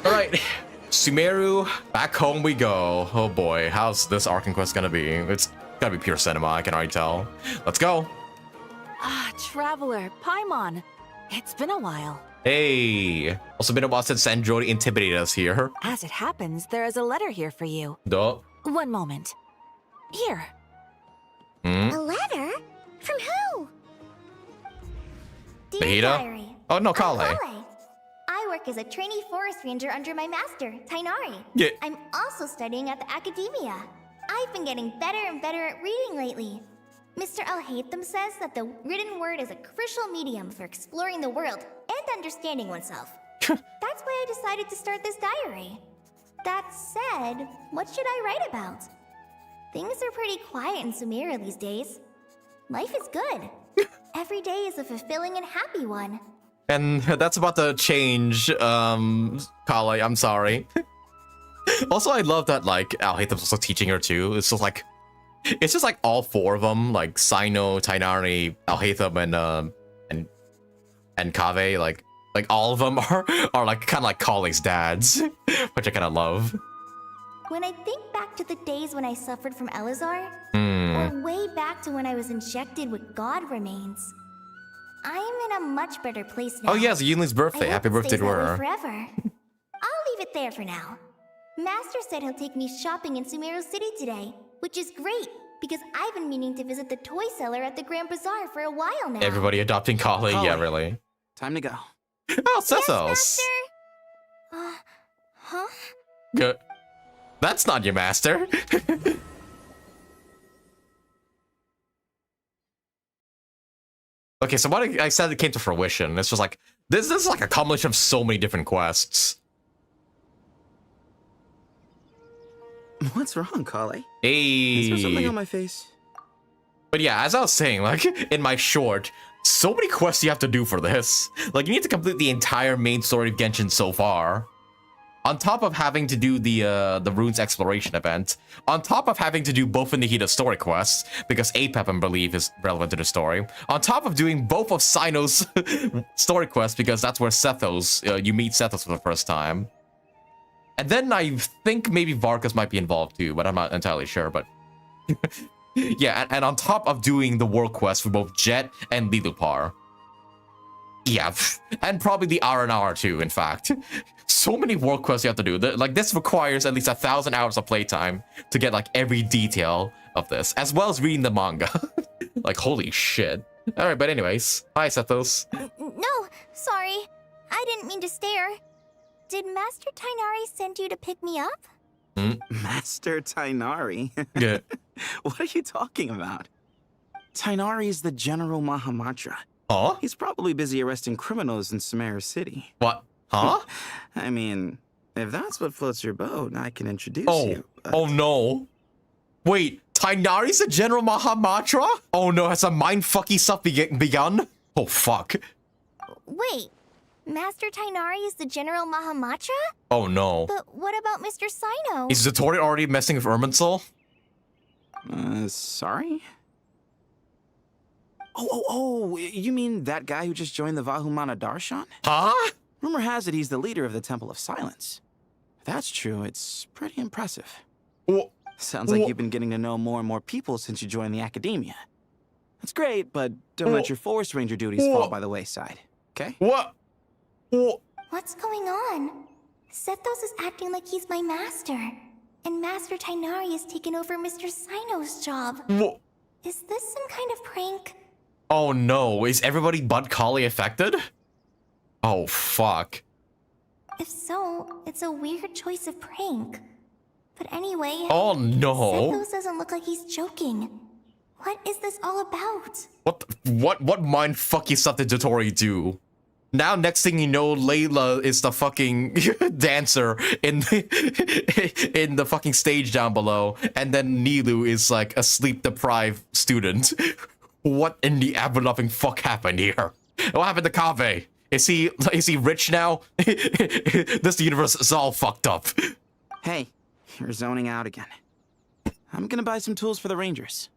Alright, Sumeru, back home we go. Oh boy, how's this Archon quest gonna be? It's gonna be pure cinema, I can already tell. Let's go. Ah, Traveler, Paimon. It's been a while. Hey, also been a while since Android intimidated us here. As it happens, there is a letter here for you. Duh. One moment. Here. A letter? From who? Dear Hida? Diary. Oh no, I'm Kale. Kale. I work as a trainee forest ranger under my master, Tighnari. Yeah. I'm also studying at the academia. I've been getting better and better at reading lately. Mr. Al-Haytham says that the written word is a crucial medium for exploring the world and understanding oneself. That's why I decided to start this diary. That said, what should I write about? Things are pretty quiet in Sumeru these days. Life is good. Every day is a fulfilling and happy one. And that's about to change, Kale, I'm sorry. Also, I love that, like, Al-Haytham's also teaching her too. It's just like all four of them, like Sino, Tighnari, Al-Haytham, and Kaveh, like all of them are like kind of like Kale's dads, which I kind of love. When I think back to the days when I suffered from Elazar, or way back to when I was injected with God remains, I am in a much better place now. Oh yes, Yunli's birthday. Happy birthday to her. Forever. I'll leave it there for now. Master said he'll take me shopping in Sumeru City today, which is great because I've been meaning to visit the toy seller at the Grand Bazaar for a while now. Everybody adopting Kale, yeah, really. Time to go. Oh, Sethos. Yes, Master. Huh? Good. That's not your master. Okay, so what I said it came to fruition. It's just like this is like a combination of so many different quests. What's wrong, Kale? Hey. Is there something on my face? But yeah, as I was saying, like in my short, so many quests you have to do for this. Like you need to complete the entire main story of Genshin so far. On top of having to do the runes exploration event, on top of having to do both of Nahida story quests, because APEP, I believe, is relevant to the story, on top of doing both of Sino's story quests, because that's where Sethos, you meet Sethos for the first time. And then I think maybe Varkas might be involved too, but I'm not entirely sure, but... yeah, and on top of doing the world quest for both Jet and Lilupar. Yeah, and probably the R&R too, in fact. So many world quests you have to do. Like, this requires at least 1,000 hours of playtime to get, like, every detail of this, as well as reading the manga. Like, holy shit. Alright, but anyways. Hi, Sethos. No, sorry. I didn't mean to stare. Did Master Tighnari send you to pick me up? Master Tighnari? Yeah. What are you talking about? Tighnari is the General Mahamatra. Huh? He's probably busy arresting criminals in Sumeru City. What? Huh? I mean, if that's what floats your boat, I can introduce you. Oh no. Wait, Tighnari's the General Mahamatra? Oh no, has some mindfucky stuff begun? Oh fuck. Wait, Master Tighnari is the General Mahamatra? Oh no. But what about Mr. Sino? Is Zatori already messing with Irminsul? Sorry? Oh, you mean that guy who just joined the Vahumana Darshan? Huh? Rumor has it he's the leader of the Temple of Silence. If that's true, it's pretty impressive. Sounds like you've been getting to know more and more people since you joined the academia. That's great, but don't let your forest ranger duties fall by the wayside, okay? What? What's going on? Sethos is acting like he's my master. And Master Tighnari has taken over Mr. Sino's job. Is this some kind of prank? Oh no, is everybody but Kali affected? Oh fuck. If so, it's a weird choice of prank. But anyway... Oh no. Sethos doesn't look like he's joking. What is this all about? What mindfucky stuff did Dotori do? Now, next thing you know, Layla is the fucking dancer in the fucking stage down below, and then Nilu is like a sleep-deprived student. What in the ever-loving fuck happened here? What happened to Kaveh? Is he rich now? This universe is all fucked up. Hey, you're zoning out again. I'm gonna buy some tools for the Rangers.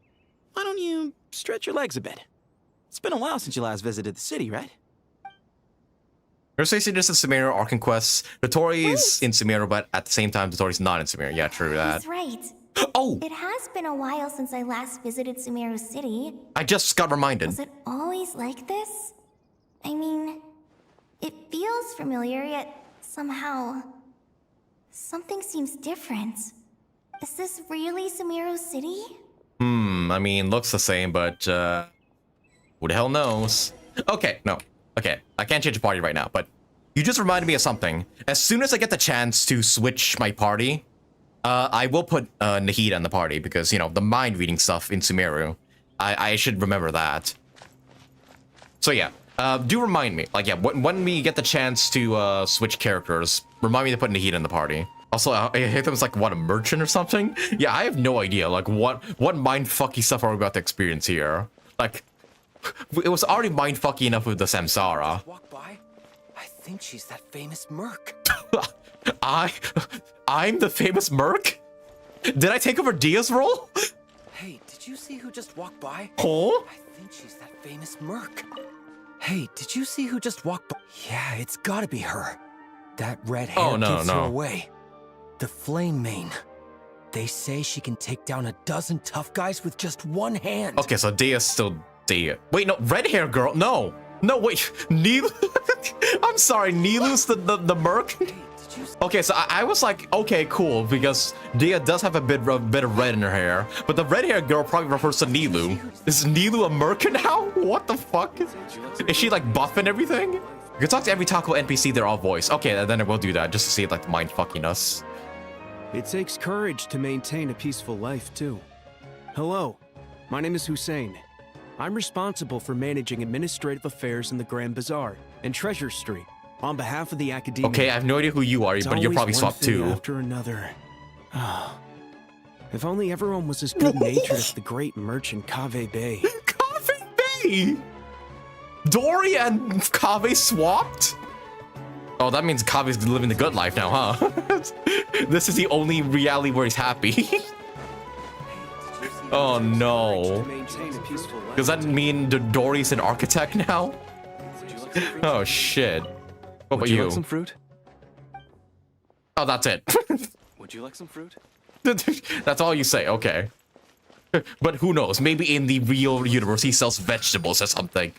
Why don't you stretch your legs a bit? It's been a while since you last visited the city, right? You're saying this is Sumeru Archon quests. Dotori's in Sumeru, but at the same time, Dotori's not in Sumeru. Yeah, true that. He's right. Oh! It has been a while since I last visited Sumeru City. I just got reminded. Was it always like this? I mean, it feels familiar, yet somehow... something seems different. Is this really Sumeru City? I mean, looks the same, but, who the hell knows? Okay, no. Okay, I can't change the party right now, but you just reminded me of something. As soon as I get the chance to switch my party, I will put Nahida in the party because, you know, the mind-reading stuff in Sumeru. I should remember that. So yeah, do remind me. Like, yeah, when we get the chance to switch characters, remind me to put Nahida in the party. Also, I hit them as like, what, a merchant or something? Yeah, I have no idea. Like, what mindfucky stuff are we about to experience here? Like, it was already mindfucky enough with the Samsara. Walk by. I think she's that famous merc. I'm the famous merc? Did I take over Dia's role? Hey, did you see who just walked by? Huh? I think she's that famous merc. Hey, did you see who just walked by? Yeah, it's gotta be her. That red hair gives her away. The Flame Mane. They say she can take down a dozen tough guys with just one hand. Okay, so Dia's still Dia. Wait, no, red hair girl. No, wait, Nilu. I'm sorry, Nilu's the merc. Hey, did you see? Okay, so I was like, okay, cool, because Dia does have a bit of red in her hair, but the red hair girl probably refers to Nilu. Is Nilu a merc now? What the fuck? Is she like buff and everything? You can talk to every taco NPC, they're all voice. Okay, then I will do that just to see like the mind fuckiness. It takes courage to maintain a peaceful life, too. Hello, my name is Hussein. I'm responsible for managing administrative affairs in the Grand Bazaar and Treasure Street on behalf of the Academia. Okay, I have no idea who you are, but you're probably swapped too. After another. If only everyone was as good-natured as the great merchant Kave Bay. Kave Bay! Dory and Kave swapped? Oh, that means Kave's living the good life now, huh? This is the only reality where he's happy. Oh no. Does that mean Dory's an architect now? Oh shit. What about Would you you? like some fruit? Oh, that's it. Would you like some fruit? That's all you say, okay. But who knows? Maybe in the real universe he sells vegetables or something.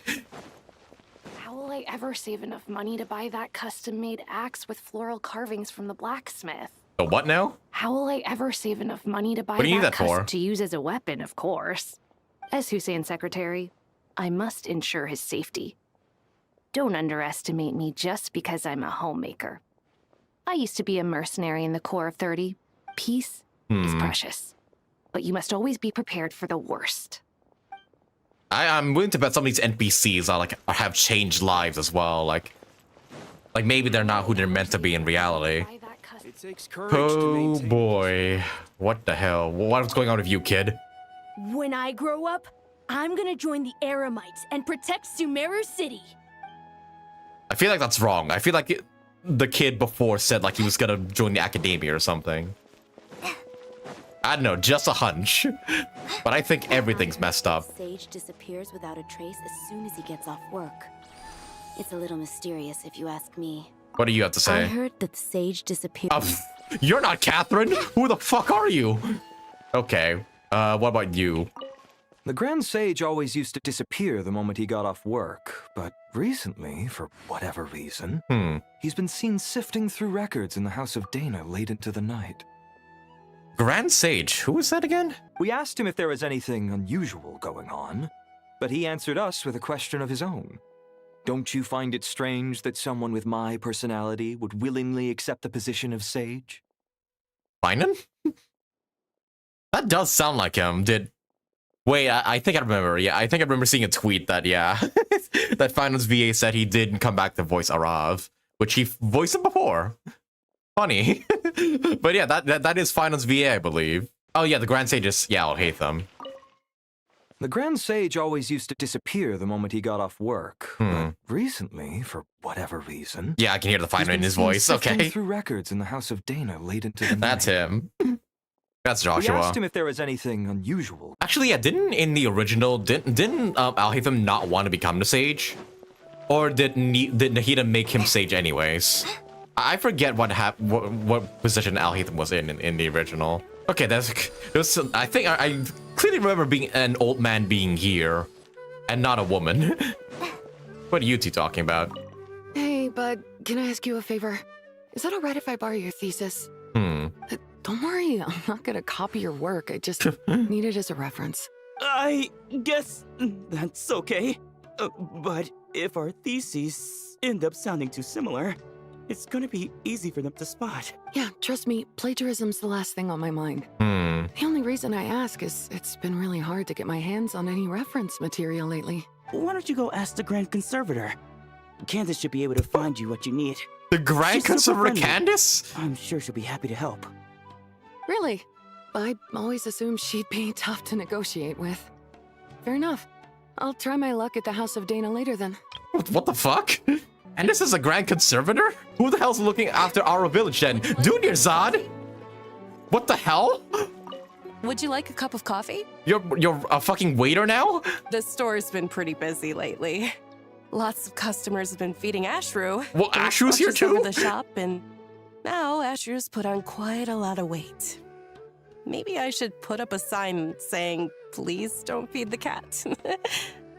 How will I ever save enough money to buy that custom-made axe with floral carvings from the blacksmith? The what now? How will I ever save enough money to buy What do you need that for? to use as a weapon, of course. As Hussein's secretary, I must ensure his safety. Don't underestimate me just because I'm a homemaker. I used to be a mercenary in the Corps of 30. Peace is precious. But you must always be prepared for the worst. I'm willing to bet some of these NPCs are like have changed lives as well. Like maybe they're not who they're meant to be in reality. Buy that custom- It takes courage to Oh maintain. boy. What the hell? What's going on with you, kid? When I grow up, I'm gonna join the Eremites and protect Sumeru City. I feel like that's wrong. I feel like the kid before said like he was gonna join the academia or something. I don't know, just a hunch. But I think everything's messed up. Sage disappears without a trace as soon as he gets off work. It's a little mysterious if you ask me. What do you have to I say? heard that Sage disappeared. You're not Catherine. Who the fuck are you? Okay. What about you? The Grand Sage always used to disappear the moment he got off work, but recently, for whatever reason, he's been seen sifting through records in the House of Dana late into the night. Grand Sage. Who is that again? We asked him if there was anything unusual going on, but he answered us with a question of his own. Don't you find it strange that someone with my personality would willingly accept the position of Sage? Finan? That does sound like him. Wait, I think I remember. Yeah, I think I remember seeing a tweet that, yeah, that Finance VA said he didn't come back to voice Arav, which he voiced him before. Funny. But yeah, that is Finance VA, I believe. Oh yeah, the Grand Sages, yeah, I'll hate them. The Grand Sage always used to disappear the moment he got off work, but recently, for whatever reason... Yeah, I can hear the he's Finance been in his seen voice, sifting okay. through records in the House of Dana late into the night. That's him. That's We Joshua. asked him if there was anything unusual. Actually, yeah, didn't in the original, didn't Alhaitham not want to become the Sage? Or did Nahida make him sage anyways? I forget what position Alhaitham was in the original. Okay, I think I clearly remember being an old man being here, and not a woman. What are you two talking about? Hey, bud, can I ask you a favor? Is that alright if I borrow your thesis? Don't worry, I'm not gonna copy your work. I just need it as a reference. I guess that's okay. But if our theses end up sounding too similar, it's gonna be easy for them to spot. Yeah, trust me, plagiarism's the last thing on my mind. The only reason I ask is it's been really hard to get my hands on any reference material lately. Why don't you go ask the Grand Conservator? Candace should be able to find you what you need. The Grand Conservator Candace? I'm sure she'll be happy to help. Really? I always assumed she'd be tough to negotiate with. Fair enough. I'll try my luck at the House of Dana later then. What the fuck? And this is a Grand Conservator? Who the hell's looking after our village then? Junior Zod? What the hell? Would you like a cup of coffee? You're a fucking waiter now? The store's been pretty busy lately. Lots of customers have been feeding Ashru. Well, Ashru's here too? Over the shop, and now Ashru's put on quite a lot of weight. Maybe I should put up a sign saying, please don't feed the cat.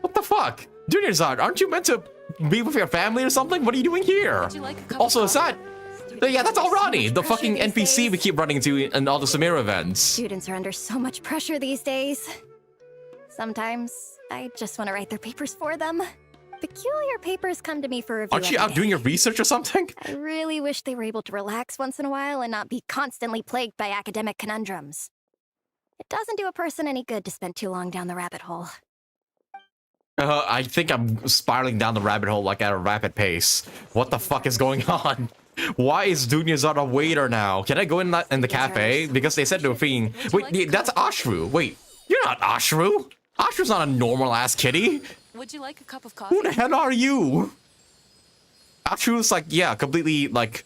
What the fuck? Junior Zod, aren't you meant to be with your family or something? What are you doing here? Would you like a cup Also, of is that... Yeah, that's all Ronnie, the fucking NPC we keep running into in all the Sumeru events. Students are under so much pressure these days. Sometimes I just want to write their papers for them. Peculiar papers come to me for review. Aren't you out doing your research or something? I really wish they were able to relax once in a while and not be constantly plagued by academic conundrums. It doesn't do a person any good to spend too long down the rabbit hole. I think I'm spiraling down the rabbit hole like at a rapid pace. What the fuck is going on? Why is Junior Zod a waiter now? Can I go in the cafe? Because they said they were feeding... Wait, that's Ashru. Wait, you're not Ashru. Ashru's not a normal-ass kitty. Would you like a cup of coffee? Who the hell are you? Ashru's like, yeah, completely dark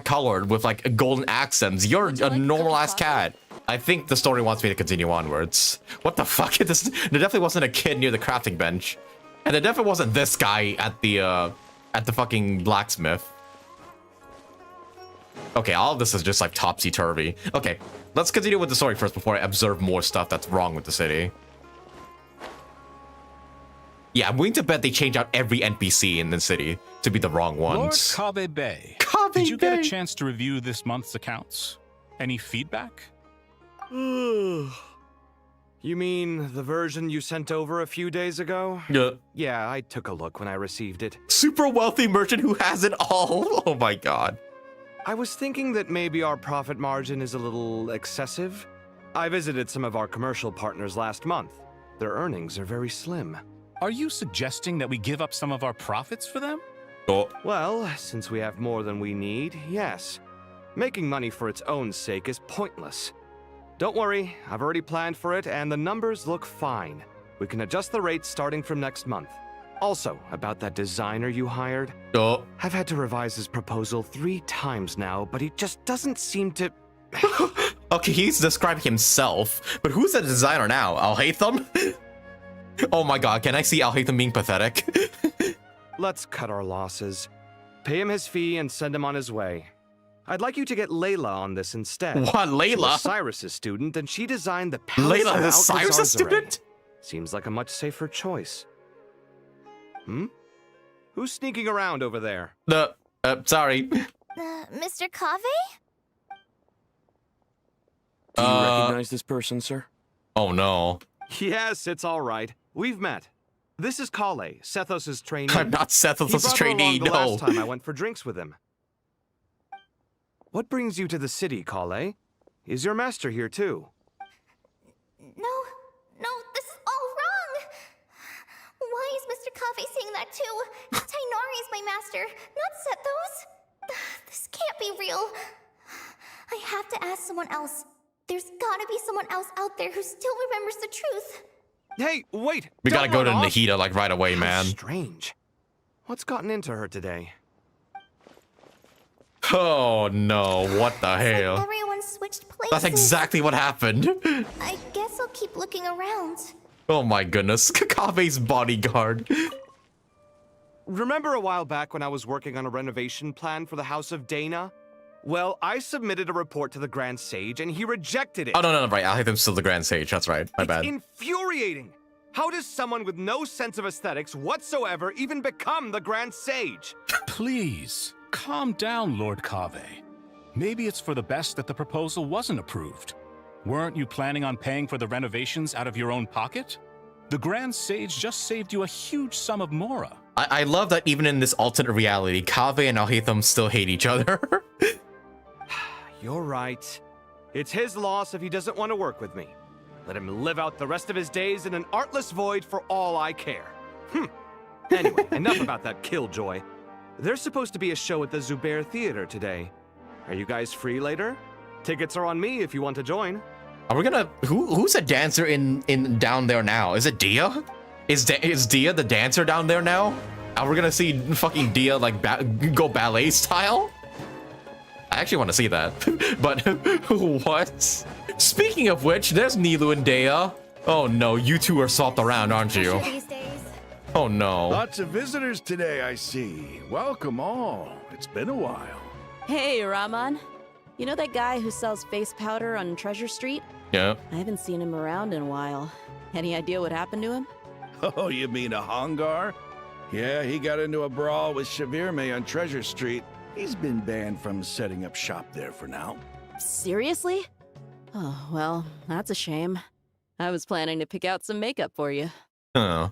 colored with like golden accents. You're a normal ass cat. I think the story wants me to continue onwards. What the fuck? There definitely wasn't a kid near the crafting bench, and there definitely wasn't this guy at the fucking blacksmith. Okay, all of this is just like topsy-turvy. Okay, let's continue with the story first before I observe more stuff that's wrong with the city. Yeah, I'm willing to bet they change out every NPC in the city to be the wrong ones. Lord Kabe Bay. Did you get a chance to review this month's accounts? Any feedback? You mean the version you sent over a few days ago? Yeah. Yeah, I took a look when I received it. Super wealthy merchant who has it all. Oh my god. I was thinking that maybe our profit margin is a little excessive. I visited some of our commercial partners last month. Their earnings are very slim. Are you suggesting that we give up some of our profits for them? Oh. Well, since we have more than we need, yes. Making money for its own sake is pointless. Don't worry, I've already planned for it, and the numbers look fine. We can adjust the rates starting from next month. Also, about that designer you hired. Oh. I've had to revise his proposal 3 times now, but he just doesn't seem to... Okay, he's describing himself, but who's the designer now? Alhaitham? Oh my god, can I see Alhaitham being pathetic? Let's cut our losses. Pay him his fee and send him on his way. I'd like you to get Layla on this instead. What, Layla? She's Cyrus's student, and she designed the palace. Layla is Cyrus's student? Seems like a much safer choice. Who's sneaking around over there? Sorry. Mr. Kave? Do you recognize this person, sir? Oh no. Yes, it's all right. We've met. This is Kale, Sethos' trainee. I'm not Sethos' trainee, no. no. Last time I went for drinks with him. What brings you to the city, Kale? Is your master here too? No, this is all wrong! Why is Mr. Kave saying that too? Tainari is my master, not Sethos. This can't be real. I have to ask someone else. There's gotta be someone else out there who still remembers the truth. Hey, wait! We gotta go to Nahida like right away, man. Strange. What's gotten into her today? Oh no, what the hell? Like everyone switched places. That's exactly what happened. I guess I'll keep looking around. Oh my goodness, Kakabe's bodyguard. remember a while back when I was working on a renovation plan for the House of Dana? Well, I submitted a report to the Grand Sage, and he rejected it. Oh, no, right. I think I'm still the Grand Sage. That's right. My bad. It's infuriating. How does someone with no sense of aesthetics whatsoever even become the Grand Sage? Please, calm down, Lord Kaveh. Maybe it's for the best that the proposal wasn't approved. Weren't you planning on paying for the renovations out of your own pocket? The Grand Sage just saved you a huge sum of mora. I love that even in this alternate reality, Kaveh and Alhaitham still hate each other. You're right. It's his loss if he doesn't want to work with me. Let him live out the rest of his days in an artless void for all I care. Anyway, enough about that killjoy. There's supposed to be a show at the Zubair Theater today. Are you guys free later? Tickets are on me if you want to join. Are we gonna... Who's a dancer in down there now? Is it Dia? Is Dia the dancer down there now? Are we gonna see fucking Dia like go ballet style? I actually want to see that. But what? Speaking of which, there's Nilou and Dea. Oh no, you two are swapped around, aren't you? Oh no. Lots of visitors today, I see. Welcome all. It's been a while. Hey, Rahman. You know that guy who sells face powder on Treasure Street? Yeah. I haven't seen him around in a while. Any idea what happened to him? Oh, you mean a Hongar? Yeah, he got into a brawl with Shavirme on Treasure Street. He's been banned from setting up shop there for now. Seriously? Oh, well, that's a shame. I was planning to pick out some makeup for you. Oh.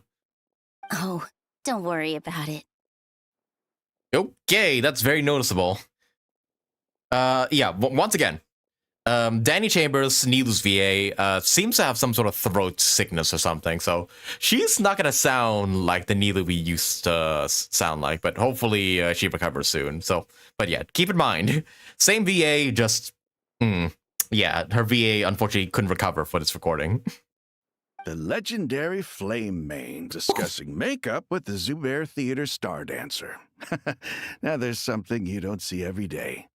Oh, don't worry about it. Okay, that's very noticeable. Yeah, once again, Danny Chambers, Nilou's VA, seems to have some sort of throat sickness or something, so she's not gonna sound like the Nilou we used to sound like, but hopefully she recovers soon. So, but yeah, keep in mind, same VA, just, yeah, her VA unfortunately couldn't recover for this recording. The legendary Flame Mane discussing makeup with the Zubair Theater star dancer. Now there's something you don't see every day.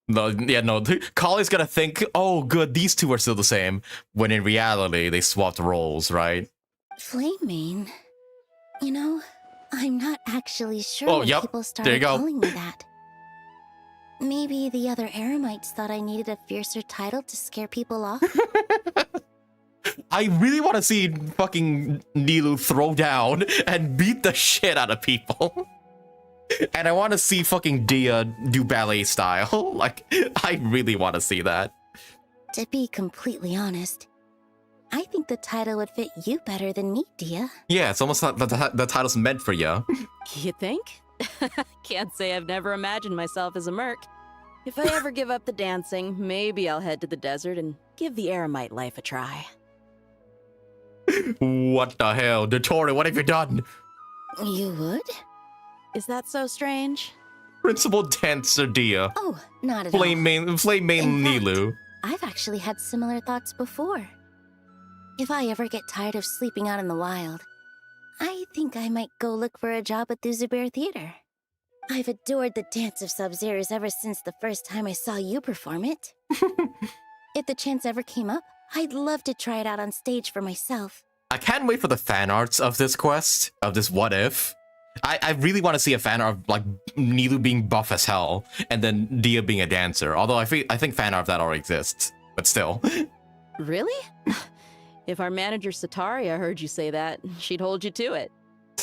No, yeah, no, Collie's gonna think, oh good, these two are still the same, when in reality, they swapped roles, right? Flame Mane? You know, I'm not actually sure when people started calling me that. Maybe the other Eremites thought I needed a fiercer title to scare people off? I really want to see fucking Nilou throw down and beat the shit out of people. And I want to see fucking Dia do ballet style. Like, I really want to see that. To be completely honest, I think the title would fit you better than me, Dia. Yeah, it's almost like the title's meant for you. You think? Can't say I've never imagined myself as a merc. If I ever give up the dancing, maybe I'll head to the desert and give the Eremite life a try. What the hell? Dottore, what have you done? You would? Is that so strange? Principal Dancer Dia. Oh, not at Flame all. Flame Mane Nilou. I've actually had similar thoughts before. If I ever get tired of sleeping out in the wild, I think I might go look for a job at the Zubair Theater. I've adored the dance of Sub-Zeros ever since the first time I saw you perform it. If the chance ever came up, I'd love to try it out on stage for myself. I can't wait for the fan arts of this quest, of this what if. I really want to see a fan art of like Nilou being buff as hell and then Dia being a dancer. Although I think fan art of that already exists, but still. Really? If our manager Sataria heard you say that, she'd hold you to it.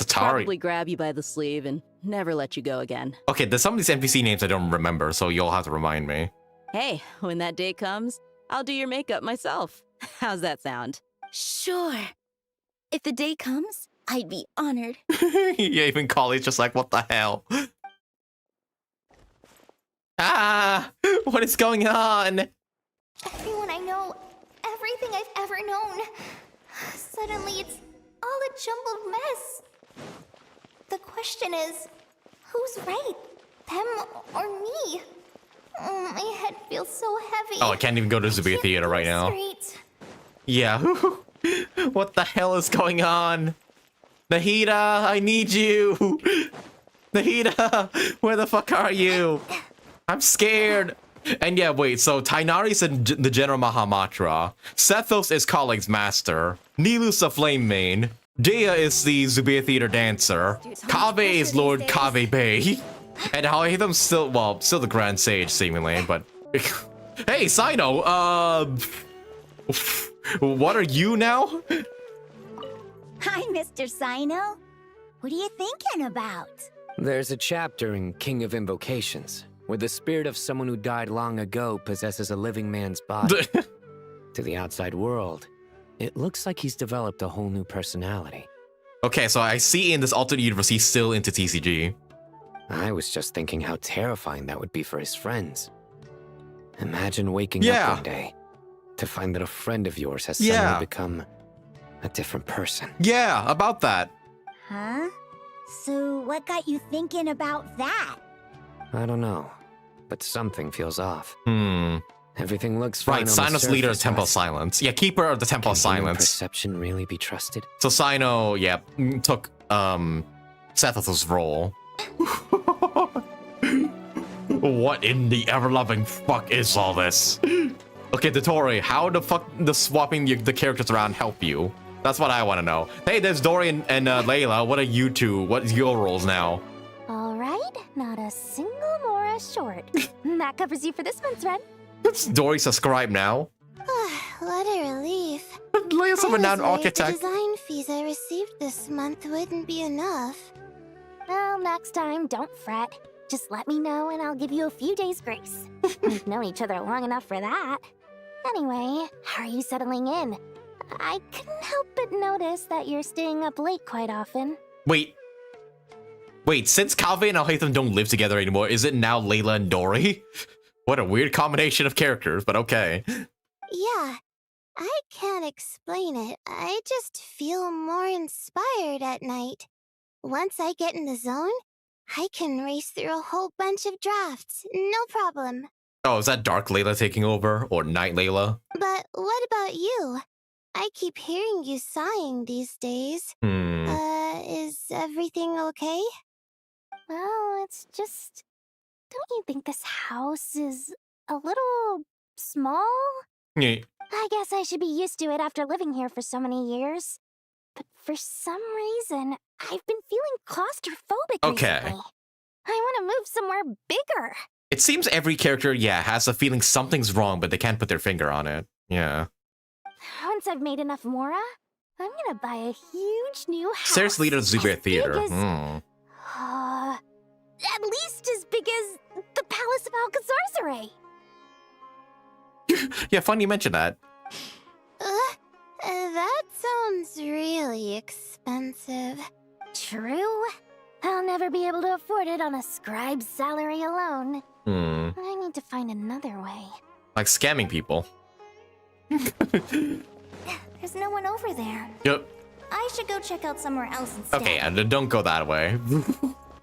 Probably grab you by the sleeve and never let you go again. Okay, there's some of these NPC names I don't remember, so you'll have to remind me. Hey, when that day comes, I'll do your makeup myself. How's that sound? Sure. If the day comes, I'd be honored. Yeah, even Collie's just like, what the hell? Ah! What is going on? Everyone I know, everything I've ever known. Suddenly it's all a jumbled mess. The question is, who's right? Them or me? Oh, my head feels so heavy. Oh, I can't even go to Zubair Theater right now. Straight. Yeah. What the hell is going on? Nahida, I need you. Nahida, where the fuck are you? I'm scared. And yeah, wait, so Tainari's the General Mahamatra. Sethos is Colleague's master. Nilou's the Flame Mane. Dea is the Zubair Theater dancer. Kaveh is Lord Kaveh Bey. And Haitham still the Grand Sage, seemingly, but... Hey, Sino, what are you now? Hi, Mr. Sino. What are you thinking about? There's a chapter in King of Invocations where the spirit of someone who died long ago possesses a living man's body. To the outside world, it looks like he's developed a whole new personality. Okay, so I see in this alternate universe he's still into TCG. I was just thinking how terrifying that would be for his friends. Imagine waking up one day to find that a friend of yours has suddenly become a different person. Yeah, about that. Huh? So what got you thinking about that? I don't know, but something feels off. Everything looks fine. Right, Sino's leader of Temple of Silence. Yeah, keeper of the Temple of Silence. Can perception really be trusted? So Sino, took Setheth's role. What in the ever-loving fuck is all this? Okay, Dotori, how the fuck does swapping the characters around help you? That's what I want to know. Hey, there's Dory and Layla. What are you two? What is your roles now? All right, not a single Mora short. That covers you for this month's rent. Let's Dory subscribe now. What a relief. Layla's a renowned architect. The design fees I received this month wouldn't be enough. Well, next time, don't fret. Just let me know and I'll give you a few days grace. We've known each other long enough for that. Anyway, how are you settling in? I couldn't help but notice that you're staying up late quite often. Wait, since Kaveh and Alhaitham don't live together anymore, is it now Layla and Dory? What a weird combination of characters, but okay. Yeah, I can't explain it. I just feel more inspired at night. Once I get in the zone, I can race through a whole bunch of drafts, no problem. Oh, is that Dark Layla taking over? Or Night Layla? But what about you? I keep hearing you sighing these days. Is everything okay? Well, it's just... Don't you think this house is a little small? Yeah. I guess I should be used to it after living here for so many years. But for some reason, I've been feeling claustrophobic recently. I want to move somewhere bigger. It seems every character, has a feeling something's wrong, but they can't put their finger on it. Yeah. Once I've made enough Mora, I'm gonna buy a huge new house. Sarah's leader of Zubair Theater. At least as big as the Palace of Alcazarzaray. Yeah, fun you mentioned that. That sounds really expensive. True. I'll never be able to afford it on a scribe's salary alone. I need to find another way. Like scamming people. There's no one over there. Yep. I should go check out somewhere else instead. Okay, and don't go that way.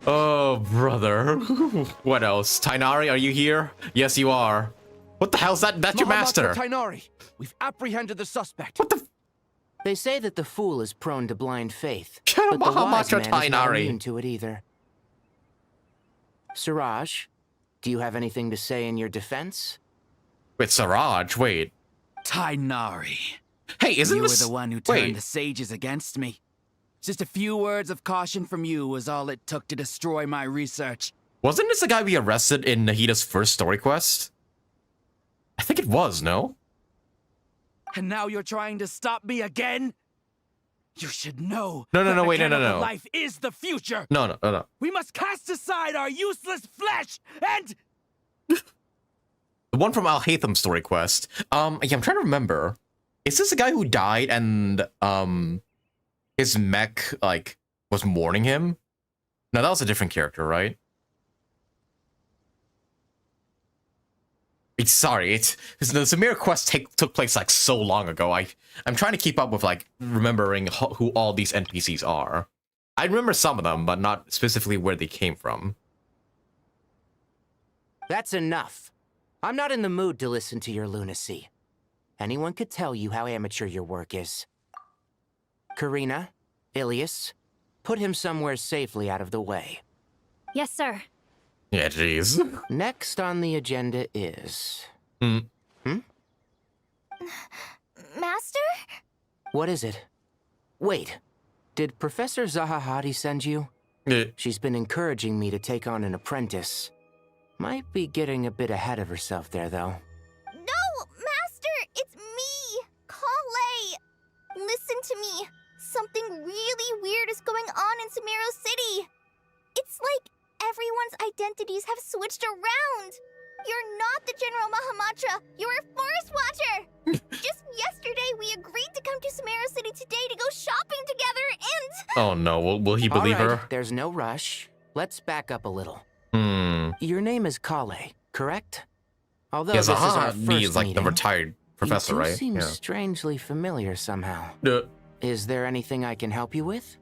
Oh, brother. What else? Tainari, are you here? Yes, you are. What the hell's that? That's your master. Tainari, we've apprehended the suspect. What the? They say that the fool is prone to blind faith, but the wise man is not Tainari. immune to it either. Siraj, do you have anything to say in your defense? Wait, Siraj, wait. Tainari. Hey, isn't you this... You were the one who turned the sages against me. Just a few words of caution from you was all it took to destroy my research. Wasn't this the guy we arrested in Nahida's first story quest? I think it was, no? And now you're trying to stop me again? You should know. No, wait, no. Life is the future. No. We must cast aside our useless flesh and... The one from Alhaitham's story quest. I'm trying to remember. Is this the guy who died and, his mech, was mourning him? No, that was a different character, right? Sorry, the Sumeru quest took place, so long ago. I'm trying to keep up with, remembering who all these NPCs are. I remember some of them, but not specifically where they came from. That's enough. I'm not in the mood to listen to your lunacy. Anyone could tell you how amateur your work is. Karina, Ilias, put him somewhere safely out of the way. Yes, sir. Yeah, jeez. Next on the agenda is... Master? What is it? Wait. Did Professor Zahahati send you? She's been encouraging me to take on an apprentice. Might be getting a bit ahead of herself there, though. No, Master! It's me! Kale! Listen to me. Something really weird is going on in Sumeru City. It's like everyone's identities have switched around. You're not the General Mahamatra. You're a Forest Watcher. Just yesterday, we agreed to come to Sumeru City today to go shopping together and... Oh no, will he believe her? There's no rush. Let's back up a little. Hmm. Your name is Kale, correct? Although yes, this is our first is like meeting, the retired professor, you right? Seems strangely familiar somehow. Is there anything I can help you with?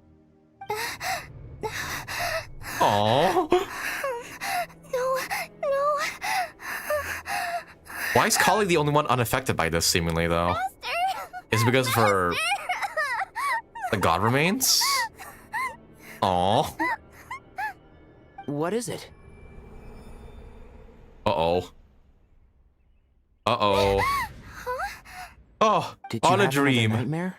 Aww. No. Why is Kali the only one unaffected by this, seemingly, though? Is it because of her... the god remains? Aww. What is it? Uh-oh. Uh-oh. Oh, Did you on a have another dream. nightmare?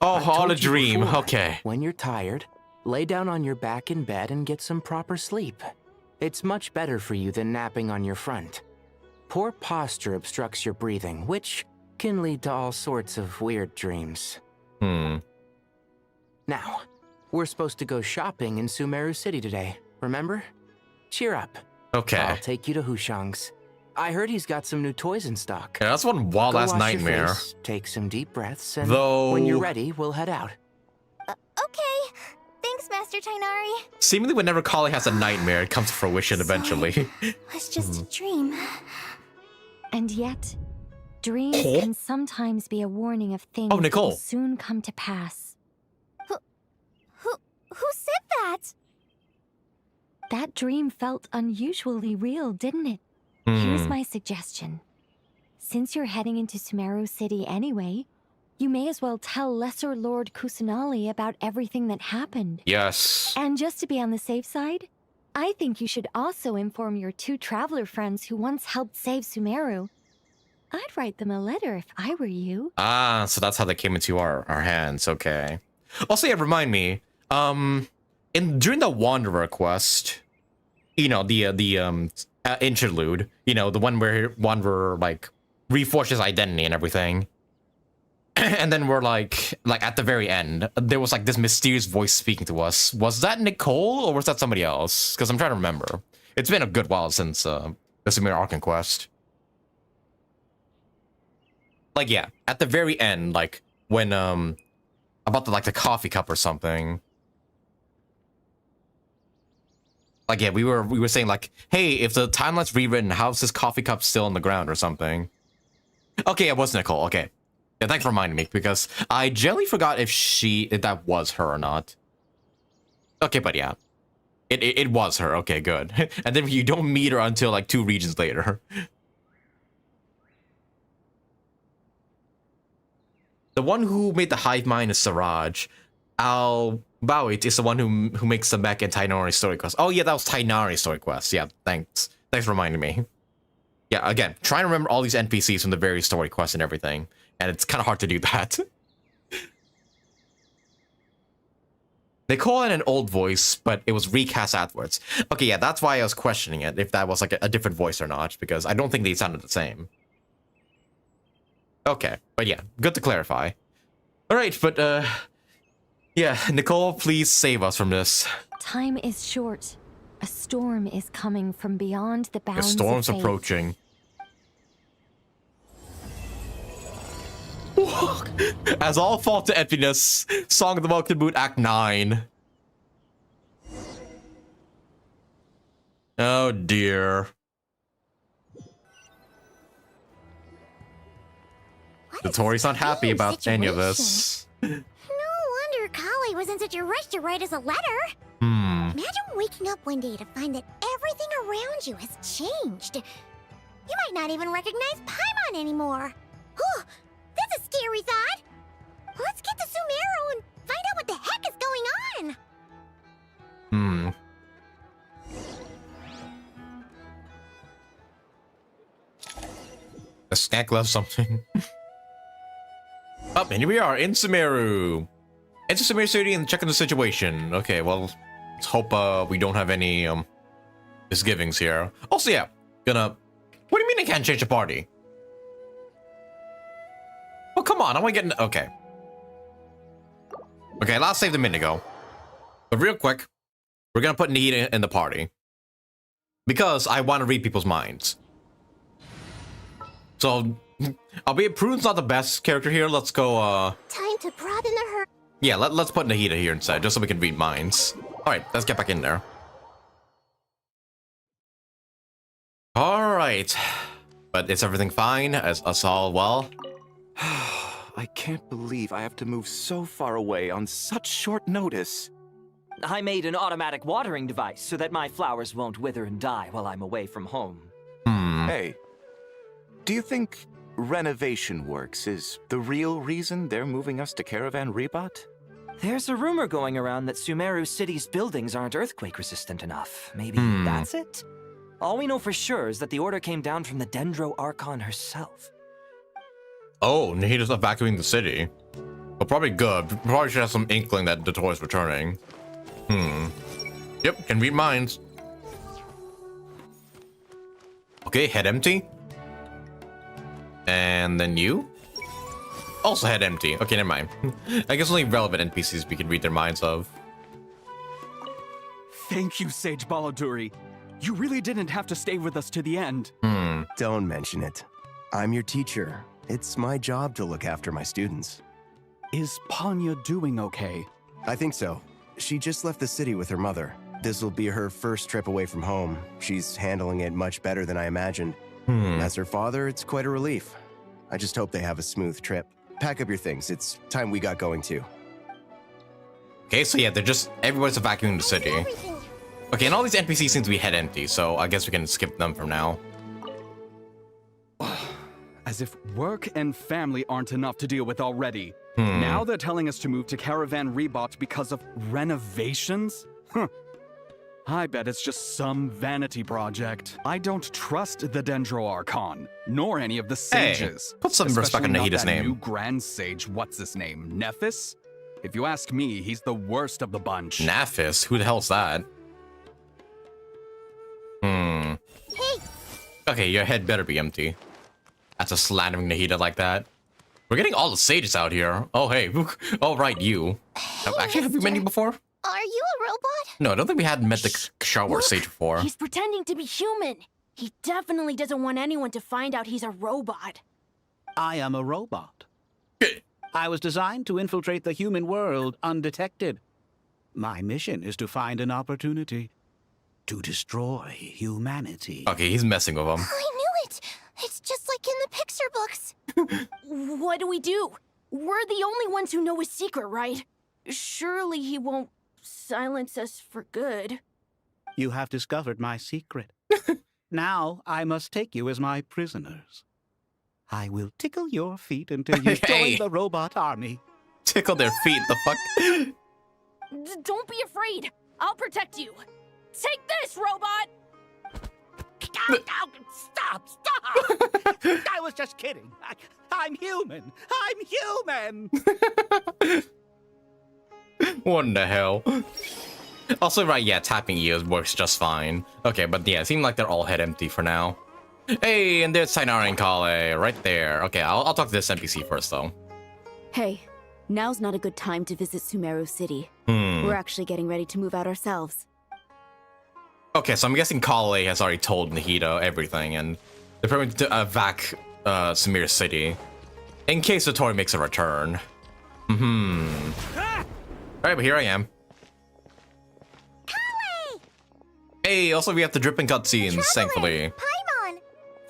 Oh, I've on told a you dream. before, Okay. When you're tired, lay down on your back in bed and get some proper sleep. It's much better for you than napping on your front. Poor posture obstructs your breathing, which can lead to all sorts of weird dreams. Hmm. Now, we're supposed to go shopping in Sumeru City today, remember? Cheer up. Okay. I'll take you to Hushang's. I heard he's got some new toys in stock. Yeah, that's one wild-ass Go wash your nightmare. face, take some deep breaths, and Though... when you're ready, we'll head out. Okay. Thanks, Master Tainari. Seemingly whenever Kali has a nightmare, it comes to fruition eventually. It's just a dream. And yet, dreams can sometimes be a warning of things that Nicole. will soon come to pass. Who said that? That dream felt unusually real, didn't it? Here's my suggestion. Since you're heading into Sumeru City anyway, you may as well tell Lesser Lord Kusanali about everything that happened. Yes. And just to be on the safe side, I think you should also inform your 2 traveler friends who once helped save Sumeru. I'd write them a letter if I were you. Ah, so that's how they came into our hands. Okay. Also, yeah, remind me. During the Wanderer quest, you know, the interlude, you know, the one where Wanderer like reforged his identity and everything. And then we're like at the very end, there was like this mysterious voice speaking to us. Was that Nicole or was that somebody else? Because I'm trying to remember. It's been a good while since the Sumeru Archon quest. Like, yeah, at the very end, like when about the coffee cup or something. Like, yeah, we were saying like, hey, if the timeline's rewritten, how's this coffee cup still on the ground or something? Okay, it was Nicole. Okay. Yeah, thanks for reminding me, because I generally forgot if that was her or not. Okay, but yeah. It was her. Okay, good. And then you don't meet her until like 2 regions later. The one who made the hive mind is Siraj. Al-Bawit is the one who makes the mech and Tainari story quest. Oh yeah, that was Tainari story quest. Yeah, thanks. Thanks for reminding me. Yeah, again, trying to remember all these NPCs from the various story quests and everything. And it's kind of hard to do that. They call it an old voice, but it was recast afterwards. Okay, yeah, that's why I was questioning it, if that was like a different voice or not, because I don't think they sounded the same. Okay, but yeah, good to clarify. Alright, but yeah, Nicole, please save us from this. Time is short. A storm is coming from beyond the bounds The storm's of fate. approaching. As all fall to emptiness, Song of the Welcome Moon, Act 9. Oh dear. The Tori's not happy about any of this. No wonder Kali was in such a rush to write us a letter. Imagine waking up one day to find that everything around you has changed. You might not even recognize Paimon anymore. Oh, that's a scary thought. Let's get to Sumeru and find out what the heck is going on. A snack left something. Oh, and here we are in Sumeru. Enter Sumeru City and check on the situation. Okay, well, let's hope we don't have any misgivings here. Also, yeah, gonna. What do you mean I can't change the party? Oh, come on, I want to get. Okay. Okay, last saved a minute ago. But real quick, we're gonna put Nihida in the party because I want to read people's minds. So, albeit Prune's not the best character here, let's go. Time to broaden the her. Yeah, let's put Nihida here instead, just so we can read minds. Alright, let's get back in there. Alright. But is everything fine? Is us all well? I can't believe I have to move so far away on such short notice. I made an automatic watering device so that my flowers won't wither and die while I'm away from home. Hey, do you think renovation works is the real reason they're moving us to Caravan Rebot? There's a rumor going around that Sumeru City's buildings aren't earthquake-resistant enough. Maybe that's it? All we know for sure is that the order came down from the Dendro Archon herself. Oh, Nihida's evacuating the city. Well, probably good. Probably should have some inkling that the toy's returning. Yep, can read minds. Okay, head empty. And then you? Also head empty. Okay, never mind. I guess only relevant NPCs we can read their minds of. Thank you, Sage Baloduri. You really didn't have to stay with us to the end. Don't mention it. I'm your teacher. It's my job to look after my students. Is Panya doing okay? I think so. She just left the city with her mother. This will be her first trip away from home. She's handling it much better than I imagined. As her father, it's quite a relief. I just hope they have a smooth trip. Pack up your things. It's time we got going too. Okay, so yeah, everybody's evacuating the city. Okay, and all these NPCs seem to be head empty, so I guess we can skip them for now. As if work and family aren't enough to deal with already. Now they're telling us to move to Caravan Rebot because of renovations? I bet it's just some vanity project. I don't trust the Dendro Archon, nor any of the sages. Hey, put some respect on Nahida's name. New Grand Sage, what's his name, Nephis? If you ask me, he's the worst of the bunch. Nephis? Who the hell's that? Hey! Okay, your head better be empty. That's a slandering Nahida like that. We're getting all the sages out here. Oh, hey. Oh, right, you. Actually, have we met you before? Are you a robot? No, I don't think we had met the shower sage before. He's pretending to be human. He definitely doesn't want anyone to find out he's a robot. I am a robot. I was designed to infiltrate the human world undetected. My mission is to find an opportunity to destroy humanity. Okay, he's messing with him. I knew it! It's just like in the picture books. What do we do? We're the only ones who know his secret, right? Surely he won't silence us for good. You have discovered my secret. Now I must take you as my prisoners. I will tickle your feet until you join the robot army. Tickle their feet, the fuck? Don't be afraid. I'll protect you. Take this, robot! Stop! I was just kidding. I'm human. I'm human. What in the hell? Also, right, yeah, tapping ears works just fine. Okay, but yeah, it seems like they're all head empty for now. Hey, and there's Sainara and Kale right there. Okay, I'll talk to this NPC first, though. Hey, now's not a good time to visit Sumeru City. Hmm. We're actually getting ready to move out ourselves. Okay, so I'm guessing Kale has already told Nahida everything, and they're probably to evac Sumeru City in case the toy makes a return. Alright, but here I am. Kale! Hey, also we have the dripping cutscenes, thankfully. Paimon!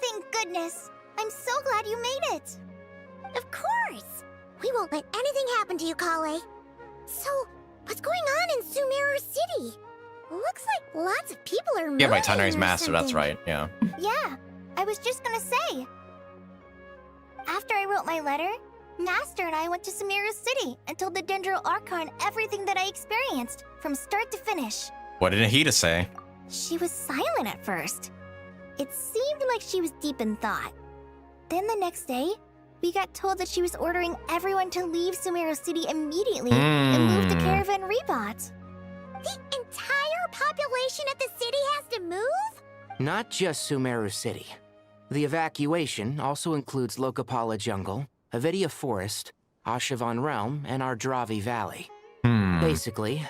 Thank goodness. I'm so glad you made it. Of course. We won't let anything happen to you, Kale. So, what's going on in Sumeru City? Looks like lots of people are moving. Yeah, right, Tanari's or master, that's something. right, yeah. Yeah, I was just gonna say. After I wrote my letter, Master and I went to Sumeru City and told the Dendro Archon everything that I experienced, from start to finish. What did Nahida say? She was silent at first. It seemed like she was deep in thought. Then the next day, We got told that she was ordering everyone to leave Sumeru City immediately and move to Caravan Rebot. The entire population of the city has to move? Not just Sumeru City. The evacuation also includes Lokapala Jungle, Avidia Forest, Ashavan Realm, and Ardravi Valley. Basically,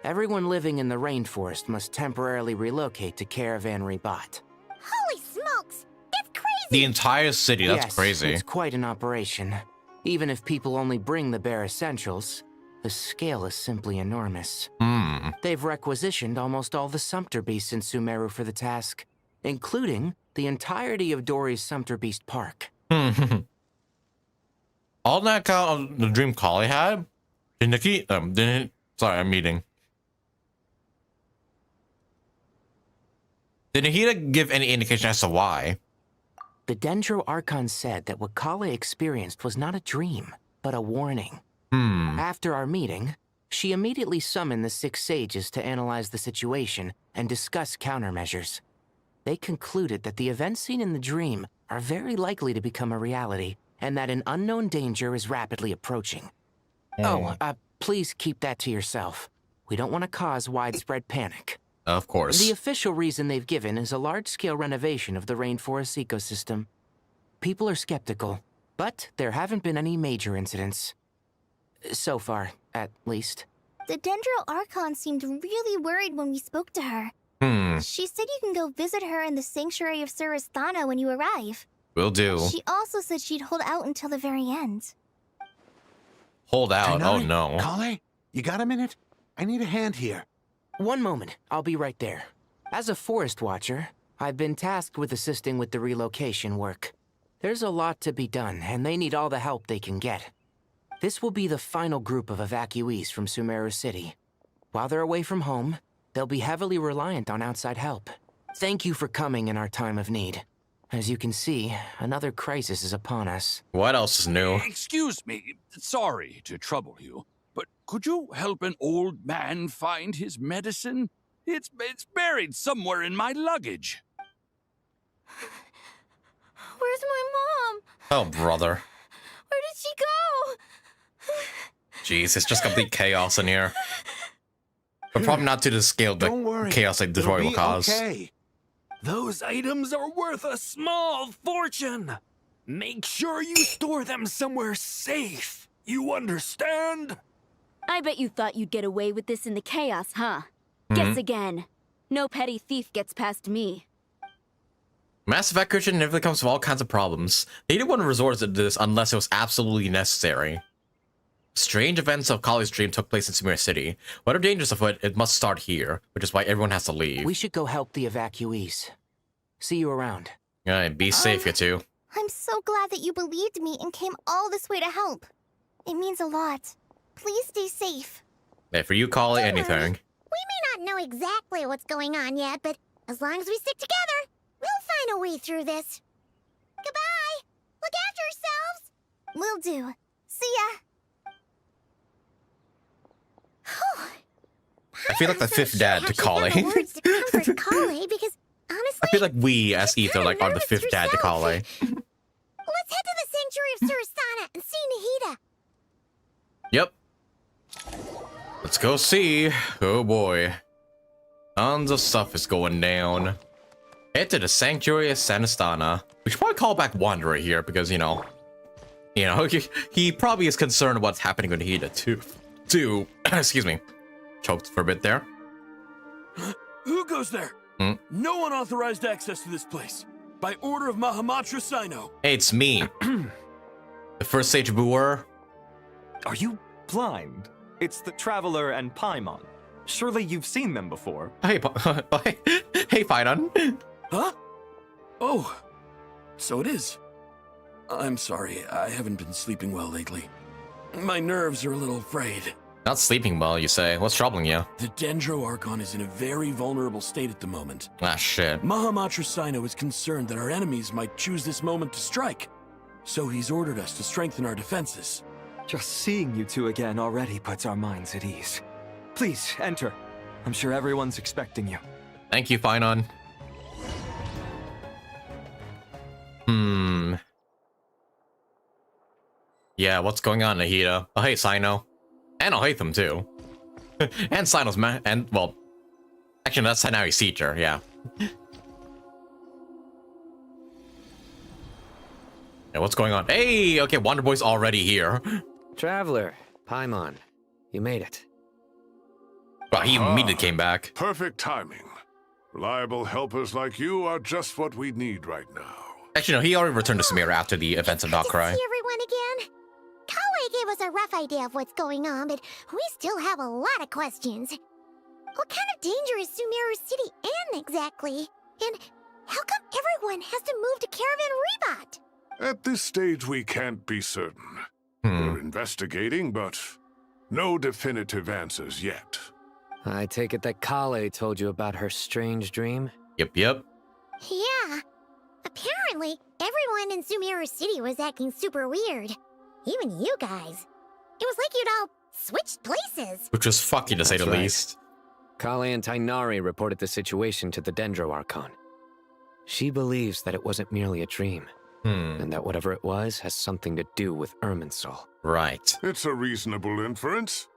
everyone living in the rainforest must temporarily relocate to Caravan Rebot. Holy smokes! That's crazy! The entire city, that's Yes, crazy. It's quite an operation. Even if people only bring the bare essentials, the scale is simply enormous. They've requisitioned almost all the Sumpter Beasts in Sumeru for the task, including the entirety of Dori's Sumpter Beast Park. All that count of the dream Kali had? Sorry, I'm eating. Did Nahida give any indication as to why? The Dendro Archon said that what Kale experienced was not a dream, but a warning. After our meeting, she immediately summoned the 6 sages to analyze the situation and discuss countermeasures. They concluded that the events seen in the dream are very likely to become a reality, and that an unknown danger is rapidly approaching. Please keep that to yourself. We don't want to cause widespread panic. Of course. The official reason they've given is a large-scale renovation of the rainforest ecosystem. People are skeptical, but there haven't been any major incidents. So far, at least. The Dendro Archon seemed really worried when we spoke to her. She said you can go visit her in the Sanctuary of Surasthana when you arrive. Will do. She also said she'd hold out until the very end. Hold out? Oh no. Kale, you got a minute? I need a hand here. One moment, I'll be right there. As a forest watcher, I've been tasked with assisting with the relocation work. There's a lot to be done, and they need all the help they can get. This will be the final group of evacuees from Sumeru City. While they're away from home, they'll be heavily reliant on outside help. Thank you for coming in our time of need. As you can see, another crisis is upon us. What else is new? Excuse me, sorry to trouble you, but could you help an old man find his medicine? It's buried somewhere in my luggage. Where's my mom? Oh, brother. Where did she go? Jeez, it's just complete chaos in here. But probably not to the scale the chaos like Detroit will cause. Okay. Those items are worth a small fortune. Make sure you store them somewhere safe. You understand? I bet you thought you'd get away with this in the chaos, huh? Guess again. No petty thief gets past me. Mass evacuation never comes with all kinds of problems. They didn't want to resort to this unless it was absolutely necessary. Strange events of Kali's dream took place in Sumeru City. Whatever dangers afoot, it must start here, which is why everyone has to leave. We should go help the evacuees. See you around. Yeah, be safe, you two. I'm so glad that you believed me and came all this way to help. It means a lot. Please stay safe. Yeah, for you, Kali, anything. We may not know exactly what's going on yet, but as long as we stick together, we'll find a way through this. Goodbye! Look after yourselves! Will do. See ya! I feel like the fifth dad to Kali. Words to comfort Kali, because honestly, I feel like we, as Ether, like, are the fifth dad to Kali. Let's head to the Sanctuary of Surasthana and see Nahida. Yep. Let's go see. Oh boy. Tons of stuff is going down. Head to the Sanctuary of Surasthana. We should probably call back Wanderer here because, you know, he probably is concerned what's happening with Nahida too. Excuse me. Choked for a bit there. Who goes there? No one authorized access to this place. By order of Mahamatra Sino. Hey, it's me. The first sage Boer. Are you blind? It's the Traveler and Paimon. Surely you've seen them before. Hey, hey, Paimon. Huh? Oh, so it is. I'm sorry, I haven't been sleeping well lately. My nerves are a little frayed. Not sleeping well, you say. What's troubling you? The Dendro Archon is in a very vulnerable state at the moment. Ah, shit. Mahamatra Sino is concerned that our enemies might choose this moment to strike. So he's ordered us to strengthen our defenses. Just seeing you two again already puts our minds at ease. Please, enter. I'm sure everyone's expecting you. Thank you, Finon. Yeah, what's going on, Nahida? Oh, hey, Sino. And I'll hate them, too. And Sino's and, well, actually, that's Hanao's teacher, yeah. Yeah, what's going on? Hey, okay, Wonder Boy's already here. Traveler, Paimon, you made it. Well, he immediately came back. Perfect timing. Reliable helpers like you are just what we need right now. Actually, no, he already returned to Sumeru after the events of Nod-Krai. See everyone again? Kale gave us a rough idea of what's going on, but we still have a lot of questions. What kind of danger is Sumeru City in exactly? And how come everyone has to move to Caravan Rebot? At this stage, we can't be certain. We're investigating, but no definitive answers yet. I take it that Kale told you about her strange dream? Yep. Yeah. Apparently, everyone in Sumeru City was acting super weird. Even you guys. It was like you'd all switched places. Which was fucky to say the least. Kale and Tainari reported the situation to the Dendro Archon. She believes that it wasn't merely a dream, and that whatever it was has something to do with Irminsul. Right. It's a reasonable inference.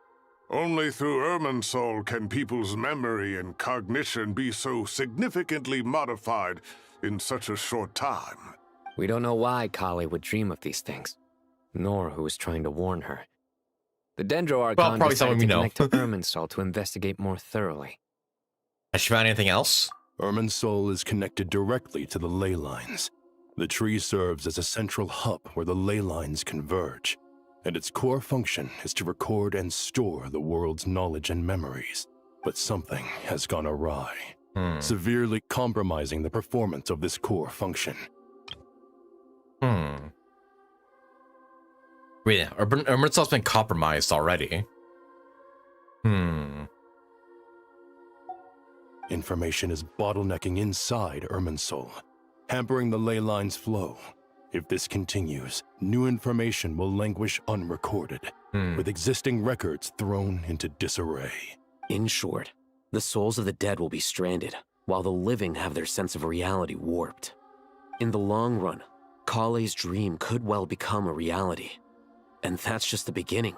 Only through Irminsul can people's memory and cognition be so significantly modified in such a short time. We don't know why Kale would dream of these things, nor who was trying to warn her. The Dendro Archon decided to connect to Irminsul to investigate more thoroughly. Has she found anything else? Irminsul is connected directly to the ley lines. The tree serves as a central hub where the ley lines converge, and its core function is to record and store the world's knowledge and memories. But something has gone awry, severely compromising the performance of this core function. Wait, Irminsul's been compromised already. Information is bottlenecking inside Irminsul, hampering the ley line's flow. If this continues, new information will languish unrecorded, with existing records thrown into disarray. In short, the souls of the dead will be stranded, while the living have their sense of reality warped. In the long run, Kale's dream could well become a reality. And that's just the beginning.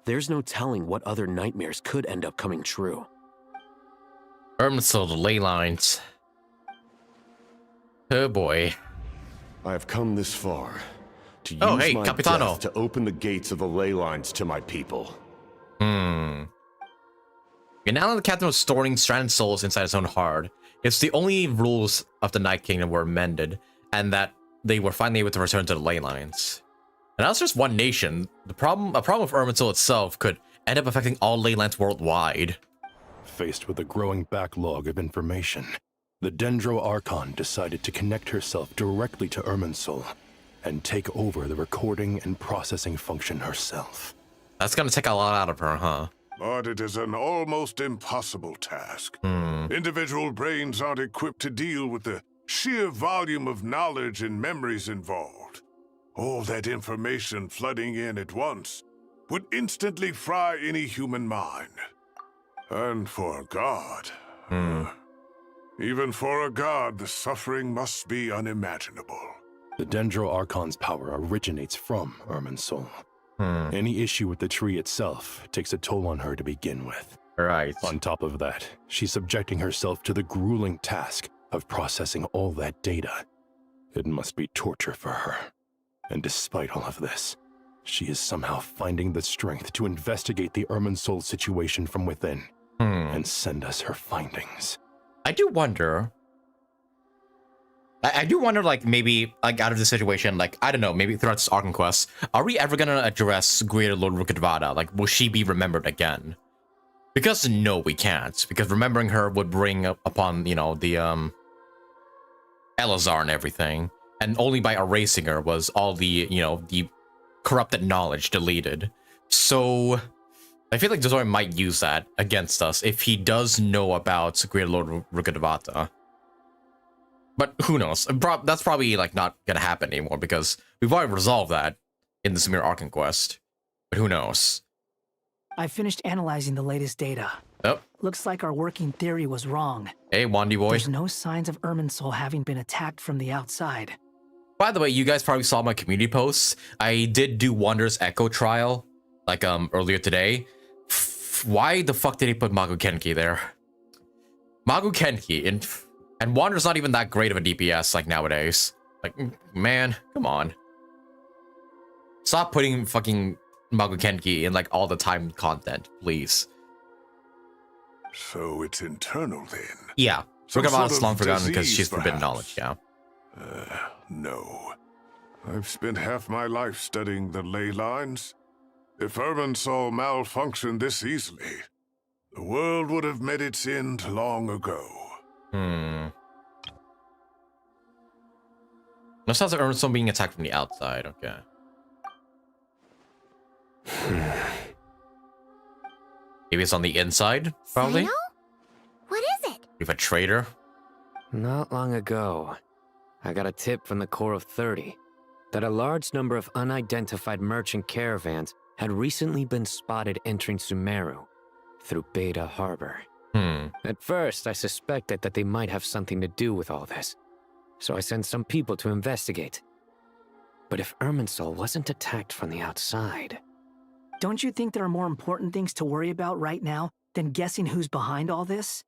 There's no telling what other nightmares could end up coming true. Irminsul, the ley lines. Oh boy. I have come this far to use my Capitano. death to open the gates of the ley lines to my people. Yeah, now that the captain was storing stranded souls inside his own heart, it's the only rules of the Night Kingdom were amended, and that they were finally able to return to the ley lines. And that's just one nation. A problem with Irminsul itself could end up affecting all ley lines worldwide. Faced with a growing backlog of information, the Dendro Archon decided to connect herself directly to Irminsul and take over the recording and processing function herself. That's gonna take a lot out of her, huh? But it is an almost impossible task. Individual brains aren't equipped to deal with the sheer volume of knowledge and memories involved. All that information flooding in at once would instantly fry any human mind. And for a god, even for a god, the suffering must be unimaginable. The Dendro Archon's power originates from Irminsul. Any issue with the tree itself takes a toll on her to begin with. Right. On top of that, she's subjecting herself to the grueling task of processing all that data. It must be torture for her. And despite all of this, she is somehow finding the strength to investigate the Irminsul situation from within and send us her findings. I do wonder. I do wonder, like, maybe, like, out of this situation, like, I don't know, maybe throughout this Archon quest, are we ever gonna address Greater Lord Rukkhadevata? Like, will she be remembered again? Because no, we can't. Because remembering her would bring upon, you know, the, Elazar and everything. And only by erasing her was all the, you know, the corrupted knowledge deleted. So, I feel like Dozori might use that against us if he does know about Greater Lord Rukkhadevata. But who knows? That's probably, like, not gonna happen anymore because we've already resolved that in the Sumeru Archon quest. But who knows? I finished analyzing the latest data. Oh. Looks like our working theory was wrong. Hey, Wandy boy. There's no signs of Irminsul having been attacked from the outside. By the way, you guys probably saw my community posts. I did do Wander's Echo trial, like earlier today. Why the fuck did he put Magu Kenki there? Magu Kenki and Wander's not even that great of a DPS like nowadays. Like, man, come on. Stop putting fucking Magu Kenki in like all the time content, please. So it's internal then? Yeah. Some Forget about sort it's of long forgotten because disease, she's forbidden perhaps? knowledge, yeah. No. I've spent half my life studying the ley lines. If Irminsul malfunctioned this easily, the world would have met its end long ago. No sounds like Irminsul being attacked from the outside, okay. Maybe it's on the inside, probably? Sino? What is it? You have a traitor? Not long ago, I got a tip from the Core of 30 that a large number of unidentified merchant caravans had recently been spotted entering Sumeru through Beta Harbor. At first, I suspected that they might have something to do with all this, so I sent some people to investigate. But if Irminsul wasn't attacked from the outside... Don't you think there are more important things to worry about right now than guessing who's behind all this?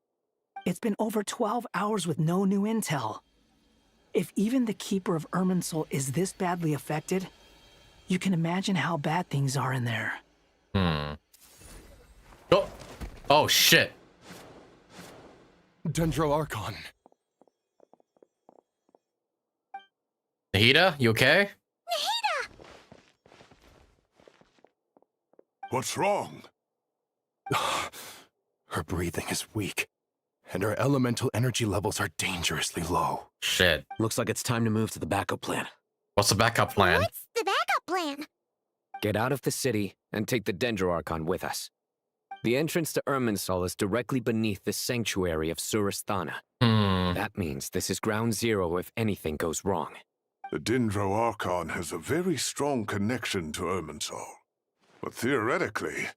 It's been over 12 hours with no new intel. If even the Keeper of Irminsul is this badly affected, you can imagine how bad things are in there. Oh shit. Dendro Archon. Nahida, you okay? What's wrong? Her breathing is weak, and her elemental energy levels are dangerously low. Shit. Looks like it's time to move to the backup plan. What's the backup plan? What's the backup plan? Get out of the city and take the Dendro Archon with us. The entrance to Irminsul is directly beneath the sanctuary of Surasthana. That means this is ground zero if anything goes wrong. The Dendro Archon has a very strong connection to Irminsul. But theoretically,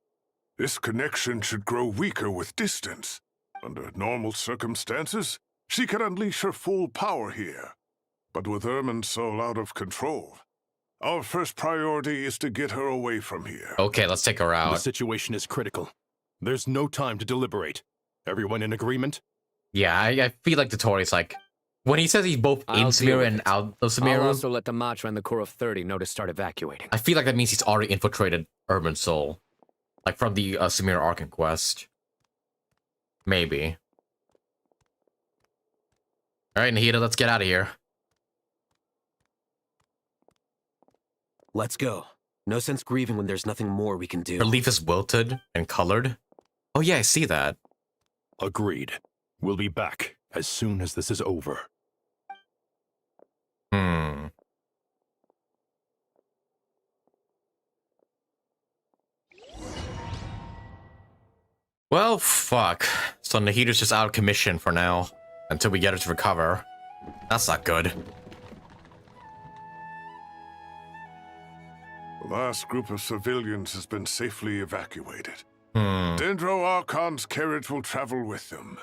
this connection should grow weaker with distance. Under normal circumstances, she can unleash her full power here. But with Irminsul out of control, our first priority is to get her away from here. Okay, let's take her out. The situation is critical. There's no time to deliberate. Everyone in agreement? Yeah, I feel like Totori's like... When he says he's both in I'll deal Sumeru with and it. out of I'll Sumeru, also let the Matra and the Core of 30 know to start evacuating. I feel like that means he's already infiltrated Irminsul. Like from the Sumeru Archon quest. Maybe. Alright, Nahida, let's get out of here. Let's go. No sense grieving when there's nothing more we can do. Her leaf is wilted and colored. Oh yeah, I see that. Agreed. We'll be back as soon as this is over. Well, fuck. So Nahida's just out of commission for now. Until we get her to recover. That's not good. The last group of civilians has been safely evacuated. Dendro Archon's carriage will travel with them.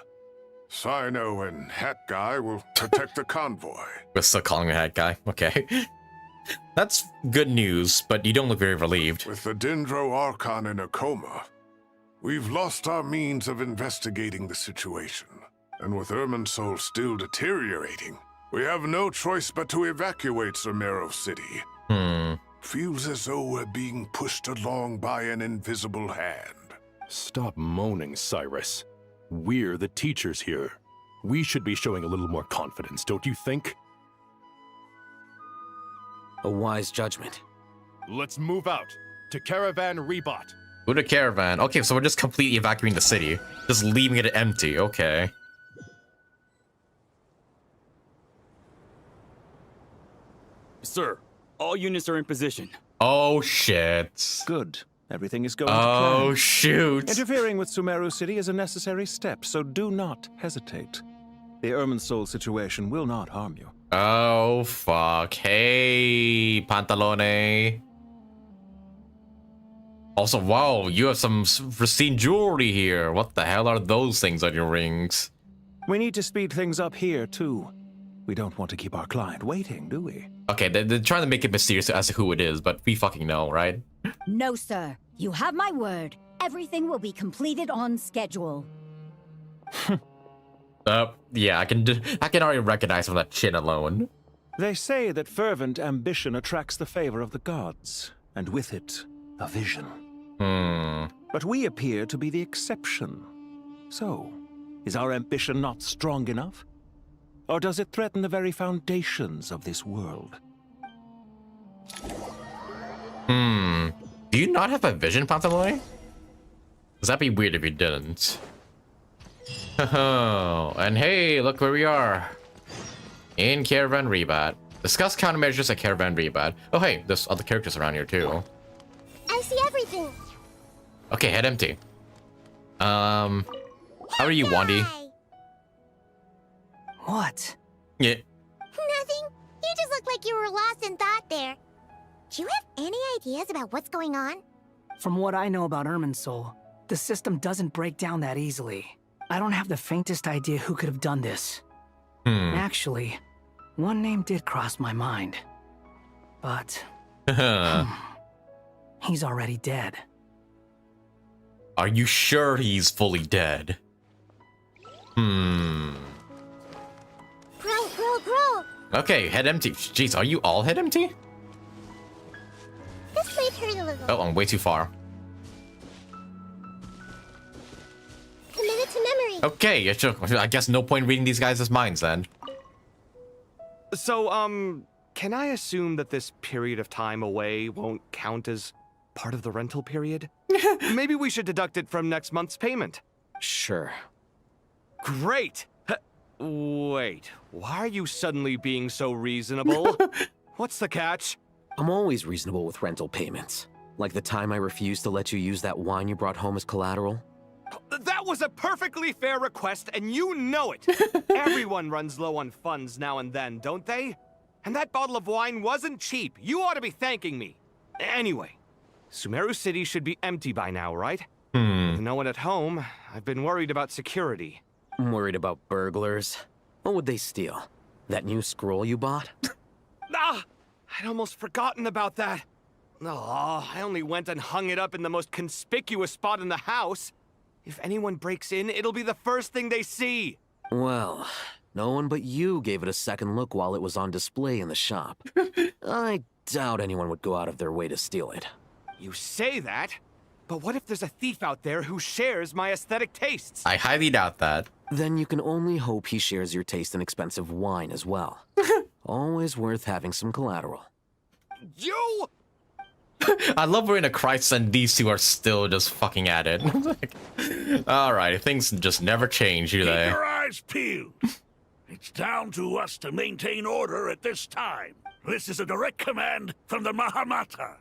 Sino and Hat Guy will protect the convoy. We're still calling her Hat Guy. Okay. That's good news, but you don't look very relieved. With the Dendro Archon in a coma, we've lost our means of investigating the situation. And with Irminsul still deteriorating, we have no choice but to evacuate Sumeru City. Feels as though we're being pushed along by an invisible hand. Stop moaning, Cyrus. We're the teachers here. We should be showing a little more confidence, don't you think? A wise judgment. Let's move out to Caravan Rebot. Who the caravan? Okay, so we're just completely evacuating the city. Just leaving it empty, okay. Sir, all units are in position. Oh shit. Good. Everything is going to plan. Oh shoot. Interfering with Sumeru City is a necessary step, so do not hesitate. The Irminsul situation will not harm you. Oh fuck. Hey, Pantalone. Also, wow, you have some pristine jewelry here. What the hell are those things on your rings? We need to speed things up here, too. We don't want to keep our client waiting, do we? Okay, they're trying to make it mysterious as to who it is, but we fucking know, right? No, sir. You have my word. Everything will be completed on schedule. Yeah, I can already recognize from that chin alone. They say that fervent ambition attracts the favor of the gods, and with it, a vision. But we appear to be the exception. So, is our ambition not strong enough? Or does it threaten the very foundations of this world? Do you not have a vision, Pantaloy? Because that'd be weird if you didn't. And hey, look where we are. In Caravan Rebat. Discuss countermeasures at Caravan Rebat. Oh hey, there's other characters around here too. I see everything. Okay, head empty. How are you, Wandy? What? Yeah. Nothing. You just look like you were lost in thought there. Do you have any ideas about what's going on? From what I know about Irminsul, the system doesn't break down that easily. I don't have the faintest idea who could have done this. Actually, one name did cross my mind. But... he's already dead. Are you sure he's fully dead? Grow. Okay, head empty. Jeez, are you all head empty? This might hurt a little. Oh, I'm way too far. Committed to memory. Okay, yeah, sure. I guess no point reading these guys' minds then. So, can I assume that this period of time away won't count as part of the rental period? Maybe we should deduct it from next month's payment. Sure. Great! Wait, why are you suddenly being so reasonable? What's the catch? I'm always reasonable with rental payments. Like the time I refused to let you use that wine you brought home as collateral. That was a perfectly fair request, and you know it! Everyone runs low on funds now and then, don't they? And that bottle of wine wasn't cheap. You ought to be thanking me. Anyway, Sumeru City should be empty by now, right? With no one at home, I've been worried about security. I'm worried about burglars. What would they steal? That new scroll you bought? I'd almost forgotten about that. Oh, I only went and hung it up in the most conspicuous spot in the house. If anyone breaks in, it'll be the first thing they see. Well, no one but you gave it a second look while it was on display in the shop. I doubt anyone would go out of their way to steal it. You say that, but what if there's a thief out there who shares my aesthetic tastes? I highly doubt that. Then you can only hope he shares your taste in expensive wine as well. Always worth having some collateral. You! I love we're in a crisis and these two are still just fucking at it. Alright, things just never change, do they? Keep your eyes peeled. It's down to us to maintain order at this time. This is a direct command from the Mahamata.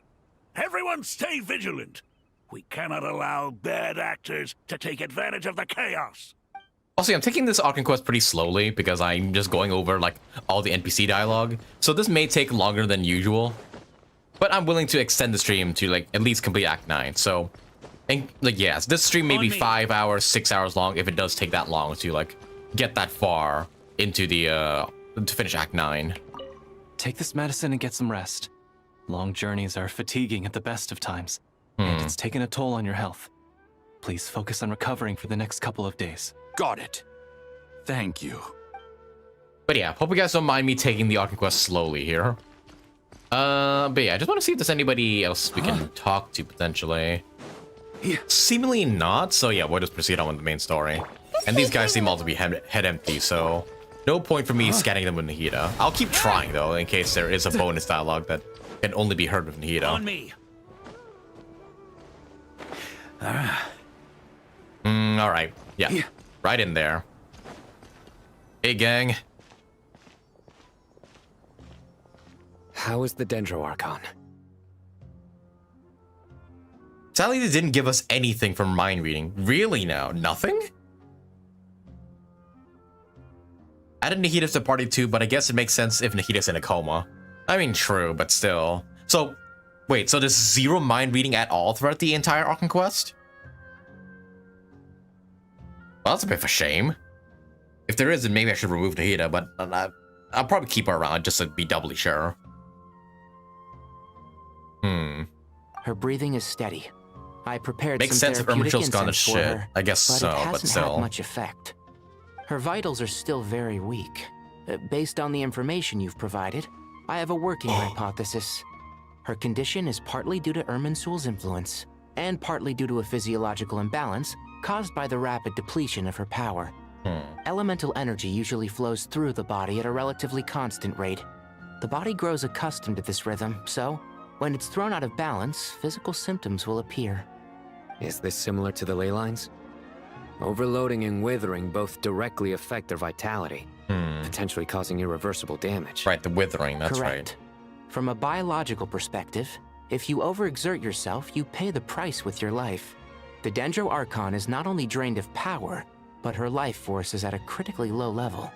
Everyone stay vigilant. We cannot allow bad actors to take advantage of the chaos. Also, I'm taking this Archon quest pretty slowly because I'm just going over like all the NPC dialogue. So this may take longer than usual. But I'm willing to extend the stream to like at least complete Act 9. So, and like yes, this stream may be 5 hours, 6 hours long if it does take that long to like get that far into the to finish Act 9. Take this medicine and get some rest. Long journeys are fatiguing at the best of times, and it's taken a toll on your health. Please focus on recovering for the next couple of days. Got it. Thank you. But yeah, hope you guys don't mind me taking the Archon quest slowly here. But yeah, I just want to see if there's anybody else we can talk to potentially. Seemingly not, so yeah, we'll just proceed on with the main story. And these guys seem all to be head empty, so no point for me scanning them with Nahida. I'll keep trying though, in case there is a bonus dialogue that can only be heard with Nahida. On me. Alright, yeah, right in there. Hey gang. How is the Dendro Archon? Sadly, they didn't give us anything from mind reading. Really now? Nothing? Added Nahida to party too, but I guess it makes sense if Nahida's in a coma. I mean, true, but still. So, wait, so there's zero mind reading at all throughout the entire Archon quest? Well, that's a bit of a shame. If there is, then maybe I should remove Nahida, but I'll probably keep her around just to be doubly sure. Her breathing is steady. I prepared Makes some sense if therapeutic Ermintro's gone to incense for shit. her, I guess so, it but hasn't still. had much effect. Her vitals are still very weak. Based on the information you've provided, I have a working hypothesis. Her condition is partly due to Irminsul's influence, and partly due to a physiological imbalance caused by the rapid depletion of her power. Elemental energy usually flows through the body at a relatively constant rate. The body grows accustomed to this rhythm, so when it's thrown out of balance, physical symptoms will appear. Is this similar to the ley lines? Overloading and withering both directly affect their vitality, potentially causing irreversible damage. Right, the withering, that's Correct. From a biological perspective, if you overexert yourself, you pay the price with your life. The Dendro Archon is not only drained of power, but her life force is at a critically low level.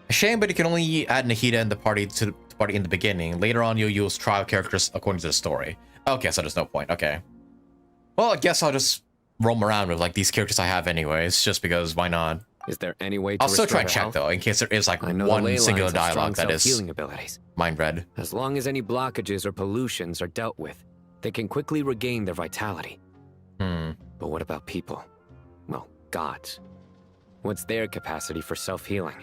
A shame, but you can only add Nahida and the party to the party in the beginning. Later on, you'll use trial characters according to the story. Okay, so there's no point. Okay. Well, I guess I'll just roam around with like these characters I have anyways, just because why not? Is there any way to I'll still try and restore check her health? though, in case there is like I know one the ley singular lines have dialogue strong that is self-healing abilities. mind read. As long as any blockages or pollutions are dealt with, they can quickly regain their vitality. But what about people? Well, gods. What's their capacity for self-healing?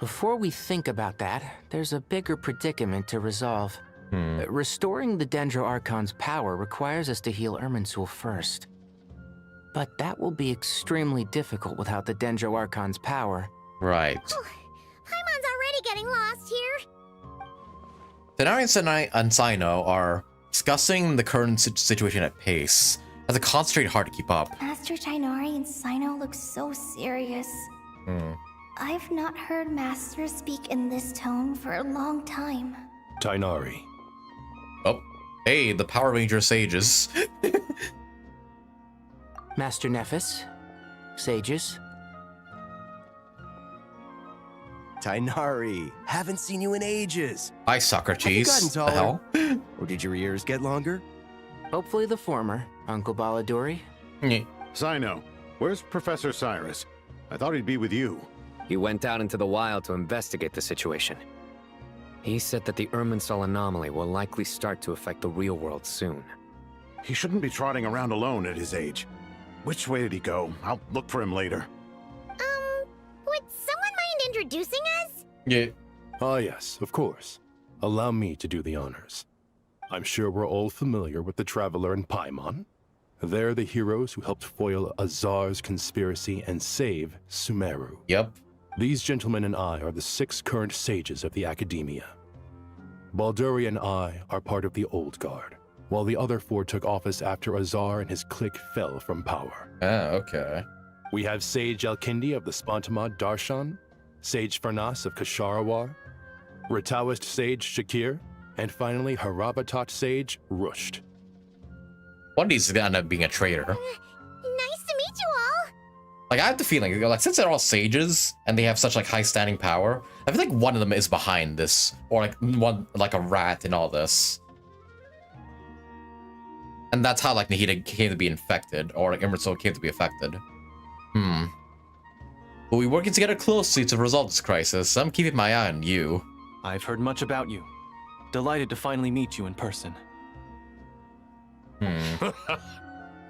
Before we think about that, there's a bigger predicament to resolve. Restoring the Dendro Archon's power requires us to heal Irminsul first. But that will be extremely difficult without the Dendro Archon's power. Right. Paimon's already getting lost here. Denari and Sino are discussing the current situation at pace. Has a concentrated hard to keep up. Master Tainari and Sino look so serious. I've not heard Master speak in this tone for a long time. Tainari. Oh, hey, the Power Ranger sages. Master Nephis, sages. Tainari, haven't seen you in ages. Hi, Socrates. Have you The gotten hell? taller? Or did your ears get longer? Hopefully the former, Uncle Baladori. Sino, where's Professor Cyrus? I thought he'd be with you. He went out into the wild to investigate the situation. He said that the Irminsul anomaly will likely start to affect the real world soon. He shouldn't be trotting around alone at his age. Which way did he go? I'll look for him later. Would someone mind introducing us? Yeah. Ah, yes, of course. Allow me to do the honors. I'm sure we're all familiar with the Traveler and Paimon. They're the heroes who helped foil Azar's conspiracy and save Sumeru. Yep. These gentlemen and I are the 6 current sages of the Academia. Balduri and I are part of the Old Guard, while the other 4 took office after Azar and his clique fell from power. Ah, okay. We have Sage Alkindi of the Spantamad Darshan, Sage Farnas of Kasharawar, Rataoist Sage Shakir, and finally Harabatot Sage Rusht. One of these is gonna end up being a traitor. Nice to meet you all. Like, I have the feeling, like, since they're all sages and they have such like high standing power, I feel like one of them is behind this, or like one, like a rat in all this. And that's how like Nahida came to be infected, or like Irminsul came to be affected. But we're working together closely to resolve this crisis. I'm keeping my eye on you. I've heard much about you. Delighted to finally meet you in person.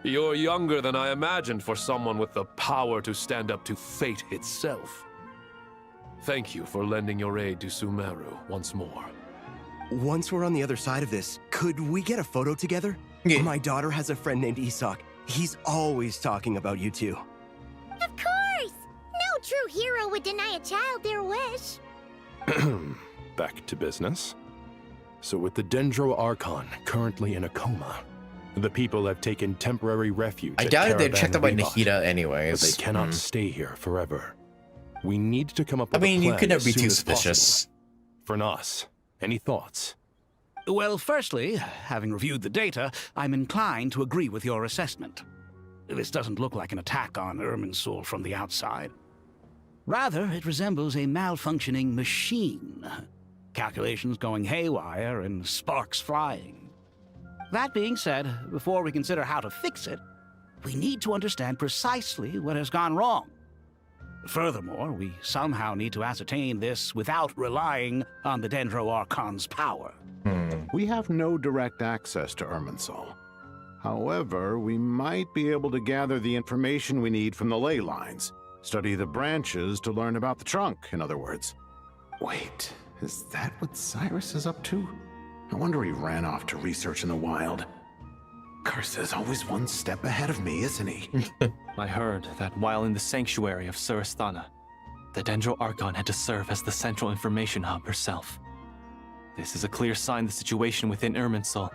You're younger than I imagined for someone with the power to stand up to fate itself. Thank you for lending your aid to Sumeru once more. Once we're on the other side of this, could we get a photo together? Yeah. My daughter has a friend named Isak. He's always talking about you two. Of course! No true hero would deny a child their wish. Back to business. So with the Dendro Archon currently in a coma, the people have taken temporary refuge I at doubted they'd Caravan checked out by Rebot, Nahida anyways. but they cannot stay here forever. We need to come up I with a mean, plan you could never as be soon too as suspicious. possible. Fernas, any thoughts? Well, firstly, having reviewed the data, I'm inclined to agree with your assessment. This doesn't look like an attack on Irminsul from the outside. Rather, it resembles a malfunctioning machine. Calculations going haywire and sparks flying. That being said, before we consider how to fix it, we need to understand precisely what has gone wrong. Furthermore, we somehow need to ascertain this without relying on the Dendro Archon's power. We have no direct access to Irminsul. However, we might be able to gather the information we need from the ley lines. Study the branches to learn about the trunk, in other words. Wait, is that what Cyrus is up to? No wonder he ran off to research in the wild. Curse's always one step ahead of me, isn't he? I heard that while in the sanctuary of Surasthana, the Dendro Archon had to serve as the central information hub herself. This is a clear sign the situation within Irminsul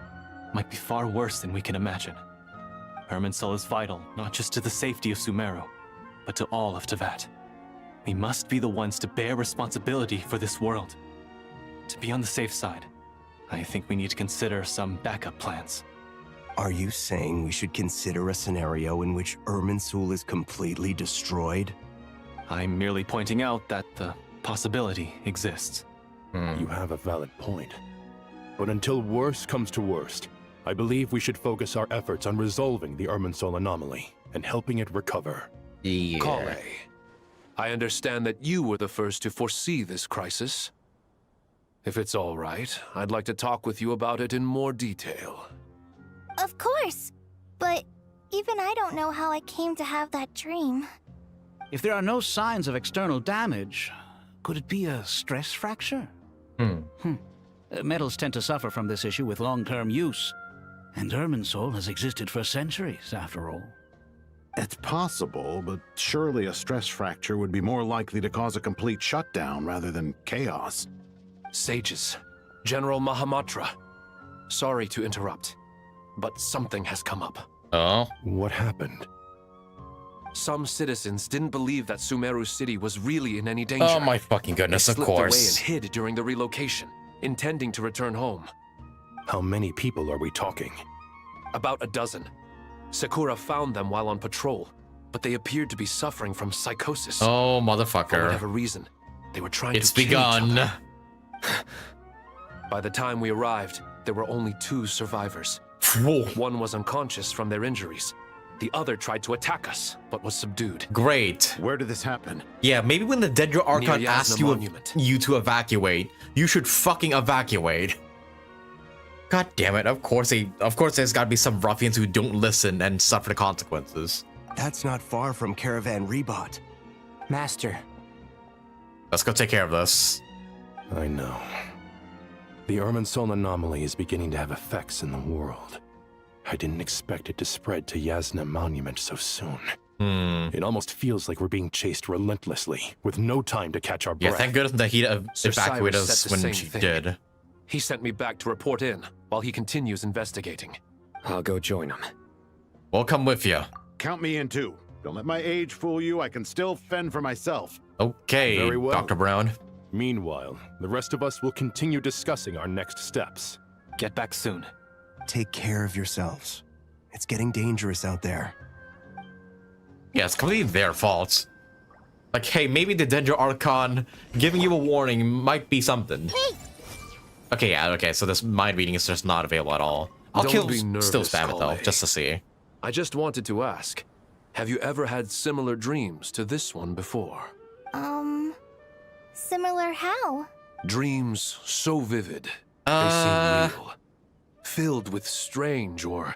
might be far worse than we can imagine. Irminsul is vital not just to the safety of Sumeru, but to all of Teyvat. We must be the ones to bear responsibility for this world. To be on the safe side, I think we need to consider some backup plans. Are you saying we should consider a scenario in which Irminsul is completely destroyed? I'm merely pointing out that the possibility exists. You have a valid point. But until worst comes to worst, I believe we should focus our efforts on resolving the Irminsul anomaly and helping it recover. Kale, I understand that you were the first to foresee this crisis. If it's all right, I'd like to talk with you about it in more detail. Of course! But even I don't know how I came to have that dream. If there are no signs of external damage, could it be a stress fracture? Metals tend to suffer from this issue with long-term use, and Irminsul has existed for centuries, after all. It's possible, but surely a stress fracture would be more likely to cause a complete shutdown rather than chaos. Sages, General Mahamatra, sorry to interrupt, but something has come up. Oh? What happened? Some citizens didn't believe that Sumeru City was really in any danger. Oh my fucking goodness, They of slipped away course. and hid during the relocation, intending to return home. How many people are we talking? About a dozen. Sakura found them while on patrol, but they appeared to be suffering from psychosis. Oh, For motherfucker. whatever reason, they were trying It's to kill each begun. other. By the time we arrived, there were only 2 survivors. One was unconscious from their injuries. The other tried to attack us, but was subdued. Great. Where did this happen? Yeah, maybe when the Dendro Archon Near asks Yasna Monument. you to evacuate, you should fucking evacuate. God damn it, of course there's gotta be some ruffians who don't listen and suffer the consequences. That's not far from Caravan Rebot. Master. Let's go take care of this. I know. The Irminsul anomaly is beginning to have effects in the world. I didn't expect it to spread to Yasna Monument so soon. It almost feels like we're being chased relentlessly, with no time to catch our breath. Yeah, thank goodness that he Sir evacuated Cyrus us said the when same she thing. did. He sent me back to report in, while he continues investigating. I'll go join him. We'll come with you. Count me in too. Don't let my age fool you. I can still fend for myself. Okay, Very well. Dr. Brown. Meanwhile, the rest of us will continue discussing our next steps. Get back soon. Take care of yourselves. It's getting dangerous out there. Yeah, it's completely their fault. Like, hey, maybe the Dendro Archon giving you a warning might be something. Okay, yeah, okay, so this mind reading is just not available at all. I'll Don't kill, be nervous, still spam it though, Kale. just to see. I just wanted to ask, have you ever had similar dreams to this one before? Similar how? Dreams so vivid, they seem real. Filled with strange or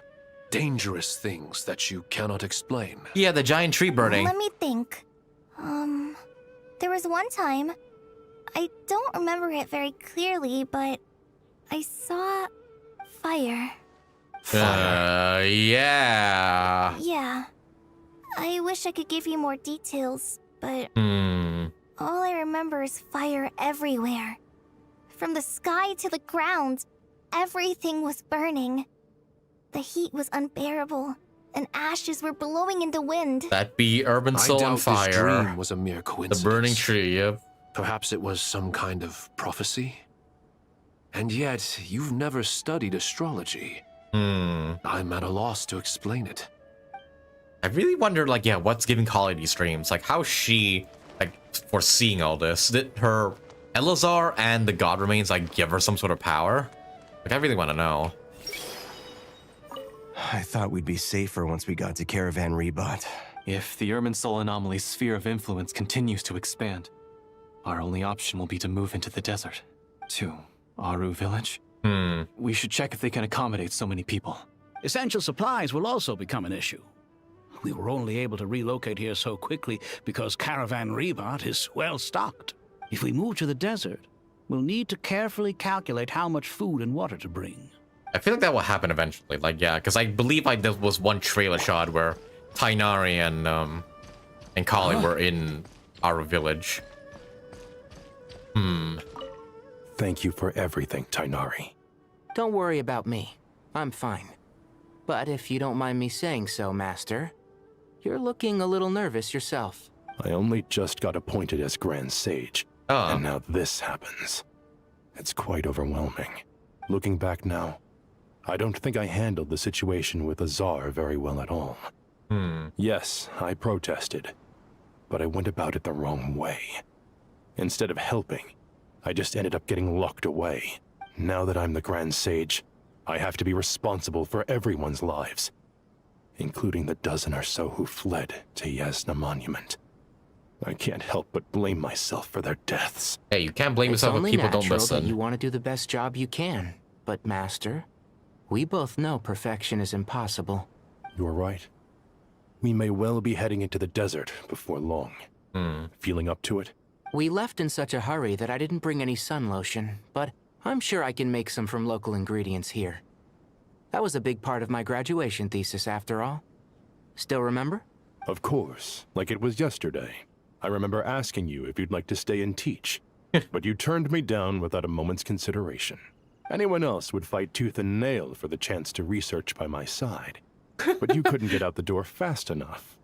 dangerous things that you cannot explain. Yeah, the giant tree burning. Let me think. There was one time, I don't remember it very clearly, but I saw fire. Yeah. Yeah. I wish I could give you more details, but all I remember is fire everywhere. From the sky to the ground, everything was burning. The heat was unbearable, and ashes were blowing in the wind. That be Urban Soul on This fire. dream was a mere coincidence. The burning tree, yep. Perhaps it was some kind of prophecy? And yet, you've never studied astrology. I'm at a loss to explain it. I really wonder, like, yeah, what's giving Kali these dreams? Like, how's she, like, foreseeing all this? Did her Elazar and the God Remains, like, give her some sort of power? Like, I really want to know. I thought we'd be safer once we got to Caravan Rebot. If the Irminsul anomaly's sphere of influence continues to expand, our only option will be to move into the desert. To Aru village? We should check if they can accommodate so many people. Essential supplies will also become an issue. We were only able to relocate here so quickly because Caravan Rebat is well stocked. If we move to the desert, we'll need to carefully calculate how much food and water to bring. I feel like that will happen eventually. Like, yeah, because I believe like there was one trailer shot where Tainari and Kali were in our village. Thank you for everything, Tainari. Don't worry about me. I'm fine. But if you don't mind me saying so, Master, you're looking a little nervous yourself. I only just got appointed as Grand Sage, and now this happens. It's quite overwhelming. Looking back now, I don't think I handled the situation with Azar very well at all. Yes, I protested, but I went about it the wrong way. Instead of helping, I just ended up getting locked away. Now that I'm the Grand Sage, I have to be responsible for everyone's lives, including the dozen or so who fled to Yasna Monument. I can't help but blame myself for their deaths. Hey, you can't blame yourself if people don't It's only natural that listen. you want to do the best job you can. But, Master, we both know perfection is impossible. You're right. We may well be heading into the desert before long. Feeling up to it? We left in such a hurry that I didn't bring any sun lotion, but I'm sure I can make some from local ingredients here. That was a big part of my graduation thesis, after all. Still remember? Of course, like it was yesterday. I remember asking you if you'd like to stay and teach, but you turned me down without a moment's consideration. Anyone else would fight tooth and nail for the chance to research by my side, but you couldn't get out the door fast enough.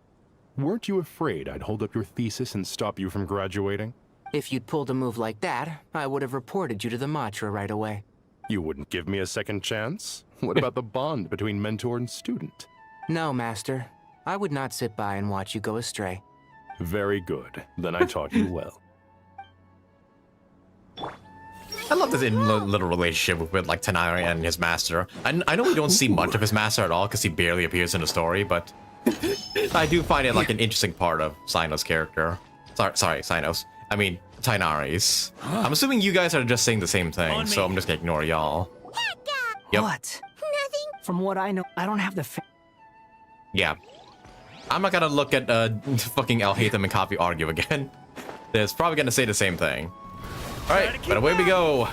Weren't you afraid I'd hold up your thesis and stop you from graduating? If you'd pulled a move like that, I would have reported you to the Matra right away. You wouldn't give me a second chance? What about the bond between mentor and student? No, Master. I would not sit by and watch you go astray. Very good. Then I taught you well. I love this little relationship with like Tainari and his master. I know we don't see much of his master at all because he barely appears in the story, but I do find it like an interesting part of Cyno's character. Sorry, Cyno's. I mean, Tainari's. I'm assuming you guys are just saying the same thing, so I'm just gonna ignore y'all. Yep. What? Nothing. From what I know, I don't have the. Yeah. I'm not gonna look at fucking Al-Haytham and Coffee argue again. It's probably gonna say the same thing. Alright, but away we go.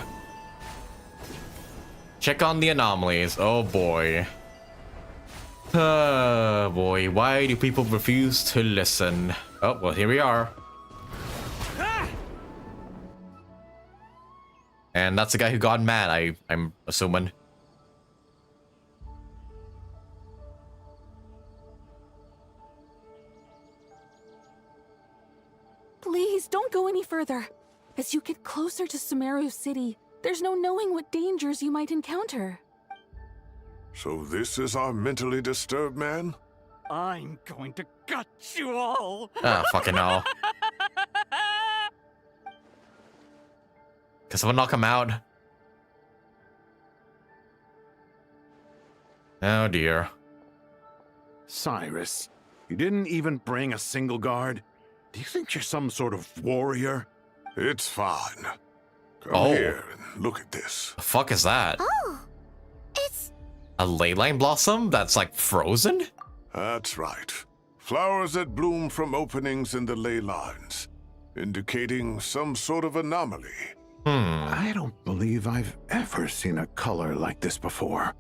Check on the anomalies. Oh boy. Boy, why do people refuse to listen? Oh, well, here we are. And that's the guy who got mad, I'm assuming. Please, don't go any further. As you get closer to Sumeru City, there's no knowing what dangers you might encounter. So this is our mentally disturbed man? I'm going to gut you all. Ah, fucking hell. Can someone knock him out? Oh dear. Cyrus, you didn't even bring a single guard? Do you think you're some sort of warrior? It's fine. Come Oh. here and look at this. The fuck is that? Oh, it's... A ley line blossom that's like frozen? That's right. Flowers that bloom from openings in the ley lines, indicating some sort of anomaly. I don't believe I've ever seen a color like this before.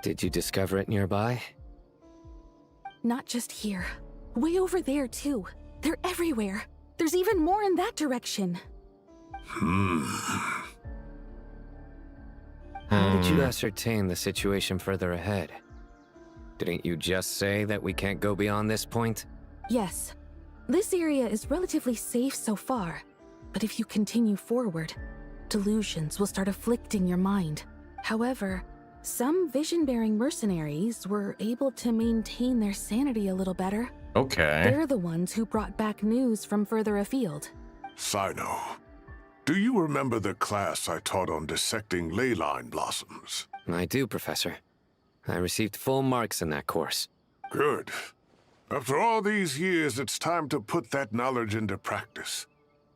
Did you discover it nearby? Not just here. Way over there, too. They're everywhere. There's even more in that direction. How did you ascertain the situation further ahead? Didn't you just say that we can't go beyond this point? Yes. This area is relatively safe so far. But if you continue forward, delusions will start afflicting your mind. However, some vision-bearing mercenaries were able to maintain their sanity a little better. Okay. They're the ones who brought back news from further afield. Sino, do you remember the class I taught on dissecting ley line blossoms? I do, Professor. I received full marks in that course. Good. After all these years, it's time to put that knowledge into practice.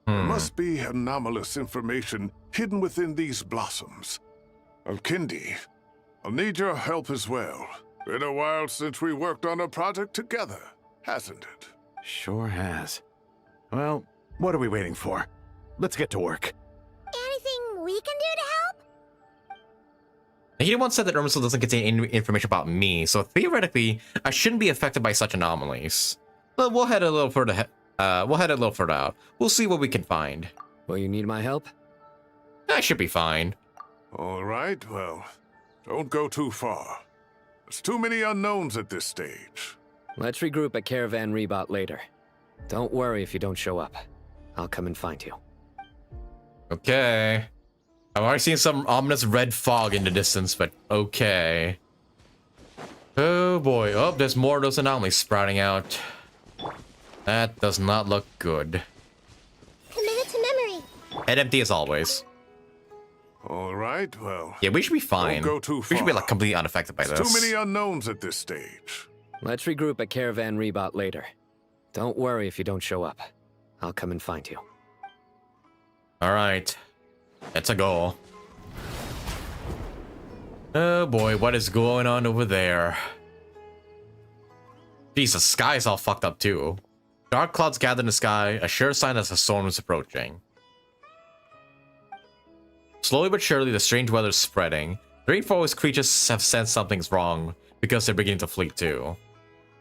There must be anomalous information hidden within these blossoms. Alkindi, I'll need your help as well. Been a while since we worked on a project together, hasn't it? Sure has. Well, what are we waiting for? Let's get to work. Anything we can do to help? He once said that Irminsul doesn't contain any information about me, so theoretically, I shouldn't be affected by such anomalies. But we'll head a little further. Out. We'll see what we can find. Will you need my help? I should be fine. All right, well, don't go too far. There's too many unknowns at this stage. Let's regroup at Caravan Rebot later. Don't worry if you don't show up. I'll come and find you. Okay. I've already seen some ominous red fog in the distance, but okay. Oh boy. Oh, there's more of those anomalies sprouting out. That does not look good. Committed to memory. Head empty as always. All right, well... Yeah, we should be fine. Don't go too far. We should be like completely unaffected by There's this. too many unknowns at this stage. Let's regroup at Caravan Rebot later. Don't worry if you don't show up. I'll come and find you. Alright. Let's go. Oh boy, what is going on over there? Jesus, the sky is all fucked up too. Dark clouds gather in the sky, a sure sign that a storm is approaching. Slowly but surely, the strange weather is spreading. The rainforest creatures have sensed something's wrong, because they're beginning to flee too.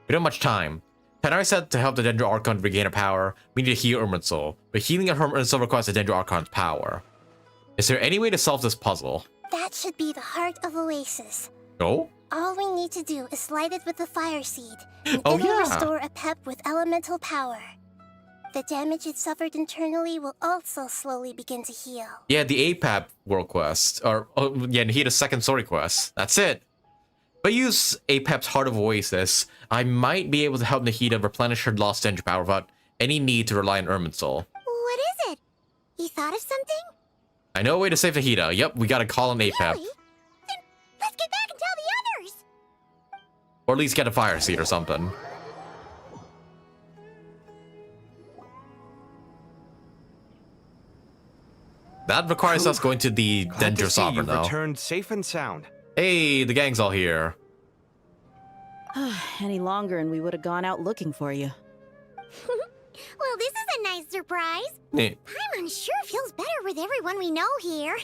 We don't have much time. Tanari said to help the Dendro Archon regain her power, we need to heal Irminsul, but healing of Irminsul requires the Dendro Archon's power. Is there any way to solve this puzzle? That should be the heart of Oasis. Oh? All we need to do is light it with the fire seed, and Oh, it'll yeah. restore a pep with elemental power. The damage it suffered internally will also slowly begin to heal. Yeah, the APAP world quest. Or, oh, yeah, he had a second story quest. That's it. If I use APAP's Heart of Oasis, I might be able to help Nahida replenish her lost Dendro power without any need to rely on Irminsul. What is it? You thought of something? I know a way to save Nahida. Yep, we gotta call on APAP. Really? Then let's get back and tell the others! Or at least get a fire seed or something. That requires us going to the Glad to Dendro see Sovereign, you've though. returned safe and sound. Hey, the gang's all here. Any longer and we would have gone out looking for you. Well, this is a nice surprise. Eh, Paimon sure feels better with everyone we know here.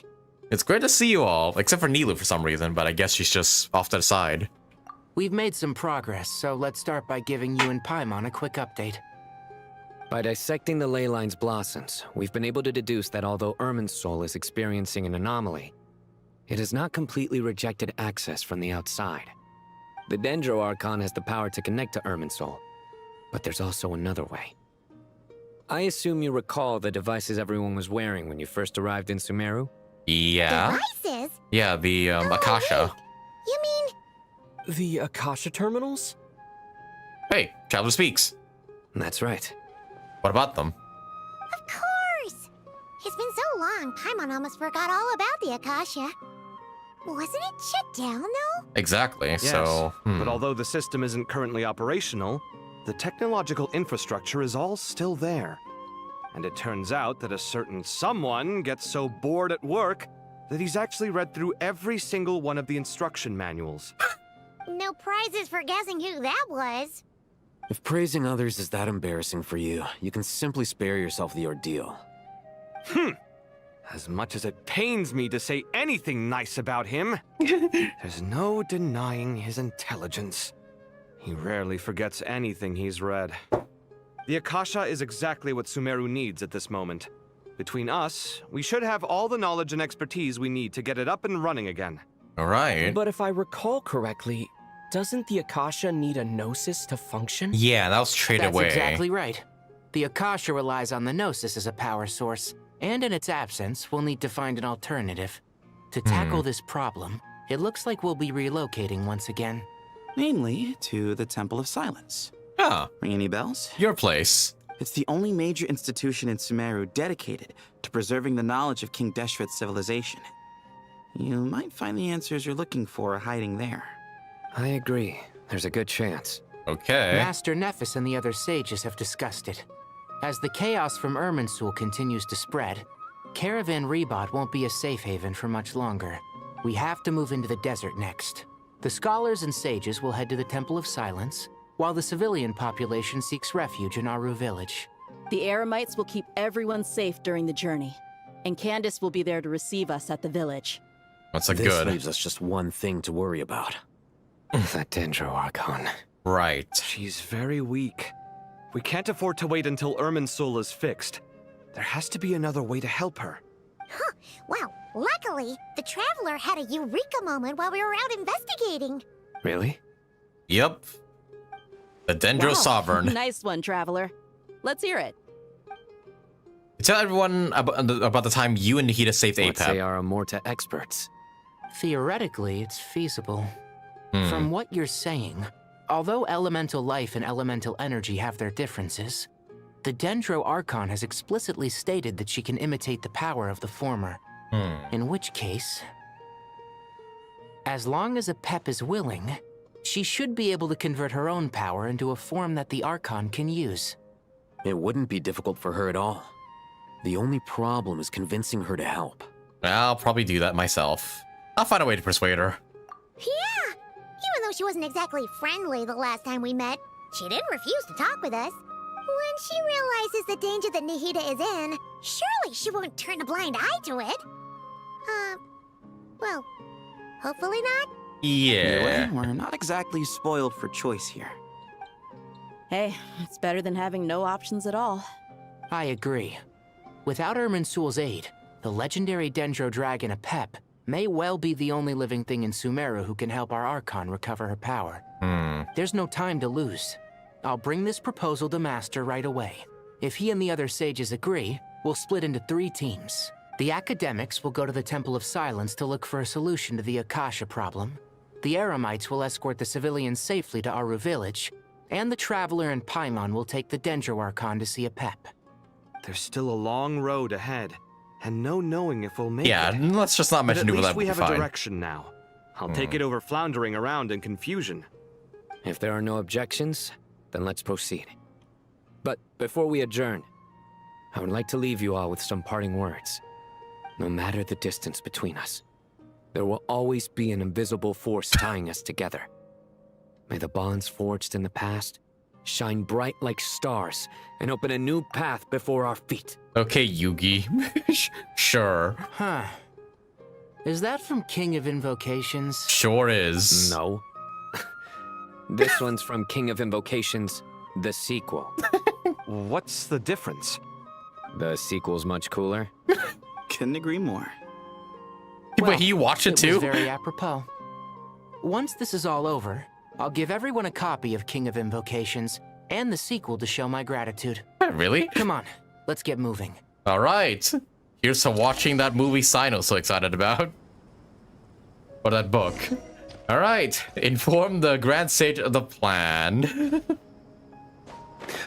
It's great to see you all, except for Nilu for some reason, but I guess she's just off to the side. We've made some progress, so let's start by giving you and Paimon a quick update. By dissecting the ley line's blossoms, we've been able to deduce that although Irminsul is experiencing an anomaly, it has not completely rejected access from the outside. The Dendro Archon has the power to connect to Irminsul, but there's also another way. I assume you recall the devices everyone was wearing when you first arrived in Sumeru? Yeah. Devices? Yeah, the Akasha. You mean... The Akasha terminals? Hey, Traveler speaks. That's right. What about them? Of course! It's been so long, Paimon almost forgot all about the Akasha. Wasn't it shut down, though? Exactly, Yes, so... but although the system isn't currently operational, the technological infrastructure is all still there. And it turns out that a certain someone gets so bored at work that he's actually read through every single one of the instruction manuals. No prizes for guessing who that was. If praising others is that embarrassing for you, you can simply spare yourself the ordeal. As much as it pains me to say anything nice about him, there's no denying his intelligence. He rarely forgets anything he's read. The Akasha is exactly what Sumeru needs at this moment. Between us, we should have all the knowledge and expertise we need to get it up and running again. Alright. But if I recall correctly, doesn't the Akasha need a gnosis to function? Yeah, that was traded That's away. exactly right. The Akasha relies on the Gnosis as a power source, and in its absence, we'll need to find an alternative. To tackle this problem, it looks like we'll be relocating once again. Namely, to the Temple of Silence. Ah. Ring any bells? Your place. It's the only major institution in Sumeru dedicated to preserving the knowledge of King Deshret's civilization. You might find the answers you're looking for hiding there. I agree. There's a good chance. Okay. Master Nephis and the other sages have discussed it. As the chaos from Irminsul continues to spread, Caravan Rebot won't be a safe haven for much longer. We have to move into the desert next. The scholars and sages will head to the Temple of Silence, while the civilian population seeks refuge in Aru village. The Eremites will keep everyone safe during the journey, and Candace will be there to receive us at the village. That's a this good. This leaves us just one thing to worry about. That Dendro Archon. Right. She's very weak. We can't afford to wait until Irminsul is fixed. There has to be another way to help her. Huh. Well, luckily, the Traveler had a eureka moment while we were out investigating. Really? Yep. The Dendro Wow. Sovereign. Nice one, Traveler. Let's hear it. Tell everyone about the time you and Nikita saved Let's Apep. say our Amorta experts. Theoretically, it's feasible. From what you're saying, although elemental life and elemental energy have their differences, the Dendro Archon has explicitly stated that she can imitate the power of the former. In which case, as long as Apep is willing, she should be able to convert her own power into a form that the Archon can use. It wouldn't be difficult for her at all. The only problem is convincing her to help. I'll probably do that myself. I'll find a way to persuade her. Yeah! Even though she wasn't exactly friendly the last time we met, she didn't refuse to talk with us. When she realizes the danger that Nihida is in, surely she won't turn a blind eye to it. Well, hopefully not. Yeah. Anyway, we're not exactly spoiled for choice here. Hey, it's better than having no options at all. I agree. Without Irminsul's aid, the legendary Dendro Dragon Apep may well be the only living thing in Sumeru who can help our Archon recover her power. There's no time to lose. I'll bring this proposal to Master right away. If he and the other sages agree, we'll split into 3 teams. The academics will go to the Temple of Silence to look for a solution to the Akasha problem. The Eremites will escort the civilians safely to Aru village, and the Traveler and Paimon will take the Dendro Archon to see Apep. There's still a long road ahead, and no knowing if we'll make it. Yeah, let's just not mention But who at that least would we be have fine. a direction now. I'll take it over floundering around in confusion. If there are no objections, then let's proceed. But before we adjourn, I would like to leave you all with some parting words. No matter the distance between us, there will always be an invisible force tying us together. May the bonds forged in the past shine bright like stars and open a new path before our feet. Okay, Yugi. Sure. Huh. Is that from King of Invocations? Sure is. No. This one's from King of Invocations, the sequel. What's the difference? The sequel's much cooler. Couldn't agree more. Wait, you watch it too? Was very apropos. Once this is all over, I'll give everyone a copy of King of Invocations and the sequel to show my gratitude. Really? Come on, let's get moving. All right. Here's to watching that movie Sino's so excited about. Or that book. All right. Inform the Grand Sage of the plan.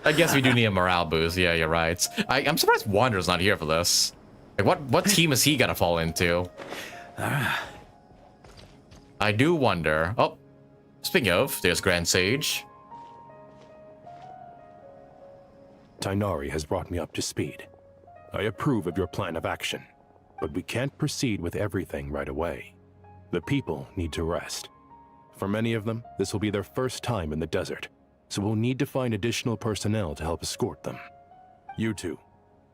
I guess we do need a morale boost. Yeah, you're right. I'm surprised Wander's not here for this. Like, what team is he gonna fall into? I do wonder. Oh, speaking of, there's Grand Sage. Tainari has brought me up to speed. I approve of your plan of action, but we can't proceed with everything right away. The people need to rest. For many of them, this will be their first time in the desert, so we'll need to find additional personnel to help escort them. You two,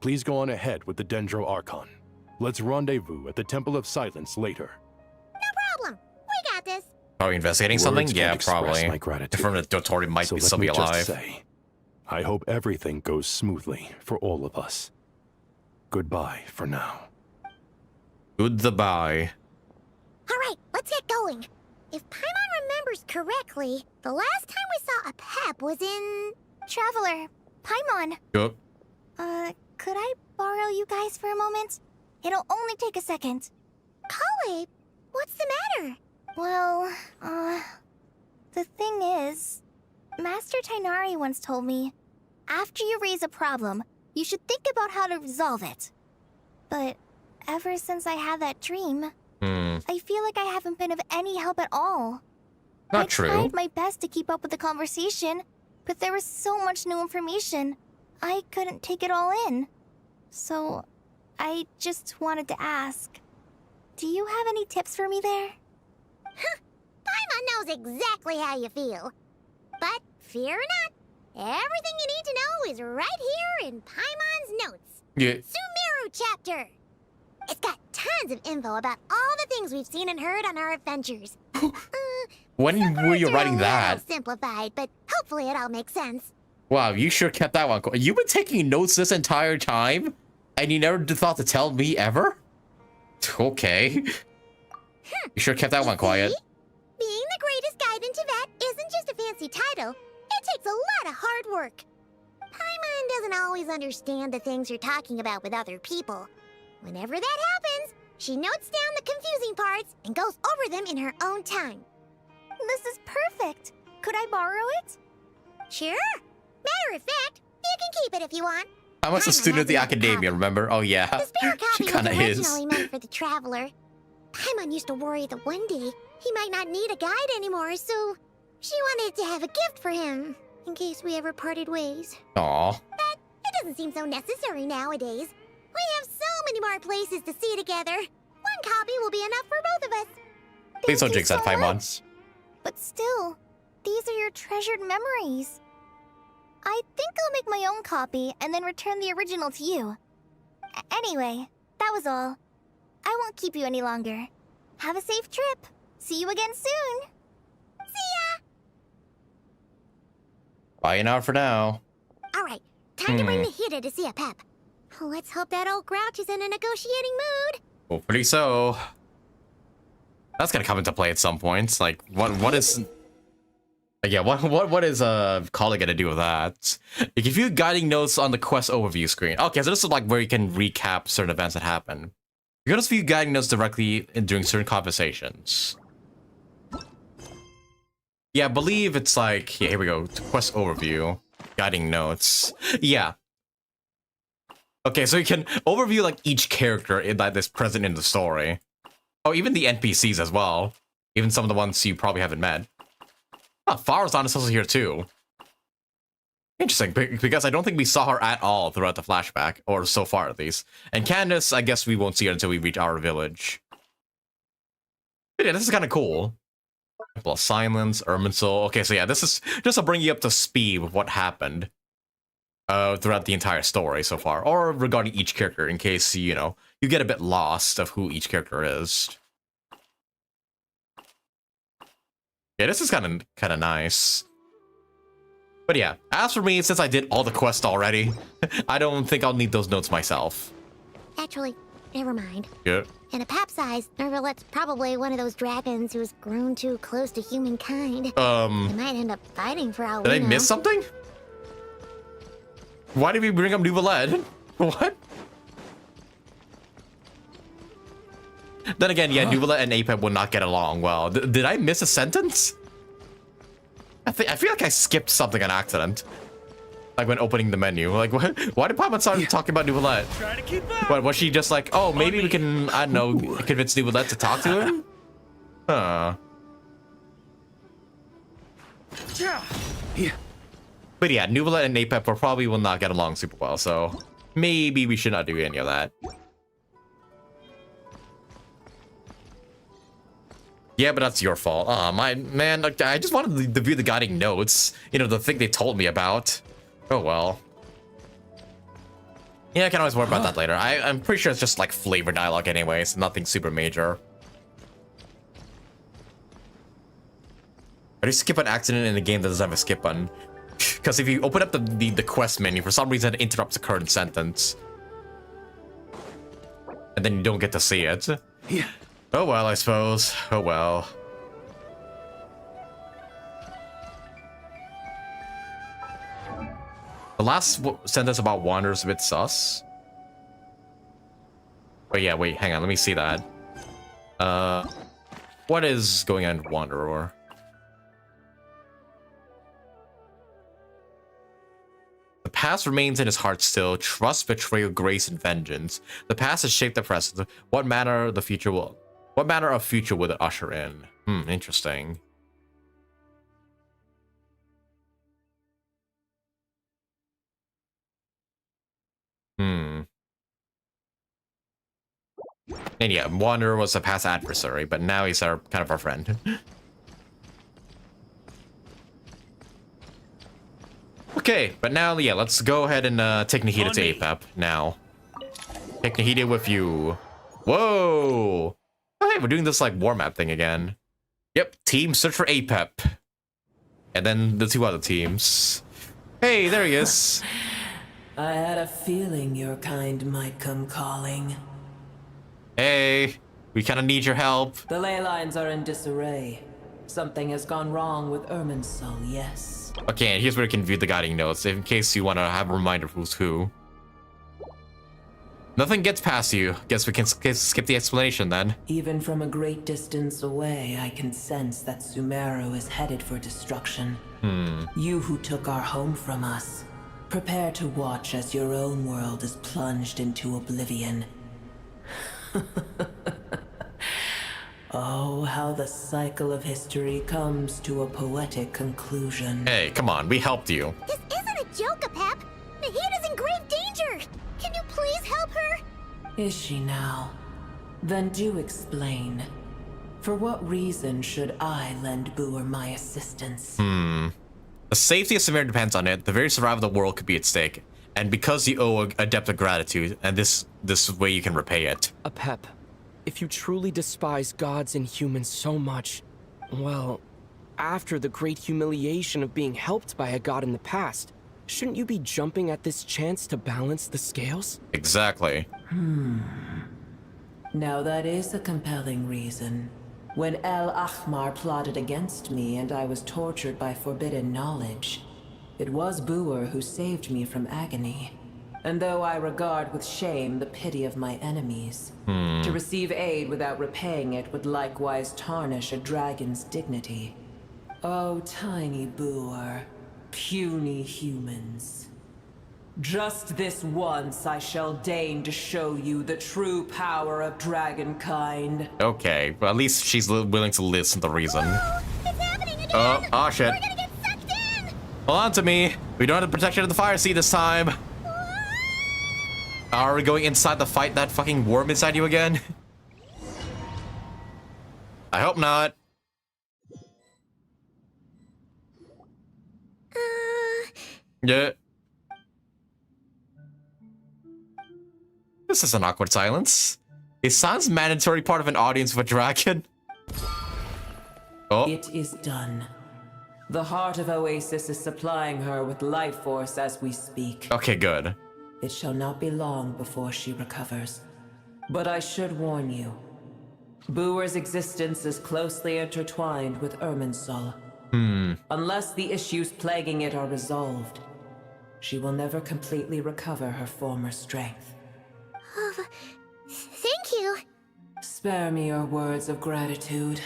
please go on ahead with the Dendro Archon. Let's rendezvous at the Temple of Silence later. No problem. We got this. Are we investigating Words something? can't Yeah, express probably. my gratitude. From the Dotori might So be let still me be just alive. say, I hope everything goes smoothly for all of us. Goodbye for now. Goodbye. All right, let's get going. If Paimon remembers correctly, the last time we saw Apep was in... Traveler, Paimon. Yep. Could I borrow you guys for a moment? It'll only take a second. Kale, what's the matter? Well, the thing is, Master Tainari once told me, after you raise a problem, you should think about how to resolve it. But ever since I had that dream, I feel like I haven't been of any help at all. Not true. I tried my best to keep up with the conversation, but there was so much new information. I couldn't take it all in. So, I just wanted to ask, do you have any tips for me there? Paimon knows exactly how you feel. But fear not, everything you need to know is right here in Paimon's notes. Yeah. Sumeru chapter. It's got tons of info about all the things we've seen and heard on our adventures. When were you writing A that? little simplified, but hopefully it all makes sense. Wow, you sure kept that one. You've been taking notes this entire time? And you never thought to tell me ever? Okay. You sure kept that one quiet. Being the greatest guide in Tibet isn't just a fancy title. It takes a lot of hard work. Paimon doesn't always understand the things you're talking about with other people. Whenever that happens, she notes down the confusing parts and goes over them in her own time. This is perfect. Could I borrow it? Sure. Matter of fact, you can keep it if you want. I was a student at the academia, remember? Oh yeah. The spare She copy kinda was is. originally meant for the traveler. Paimon used to worry that one day he might not need a guide anymore, so she wanted to have a gift for him in case we ever parted ways. Aw. But it doesn't seem so necessary nowadays. We have so many more places to see together. One copy will be enough for both of us. Please don't jinx that, Paimon. Much. But still, these are your treasured memories. I think I'll make my own copy and then return the original to you. Anyway, that was all. I won't keep you any longer. Have a safe trip. See you again soon. See ya! Bye now for now. All right, time to bring the Hida to see a pep. Let's hope that old grouch is in a negotiating mood. Hopefully so. That's gonna come into play at some point. Like, what is... Yeah, what is Kali gonna do with that? Like, if you guiding notes on the quest overview screen. Okay, so this is like where you can recap certain events that happen. You can also view guiding notes directly during certain conversations. Yeah, I believe it's like, yeah, here we go. Quest overview, guiding notes. Yeah. Okay, so you can overview like each character that is present in the story. Oh, even the NPCs as well. Even some of the ones you probably haven't met. Oh, Farazan is also here too. Interesting, because I don't think we saw her at all throughout the flashback, or so far at least. And Candace, I guess we won't see her until we reach our village. But yeah, this is kind of cool. Temple of Silence, Irminsul. Okay, so yeah, this is just to bring you up to speed with what happened throughout the entire story so far, or regarding each character, in case, you know, you get a bit lost of who each character is. Yeah, this is kind of nice. But yeah, as for me, since I did all the quests already, I don't think I'll need those notes myself. Actually, never mind. Yeah. In a pap size, Nervalet's probably one of those dragons who's grown too close to humankind. They might end up fighting for all Did I we know. miss something? Why did we bring up Nouvelette? What? Then again, yeah, Nouvelette and Apep would not get along well. Did I miss a sentence? I feel like I skipped something on accident. Like when opening the menu. Like, what? Why did Paimon start talking about Nouvelette? What, was she just like, oh, maybe we can, I don't know, convince Nouvelette to talk to him? Huh. But yeah, Nouvelette and Apep probably will not get along super well, so maybe we should not do any of that. Yeah, but that's your fault. Aw, my man, I just wanted to view the guiding notes. You know, the thing they told me about. Oh well. Yeah, I can always worry about that later. I'm pretty sure it's just like flavor dialogue anyways, nothing super major. I just skip an accident in a game that doesn't have a skip button. Because if you open up the quest menu, for some reason it interrupts the current sentence. And then you don't get to see it. Yeah. Oh well, I suppose. Oh well. The last sentence about Wanderer is a bit sus. Oh yeah, wait, hang on, let me see that. What is going on with Wanderer? The past remains in his heart still. Trust, betrayal, grace, and vengeance. The past has shaped the present. What manner of future will it usher in? Interesting. And yeah, Wanderer was a past adversary, but now he's our kind of our friend. Okay, but now, yeah, let's go ahead and take Nahida to APEP now. Take Nahida with you. Whoa! Oh, hey, we're doing this, like, war map thing again. Yep, team search for APEP. And then the 2 other teams. Hey, there he is. I had a feeling your kind might come calling. Hey, we kind of need your help. The ley lines are in disarray. Something has gone wrong with Irminsul, yes. Okay, and here's where you can view the guiding notes, in case you want to have a reminder of who's who. Nothing gets past you. Guess we can skip the explanation then. Even from a great distance away, I can sense that Sumeru is headed for destruction. You who took our home from us, prepare to watch as your own world is plunged into oblivion. Oh, how the cycle of history comes to a poetic conclusion. Hey, come on, we helped you. This isn't a joke, Apep. Nahida's in grave danger. Can you please help her? Is she now? Then do explain. For what reason should I lend Booer my assistance? The safety of Sumeru depends on it. The very survival of the world could be at stake. And because you owe a debt of gratitude, and this way you can repay it. Apep, if you truly despise gods and humans so much, well, after the great humiliation of being helped by a god in the past, shouldn't you be jumping at this chance to balance the scales? Exactly. Now that is a compelling reason. When El Ahmar plotted against me and I was tortured by forbidden knowledge, it was Booer who saved me from agony. And though I regard with shame the pity of my enemies, to receive aid without repaying it would likewise tarnish a dragon's dignity. Oh, tiny Booer, puny humans. Just this once I shall deign to show you the true power of dragonkind. Okay, but at least she's willing to listen to the reason. It's happening again! Oh shit. We're gonna get sucked in! Hold on to me. We don't have the protection of the fire sea this time. Are we going inside to fight that fucking worm inside you again? I hope not. Yeah. This is an awkward silence. It sounds mandatory part of an audience with a dragon. Oh. It is done. The heart of Oasis is supplying her with life force as we speak. Okay, good. It shall not be long before she recovers. But I should warn you. Booer's existence is closely intertwined with Irminsul. Unless the issues plaguing it are resolved, she will never completely recover her former strength. Oh, thank you. Spare me your words of gratitude.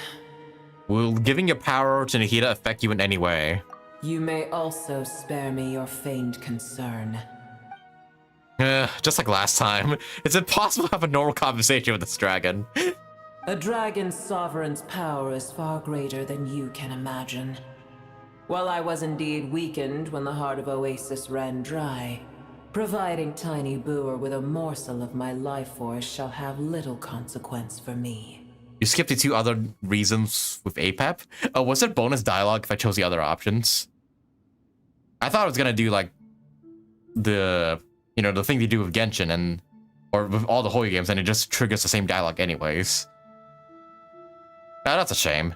Will giving your power to Nahida affect you in any way? You may also spare me your feigned concern. Just like last time. It's impossible to have a normal conversation with this dragon. A dragon's sovereign's power is far greater than you can imagine. While I was indeed weakened when the heart of Oasis ran dry, providing Tiny Booer with a morsel of my life force shall have little consequence for me. You skipped the 2 other reasons with APEP? Oh, was there bonus dialogue if I chose the other options? I thought I was gonna do like the, you know, the thing they do with Genshin or with all the Hoyo games, and it just triggers the same dialogue anyways. Ah, that's a shame.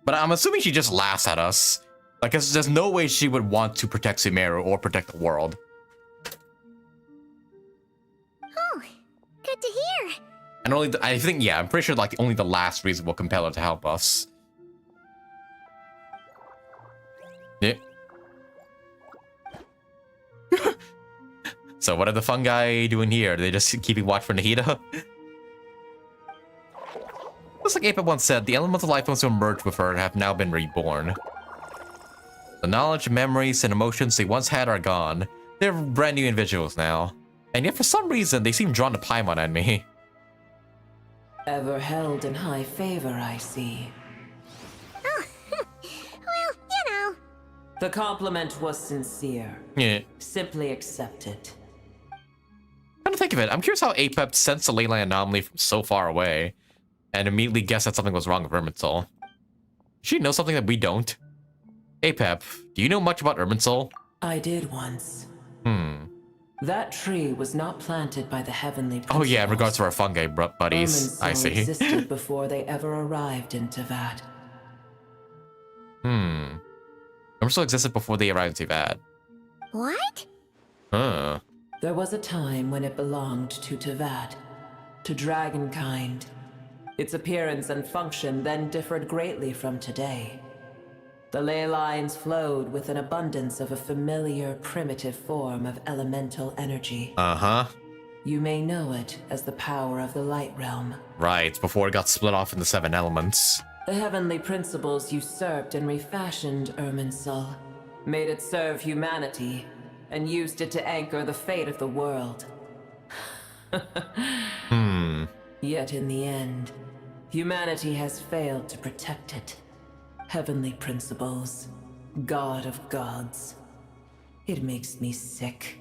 But I'm assuming she just laughs at us. Like, there's no way she would want to protect Sumeru or protect the world. Oh, good to hear. And only, I think, yeah, I'm pretty sure like only the last reason will compel her to help us. Yeah. So what are the fungi doing here? Are they just keeping watch for Nahida? Just like Ape once said, the elemental life forms who emerged with her have now been reborn. The knowledge, memories, and emotions they once had are gone. They're brand new individuals now. And yet for some reason, they seem drawn to Paimon and me. Ever held in high favor, I see. Oh, well, you know. The compliment was sincere. Yeah. Simply accept it. Kind Come to think of it, I'm curious how Apep sensed the leyline anomaly from so far away and immediately guessed that something was wrong with Irminsul. Does she know something that we don't? Apep, do you know much about Irminsul? I did once. That tree was not planted by the heavenly principles. Oh yeah, in regards to our fungi buddies. I see. Existed before they ever arrived in Teyvat. Irminsul existed before they arrived in Teyvat. What? Huh. There was a time when it belonged to Teyvat, to dragonkind. Its appearance and function then differed greatly from today. The ley lines flowed with an abundance of a familiar, primitive form of elemental energy. Uh-huh. You may know it as the power of the light realm. Right, before it got split off into 7 elements. The heavenly principles usurped and refashioned Irminsul, made it serve humanity, and used it to anchor the fate of the world. Yet in the end, humanity has failed to protect it. Heavenly principles, God of gods. It makes me sick.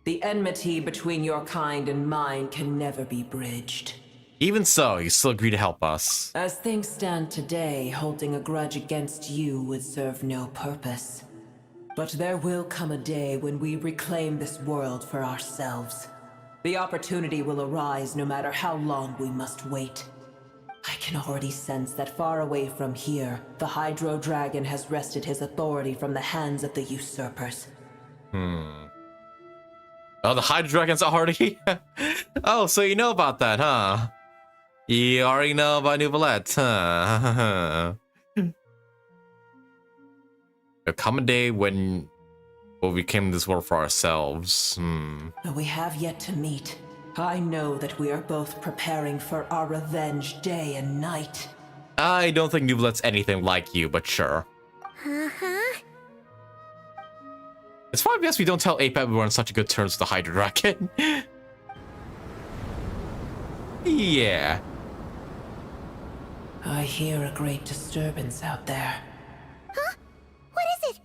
The enmity between your kind and mine can never be bridged. Even so, you still agree to help us. As things stand today, holding a grudge against you would serve no purpose. But there will come a day when we reclaim this world for ourselves. The opportunity will arise no matter how long we must wait. I can already sense that far away from here, the Hydro Dragon has wrested his authority from the hands of the usurpers. Oh, the Hydro Dragon's already... Oh, so you know about that, huh? You already know about Nouvellette, huh? There'll come a day when we'll reclaim this world for ourselves. But we have yet to meet. I know that we are both preparing for our revenge day and night. I don't think Nouvellette's anything like you, but sure. Uh-huh. It's probably best we don't tell Apep we're on such a good terms with the Hydro Dragon. Yeah. I hear a great disturbance out there. Huh? What is it?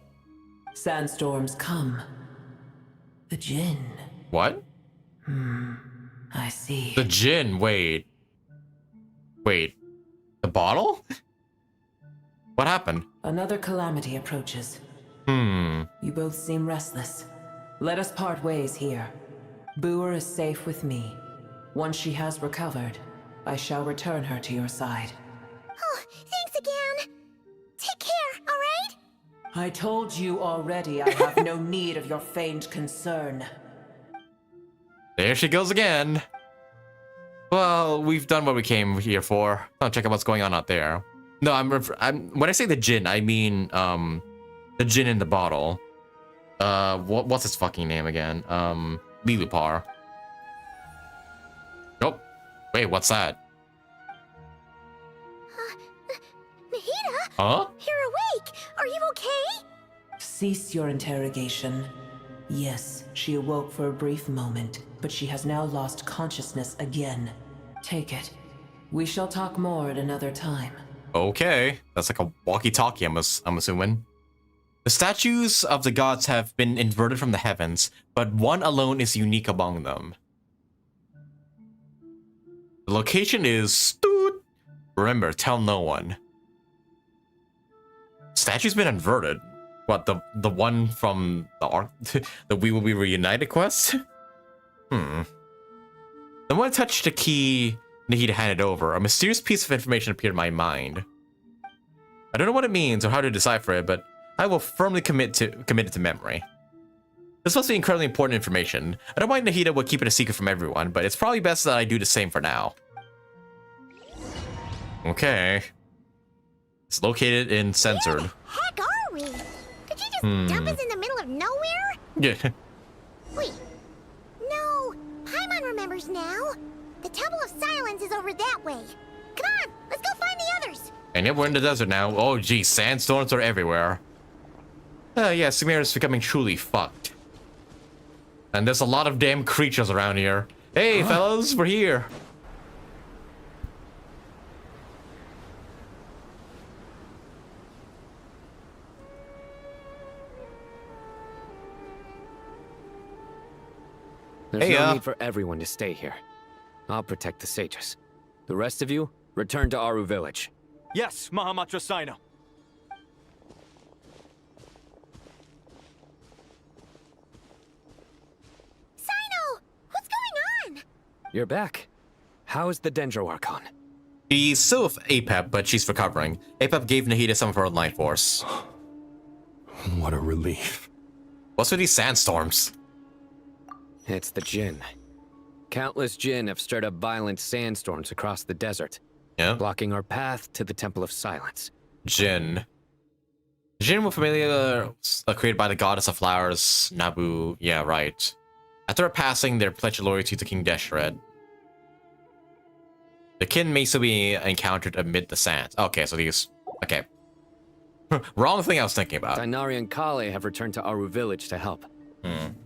Sandstorms come. The Jinn. What? I see. The Jinn, wait. Wait. The bottle? What happened? Another calamity approaches. You both seem restless. Let us part ways here. Booer is safe with me. Once she has recovered, I shall return her to your side. Oh, thanks again. Take care, alright? I told you already I have no need of your feigned concern. There she goes again. Well, we've done what we came here for. I'll check out what's going on out there. No, when I say the Jinn, I mean the Jinn in the bottle. What's his fucking name again? Lilupar. Oh, wait, what's that? Nahida? Huh? You're awake. Are you okay? Cease your interrogation. Yes, she awoke for a brief moment, but she has now lost consciousness again. Take it. We shall talk more at another time. Okay, that's like a walkie-talkie, I'm assuming. The statues of the gods have been inverted from the heavens, but one alone is unique among them. The location is... Remember, tell no one. Statue's been inverted. What, the one from the We Will Be Reunited quest? The moment I touched the key Nahida handed over, a mysterious piece of information appeared in my mind. I don't know what it means or how to decipher it, but I will firmly commit it to memory. This must be incredibly important information. I don't mind Nahida would keep it a secret from everyone, but it's probably best that I do the same for now. Okay. It's located in Censored. Heck are we? Did you just dump us in the middle of nowhere? Yeah. Wait. No. Paimon remembers now. The Temple of Silence is over that way. Come on, let's go find the others. And yet we're in the desert now. Oh geez, sandstorms are everywhere. Yeah, Sumeru is becoming truly fucked. And there's a lot of damn creatures around here. Hey, fellas, we're here. There's no need for everyone to stay here. I'll protect the sages. The rest of you, return to Aru village. Yes, Mahamatra Sino. Sino! What's going on? You're back. How is the Dendro Archon? She's still with Apep, but she's recovering. Apep gave Nahida some of her life force. What a relief. What's with these sandstorms? It's the Jinn. Countless Jinn have stirred up violent sandstorms across the desert, blocking our path to the Temple of Silence. Jinn. Jinn were familiar, created by the goddess of flowers, Nabu. Yeah, right. After her passing, they pledged loyalty to King Deshret. The kin may still be encountered amid the sands. Okay, so these... Okay. Wrong thing I was thinking about. Dainari and Kale have returned to Aru village to help.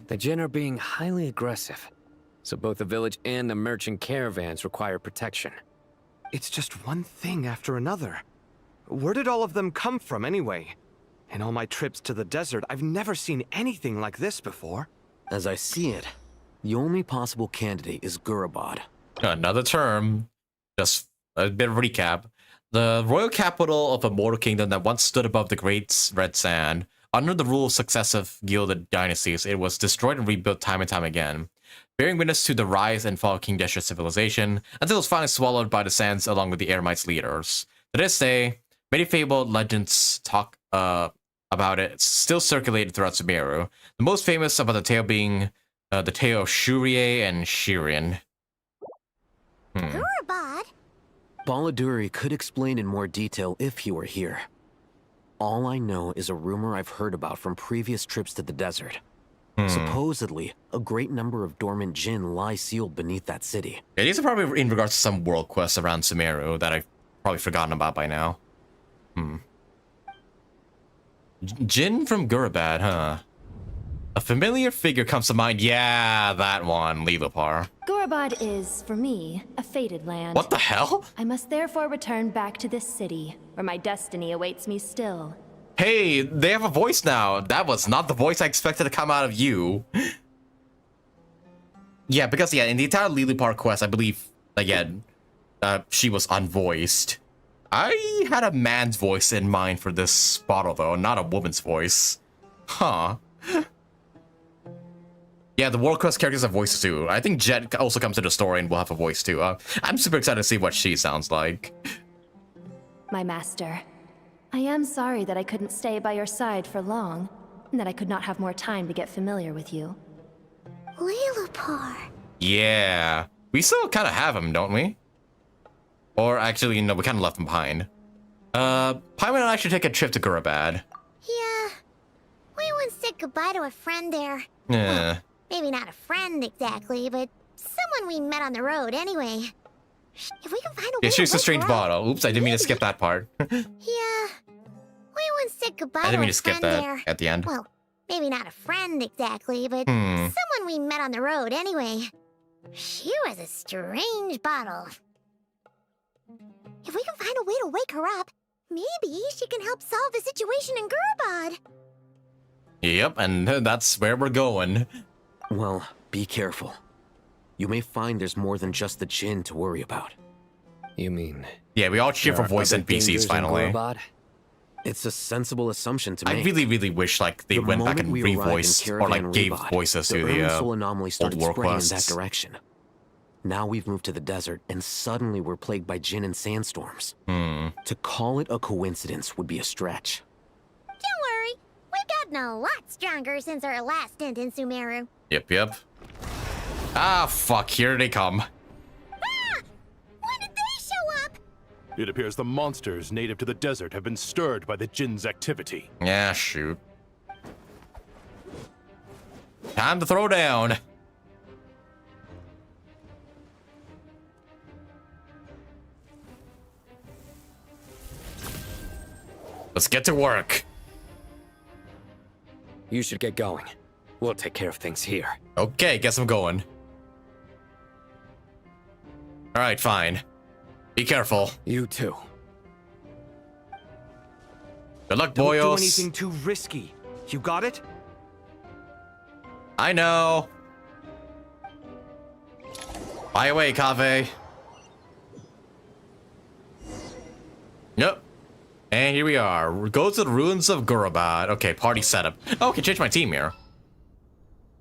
The Jinn are being highly aggressive, so both the village and the merchant caravans require protection. It's just one thing after another. Where did all of them come from anyway? In all my trips to the desert, I've never seen anything like this before. As I see it, the only possible candidate is Gurabad. Another term. Just a bit of recap. The royal capital of a mortal kingdom that once stood above the Great Red Sand. Under the rule of successive gilded dynasties, it was destroyed and rebuilt time and time again, bearing witness to the rise and fall of King Deshret's civilization, until it was finally swallowed by the sands along with the Eremites' leaders. To this day, many fabled legends talk about it, still circulated throughout Sumeru. The most famous about the tale being the tale of Shurie and Shirin. Gurabad? Baladuri could explain in more detail if he were here. All I know is a rumor I've heard about from previous trips to the desert. Supposedly, a great number of dormant Jinn lie sealed beneath that city. Yeah, these are probably in regards to some world quests around Sumeru that I've probably forgotten about by now. Jinn from Gurabad, huh? A familiar figure comes to mind. Yeah, that one, Lilipar. Gurabad is, for me, a fated land. What the hell? I must therefore return back to this city, where my destiny awaits me still. Hey, they have a voice now. That was not the voice I expected to come out of you. Yeah, because in the entire Lilipar quest, I believe, again, she was unvoiced. I had a man's voice in mind for this bottle, though, not a woman's voice. Huh. Yeah, the World Quest characters have voices too. I think Jet also comes to the story and will have a voice too. I'm super excited to see what she sounds like. My master, I am sorry that I couldn't stay by your side for long, and that I could not have more time to get familiar with you. Lilipar. Yeah, we still kind of have him, don't we? Or actually, no, we kind of left him behind. Paimon and I should take a trip to Gurabad. Yeah, we once said goodbye to a friend there. Yeah. Maybe not a friend exactly, but someone we met on the road anyway. If we can find a way Yeah, she's a strange bottle. Oops, I didn't mean to skip that part. Yeah, we once said goodbye I didn't mean to to a skip friend that there. at the end. Well, maybe not a friend exactly, but someone we met on the road anyway. She was a strange bottle. If we can find a way to wake her up, maybe she can help solve the situation in Gurabad. Yep, and that's where we're going. Well, be careful. You may find there's more than just the Jinn to worry about. You mean... Yeah, we all cheer for voice other NPCs dangers in finally. Gurabad? It's a sensible assumption to I make. really wish like they went back and revoiced or like gave voices to the Soul anomaly started old war spreading in that quests. direction. Now we've moved to the desert, and suddenly we're plagued by Jinn and sandstorms. To call it a coincidence would be a stretch. Don't worry, we've gotten a lot stronger since our last stint in Sumeru. Yep. Ah, fuck, here they come. When did they show up? It appears the monsters native to the desert have been stirred by the Jinn's activity. Yeah, shoot. Time to throw down. Let's get to work. You should get going. We'll take care of things here. Okay, guess I'm going. Alright, fine. Be careful. You too. Good luck, Don't boyos. do anything too risky. You got it? I know. Fly away, Kaveh. Yep. And here we are. Go to the ruins of Gurabad. Okay, party setup. Oh, okay, change my team here.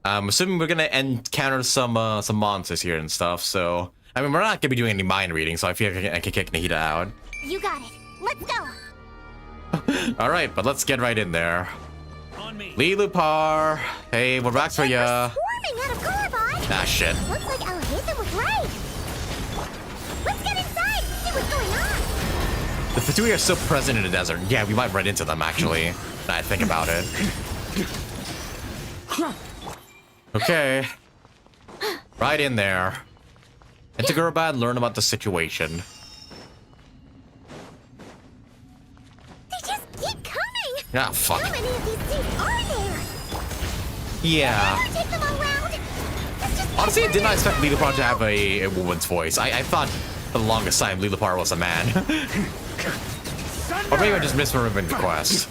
I'm assuming we're gonna encounter some monsters here and stuff. So, I mean, we're not gonna be doing any mind reading, so I feel like I can kick Nahida out. You got it. Let's go. All right, but let's get right in there. Lilupar. Hey, we're back for ya. Swarming out of Gurabad. Ah, shit. Looks like Alhaitham was right. Let's get inside and see what's going on. The Fatui are so present in the desert. Yeah, we might run into them, actually. Now I think about it. Okay. Right in there. Enter Gurabad, learn about the situation. They just keep coming. Ah, fuck. How many of these things are there? Yeah. Can I take them all round? Honestly, I did not expect Lilupar to have a woman's voice. I thought for the longest time Lilupar was a man. Or maybe I just misremembered the quest.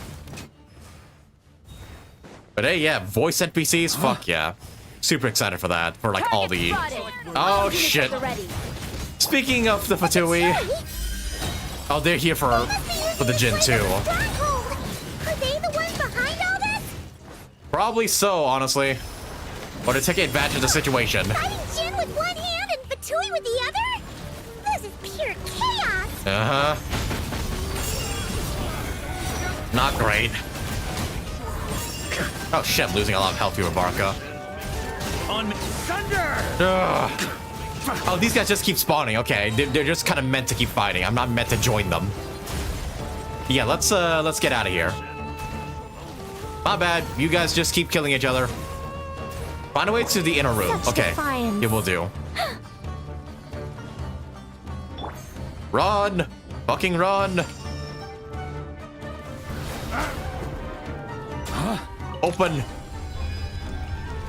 But hey, yeah, voice NPCs, fuck yeah. Super excited for that, for like all the... Oh shit. Speaking of the Fatui... Oh, they're here for the Jinn too. Are they the ones behind all this? Probably so, honestly. Or to take advantage of the situation. Fighting Jinn with one hand and Fatui with the other? This is pure chaos. Uh-huh. Not great. Oh shit, I'm losing a lot of health here with Barca. On thunder! Oh, these guys just keep spawning. Okay, they're just kind of meant to keep fighting. I'm not meant to join them. Yeah, let's get out of here. My bad. You guys just keep killing each other. Find a way to the inner room. Such Okay, defiance. it will do. Run! Fucking run! Open!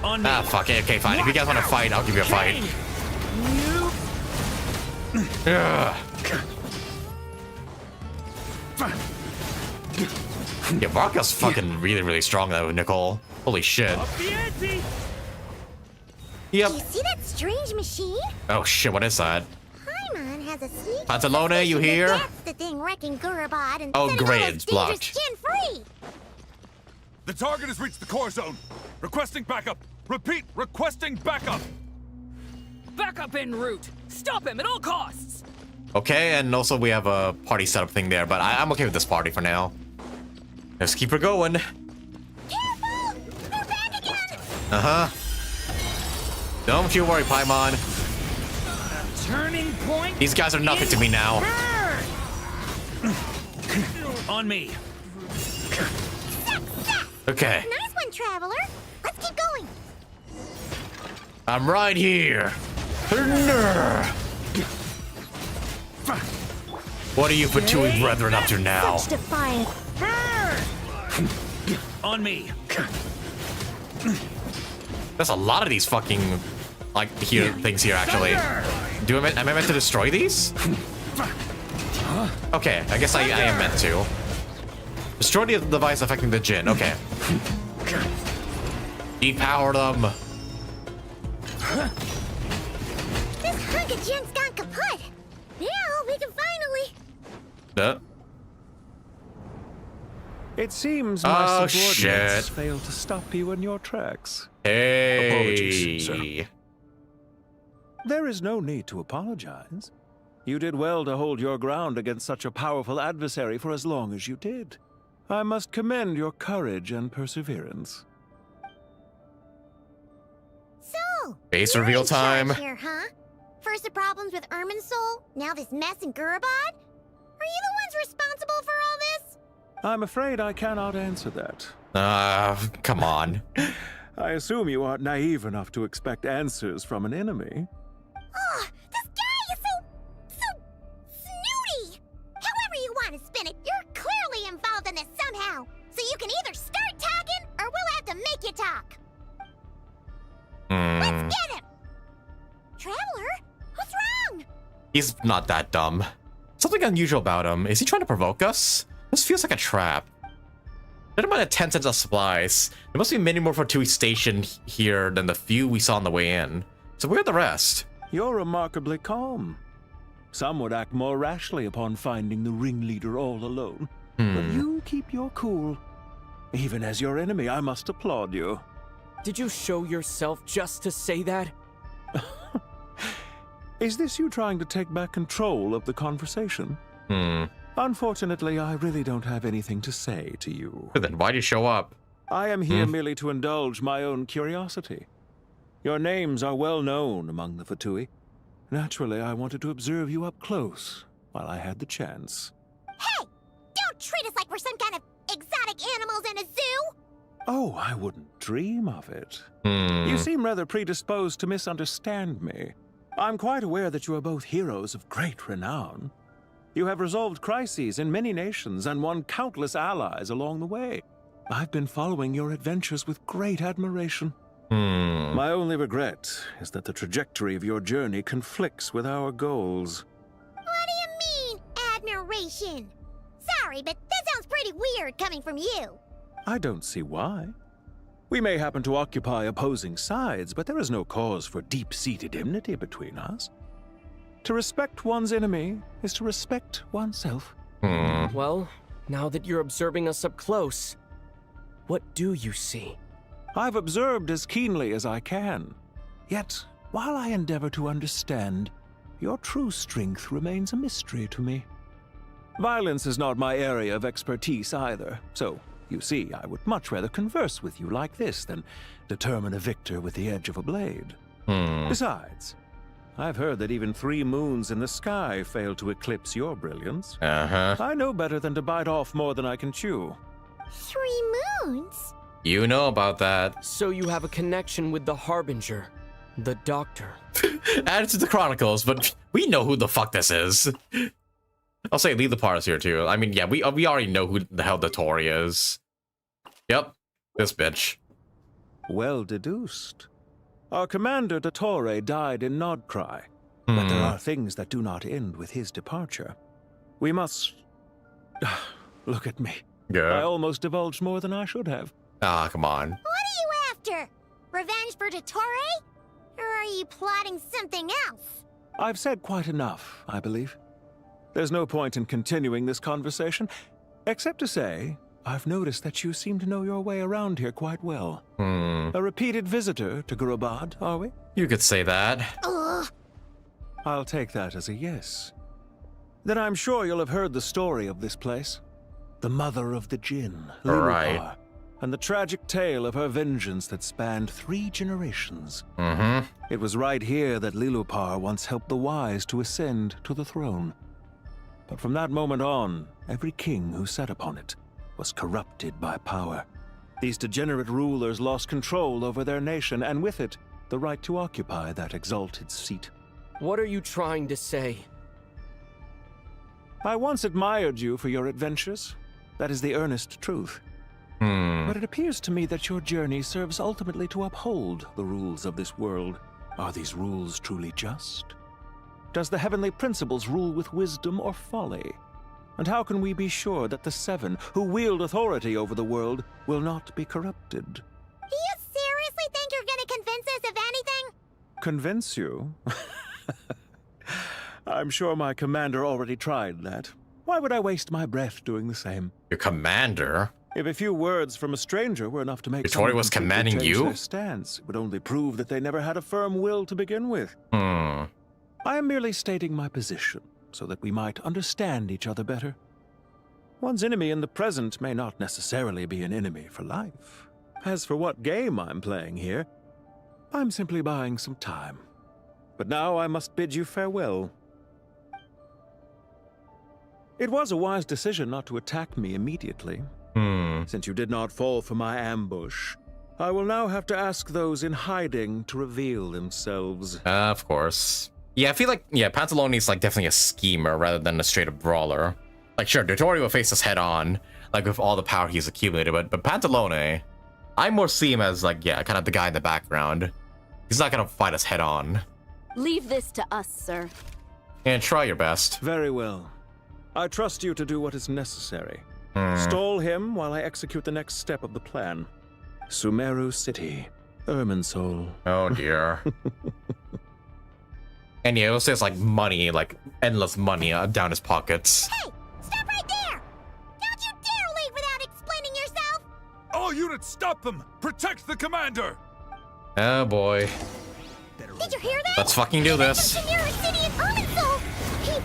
Ah, fuck it. Okay, fine. If you guys want to fight, I'll give you a fight. Ugh. Yeah, Barca's fucking really strong though, Nicole. Holy shit. Yep. Do you see that strange machine? Oh shit, what is that? Paimon has a sneaky Pantalone, you suspicion that here? That's the thing wrecking Gurabad and Oh, setting all great, those it's dangerous blocked. Jinn free. The target has reached the core zone. Requesting backup. Repeat, requesting backup. Backup en route. Stop him at all costs. Okay, and also we have a party setup thing there, but I'm okay with this party for now. Let's keep her going. Careful! They're back again. Uh-huh. Don't you worry, Paimon. Turning point. These guys are nothing to me now. On me. Okay. Nice one, Traveler. Let's keep going. I'm right here. What are you Fatui brethren up to now? Such defiance. On me. There's a lot of these fucking things here actually. Am I meant to destroy these? Okay, I guess I am meant to. Destroy the device affecting the Jinn. Okay. Depower them. This hunk of Jinn's gone kaput. Now we can finally... It seems my Oh, subordinates shit. failed to stop you in your tracks. Hey. Apologies, sir. There is no need to apologize. You did well to hold your ground against such a powerful adversary for as long as you did. I must commend your courage and perseverance. So, Base you're reveal in charge time. here, huh? First the problems with Irminsul, now this mess in Gurabad? Are you the ones responsible for all this? I'm afraid I cannot answer that. Come on. I assume you aren't naive enough to expect answers from an enemy. Oh, this guy is so snooty! However you want to spin it, you're clearly involved in this somehow. So you can either start talking, or we'll have to make you talk. Let's get him! Traveler, what's wrong? He's not that dumb. Something unusual about him. Is he trying to provoke us? This feels like a trap. Judging by the 10 cents of supplies, there must be many more Fatui stationed here than the few we saw on the way in. So where are the rest? you're remarkably calm. Some would act more rashly upon finding the ringleader all alone. But you keep your cool. Even as your enemy, I must applaud you. Did you show yourself just to say that? Is this you trying to take back control of the conversation? Unfortunately, I really don't have anything to say to you. Then why'd you show up? I am here merely to indulge my own curiosity. Your names are well known among the Fatui. Naturally, I wanted to observe you up close while I had the chance. Hey! Don't treat us like we're some kind of exotic animals in a zoo! Oh, I wouldn't dream of it. You seem rather predisposed to misunderstand me. I'm quite aware that you are both heroes of great renown. You have resolved crises in many nations and won countless allies along the way. I've been following your adventures with great admiration. My only regret is that the trajectory of your journey conflicts with our goals. What do you mean, admiration? Sorry, but that sounds pretty weird coming from you. I don't see why. We may happen to occupy opposing sides, but there is no cause for deep-seated enmity between us. To respect one's enemy is to respect oneself. Well, now that you're observing us up close, what do you see? I've observed as keenly as I can. Yet, while I endeavor to understand, your true strength remains a mystery to me. Violence is not my area of expertise either, so, you see, I would much rather converse with you like this than determine a victor with the edge of a blade. Besides, I've heard that even 3 moons in the sky fail to eclipse your brilliance. I know better than to bite off more than I can chew. 3 moons? You know about that. So you have a connection with the Harbinger, the Doctor. Add it to the Chronicles, but we know who the fuck this is. I'll say leave the parts here too. I mean, yeah, we already know who the hell the Tori is. Yep, this bitch. Well deduced. Our commander, Dottore, died in Nod-Krai, but there are things that do not end with his departure. We must... Look at me. Yeah. I almost divulged more than I should have. Ah, come on. What are you after? Revenge for Dottore? Or are you plotting something else? I've said quite enough, I believe. There's no point in continuing this conversation, except to say, I've noticed that you seem to know your way around here quite well. A repeated visitor to Gurabad, are we? You could say that. I'll take that as a yes. Then I'm sure you'll have heard the story of this place. The mother of the Jinn, Lilupar, and the tragic tale of her vengeance that spanned 3 generations. It was right here that Lilupar once helped the wise to ascend to the throne. But from that moment on, every king who sat upon it was corrupted by power. These degenerate rulers lost control over their nation, and with it, the right to occupy that exalted seat. What are you trying to say? I once admired you for your adventures. That is the earnest truth. But it appears to me that your journey serves ultimately to uphold the rules of this world. Are these rules truly just? Does the heavenly principles rule with wisdom or folly? And how can we be sure that the 7 who wield authority over the world will not be corrupted? Do you seriously think you're gonna convince us of anything? Convince you? I'm sure my commander already tried that. Why would I waste my breath doing the same? Your commander? If a few words from a stranger were enough to make Tori was commanding change you? their stance, it would only prove that they never had a firm will to begin with. I am merely stating my position, so that we might understand each other better. One's enemy in the present may not necessarily be an enemy for life. As for what game I'm playing here, I'm simply buying some time. But now I must bid you farewell. It was a wise decision not to attack me immediately. Since you did not fall for my ambush, I will now have to ask those in hiding to reveal themselves. Of course. Yeah, I feel like, Pantalone is like definitely a schemer rather than a straight up brawler. Like, sure, Dottore will face us head on, like with all the power he's accumulated, but Pantalone, I more see him as like, kind of the guy in the background. He's not gonna fight us head on. Leave this to us, sir. And try your best. Very well. I trust you to do what is necessary. Stall him while I execute the next step of the plan. Sumeru City, Irminsul. Oh dear. And yeah, it'll say it's like money, like endless money down his pockets. Hey, stop right there! Don't you dare leave without explaining yourself! All units, stop them! Protect the commander! Oh boy. Did you hear that? Let's fucking do this. He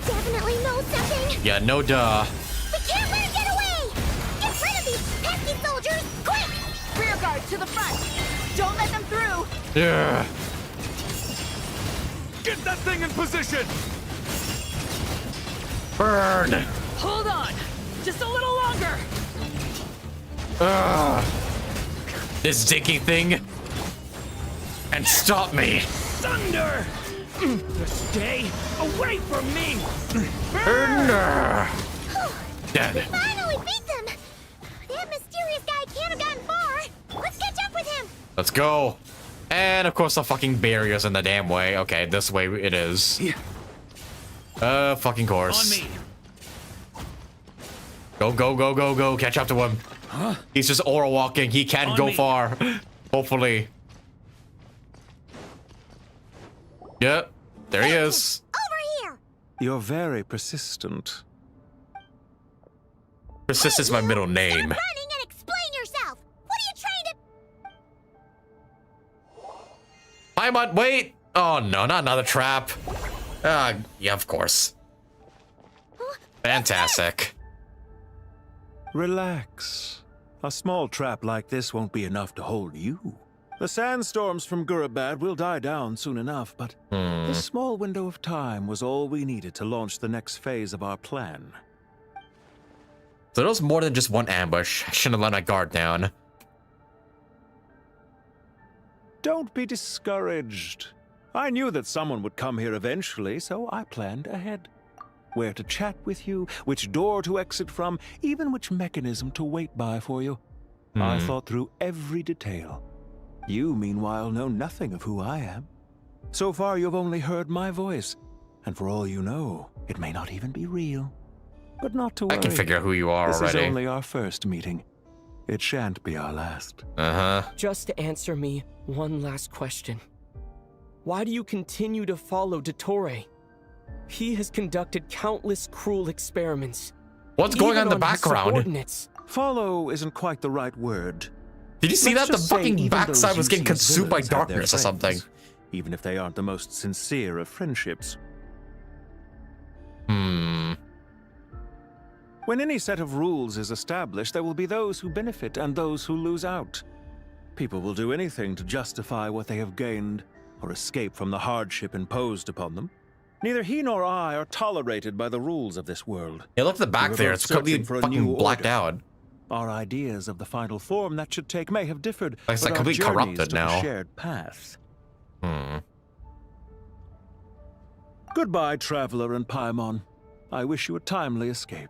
definitely knows something. Yeah, no duh. We can't let him get away! Get rid of these pesky soldiers, quick! Rear guard to the front. Don't let them through. Yeah. Get that thing in position! Burn. Hold on! Just a little longer! This dinky thing. And stop me. Thunder! Stay away from me! Burn. Dead. Finally beat them! That mysterious guy can't have gotten far. Let's catch up with him. Let's go. And of course the fucking barrier's in the damn way. Okay, this way it is. Fucking course. On me. Go, go, go, go, go. Catch up to him. Huh? He's just aura walking. He can't go far. Hopefully. Yep. There he is. Over here. You're very persistent. Persist is my middle name. Running and explain yourself. What are you trying to... Paimon, wait. Oh no, not another trap. Yeah, of course. Fantastic. Relax. A small trap like this won't be enough to hold you. The sandstorms from Gurabad will die down soon enough, but this small window of time was all we needed to launch the next phase of our plan. So there was more than just one ambush. I shouldn't have let my guard down. Don't be discouraged. I knew that someone would come here eventually, so I planned ahead. Where to chat with you, which door to exit from, even which mechanism to wait by for you. I thought through every detail. You, meanwhile, know nothing of who I am. So far, you've only heard my voice, and for all you know, it may not even be real. But not to worry. I can figure out who you are this already. This is only our first meeting. It shan't be our last. Just to answer me one last question. Why do you continue to follow Dottore? He has conducted countless cruel experiments. What's going on in the background? Follow isn't quite the right word. Did you see that? The fucking backside was getting consumed by darkness or something. Even if they aren't the most sincere of friendships. When any set of rules is established, there will be those who benefit and those who lose out. People will do anything to justify what they have gained or escape from the hardship imposed upon them. Neither he nor I are tolerated by the rules of this world. Yeah, look at the back there. It's completely fucking blacked out. Our ideas of the final form that should take may have differed, It's but like our completely journeys corrupted took now. a shared path. Goodbye, traveler and Paimon. I wish you a timely escape,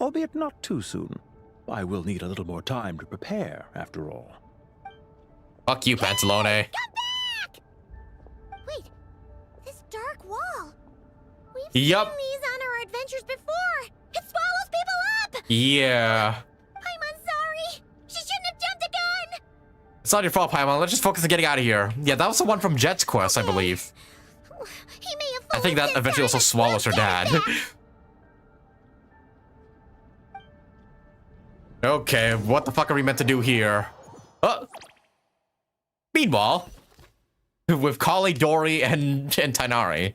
albeit not too soon. I will need a little more time to prepare, after all. Fuck you, Pantalone. Wait, this dark wall. We've Yup. seen these on our adventures before. It swallows people up. Yeah. I'm sorry. She shouldn't have jumped the gun. It's not your fault, Paimon. Let's just focus on getting out of here. Yeah, that was the one from Jet's quest, I believe. He may have I think that eventually also swallows her dad. Okay, what the fuck are we meant to do here? Meanwhile, with Kali, Dori, and Tainari.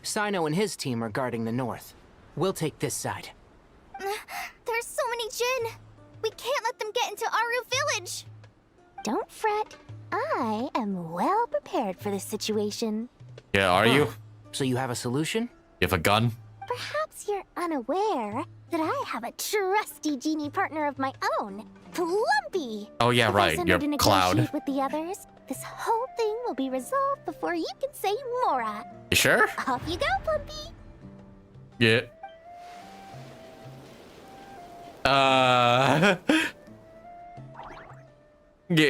Sino and his team are guarding the north. We'll take this side. There's so many Jin. We can't let them get into Aru village. Don't fret. I am well prepared for this situation. Yeah, are you? So you have a solution? You have a gun? Perhaps you're unaware that I have a trusty genie partner of my own, Plumpy. Oh yeah, If I right. send You're her to Cloud. negotiate with the others, this whole thing will be resolved before you can say Mora. You sure? Off you go, Plumpy. Yeah. Yeah.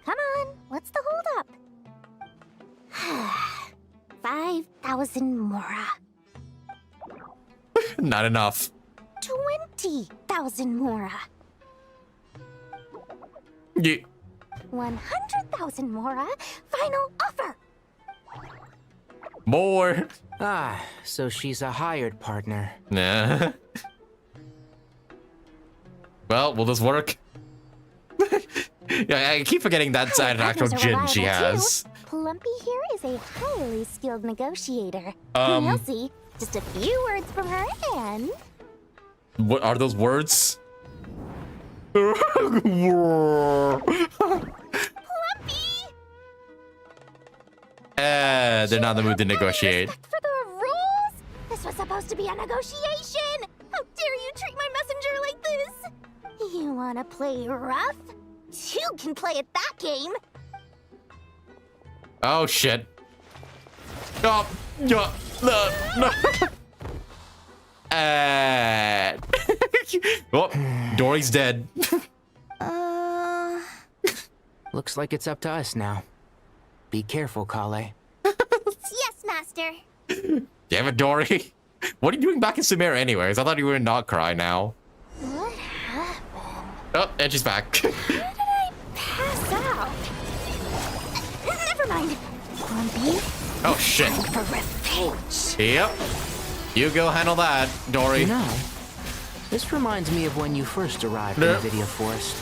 Come on, what's the holdup? 5,000 Mora. Not enough. 20,000 Mora. Yeah. 100,000 Mora. Final offer. More. Ah, so she's a hired partner. Nah. Well, will this work? Yeah, I keep forgetting that's an actual Jin she has. Plumpy here is a highly skilled negotiator. Um, You'll see. Just a few words from her and... What are those words? Plumpy! They're not in the mood to negotiate. For the rules? This was supposed to be a negotiation! How dare you treat my messenger like this? You wanna play rough? Two can play at that game! Oh shit. Oh, no. Oh, Dory's dead. Looks like it's up to us now. Be careful, Kale. Yes, Master. Damn it, Dory. What are you doing back in Sumeru anyways? I thought you were in Nod-Krai now. What happened? Oh, and she's back. How did I pass out? Never mind. Plumpy. Oh shit. Time for revenge. Yep. You go handle that, Dory. You know, this reminds me of when you first arrived in Vidya Forest.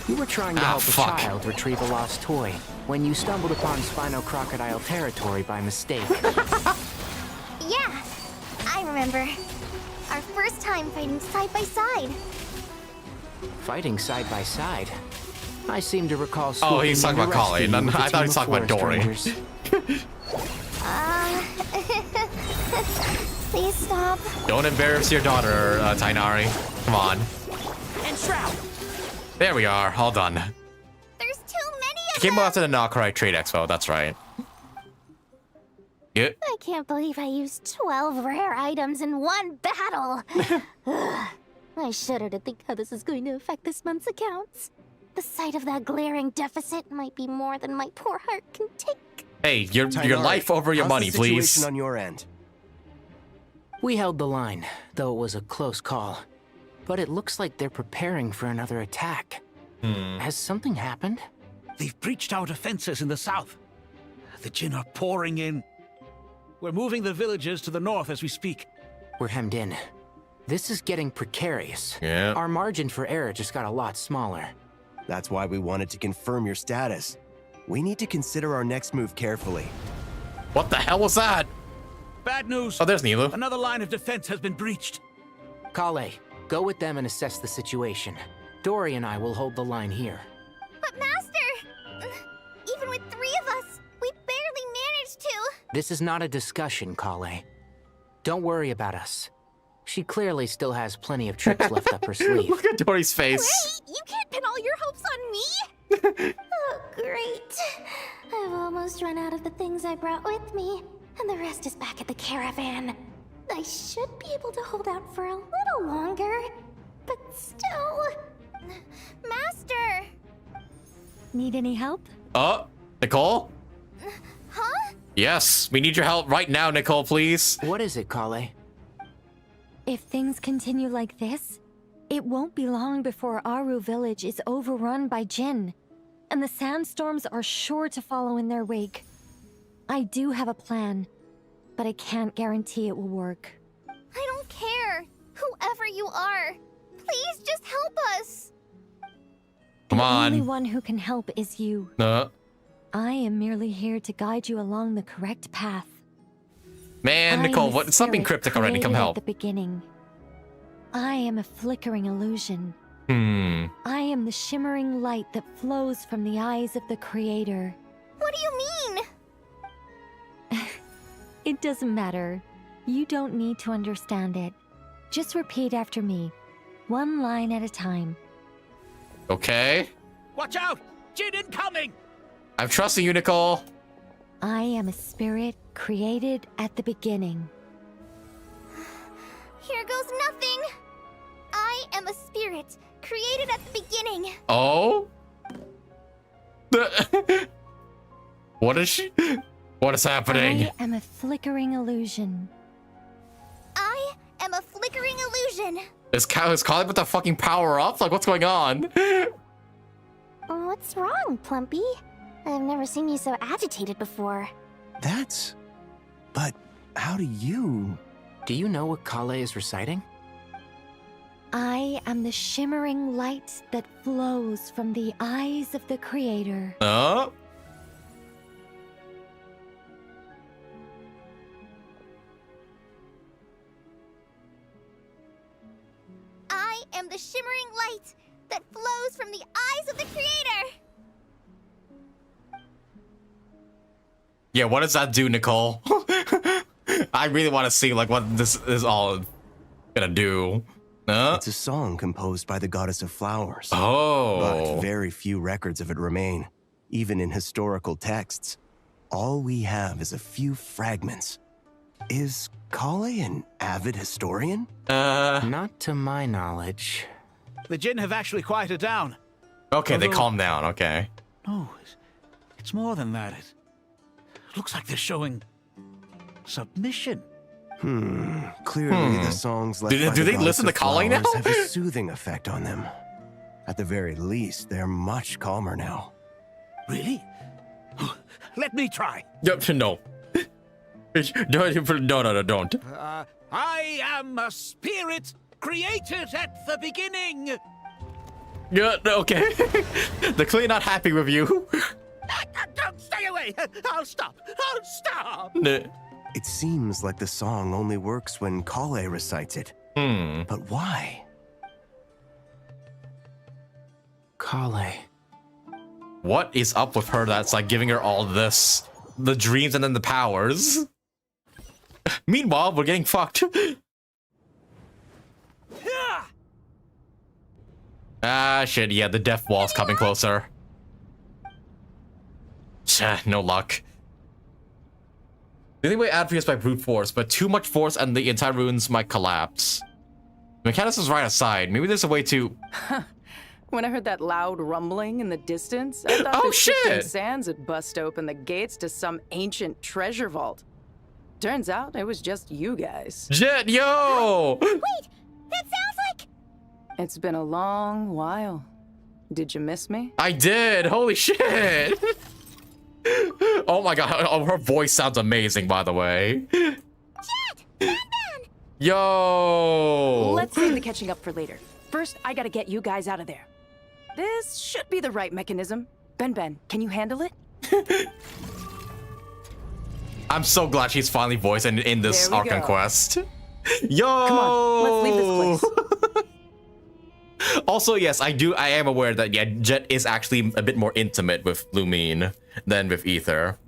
You were trying to help a child retrieve a lost toy when you stumbled upon Spino Crocodile territory by mistake. Yeah, I remember. Our first time fighting side by side. Fighting side by side? I seem to recall. Oh, he's talking about Kale. I thought he was talking about Dory. Please stop. Don't embarrass your daughter, Tainari. Come on. And Shroud. There we are. All done. There's too many of She came after the Nod-Krai Trade Expo. That's right. Yeah. I can't believe I used 12 rare items in one battle. Ugh. I shudder to think how this is going to affect this month's accounts. The sight of that glaring deficit might be more than my poor heart can take. Hey, your life over your money, please. On your end. We held the line, though it was a close call. But it looks like they're preparing for another attack. Has something happened? They've breached our defenses in the south. The Jin are pouring in. We're moving the villagers to the north as we speak. We're hemmed in. This is getting precarious. Yeah. Our margin for error just got a lot smaller. That's why we wanted to confirm your status. We need to consider our next move carefully. What the hell was that? Bad news. Oh, there's Nilu. Another line of defense has been breached. Kale, go with them and assess the situation. Dory and I will hold the line here. But Master! Even with 3 of us, we barely managed to. This is not a discussion, Kale. Don't worry about us. She clearly still has plenty of tricks left up her sleeve. Look at Dory's face. Wait, you can't pin all your hopes on me! Oh, great. I've almost run out of the things I brought with me, and the rest is back at the caravan. I should be able to hold out for a little longer, but still... Master! Need any help? Nicole? Huh? Yes, we need your help right now, Nicole, please. What is it, Kale? If things continue like this, it won't be long before Aru village is overrun by Jin, and the sandstorms are sure to follow in their wake. I do have a plan, but I can't guarantee it will work. I don't care. Whoever you are, please just help us. Come on. The only one who can help is you. I am merely here to guide you along the correct path. Man, Nicole, what? Something cryptic already. Come help. At the beginning. I am a flickering illusion. I am the shimmering light that flows from the eyes of the Creator. What do you mean? It doesn't matter. You don't need to understand it. Just repeat after me, one line at a time. Okay. Watch out! Jin incoming! I'm trusting you, Nicole. I am a spirit created at the beginning. Here goes nothing. I am a spirit created at the beginning. Oh? What is she? What is happening? I am a flickering illusion. I am a flickering illusion. Is Kale with the fucking power up? Like, what's going on? What's wrong, Plumpy? I've never seen you so agitated before. That's But how do you... Do you know what Kale is reciting? I am the shimmering light that flows from the eyes of the Creator. Oh? I am the shimmering light that flows from the eyes of the Creator. Yeah, what does that do, Nicole? I really want to see like what this is all gonna do. It's a song composed by the goddess of flowers. Oh. But very few records of it remain, even in historical texts. All we have is a few fragments. Is Kale an avid historian? Not to my knowledge. The Jinn have actually quieted down. Okay, they calm down, okay. No, it's more than that. It looks like they're showing submission. Clearly the songs left by Do the they listen to goddess of Kale now? flowers have a soothing effect on them. At the very least, they're much calmer now. Really? Let me try. Yep, no. No, don't. I am a spirit created at the beginning. Yeah, okay. They're clearly not happy with you. Don't stay away. I'll stop. I'll stop. It seems like the song only works when Kale recites it. But why? Kale. What is up with her that's like giving her all this? The dreams and then the powers. Meanwhile, we're getting fucked. Ah, shit, yeah, the death wall's coming closer. No luck. The only way out is by brute force, but too much force and the entire ruins might collapse. Mechanus is right aside. Maybe there's a way to... When I heard that loud rumbling in the distance, I thought the shifting sands had bust open the gates to some ancient treasure vault. Turns out it was just you guys. Jet, yo! Wait, that sounds like... It's been a long while. Did you miss me? I did! Holy shit! Oh my god, her voice sounds amazing, by the way. Jet! Yo! Let's save the catching up for later. First, I gotta get you guys out of there. This should be the right mechanism. Ben, can you handle it? I'm so glad she's finally voiced in this Archon quest. Yo! Come on, let's leave this place. Also, yes, I am aware that, yeah, Jet is actually a bit more intimate with Lumine than with Ether.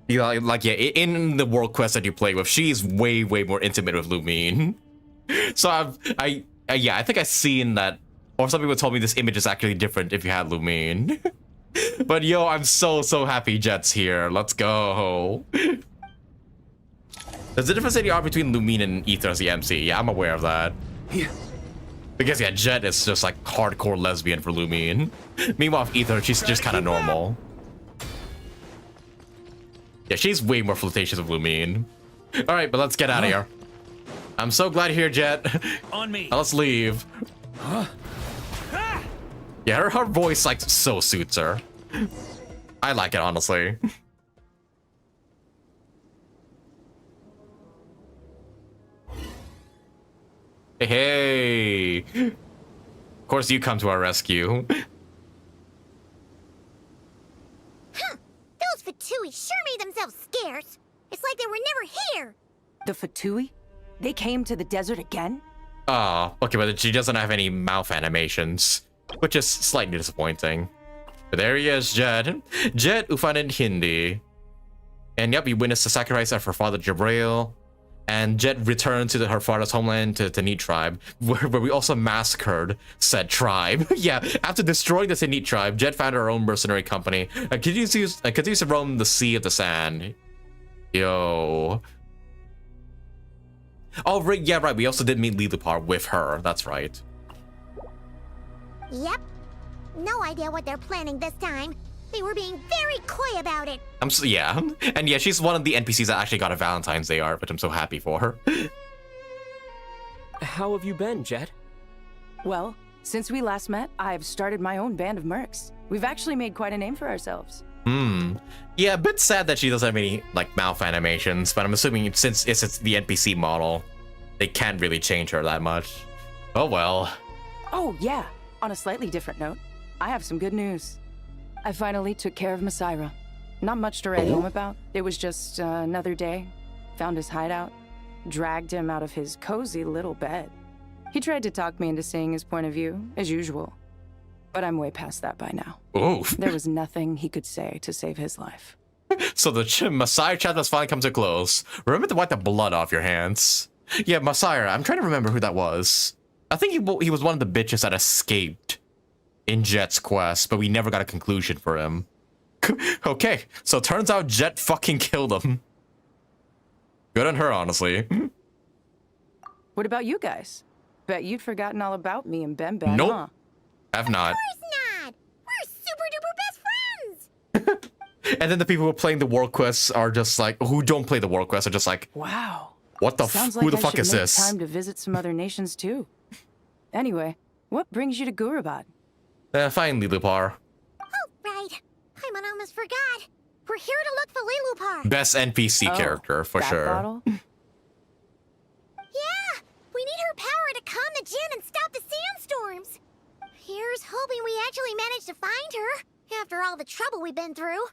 You know, like, yeah, in the world quest that you play with, she's way more intimate with Lumine. So yeah, I think I've seen that, or some people told me this image is actually different if you had Lumine. But yo, I'm so happy Jet's here. Let's go. There's a difference in the art between Lumine and Ether as the MC. Yeah, I'm aware of that. Yeah. Because yeah, Jet is just like hardcore lesbian for Lumine. Meanwhile, with Ether, she's just kind of normal. Yeah, she's way more flirtatious with Lumine. All right, but let's get out of here. I'm so glad you're here, Jet. On me. Now let's leave. Yeah, her voice like so suits her. I like it, honestly. Hey. Of course you come to our rescue. Those Fatui sure made themselves scarce. It's like they were never here. The Fatui? They came to the desert again? Oh, okay, but she doesn't have any mouth animations, which is slightly disappointing. But there he is, Jet. Jet Ufanin Hindi. And yep, we witnessed the sacrifice of her father Jabrail. And Jet returned to her father's homeland, to Tanit tribe, where we also massacred said tribe. Yeah, after destroying the Tanit tribe, Jet founded her own mercenary company and continues to roam the Sea of the Sand. Yo. Oh, right, yeah, right. We also did meet Lilipar with her. That's right. Yep. No idea what they're planning this time. They were being very coy about it. Yeah. And yeah, she's one of the NPCs that actually got a Valentine's Day art, which I'm so happy for her. How have you been, Jet? Well, since we last met, I've started my own band of mercs. We've actually made quite a name for ourselves. Yeah, a bit sad that she doesn't have any, like, mouth animations, but I'm assuming since it's the NPC model, they can't really change her that much. Oh well. Oh, yeah. On a slightly different note, I have some good news. I finally took care of Masaira. Not much to write home about. It was just another day. Found his hideout. Dragged him out of his cozy little bed. He tried to talk me into seeing his point of view, as usual. But I'm way past that by now. Oh. There was nothing he could say to save his life. So the Masaira chapter has finally come to a close. Remember to wipe the blood off your hands. Yeah, Masaira, I'm trying to remember who that was. I think he was one of the bitches that escaped in Jet's quest, but we never got a conclusion for him. Okay, so turns out Jet fucking killed him. Good on her, honestly. What about you guys? Bet you'd forgotten all about me and Ben Ben, Nope. huh? Have not. Of course not! We're super duper best friends! And then the people who are playing the world quests are just like, who don't play the world quests are just like, wow. What the Sounds who like the I fuck should is make this? time to visit some other nations too. Anyway, what brings you to Gurabad? Finally, Lupar. Oh, right. I almost forgot. We're here to look for Lilupar. Best NPC character, for that sure. Bottle? Yeah! We need her power to calm the Jinn and stop the sandstorms. Here's hoping we actually manage to find her, after all the trouble we've been through.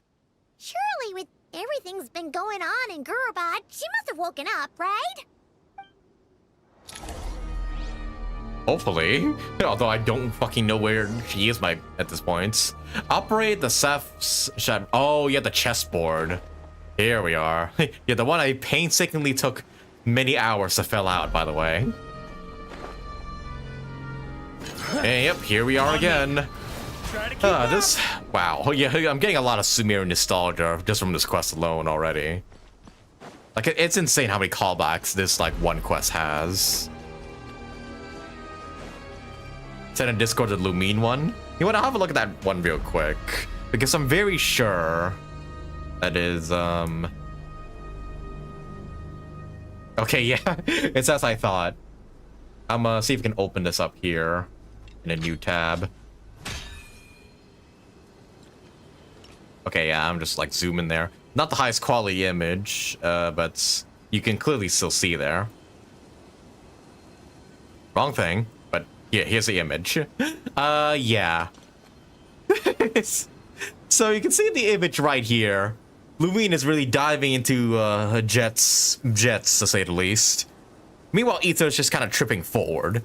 Surely, with everything's been going on in Gurabad, she must have woken up, right? Hopefully. Although I don't fucking know where she is at this point. Operate the Ceph's shadow. Oh, yeah, the chessboard. Here we are. Yeah, the one I painstakingly took many hours to fill out, by the way. Hey, yep, here we are again. Wow. Yeah, I'm getting a lot of Sumeru nostalgia just from this quest alone already. Like, it's insane how many callbacks this, like, one quest has. Send in Discord the Lumine one. You want to have a look at that one real quick, because I'm very sure that is okay, yeah, it's as I thought. I'm gonna see if we can open this up here in a new tab. Okay, yeah, I'm just like zooming there. Not the highest quality image, but you can clearly still see there. Wrong thing. Yeah, here's the image. Yeah. So you can see the image right here. Lumine is really diving into jets, to say the least. Meanwhile, Ether is just kind of tripping forward.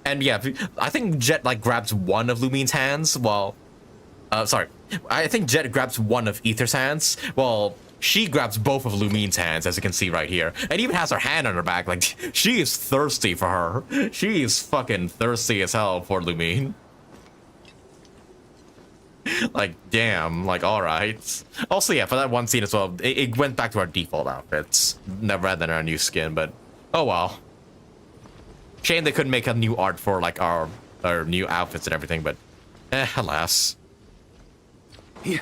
And yeah, I think Jet like grabs one of Lumine's hands while... sorry. I think Jet grabs one of Ether's hands while she grabs both of Lumine's hands, as you can see right here. And even has her hand on her back. Like, she is thirsty for her. She is fucking thirsty as hell for Lumine. Like, damn. Like, alright. Also, yeah, for that one scene as well, it went back to our default outfits. Rather than our new skin, but... oh well. Shame they couldn't make a new art for, like, our new outfits and everything, but... alas. Yeah.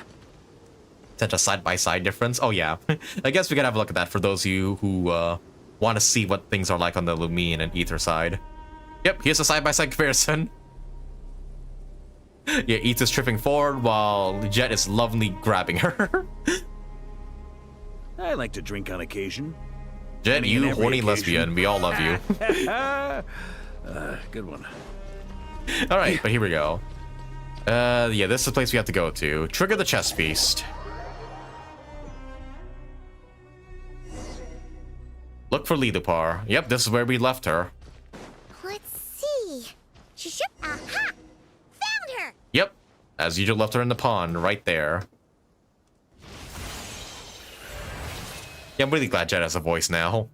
Such a side-by-side difference. Oh yeah, I guess we gotta have a look at that for those of you who want to see what things are like on the Lumine and Ether side. Yep, here's a side-by-side comparison. Yeah, Ether's tripping forward while Jet is lovingly grabbing her. I like to drink on occasion. Jet, you horny lesbian, we all love you. Good one. All right, but here we go. Yeah, this is the place we have to go to. Trigger the chest feast. Look for Lidupar. Yep, this is where we left her. Let's see. She should... aha! Found her! Yep, as usual, left her in the pond right there. Yeah, I'm really glad Jet has a voice now.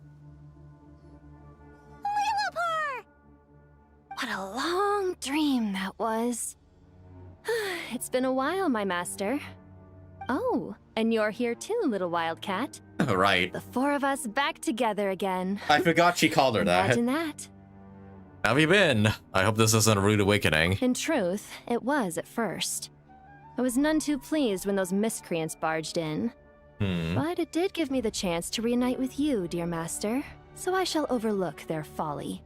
Lilupar! What a long dream that was. It's been a while, my master. Oh, and you're here too, little wildcat. Right. The four of us back together again. I forgot she called her that. Imagine that. How have you been? I hope this isn't a rude awakening. In truth, it was at first. I was none too pleased when those miscreants barged in. But it did give me the chance to reunite with you, dear master, so I shall overlook their folly.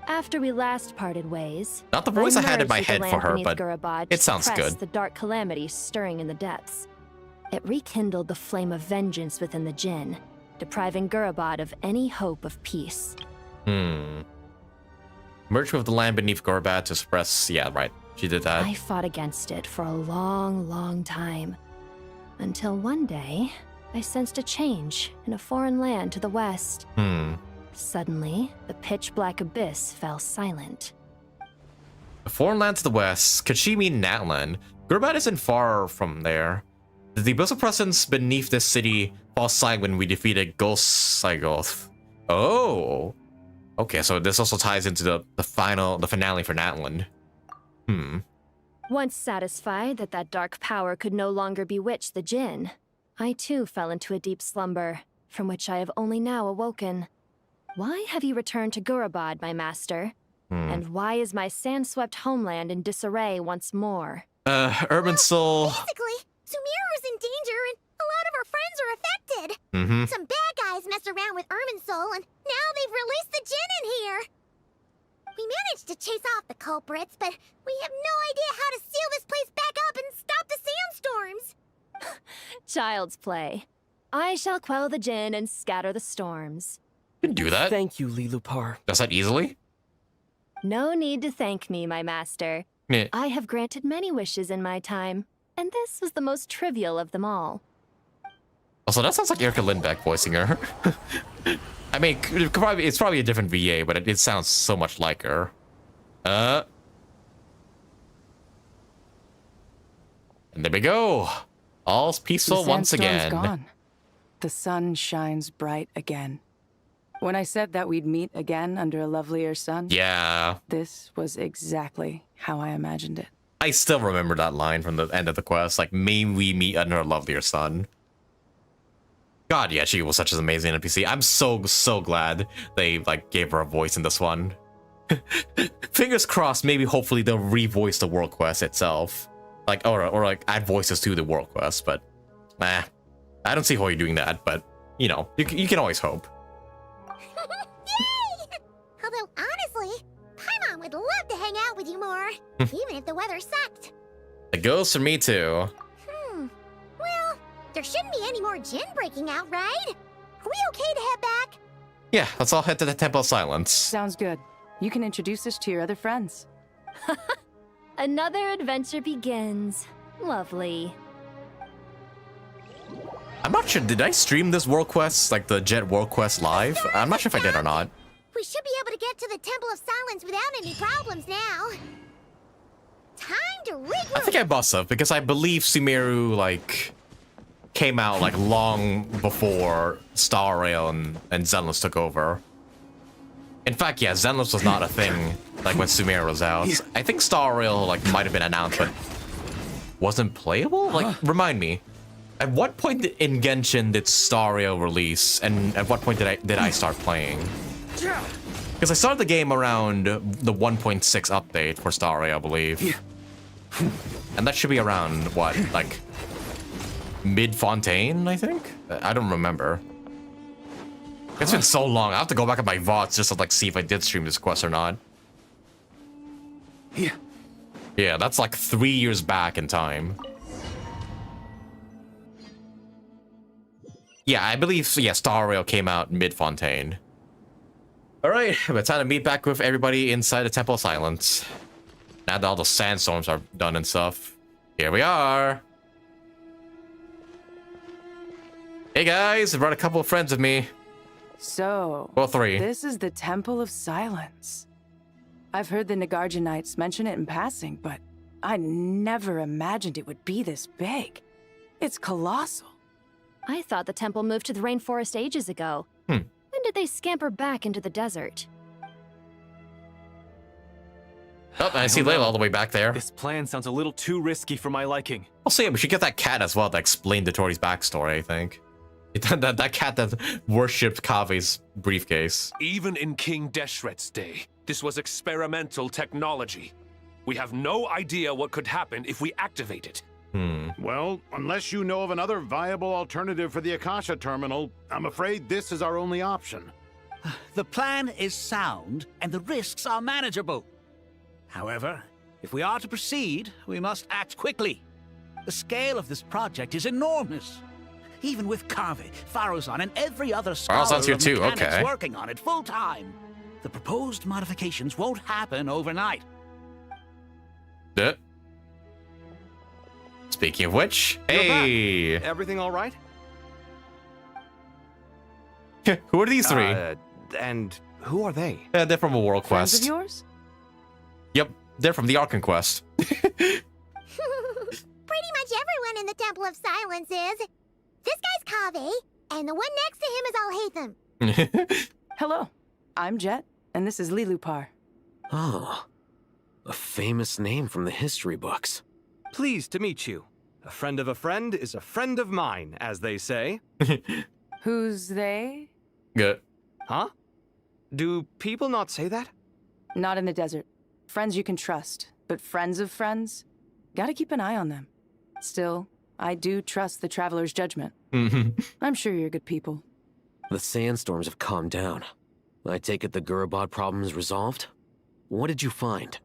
After we last parted ways, Not the voice I had in merged my with the head land for her, beneath but Gurabad it to sounds suppress good. the dark calamity stirring in the depths. It rekindled the flame of vengeance within the Jinn, depriving Gurabad of any hope of peace. Merged with the land beneath Gurabad to suppress. Yeah, right. She did that. I fought against it for a long, long time. Until one day, I sensed a change in a foreign land to the west. Suddenly, the pitch-black abyss fell silent. A foreign land to the west. Could she mean Natlan? Gurabad isn't far from there. The abyssal presence beneath this city fall silent when we defeated Ghost Cygoth. Oh! Okay, so this also ties into the finale for Natlan. Once satisfied that that dark power could no longer bewitch the Jinn, I too fell into a deep slumber, from which I have only now awoken. Why have you returned to Gurabad, my master? And why is my sand-swept homeland in disarray once more? Urban Soul. Basically, Sumeru's in danger and a lot of our friends are affected. Some bad guys messed around with Irminsul and now they've released the Jinn in here. We managed to chase off the culprits, but we have no idea how to seal this place back up and stop the sandstorms. Child's play. I shall quell the Jinn and scatter the storms. You can do that. Thank you, Lilupar. Does that easily? No need to thank me, my master. Yeah. I have granted many wishes in my time, and this was the most trivial of them all. Also, that sounds like Erica Lindbeck voicing her. I mean, it's probably a different VA, but it sounds so much like her. And there we go. All's peaceful once again. Gone. The sun shines bright again. When I said that we'd meet again under a lovelier sun, Yeah. this was exactly how I imagined it. I still remember that line from the end of the quest, like, may we meet under a lovelier sun. God, yeah, she was such an amazing NPC. I'm so glad they, like, gave her a voice in this one. Fingers crossed, maybe hopefully they'll revoice the world quest itself. Like, or like, add voices to the world quest, but, I don't see Hoy doing that, but, you know, you can always hope. Yay! Although, honestly, Paimon would love to hang out with you more, even if the weather sucked. It goes for me, too. Well, there shouldn't be any more Jinn breaking out, right? Are we okay to head back? Yeah, let's all head to the Temple of Silence. Sounds good. You can introduce us to your other friends. Another adventure begins. Lovely. I'm not sure, did I stream this world quest, like the Jet world quest live? I'm not sure if I did or not. We should be able to get to the Temple of Silence without any problems now. Time to regroup. I think I must have, because I believe Sumeru, like, came out, like, long before Star Rail and Zenless took over. In fact, yeah, Zenless was not a thing, like, when Sumeru was out. I think Star Rail, like, might have been announced, but wasn't playable? Like, remind me. At what point in Genshin did Star Rail release, and at what point did I start playing? Because I started the game around the 1.6 update for Star Rail, I believe. And that should be around, what, like, mid-Fontaine, I think? I don't remember. It's been so long, I have to go back at my VODs just to, like, see if I did stream this quest or not. Yeah, that's like 3 years back in time. Yeah, I believe, yeah, Star Rail came out mid-Fontaine. Alright, but time to meet back with everybody inside the Temple of Silence. Now that all the sandstorms are done and stuff. Here we are! Hey guys, I brought a couple of friends with me. So, Well, 3. This is the Temple of Silence. I've heard the Nagarjanites mention it in passing, but I never imagined it would be this big. It's colossal. I thought the temple moved to the rainforest ages ago. When did they scamper back into the desert? Oh, I see Layla all the way back there. This plan sounds a little too risky for my liking. I'll see, we should get that cat as well to explain Dotori's backstory, I think. That cat that worshipped Kave's briefcase. Even in King Deshret's day, this was experimental technology. We have no idea what could happen if we activate it. Well, unless you know of another viable alternative for the Akasha terminal, I'm afraid this is our only option. The plan is sound, and the risks are manageable. However, if we are to proceed, we must act quickly. The scale of this project is enormous. Even with Kave, Faruzan, and every other scholar Faruzan's here of too, mechanics okay. working on it full time, the proposed modifications won't happen overnight. Speaking of which, You're hey, back. Everything all right? who are these three? And who are they? They're from a world Friends quest. of yours? Yep, they're from the Archon quest. Pretty much everyone in the Temple of Silence is. This guy's Kave, and the one next to him is Alhaitham. Hello, I'm Jet, and this is Lilupar. Oh, a famous name from the history books. Pleased to meet you. A friend of a friend is a friend of mine, as they say. Who's they? Good. Huh? Do people not say that? Not in the desert. Friends you can trust, but friends of friends? Gotta keep an eye on them. Still, I do trust the Traveler's judgment. I'm sure you're good people. The sandstorms have calmed down. I take it the Gurabad problem is resolved? What did you find?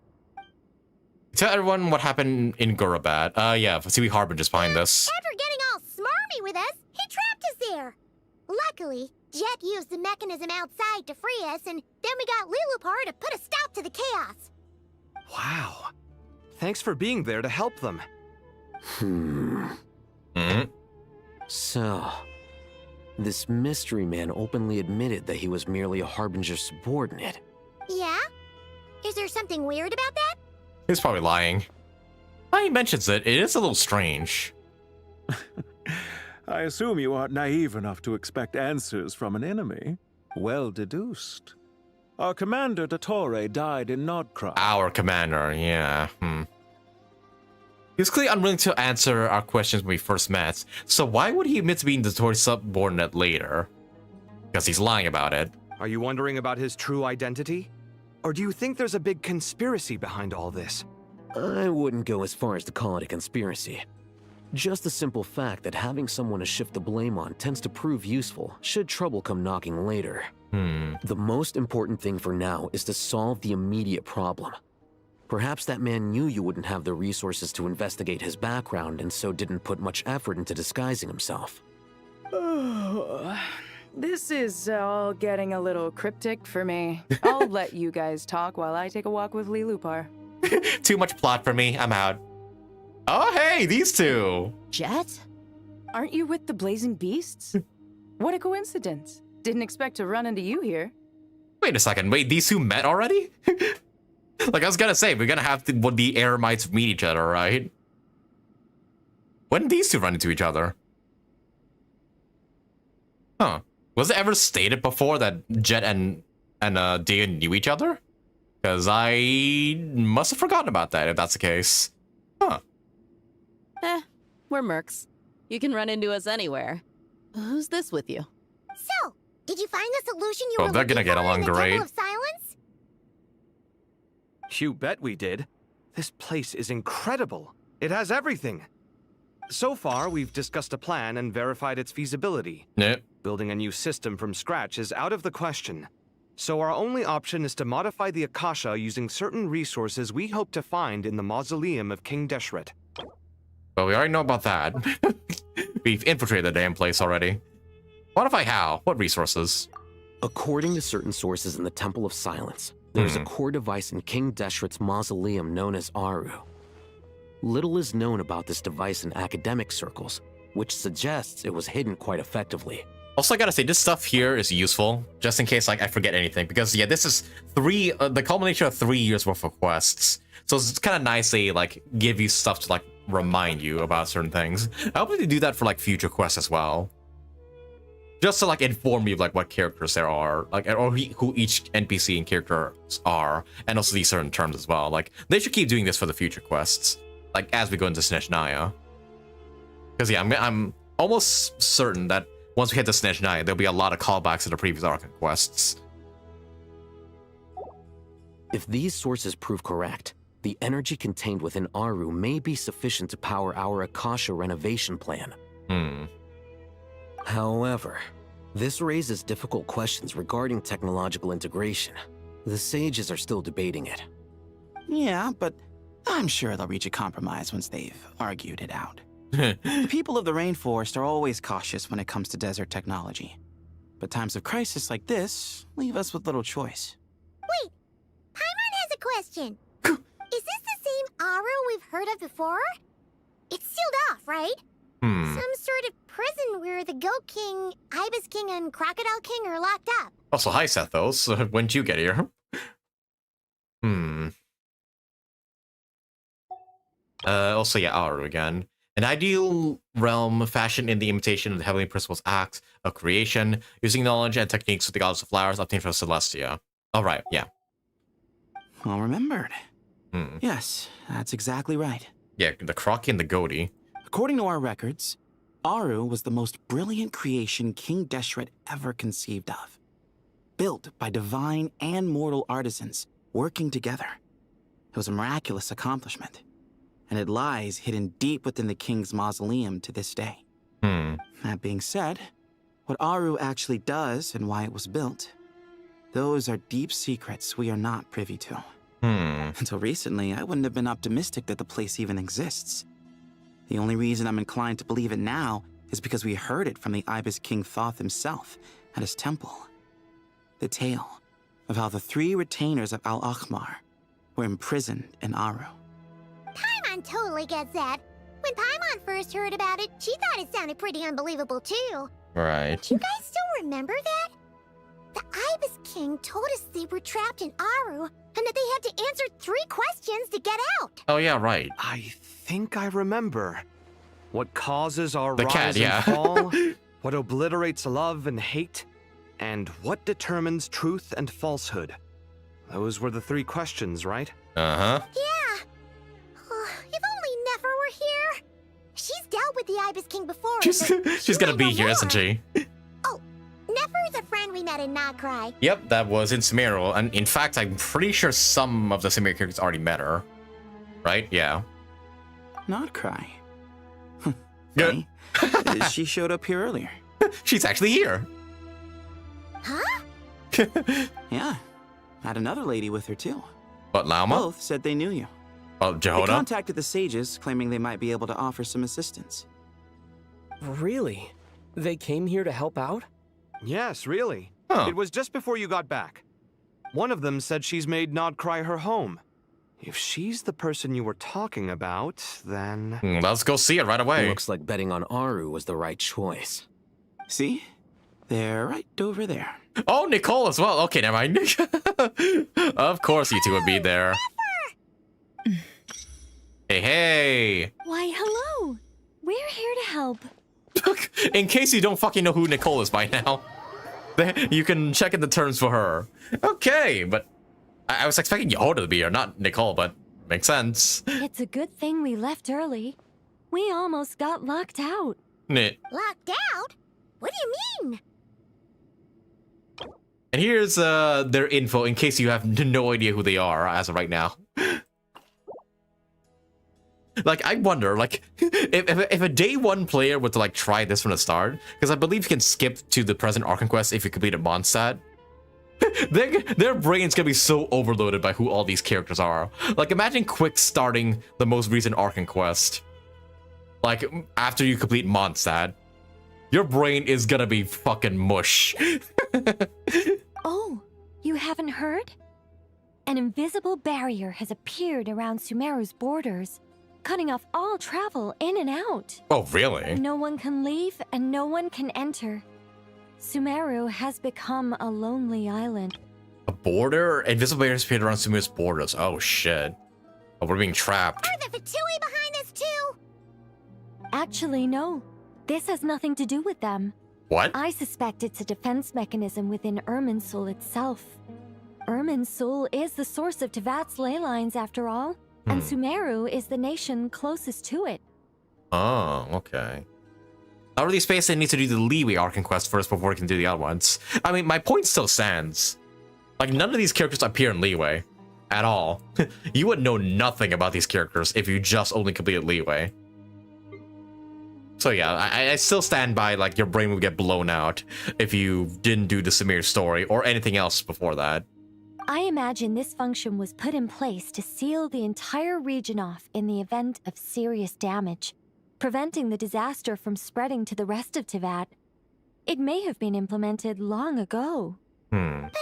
Tell everyone what happened in Gurabad. Yeah, see, Harbinger's behind this. After getting all smarmy with us, he trapped us there. Luckily, Jet used the mechanism outside to free us, and then we got Lilupar to put a stop to the chaos. Wow. Thanks for being there to help them. So, this mystery man openly admitted that he was merely a Harbinger subordinate. Yeah? Is there something weird about that? He's probably lying. He mentions it. It is a little strange. I assume you aren't naive enough to expect answers from an enemy. Well deduced. Our commander, Dottore, died in Nod-Krai. Our commander, yeah. He was clearly unwilling to answer our questions when we first met, so why would he admit to being Dottore's subordinate later? Because he's lying about it. Are you wondering about his true identity? Or do you think there's a big conspiracy behind all this? I wouldn't go as far as to call it a conspiracy. Just the simple fact that having someone to shift the blame on tends to prove useful should trouble come knocking later. The most important thing for now is to solve the immediate problem. Perhaps that man knew you wouldn't have the resources to investigate his background and so didn't put much effort into disguising himself. This is all getting a little cryptic for me. I'll let you guys talk while I take a walk with Lilupar. Too much plot for me. I'm out. Oh, hey, these two. Jet? Aren't you with the Blazing Beasts? What a coincidence. Didn't expect to run into you here. Wait a second. Wait, these two met already? Like I was gonna say, we're gonna have the Eremites meet each other, right? When did these two run into each other? Huh. Was it ever stated before that Jet and Dia knew each other? Because I must have forgotten about that, if that's the case. Huh. We're mercs. You can run into us anywhere. Who's this with you? So, did you find the solution you Oh, were they're looking gonna get for along in the great. Temple of Silence? You bet we did. This place is incredible. It has everything. So far, we've discussed a plan and verified its feasibility. Yep. Building a new system from scratch is out of the question. So our only option is to modify the Akasha using certain resources we hope to find in the mausoleum of King Deshret. Well, we already know about that. We've infiltrated the damn place already. Modify how? What resources? According to certain sources in the Temple of Silence, there's a core device in King Deshret's mausoleum known as Aru. Little is known about this device in academic circles, which suggests it was hidden quite effectively. Also, I gotta say, this stuff here is useful, just in case like I forget anything, because yeah, this is the culmination of 3 years worth of quests. So it's kind of nice they like give you stuff to like remind you about certain things. I hope they do that for like future quests as well. Just to like inform you of like what characters there are, like or who each NPC and characters are, and also these certain terms as well. Like they should keep doing this for the future quests, like as we go into Snezhnaya. Because yeah, I'm almost certain that once we hit the Snezhnaya, there'll be a lot of callbacks to the previous Archon quests. If these sources prove correct, the energy contained within Aru may be sufficient to power our Akasha renovation plan. However, This raises difficult questions regarding technological integration. The sages are still debating it. Yeah, but I'm sure they'll reach a compromise once they've argued it out. The people of the rainforest are always cautious when it comes to desert technology. But times of crisis like this leave us with little choice. Wait, Paimon has a question. Is this the same Aru we've heard of before? It's sealed off, right? Some sort of prison where the Goat King, Ibis King, and Crocodile King are locked up. Also, hi, Sethos. When'd you get here? Also, yeah, Aru again. An ideal realm fashioned in the imitation of the heavenly principles acts of creation, using knowledge and techniques of the goddess of flowers obtained from Celestia. All right, yeah. Well remembered. Yes, that's exactly right. Yeah, the Crocky and the Goaty. According to our records, Aru was the most brilliant creation King Deshret ever conceived of. Built by divine and mortal artisans working together. It was a miraculous accomplishment, and it lies hidden deep within the king's mausoleum to this day. That being said, what Aru actually does and why it was built, those are deep secrets we are not privy to. Until recently, I wouldn't have been optimistic that the place even exists. The only reason I'm inclined to believe it now is because we heard it from the Ibis King Thoth himself at his temple. The tale of how the 3 retainers of Al-Akhmar were imprisoned in Aru. Paimon totally gets that. When Paimon first heard about it, she thought it sounded pretty unbelievable too. Right. Do you guys still remember that? The Ibis King told us they were trapped in Aru and that they had to answer 3 questions to get out. Oh, yeah, right. I think I remember. What causes our The rise cat, yeah. and fall? What obliterates love and hate? And what determines truth and falsehood? Those were the 3 questions, right? Uh-huh. Yeah. Oh, if only Nefer were here. She's dealt with the Ibis King before. She's gonna be here, isn't she? Oh, Nefer is a friend we met in Nod-Krai. Yep, that was in Sumeru. And in fact, I'm pretty sure some of the Sumeru characters already met her. Right? Yeah. Nod-Krai. Good. She showed up here earlier. She's actually here. Huh? Yeah. Had another lady with her too. What, Lauma? Both said they knew you. Oh, They Jehoda? contacted the sages, claiming they might be able to offer some assistance. Really? They came here to help out? Yes, really. Huh. It was just before you got back. One of them said she's made Nod-Krai her home. If she's the person you were talking about, then... Let's go see it right away. Looks like betting on Aru was the right choice. See? They're right over there. Oh, Nicole as well. Okay, never mind. Of course you two would be there. Hey, hey. Why, hello. We're here to help. In case you don't fucking know who Nicole is by now, you can check in the terms for her. Okay, but I was expecting Yehoda to be here, not Nicole, but makes sense. It's a good thing we left early. We almost got locked out. Locked out? What do you mean? And here's their info in case you have no idea who they are as of right now. Like, I wonder, like, if a day 1 player were to, like, try this from the start, because I believe you can skip to the present Archon quest if you complete a Mondstadt. Their brain's gonna be so overloaded by who all these characters are. Like, imagine quick starting the most recent Archon quest. Like, after you complete Mondstadt. Your brain is gonna be fucking mush. Oh, you haven't heard? An invisible barrier has appeared around Sumeru's borders, cutting off all travel in and out. Oh, really? No one can leave and no one can enter. Sumeru has become a lonely island. A border? Invisible barriers appeared around Sumeru's borders. Oh, shit. Oh, we're being trapped. Are the Fatui behind this too? Actually, no. This has nothing to do with them. What? I suspect it's a defense mechanism within Irminsul itself. Irminsul is the source of Tevat's ley lines, after all, and Sumeru is the nation closest to it. Oh, okay. Not really space and needs to do the Leeway Archon quest first before we can do the other ones. I mean, my point still stands. Like, none of these characters appear in Leeway. At all. You would know nothing about these characters if you just only completed Leeway. So yeah, I still stand by, like, your brain would get blown out if you didn't do the Sumeru story or anything else before that. I imagine this function was put in place to seal the entire region off in the event of serious damage, preventing the disaster from spreading to the rest of Tivat. It may have been implemented long ago. But doesn't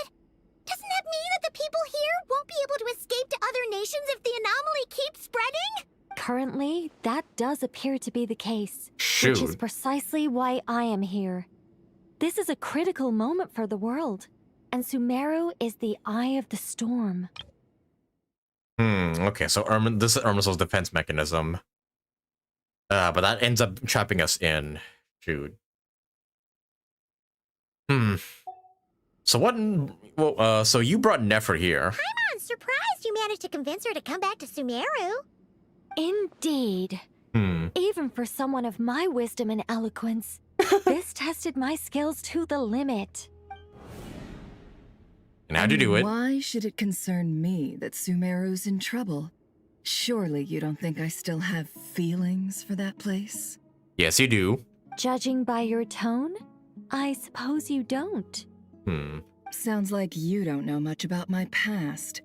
that mean that the people here won't be able to escape to other nations if the anomaly keeps spreading? Currently, that does appear to be the case. Shoot. Which is precisely why I am here. This is a critical moment for the world, and Sumeru is the eye of the storm. Okay, so this is Irminsul's defense mechanism. But that ends up trapping us in. Shoot. So what? Well, so you brought Nefer here. I'm surprised you managed to convince her to come back to Sumeru. Indeed. Even for someone of my wisdom and eloquence, this tested my skills to the limit. And how'd you do it? Why should it concern me that Sumeru's in trouble? Surely you don't think I still have feelings for that place? Yes, you do. Judging by your tone, I suppose you don't. Sounds like you don't know much about my past.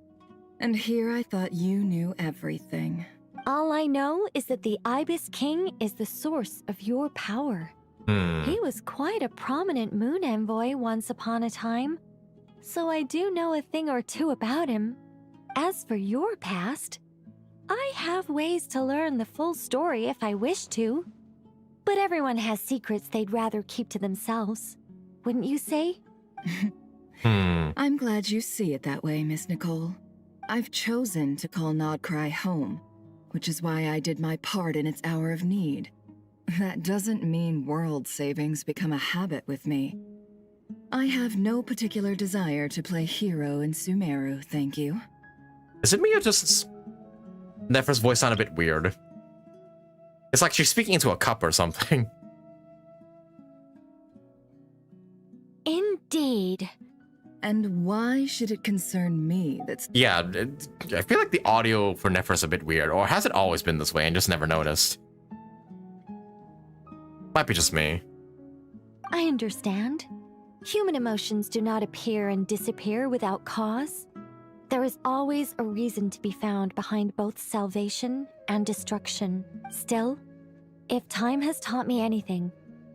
And here I thought you knew everything. All I know is that the Ibis King is the source of your power. He was quite a prominent moon envoy once upon a time, so I do know a thing or two about him. As for your past, I have ways to learn the full story if I wish to. But everyone has secrets they'd rather keep to themselves. Wouldn't you say? I'm glad you see it that way, Miss Nicole. I've chosen to call Nod-Krai home, which is why I did my part in its hour of need. That doesn't mean world savings become a habit with me. I have no particular desire to play hero in Sumeru, thank you. Is it me or just Nefer's voice sound a bit weird? It's like she's speaking into a cup or something. Indeed. And why should it concern me that's... Yeah, I feel like the audio for Nefer's a bit weird, or has it always been this way and just never noticed? Might be just me. I understand. Human emotions do not appear and disappear without cause. There is always a reason to be found behind both salvation and destruction. Still, if time has taught me anything,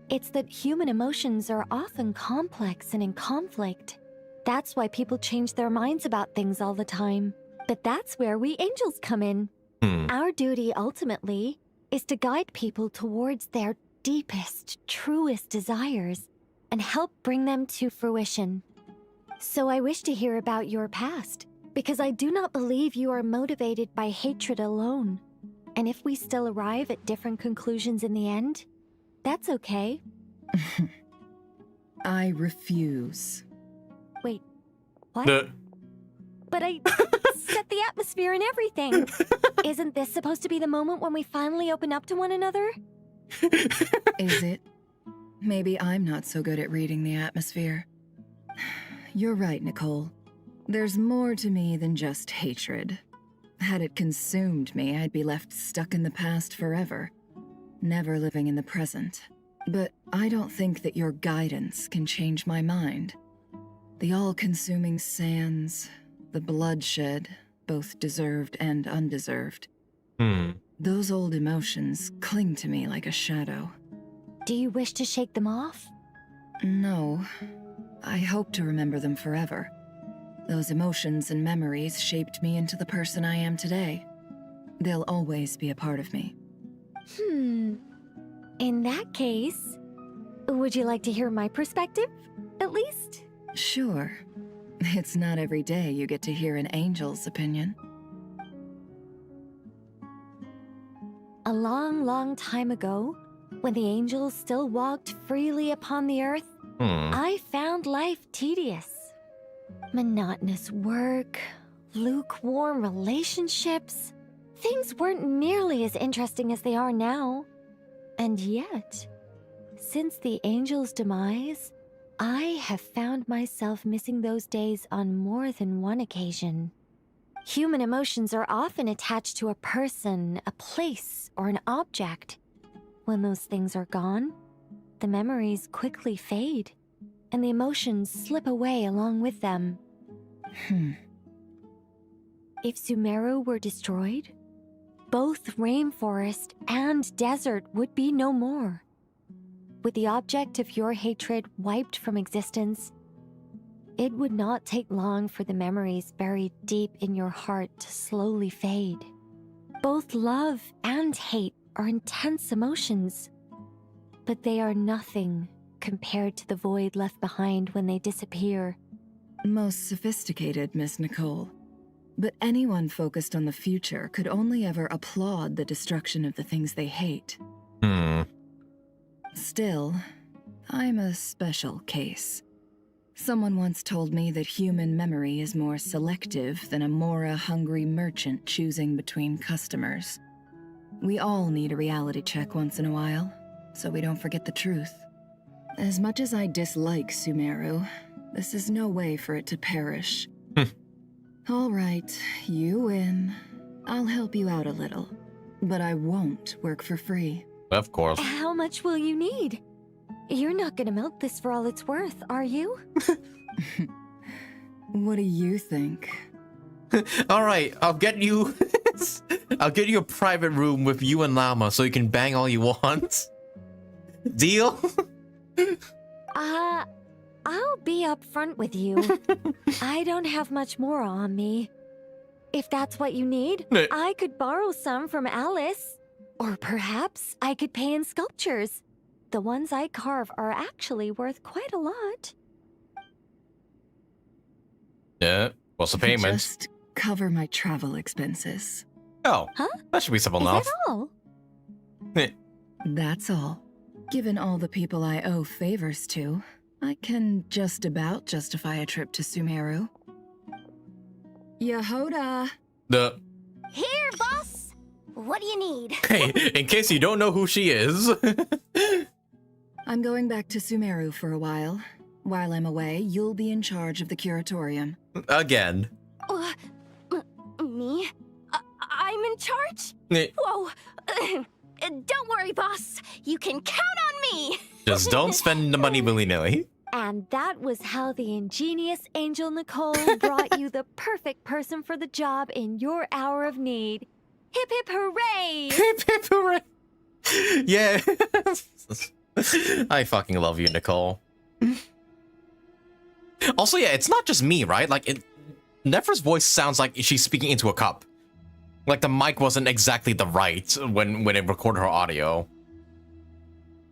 it's that human emotions are often complex and in conflict. That's why people change their minds about things all the time. But that's where we angels come in. Our duty, ultimately, is to guide people towards their deepest, truest desires and help bring them to fruition. So I wish to hear about your past, because I do not believe you are motivated by hatred alone. And if we still arrive at different conclusions in the end, that's okay. I refuse. Wait, what? But I set the atmosphere and everything. Isn't this supposed to be the moment when we finally open up to one another? Is it? Maybe I'm not so good at reading the atmosphere. You're right, Nicole. There's more to me than just hatred. Had it consumed me, I'd be left stuck in the past forever, never living in the present. But I don't think that your guidance can change my mind. The all-consuming sands, the bloodshed, both deserved and undeserved. Those old emotions cling to me like a shadow. Do you wish to shake them off? No. I hope to remember them forever. Those emotions and memories shaped me into the person I am today. They'll always be a part of me. In that case, would you like to hear my perspective, at least? Sure. It's not every day you get to hear an angel's opinion. A long, long time ago, when the angels still walked freely upon the earth, I found life tedious. Monotonous work, lukewarm relationships. Things weren't nearly as interesting as they are now. And yet, since the angels' demise, I have found myself missing those days on more than one occasion. Human emotions are often attached to a person, a place, or an object. When those things are gone, the memories quickly fade, and the emotions slip away along with them. If Sumeru were destroyed, both rainforest and desert would be no more. With the object of your hatred wiped from existence, it would not take long for the memories buried deep in your heart to slowly fade. Both love and hate are intense emotions, but they are nothing compared to the void left behind when they disappear. Most sophisticated, Miss Nicole. But anyone focused on the future could only ever applaud the destruction of the things they hate. Still, I'm a special case. Someone once told me that human memory is more selective than a Mora-hungry merchant choosing between customers. We all need a reality check once in a while, so we don't forget the truth. As much as I dislike Sumeru, this is no way for it to perish. All right, you win. I'll help you out a little, but I won't work for free. Of course. How much will you need? You're not gonna milk this for all it's worth, are you? What do you think? All right, I'll get you a private room with you and Llama so you can bang all you want. Deal? I'll be upfront with you. I don't have much more on me. If that's what you need, I could borrow some from Alice. Or perhaps I could pay in sculptures. The ones I carve are actually worth quite a lot. Yeah, what's the payment? Just cover my travel expenses. Oh, that should be simple enough. Is that all? That's all. Given all the people I owe favors to, I can just about justify a trip to Sumeru. Yehoda! Here, boss! What do you need? Hey, in case you don't know who she is. I'm going back to Sumeru for a while. While I'm away, you'll be in charge of the curatorium. Again. Me? I'm in charge? Whoa! Don't worry, boss. You can count on me! Just don't spend the money willy-nilly. And that was how the ingenious Angel Nicole brought you the perfect person for the job in your hour of need. Hip hip hooray! Hip hip hooray! Yeah. I fucking love you, Nicole. Also, yeah, it's not just me, right? Like, Nephra's voice sounds like she's speaking into a cup. Like the mic wasn't exactly the right when it recorded her audio.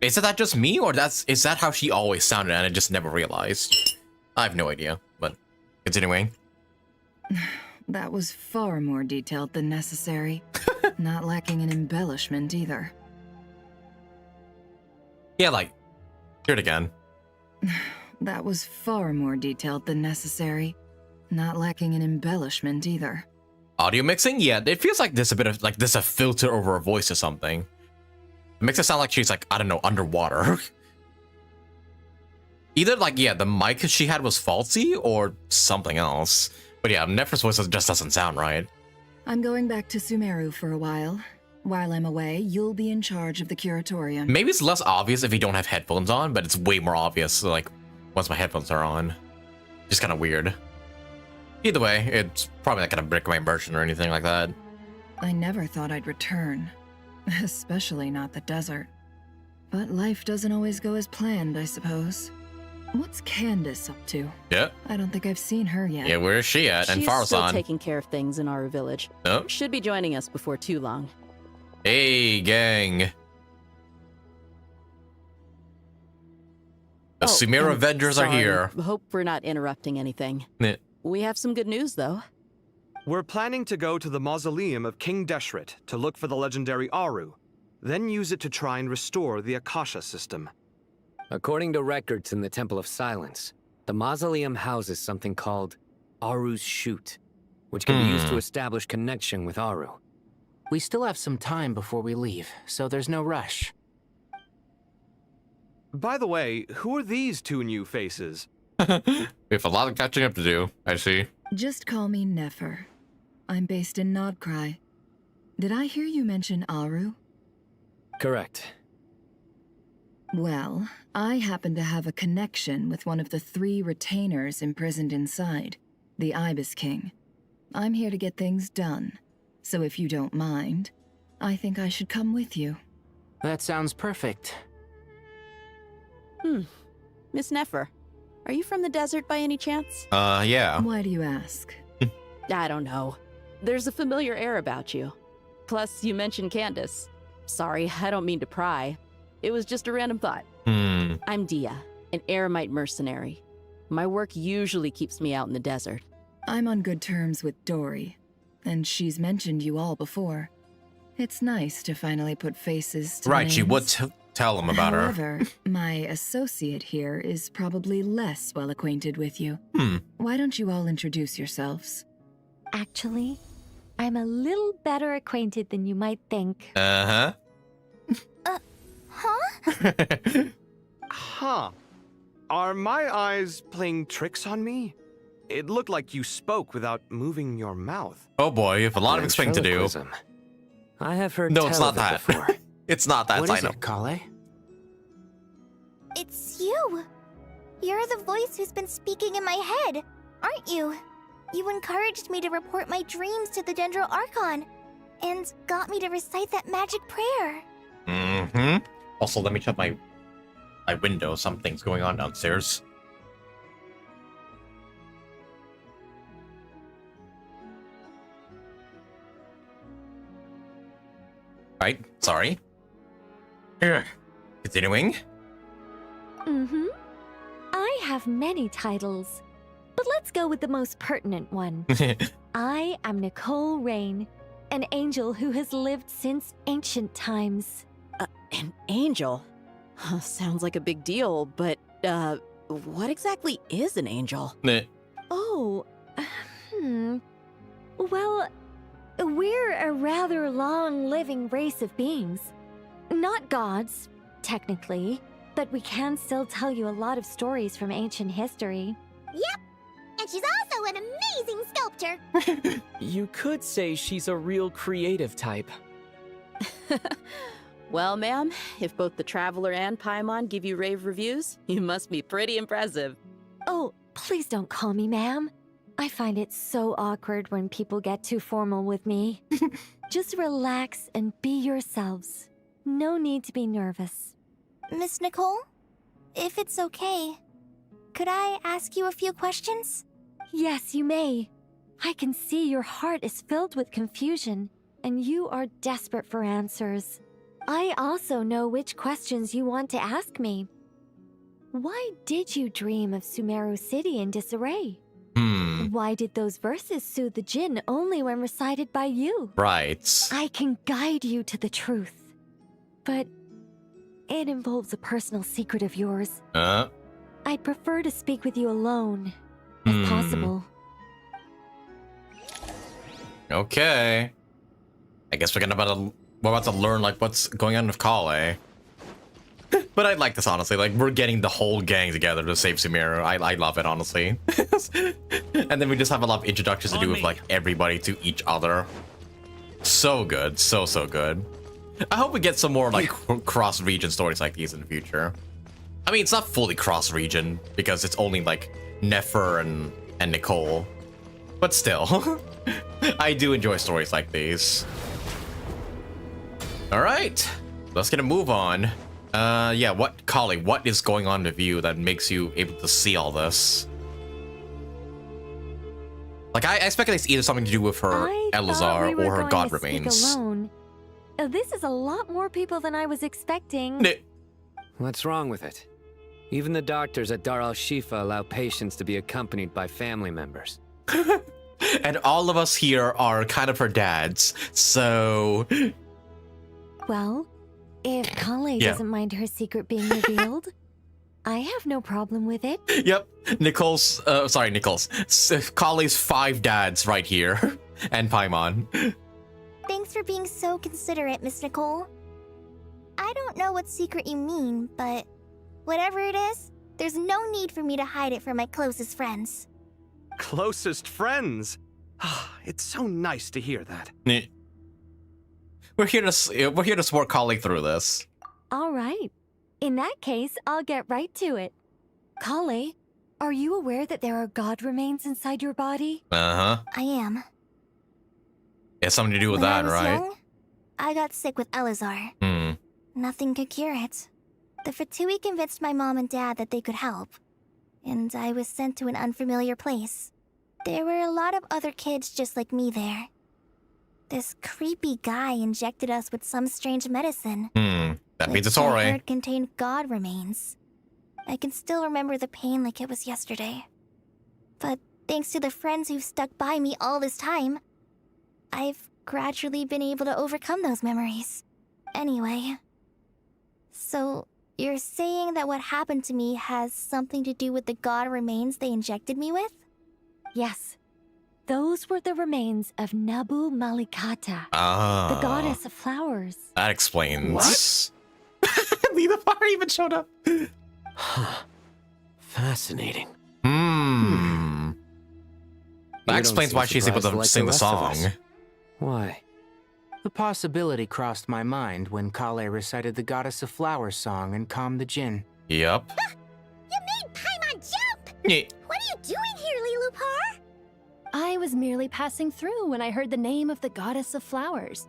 Is that just me, or is that how she always sounded and I just never realized? I have no idea, but continuing. That was far more detailed than necessary. Not lacking in embellishment either. Yeah, like, hear it again. That was far more detailed than necessary. Not lacking in embellishment either. Audio mixing? Yeah, it feels like there's a bit of, like, there's a filter over her voice or something. It makes it sound like she's, like, I don't know, underwater. Either, like, yeah, the mic she had was faulty or something else. But yeah, Nephra's voice just doesn't sound right. I'm going back to Sumeru for a while. While I'm away, you'll be in charge of the curatorium. Maybe it's less obvious if you don't have headphones on, but it's way more obvious, like, once my headphones are on. Just kind of weird. Either way, it's probably not gonna break my immersion or anything like that. I never thought I'd return. Especially not the desert. But life doesn't always go as planned, I suppose. What's Candace up to? Yeah. I don't think I've seen her yet. Yeah, where is she at? And She's still Farsan. taking care of things in our village. Oh. Should be joining us before too long. Hey, gang. The Sumeru Avengers are here. Hope we're not interrupting anything. We have some good news, though. We're planning to go to the mausoleum of King Deshret to look for the legendary Aru, then use it to try and restore the Akasha system. According to records in the Temple of Silence, the mausoleum houses something called Aru's Chute, which can be used to establish connection with Aru. We still have some time before we leave, so there's no rush. By the way, who are these two new faces? We have a lot of catching up to do, I see. Just call me Nefer. I'm based in Nod-Krai. Did I hear you mention Aru? Correct. Well, I happen to have a connection with one of the 3 retainers imprisoned inside, the Ibis King. I'm here to get things done, so if you don't mind, I think I should come with you. That sounds perfect. Miss Nefer, are you from the desert by any chance? Yeah. Why do you ask? I don't know. There's a familiar air about you. Plus, you mentioned Candace. Sorry, I don't mean to pry. It was just a random thought. I'm Dia, an eremite mercenary. My work usually keeps me out in the desert. I'm on good terms with Dory, and she's mentioned you all before. It's nice to finally put faces to Right, names. she would tell him about her. However, my associate here is probably less well acquainted with you. Why don't you all introduce yourselves? Actually, I'm a little better acquainted than you might think. Uh-huh. Huh. Are my eyes playing tricks on me? It looked like you spoke without moving your mouth. Oh boy, you have a lot of explaining to do. Ventriloquism. I have heard No, it's tell not of it that. before. It's not that, What I is know. it, Kale? It's you! You're the voice who's been speaking in my head, aren't you? You encouraged me to report my dreams to the Dendro Archon, and got me to recite that magic prayer. Mm-hmm. Also, let me check my window. Something's going on downstairs. Right, sorry. Here, continuing. I have many titles, but let's go with the most pertinent one. I am Nicole Rain, an angel who has lived since ancient times. An angel? Sounds like a big deal, but, what exactly is an angel? Oh, Well, we're a rather long-living race of beings. Not gods, technically, but we can still tell you a lot of stories from ancient history. Yep, and she's also an amazing sculptor. You could say she's a real creative type. Well, ma'am, if both the Traveler and Paimon give you rave reviews, you must be pretty impressive. Oh, please don't call me ma'am. I find it so awkward when people get too formal with me. Just relax and be yourselves. No need to be nervous. Miss Nicole, if it's okay, could I ask you a few questions? Yes, you may. I can see your heart is filled with confusion, and you are desperate for answers. I also know which questions you want to ask me. Why did you dream of Sumeru City in disarray? Why did those verses soothe the Jinn only when recited by you? Right. I can guide you to the truth, but it involves a personal secret of yours. I'd prefer to speak with you alone, if possible. Okay. I guess we're about to learn like what's going on with Kale. But I like this, honestly. Like, we're getting the whole gang together to save Sumeru. I love it, honestly. And then we just have a lot of introductions to do with like everybody to each other. So good, so good. I hope we get some more like cross-region stories like these in the future. I mean, it's not fully cross-region because it's only like Nefer and Nicole, but still, I do enjoy stories like these. All right, let's get a move on. Yeah, Kale, what is going on with you that makes you able to see all this? Like, I speculate it's either something to do with her Elazar or her god remains. Alone. This is a lot more people than I was expecting. What's wrong with it? Even the doctors at Dar al-Shifa allow patients to be accompanied by family members. And all of us here are kind of her dads, so... Well, if Kale doesn't mind her secret being revealed, I have no problem with it. Yep, Kale's 5 dads right here, and Paimon. Thanks for being so considerate, Miss Nicole. I don't know what secret you mean, but whatever it is, there's no need for me to hide it from my closest friends. Closest friends? It's so nice to hear that. We're here to support Kale through this. All right. In that case, I'll get right to it. Kale, are you aware that there are god remains inside your body? Uh-huh. I am. It has something to do with When I that, was right? young, I got sick with Elazar. Hmm. Nothing could cure it. The Fatui convinced my mom and dad that they could help, and I was sent to an unfamiliar place. There were a lot of other kids just like me there. This creepy guy injected us with some strange medicine. That means it's which I alright. heard contained god remains. I can still remember the pain like it was yesterday. But thanks to the friends who've stuck by me all this time, I've gradually been able to overcome those memories. Anyway, so you're saying that what happened to me has something to do with the god remains they injected me with? Yes. Those were the remains of Nabu Malikata, Ah. the goddess of flowers. That explains. The fire even showed up. Fascinating. That You explains don't why seem she's able to surprised like sing the rest of song. us. Why? The possibility crossed my mind when Kale recited the Goddess of Flowers song and calmed the Jinn. Yep. You made Paimon jump! Yeah. What are you doing here, Lilupar? I was merely passing through when I heard the name of the goddess of flowers.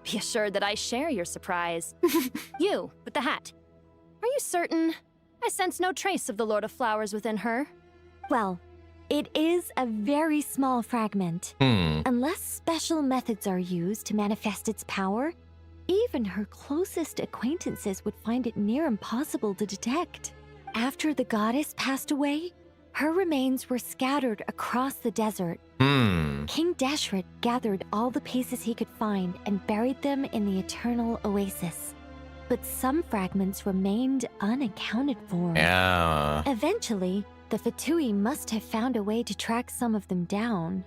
Be assured that I share your surprise. You, with the hat. Are you certain? I sense no trace of the Lord of Flowers within her. Well, it is a very small fragment. Unless special methods are used to manifest its power, even her closest acquaintances would find it near impossible to detect. After the goddess passed away, her remains were scattered across the desert. King Deshret gathered all the pieces he could find and buried them in the Eternal Oasis. But some fragments remained unaccounted for. Yeah. Eventually, the Fatui must have found a way to track some of them down.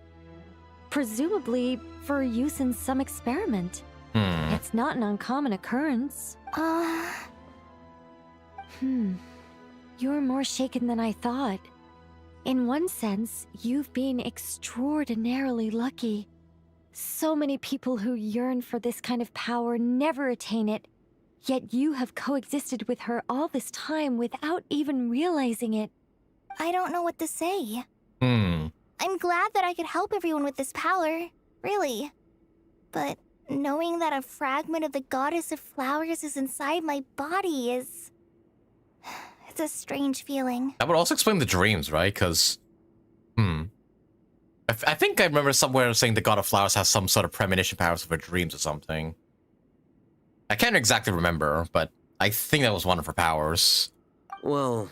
Presumably for use in some experiment. It's not an uncommon occurrence. You're more shaken than I thought. In one sense, you've been extraordinarily lucky. So many people who yearn for this kind of power never attain it, yet you have coexisted with her all this time without even realizing it. I don't know what to say. I'm glad that I could help everyone with this power, really. But knowing that a fragment of the Goddess of Flowers is inside my body is... It's a strange feeling. That would also explain the dreams, right? Because, I think I remember somewhere saying the God of Flowers has some sort of premonition powers of her dreams or something. I can't exactly remember, but I think that was one of her powers. Well,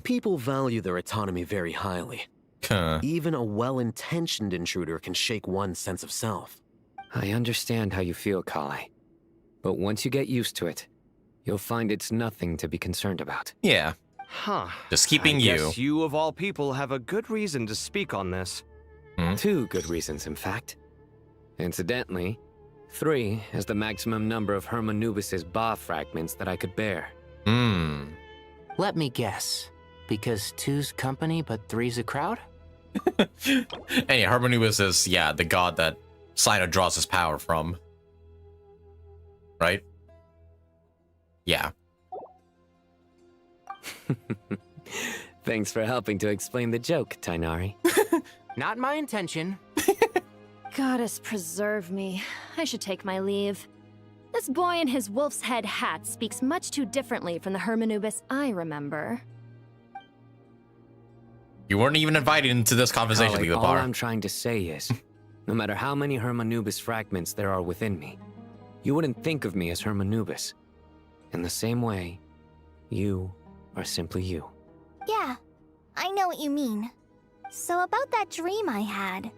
people value their autonomy very highly. Even a well-intentioned intruder can shake one's sense of self. I understand how you feel, Kale. But once you get used to it, you'll find it's nothing to be concerned about. Yeah. Huh. Just keeping I you. guess you, of all people, have a good reason to speak on this. 2 good reasons, in fact. Incidentally, 3 is the maximum number of Hermanubis's Ba fragments that I could bear. Let me guess. Because 2's company, but 3's a crowd? And yeah, Hermanubis is, the god that Sino draws his power from. Right? Yeah. Thanks for helping to explain the joke, Tainari. Not my intention. Goddess preserve me. I should take my leave. This boy in his wolf's head hat speaks much too differently from the Hermanubis I remember. You weren't even invited into this conversation, Kale, all Leopar. I'm trying to say is, no matter how many Hermanubis fragments there are within me, you wouldn't think of me as Hermanubis. In the same way, you are simply you. Yeah, I know what you mean. So about that dream I had,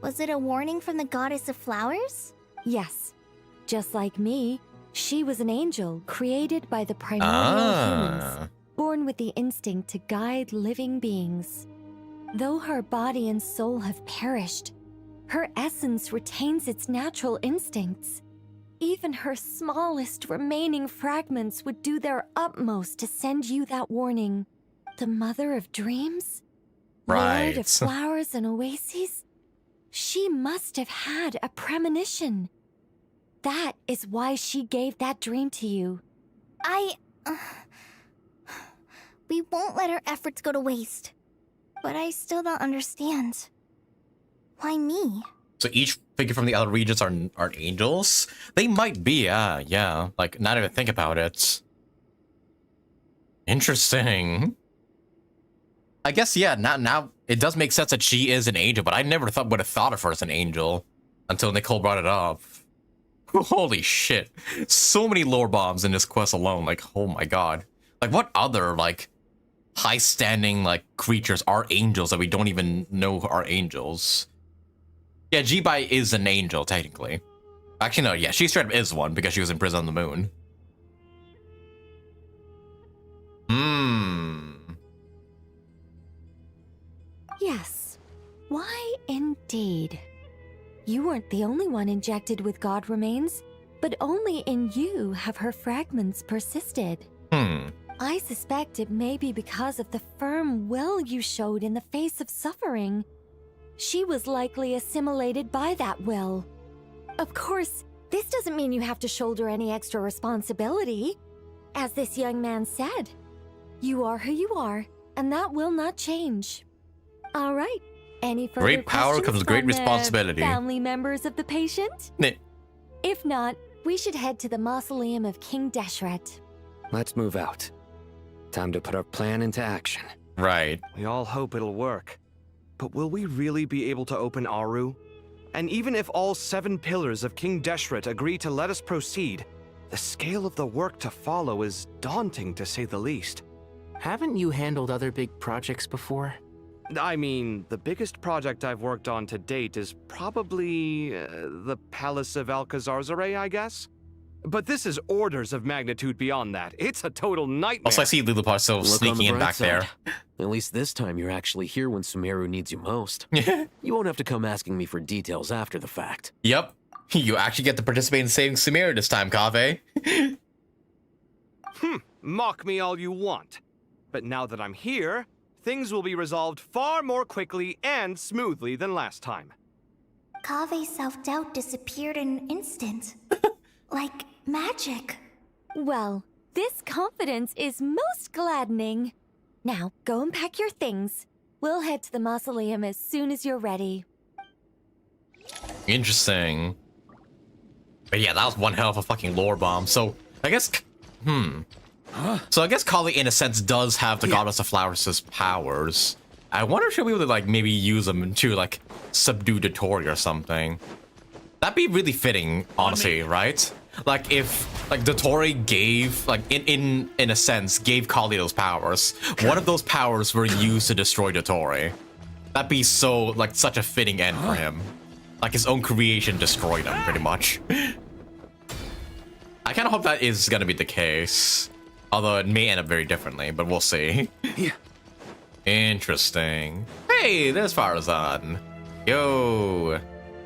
was it a warning from the Goddess of Flowers? Yes. Just like me, she was an angel created by the primordial humans, born with the instinct to guide living beings. Though her body and soul have perished, her essence retains its natural instincts. Even her smallest remaining fragments would do their utmost to send you that warning. The Mother of Dreams? Right. Lord of Flowers and Oases? She must have had a premonition. That is why she gave that dream to you. We won't let our efforts go to waste. But I still don't understand. Why me? So each figure from the other regions are angels? They might be, yeah. Like, not even think about it. Interesting. I guess, yeah, now it does make sense that she is an angel, but I never would have thought of her as an angel until Nicole brought it up. Holy shit. So many lore bombs in this quest alone. Like, oh my god. Like, what other, like, high-standing, like, creatures are angels that we don't even know are angels? Yeah, Jibai is an angel, technically. Actually, no, yeah, she straight up is one because she was in prison on the moon. Yes. Why indeed? You weren't the only one injected with god remains, but only in you have her fragments persisted. I suspect it may be because of the firm will you showed in the face of suffering. She was likely assimilated by that will. Of course, this doesn't mean you have to shoulder any extra responsibility. As this young man said, you are who you are, and that will not change. All right. Any further great power questions comes great from the responsibility. family members of the patient? If not, we should head to the mausoleum of King Deshret. Let's move out. Time to put our plan into action. Right. We all hope it'll work. But will we really be able to open Aru? And even if all 7 pillars of King Deshret agree to let us proceed, the scale of the work to follow is daunting to say the least. Haven't you handled other big projects before? I mean, the biggest project I've worked on to date is probably the Palace of Alcazarzaray, I guess? But this is orders of magnitude beyond that. It's a total nightmare. Also, I see Lilliput still sneaking in back there. At least this time you're actually here when Sumeru needs you most. You won't have to come asking me for details after the fact. Yep. You actually get to participate in saving Sumeru this time, Kaveh. Mock me all you want. But now that I'm here, things will be resolved far more quickly and smoothly than last time. Kave's self-doubt disappeared in an instant. Like magic. Well, this confidence is most gladdening. Now, go and pack your things. We'll head to the mausoleum as soon as you're ready. Interesting. But yeah, that was one hell of a fucking lore bomb. So, I guess... So I guess Kali, in a sense, does have the Goddess of Flowers' powers. I wonder if she'll be able to, like, maybe use them to, like, subdue Dotori or something. That'd be really fitting, honestly, right? Like, if, like, Dotori gave, like, in a sense, gave Kali those powers, one of those powers were used to destroy Dotori. That'd be so, like, such a fitting end for him. Like, his own creation destroyed him, pretty much. I kind of hope that is going to be the case. Although it may end up very differently, but we'll see. Interesting. Hey, there's Farazan. Yo.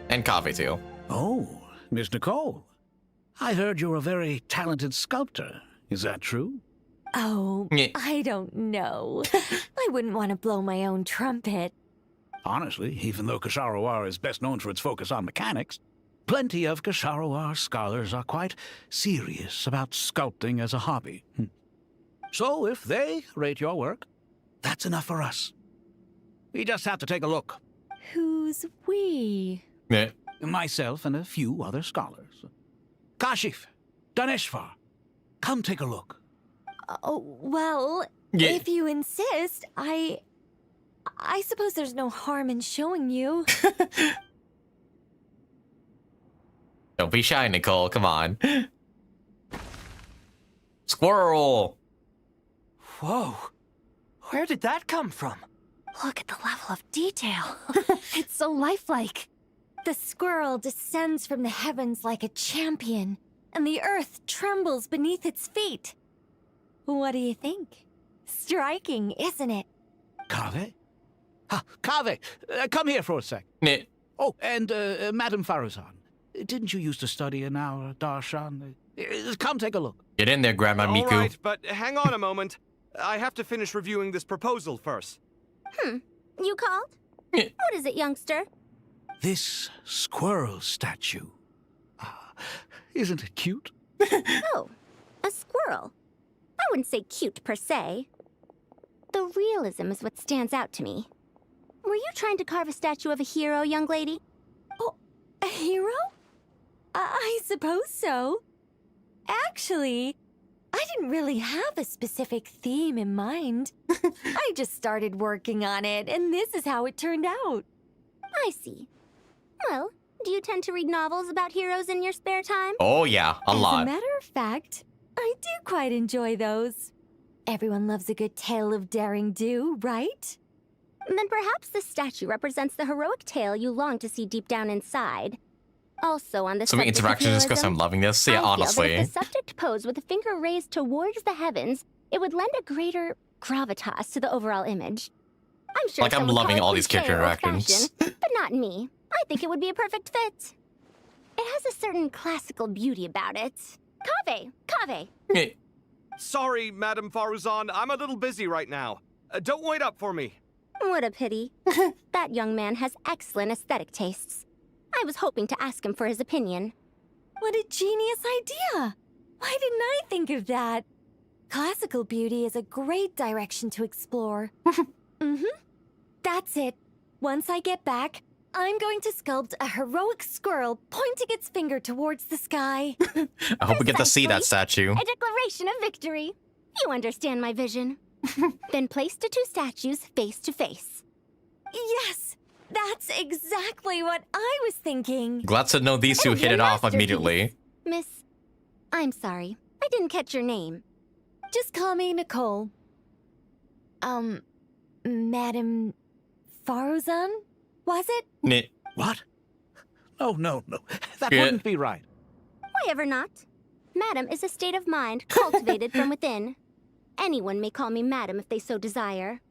And Coffee too. Oh, Miss Nicole. I heard you're a very talented sculptor. Is that true? Oh, I don't know. I wouldn't want to blow my own trumpet. Honestly, even though Kasharawar is best known for its focus on mechanics, plenty of Kasharawar scholars are quite serious about sculpting as a hobby. So if they rate your work, that's enough for us. We just have to take a look. Who's we? Myself and a few other scholars. Kashif, Daneshvar, come take a look. Oh, well, if you insist, I suppose there's no harm in showing you. Don't be shy, Nicole. Come on. Squirrel! Whoa. Where did that come from? Look at the level of detail. It's so lifelike. The squirrel descends from the heavens like a champion, and the earth trembles beneath its feet. What do you think? Striking, isn't it? Kaveh? Kaveh, come here for a sec. Oh, and Madam Farazan, didn't you used to study in our darshan? Come take a look. Get in there, Grandma Miku. All right, but hang on a moment. I have to finish reviewing this proposal first. You called? What is it, youngster? This squirrel Isn't it cute? Oh, a squirrel. I wouldn't say cute per se. The realism is what stands out to me. Were you trying to carve a statue of a hero, young lady? Oh, a hero? I suppose so. Actually, I didn't really have a specific theme in mind. I just started working on it, and this is how it turned out. I see. Well, do you tend to read novels about heroes in your spare time? Oh yeah, a lot. As a matter of fact, I do quite enjoy those. Everyone loves a good tale of daring do, right? Then perhaps this statue represents the heroic tale you long to see deep down inside. Also on the So we subject of interaction just because I'm heroism, loving this. I Yeah, feel that honestly. if the subject posed with a finger raised towards the heavens, it would lend a greater gravitas to the overall image. I'm sure Like, I'm some would loving call it all these character cliche or interactions. old-fashioned, but not me. I think it would be a perfect fit. It has a certain classical beauty about it. Kaveh! Sorry, Madame Faruzan, I'm a little busy right now. Don't wait up for me. What a pity. That young man has excellent aesthetic tastes. I was hoping to ask him for his opinion. What a genius idea! Why didn't I think of that? Classical beauty is a great direction to explore. That's it. Once I get back, I'm going to sculpt a heroic squirrel pointing its finger towards the sky. I hope we get to see that statue. A declaration of victory. You understand my vision. Then place the two statues face to face. Yes! That's exactly what I was thinking. Glad to know these two hit it off immediately. Miss, I'm sorry. I didn't catch your name. Just call me Nicole. Madame Faruzan? Was it? What? Oh, no. That Yeah. wouldn't be right. Why ever not? Madam is a state of mind cultivated from within. Anyone may call me Madam if they so desire.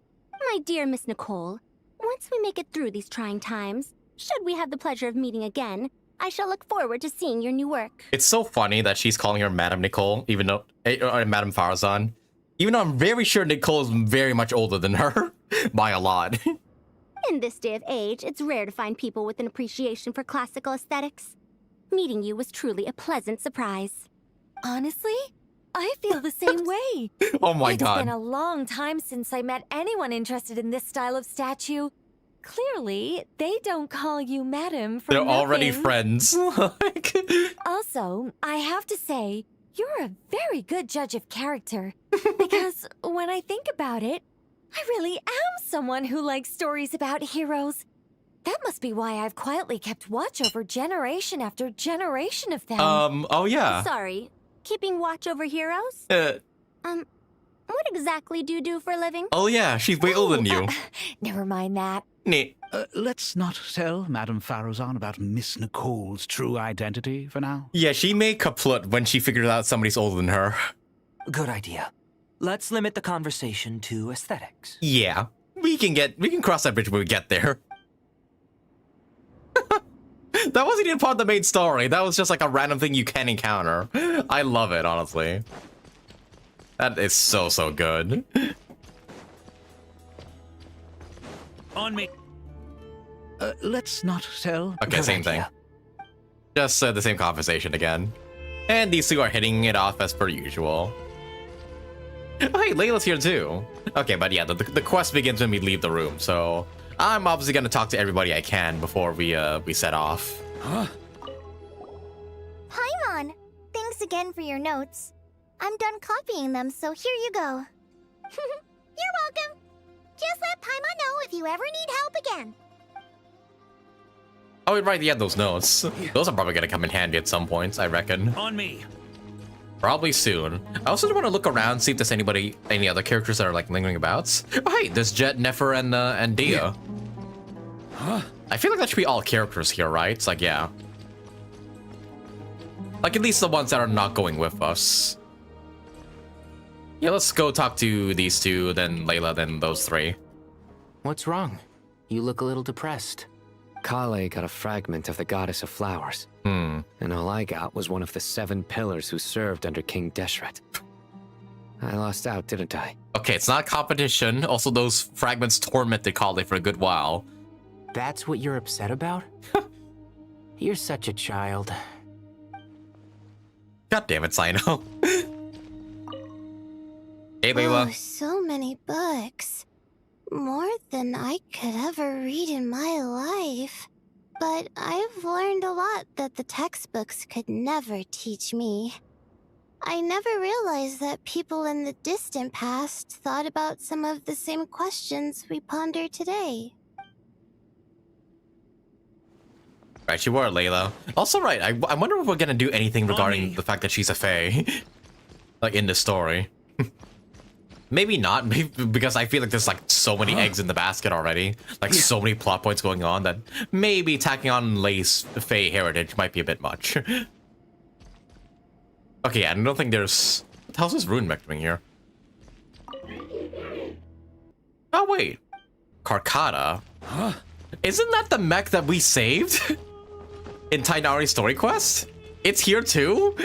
My dear Miss Nicole, once we make it through these trying times, should we have the pleasure of meeting again, I shall look forward to seeing your new work. It's so funny that she's calling her Madame Nicole, even though Madame Farazan. Even though I'm very sure Nicole is very much older than her by a lot. In this day of age, it's rare to find people with an appreciation for classical aesthetics. Meeting you was truly a pleasant surprise. Honestly, I feel the same way. Oh my It's god. been a long time since I met anyone interested in this style of statue. Clearly, they don't call you Madam for They're already nothing. friends. Also, I have to say, you're a very good judge of character. Because when I think about it, I really am someone who likes stories about heroes. That must be why I've quietly kept watch over generation after generation of them. Oh yeah. Sorry, keeping watch over heroes? What exactly do you do for a living? Oh yeah, she's way older than you. Never mind that. Neat. Let's not tell Madame Faruzan about Miss Nicole's true identity for now. Yeah, she may kaput when she figured out somebody's older than her. Good idea. Let's limit the conversation to aesthetics. Yeah. We can cross that bridge when we get there. That wasn't even part of the main story. That was just like a random thing you can encounter. I love it, honestly. That is so good. On me. Let's not tell. Okay, same thing. Just the same conversation again. And these two are hitting it off as per usual. Oh, hey, Layla's here too. Okay, but yeah, the quest begins when we leave the room, so I'm obviously gonna talk to everybody I can before we set off. Paimon! Thanks again for your notes. I'm done copying them, so here you go. You're welcome. Just let Paimon know if you ever need help again. Oh, right, yeah, those notes. Those are probably gonna come in handy at some points, I reckon. On me. Probably soon. I also want to look around, see if there's any other characters that are like lingering about. Oh, hey, there's Jet, Nefer, and Dia. Huh? I feel like that should be all characters here, right? It's like, yeah. Like, at least the ones that are not going with us. Yeah, let's go talk to these two, then Layla, then those three. What's wrong? You look a little depressed. Kale got a fragment of the Goddess of Flowers. And all I got was one of the 7 pillars who served under King Deshret. I lost out, didn't I? Okay, it's not competition. Also, those fragments tormented Kale for a good while. That's what you're upset about? You're such a child. God damn it, Sino. Hey, Layla. Oh, so many books. More than I could ever read in my life. But I've learned a lot that the textbooks could never teach me. I never realized that people in the distant past thought about some of the same questions we ponder today. Right, you were Layla. Also, right, I wonder if we're gonna do anything regarding the fact that she's a fae. Like, in the story. Maybe not, maybe, because I feel like there's like so many eggs in the basket already. Like so many plot points going on that maybe tacking on Lay's fae heritage might be a bit much. Okay, I don't think there's... What the hell's this rune mech doing here? Oh, wait. Carcata? Huh? Isn't that the mech that we saved? In Tainari's story quest? It's here too?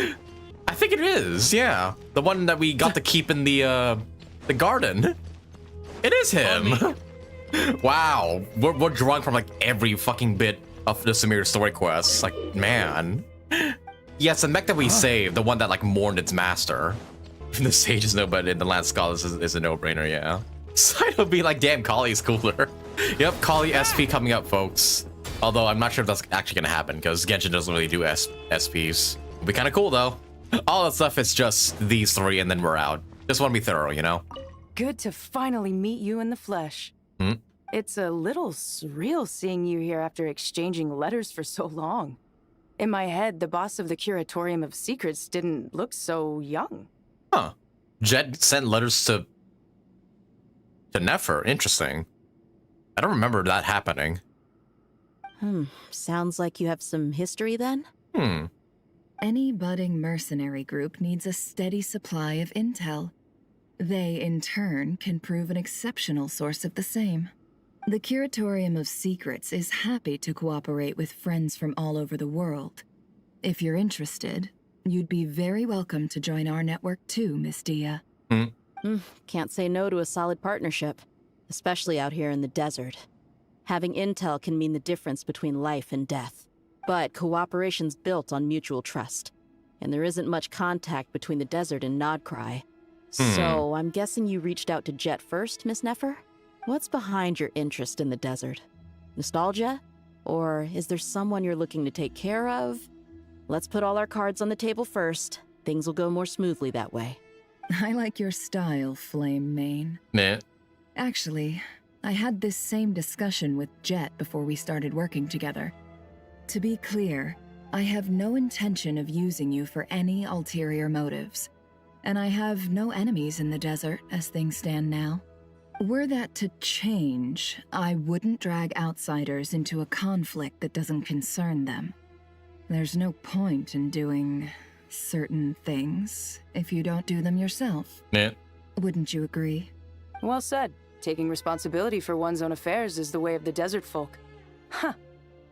I think it is, yeah. The one that we got to keep in the garden. It is him. Wow. We're drawing from like every fucking bit of the Sumeru story quest. Like, man. Yes, the mech that we saved, the one that like mourned its master. The sages know, but in the land scholars is a no-brainer, yeah. Side be like, damn, Kali's cooler. Yep, Kali SP coming up, folks. Although I'm not sure if that's actually gonna happen, because Genshin doesn't really do SPs. It'll be kind of cool, though. All that stuff is just these three, and then we're out. Just want to be thorough, you know? Good to finally meet you in the flesh. Hmm? It's a little surreal seeing you here after exchanging letters for so long. In my head, the boss of the Curatorium of Secrets didn't look so young. Huh. Jet sent letters to Nefer. Interesting. I don't remember that happening. Sounds like you have some history then? Any budding mercenary group needs a steady supply of intel. They, in turn, can prove an exceptional source of the same. The Curatorium of Secrets is happy to cooperate with friends from all over the world. If you're interested, you'd be very welcome to join our network too, Miss Dia. Can't say no to a solid partnership, especially out here in the desert. Having intel can mean the difference between life and death. But cooperation's built on mutual trust, and there isn't much contact between the desert and Nod-Krai. So I'm guessing you reached out to Jet first, Miss Nefer? What's behind your interest in the desert? Nostalgia? Or is there someone you're looking to take care of? Let's put all our cards on the table first. Things will go more smoothly that way. I like your style, Flame Mane. Meh. Actually, I had this same discussion with Jet before we started working together. To be clear, I have no intention of using you for any ulterior motives. And I have no enemies in the desert as things stand now. Were that to change, I wouldn't drag outsiders into a conflict that doesn't concern them. There's no point in doing certain things if you don't do them yourself. Yeah. Wouldn't you agree? Well said. Taking responsibility for one's own affairs is the way of the desert folk. Huh.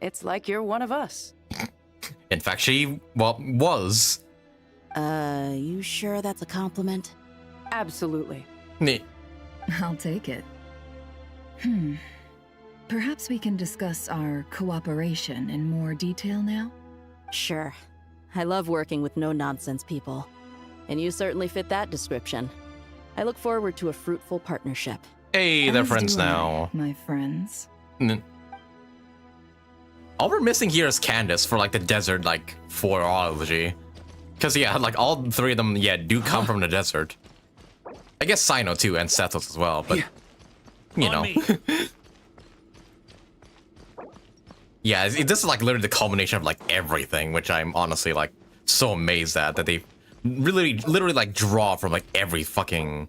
It's like you're one of us. In fact, she, well, was. You sure that's a compliment? Absolutely. Nah. I'll take it. Perhaps we can discuss our cooperation in more detail now? Sure. I love working with no-nonsense people. And you certainly fit that description. I look forward to a fruitful partnership. Hey, they're friends now. My friends. All we're missing here is Candace for like the desert, like, phorology. Because, yeah, like all three of them, yeah, do come from the desert. I guess Sino too, and Sethos as well, but, you know. Yeah, this is like literally the culmination of like everything, which I'm honestly like so amazed at, that they literally like draw from like every fucking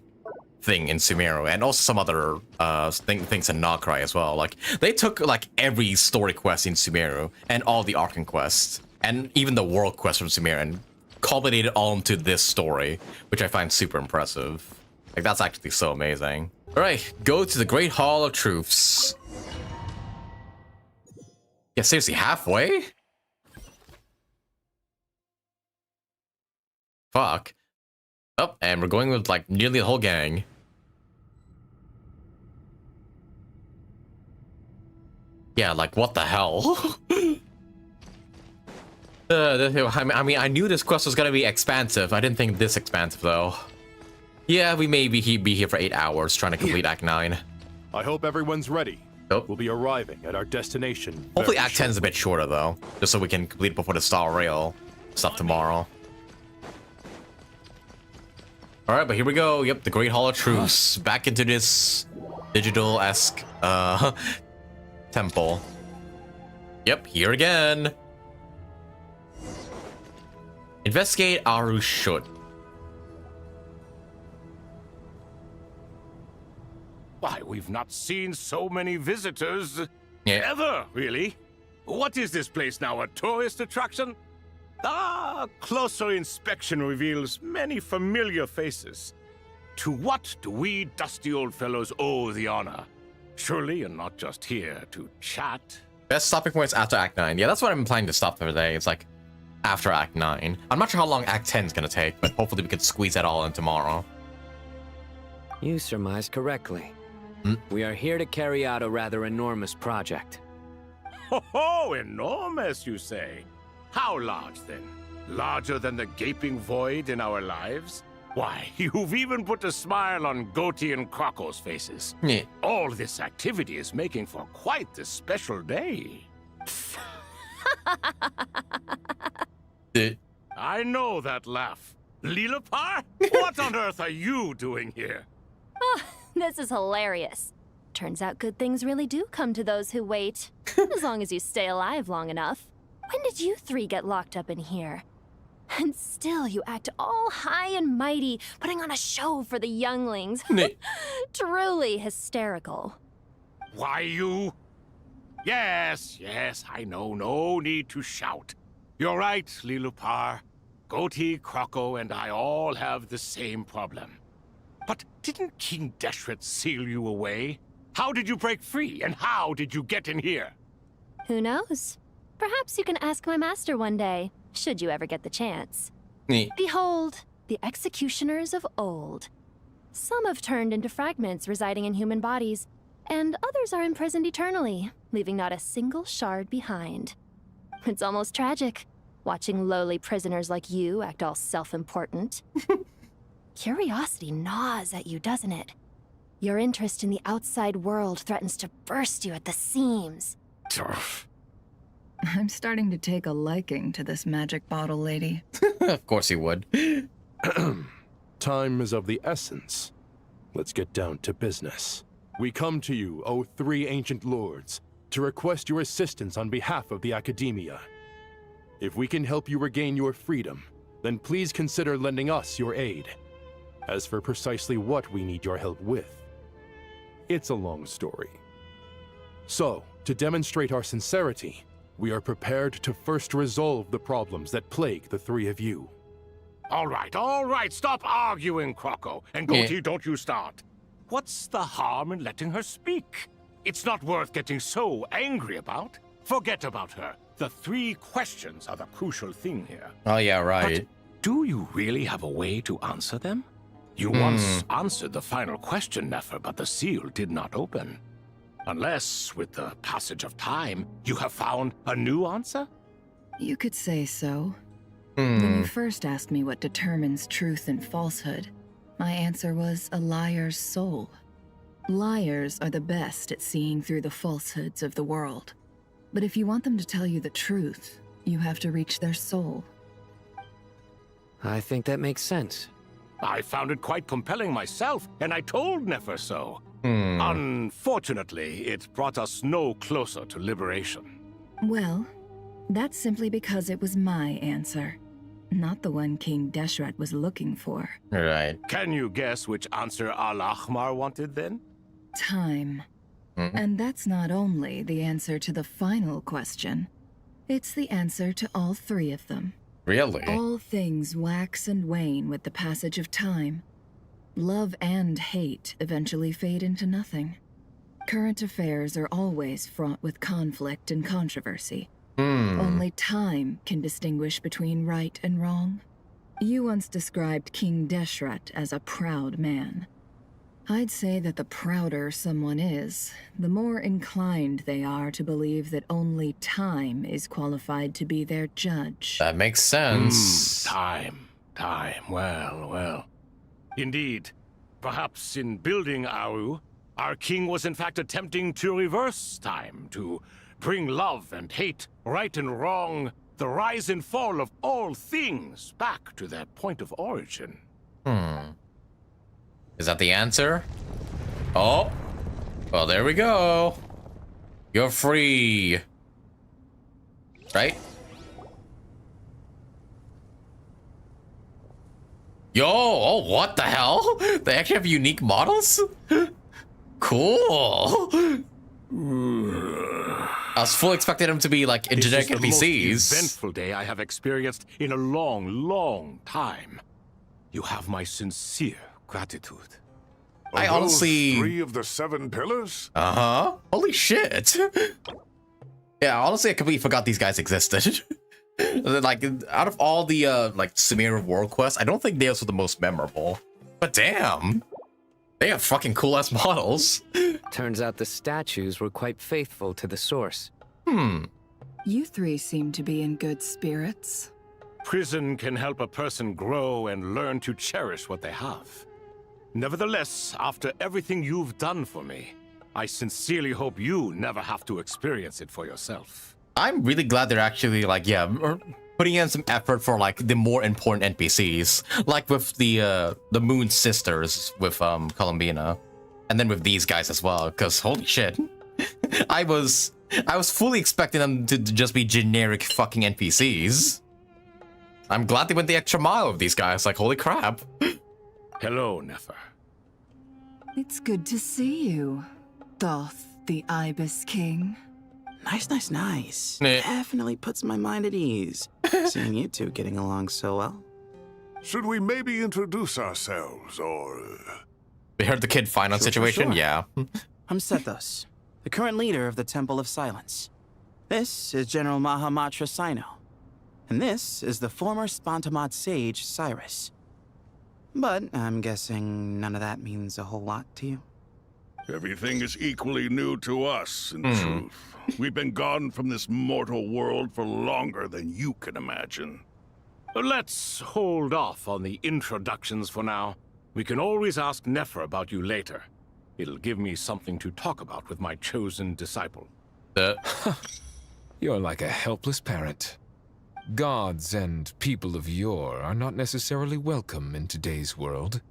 thing in Sumeru, and also some other things in Nod-Krai as well. Like they took like every story quest in Sumeru and all the Archon quests and even the world quest from Sumeru and culminated all into this story, which I find super impressive. Like that's actually so amazing. All right, go to the Great Hall of Truths. Yeah, seriously, halfway? Fuck. Oh, and we're going with like nearly the whole gang. Yeah, like what the hell? I mean, I knew this quest was gonna be expansive. I didn't think this expansive though. Yeah, we may be here for 8 hours trying to complete Act 9. I hope everyone's ready. Nope. We'll be arriving at our destination. Hopefully very Act 10 is a bit shorter, though. Just so we can complete it before the Star Rail stuff tomorrow. Alright, but here we go. Yep, the Great Hall of Truths. Back into this digital-esque temple. Yep, here again. Investigate Aru should. Why, we've not seen so many visitors ever, really. What is this place now, a tourist attraction? Ah, closer inspection reveals many familiar faces. To what do we dusty old fellows owe the honor? Surely you're not just here to chat. Best stopping points after Act 9. Yeah, that's what I'm planning to stop for today. It's like after Act 9. I'm not sure how long Act 10 is going to take, but hopefully we can squeeze that all in tomorrow. You surmised correctly. We are here to carry out a rather enormous project. Ho, enormous, you say? How large, then? Larger than the gaping void in our lives? Why, you've even put a smile on Goatee and Crocco's faces. Yeah. All this activity is making for quite the special day. I know that laugh. Lilapar? What on earth are you doing here? Oh, this is hilarious. Turns out good things really do come to those who wait. As long as you stay alive long enough. When did you three get locked up in here? And still you act all high and mighty, putting on a show for the younglings. Truly hysterical. Why, you... Yes, I know. No need to shout. You're right, Lilupar. Goatee, Crocco, and I all have the same problem. But didn't King Deshret seal you away? How did you break free, and how did you get in here? Who knows? Perhaps you can ask my master one day, should you ever get the chance. Behold, the executioners of old. Some have turned into fragments residing in human bodies, and others are imprisoned eternally, leaving not a single shard behind. It's almost tragic, watching lowly prisoners like you act all self-important. Curiosity gnaws at you, doesn't it? Your interest in the outside world threatens to burst you at the seams. I'm starting to take a liking to this magic bottle lady. Of course he would. Time is of the essence. Let's get down to business. We come to you, O three ancient lords, to request your assistance on behalf of the Academia. If we can help you regain your freedom, then please consider lending us your aid. As for precisely what we need your help with, it's a long story. So, to demonstrate our sincerity, we are prepared to first resolve the problems that plague the three of you. All right, stop arguing, Crocco. And Goatee, don't you start. What's the harm in letting her speak? It's not worth getting so angry about. Forget about her. The three questions are the crucial thing here. Oh, yeah, right. But do you really have a way to answer them? You once answered the final question, Nefer, but the seal did not open. Unless, with the passage of time, you have found a new answer? You could say so. When you first asked me what determines truth and falsehood, my answer was a liar's soul. Liars are the best at seeing through the falsehoods of the world. But if you want them to tell you the truth, you have to reach their soul. I think that makes sense. I found it quite compelling myself, and I told Nefer so. Unfortunately, it brought us no closer to liberation. Well, that's simply because it was my answer, not the one King Deshret was looking for. Right. Can you guess which answer Al-Ahmar wanted then? Time. And that's not only the answer to the final question, it's the answer to all three of them. Really? All things wax and wane with the passage of time. Love and hate eventually fade into nothing. Current affairs are always fraught with conflict and controversy. Only time can distinguish between right and wrong. You once described King Deshret as a proud man. I'd say that the prouder someone is, the more inclined they are to believe that only time is qualified to be their judge. That makes sense. Time. Well. Indeed. Perhaps in building Aru, our king was in fact attempting to reverse time, to bring love and hate, right and wrong, the rise and fall of all things back to their point of origin. Is that the answer? Oh. Well, there we go. You're free. Right? Yo, oh, what the hell? They actually have unique models? Cool. I was fully expecting them to be like in generic NPCs. This is the most eventful day I have experienced in a long, long time. You have my sincere gratitude. I honestly... 3 of the 7 pillars? Uh-huh. Holy shit. Yeah, honestly, I completely forgot these guys existed. Like, out of all the, like, Sumeru world quests, I don't think theirs were the most memorable. But damn. They have fucking cool-ass models. Turns out the statues were quite faithful to the source. You 3 seem to be in good spirits. Prison can help a person grow and learn to cherish what they have. Nevertheless, after everything you've done for me, I sincerely hope you never have to experience it for yourself. I'm really glad they're actually, like, yeah, putting in some effort for, like, the more important NPCs. Like with the Moon Sisters with, Columbina. And then with these guys as well, because holy shit. I was fully expecting them to just be generic fucking NPCs. I'm glad they went the extra mile with these guys, like, holy crap. Hello, Nefer. It's good to see you, Thoth, the Ibis King. Nice. Definitely puts my mind at ease, seeing you two getting along so well. Should we maybe introduce ourselves, or... We heard the kid finance situation? Sure. Yeah. I'm Sethos, the current leader of the Temple of Silence. This is General Mahamatra Sino. And this is the former Spantamad sage, Cyrus. But I'm guessing none of that means a whole lot to you. Everything is equally new to us, in truth. We've been gone from this mortal world for longer than you can imagine. Let's hold off on the introductions for now. We can always ask Nefer about you later. It'll give me something to talk about with my chosen disciple. You're like a helpless parent. Gods and people of yore are not necessarily welcome in today's world.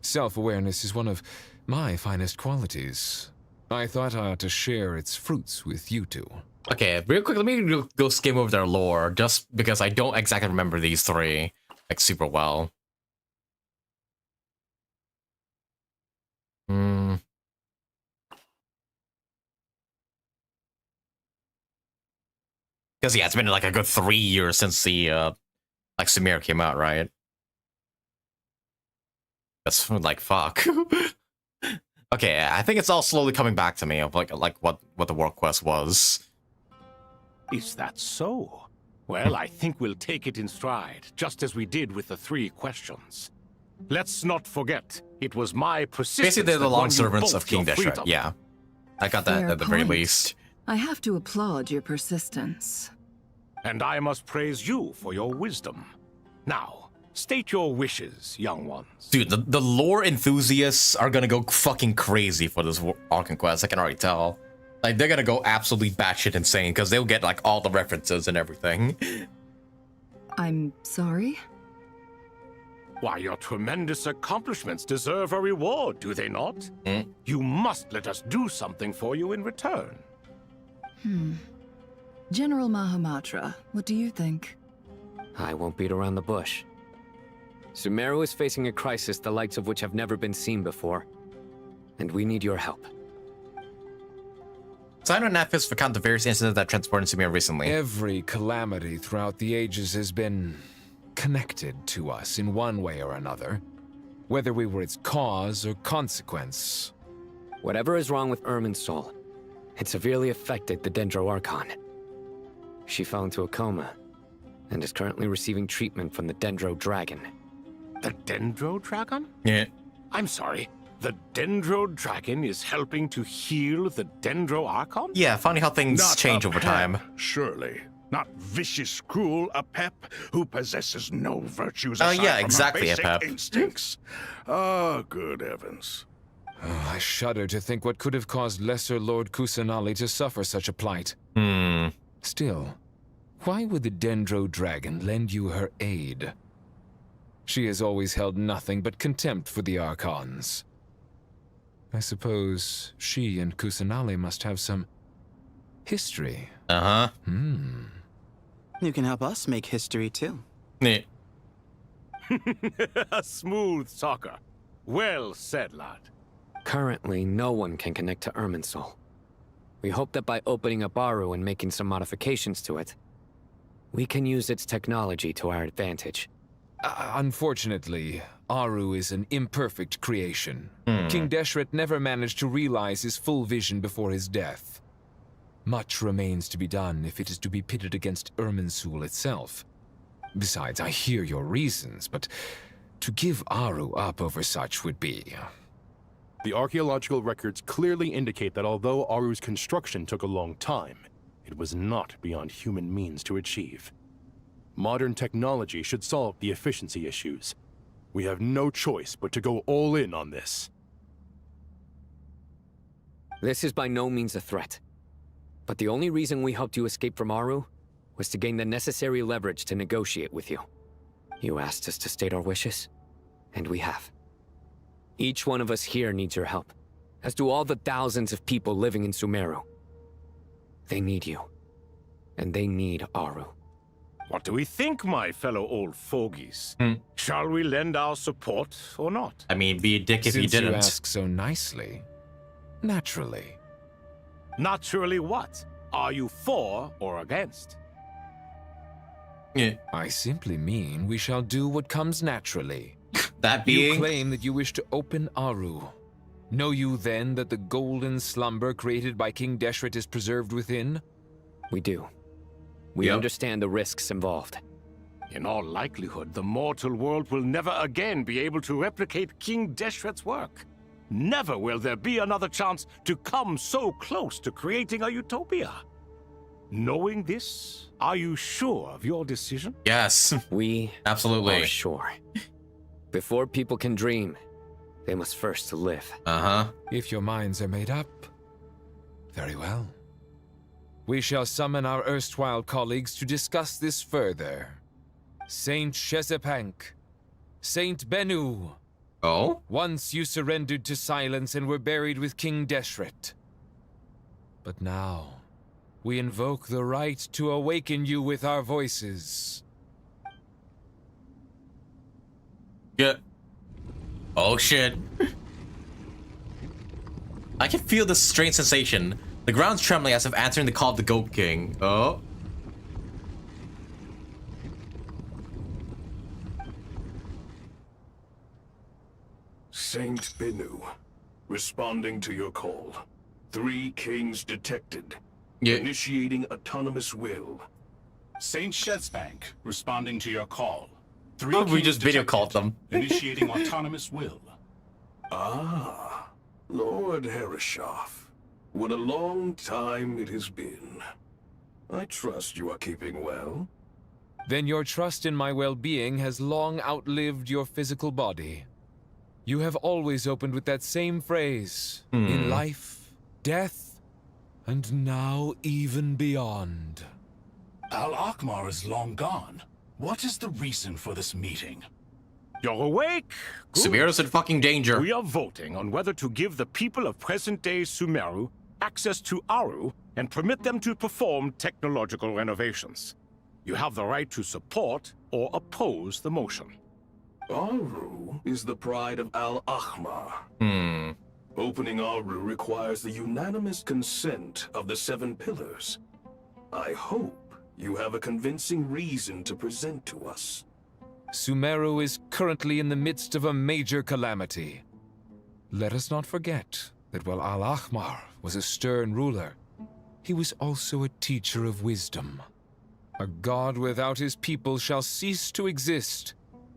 Self-awareness is one of my finest qualities. I thought I ought to share its fruits with you two. Okay, real quick, let me go skim over their lore, just because I don't exactly remember these 3, like, super well. Because, yeah, it's been like a good 3 years since the, like, Sumeru came out, right? That's, like, fuck. Okay, I think it's all slowly coming back to me of, like what the world quest was. Is that so? Well, I think we'll take it in stride, just as we did with the 3 questions. Let's not forget, it was my persistence. Basically, they're the that won long you servants both of King your Deshret, freedom. yeah. I got that Fair at the very point. least. I have to applaud your persistence. And I must praise you for your wisdom. Now, state your wishes, young ones. Dude, the lore enthusiasts are gonna go fucking crazy for this Archon quest, I can already tell. Like, they're gonna go absolutely batshit insane, because they'll get, like, all the references and everything. I'm sorry? Why, your tremendous accomplishments deserve a reward, do they not? You must let us do something for you in return. General Mahamatra, what do you think? I won't beat around the bush. Sumeru is facing a crisis the likes of which have never been seen before. And we need your help. Sign on Nafis for count the various incidents that transported Sumeru recently. Every calamity throughout the ages has been connected to us in one way or another, whether we were its cause or consequence. Whatever is wrong with Ermin's soul, it severely affected the Dendro Archon. She fell into a coma and is currently receiving treatment from the Dendro Dragon. The Dendro Dragon? Yeah. I'm sorry. The Dendro Dragon is helping to heal the Dendro Archon? Yeah, funny how things Not change a over pet, time. Surely. Not vicious, cruel Apep who possesses no virtues Oh, aside yeah, from exactly, her basic Apep. instincts. Oh, good heavens. Oh, I shudder to think what could have caused Lesser Lord Kusanali to suffer such a plight. Still, why would the Dendro Dragon lend you her aid? She has always held nothing but contempt for the Archons. I suppose she and Kusanali must have some history. Uh-huh. You can help us make history too. Yeah. Smooth talker. Well said, lad. Currently, no one can connect to Irminsul. We hope that by opening up Aru and making some modifications to it, we can use its technology to our advantage. Unfortunately, Aru is an imperfect creation. King Deshret never managed to realize his full vision before his death. Much remains to be done if it is to be pitted against Irminsul itself. Besides, I hear your reasons, but to give Aru up over such would be... The archaeological records clearly indicate that although Aru's construction took a long time, it was not beyond human means to achieve. Modern technology should solve the efficiency issues. We have no choice but to go all in on this. This is by no means a threat. But the only reason we helped you escape from Aru was to gain the necessary leverage to negotiate with you. You asked us to state our wishes, and we have. Each one of us here needs your help, as do all the thousands of people living in Sumeru. They need you, and they need Aru. What do we think, my fellow old fogies? Shall we lend our support or not? I mean, be a dick if you Since didn't. you ask so nicely, naturally. Naturally what? Are you for or against? Yeah. I simply mean we shall do what comes naturally. That being... You claim that you wish to open Aru. Know you then that the golden slumber created by King Deshret is preserved within? We do. We understand the risks involved. In all likelihood, the mortal world will never again be able to replicate King Deshret's work. Never will there be another chance to come so close to creating a utopia. Knowing this, are you sure of your decision? Yes. We absolutely are sure. Before people can dream, they must first live. If your minds are made up, very well. We shall summon our erstwhile colleagues to discuss this further. Saint Shezepank, Saint Bennu. Oh? Once you surrendered to silence and were buried with King Deshret. But now, we invoke the right to awaken you with our voices. Yeah. Oh shit. I can feel this strange sensation. The ground's trembling as if answering the call of the Goat King. Oh. Saint Bennu, responding to your call. 3 kings detected. Initiating autonomous will. Saint Shezepank, responding to your call. 3 Oh, we kings just video detected, called them. Initiating autonomous will. Ah, Lord Herreshoff. What a long time it has been. I trust you are keeping well. Then your trust in my well-being has long outlived your physical body. You have always opened with that same phrase. In life, death, and now even beyond. Al-Akhmar is long gone. What is the reason for this meeting? You're awake? Good. Sumeru's in fucking danger. We are voting on whether to give the people of present-day Sumeru access to Aru and permit them to perform technological renovations. You have the right to support or oppose the motion. Aru is the pride of Al-Akhmar. Opening Aru requires the unanimous consent of the 7 pillars. I hope you have a convincing reason to present to us. Sumeru is currently in the midst of a major calamity. Let us not forget that while Al-Akhmar was a stern ruler, he was also a teacher of wisdom. A god without his people shall cease to exist,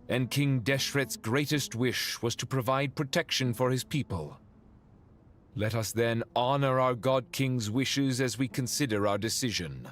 and King Deshret's greatest wish was to provide protection for his people. Let us then honor our God King's wishes as we consider our decision.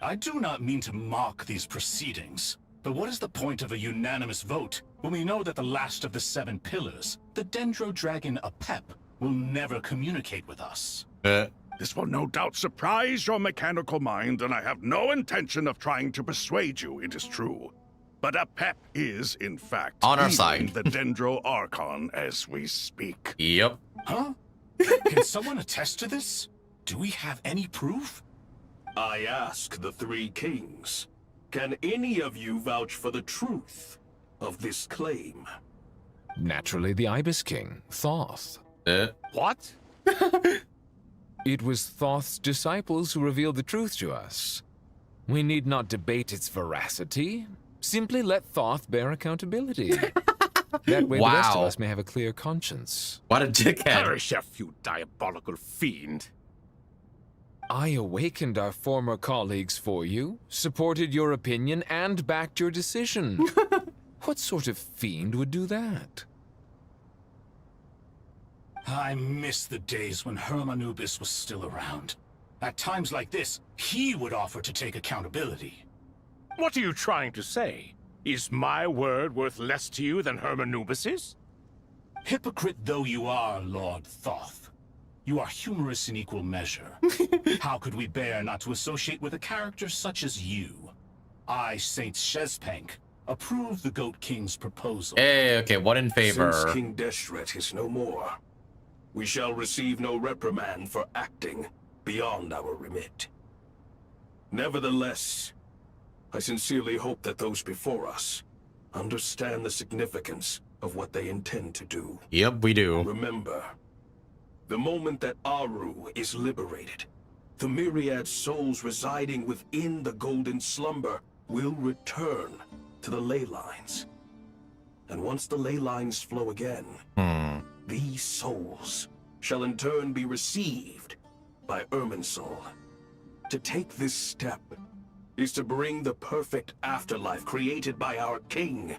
I do not mean to mock these proceedings, but what is the point of a unanimous vote when we know that the last of the 7 pillars, the Dendro Dragon Apep, will never communicate with us? This will no doubt surprise your mechanical mind, and I have no intention of trying to persuade you, it is true. But Apep is, in fact, on our leading side. the Dendro Archon as we speak. Yep. Huh? Can someone attest to this? Do we have any proof? I ask the 3 kings, can any of you vouch for the truth of this claim? Naturally, the Ibis King, Thoth. What? It was Thoth's disciples who revealed the truth to us. We need not debate its veracity. Simply let Thoth bear accountability. That way the rest of us may have a clear conscience. What a dickhead. Perish, you diabolical fiend. I awakened our former colleagues for you, supported your opinion, and backed your decision. What sort of fiend would do that? I miss the days when Hermanubis was still around. At times like this, he would offer to take accountability. What are you trying to say? Is my word worth less to you than Hermanubis's? Hypocrite though you are, Lord Thoth, you are humorous in equal measure. How could we bear not to associate with a character such as you? I, Saint Shezpank, approve the Goat King's proposal. Hey, okay, what in favor? Since King Deshret is no more, we shall receive no reprimand for acting beyond our remit. Nevertheless, I sincerely hope that those before us understand the significance of what they intend to do. Yep, we do. Remember, the moment that Aru is liberated, the myriad souls residing within the Golden Slumber will return to the ley lines. And once the ley lines flow again, these souls shall in turn be received by Irminsul. To take this step is to bring the perfect afterlife created by our king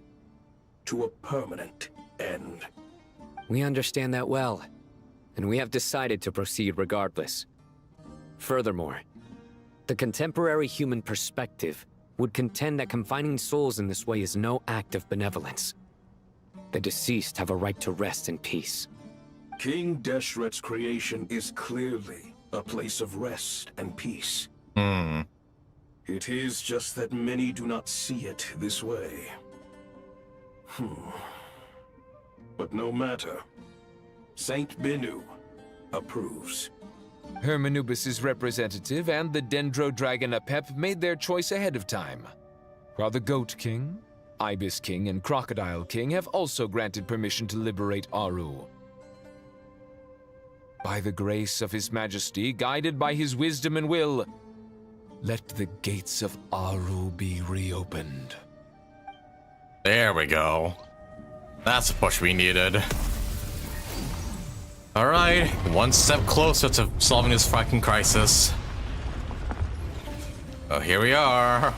to a permanent end. We understand that well, and we have decided to proceed regardless. Furthermore, the contemporary human perspective would contend that confining souls in this way is no act of benevolence. The deceased have a right to rest in peace. King Deshret's creation is clearly a place of rest and peace. It is just that many do not see it this way. But no matter. Saint Binu approves. Hermanubis' representative and the Dendro Dragon Apep made their choice ahead of time, while the Goat King, Ibis King, and Crocodile King have also granted permission to liberate Aru. By the grace of His Majesty, guided by his wisdom and will, let the gates of Aru be reopened. There we go. That's the push we needed. Alright, one step closer to solving this fucking crisis. Oh, here we are.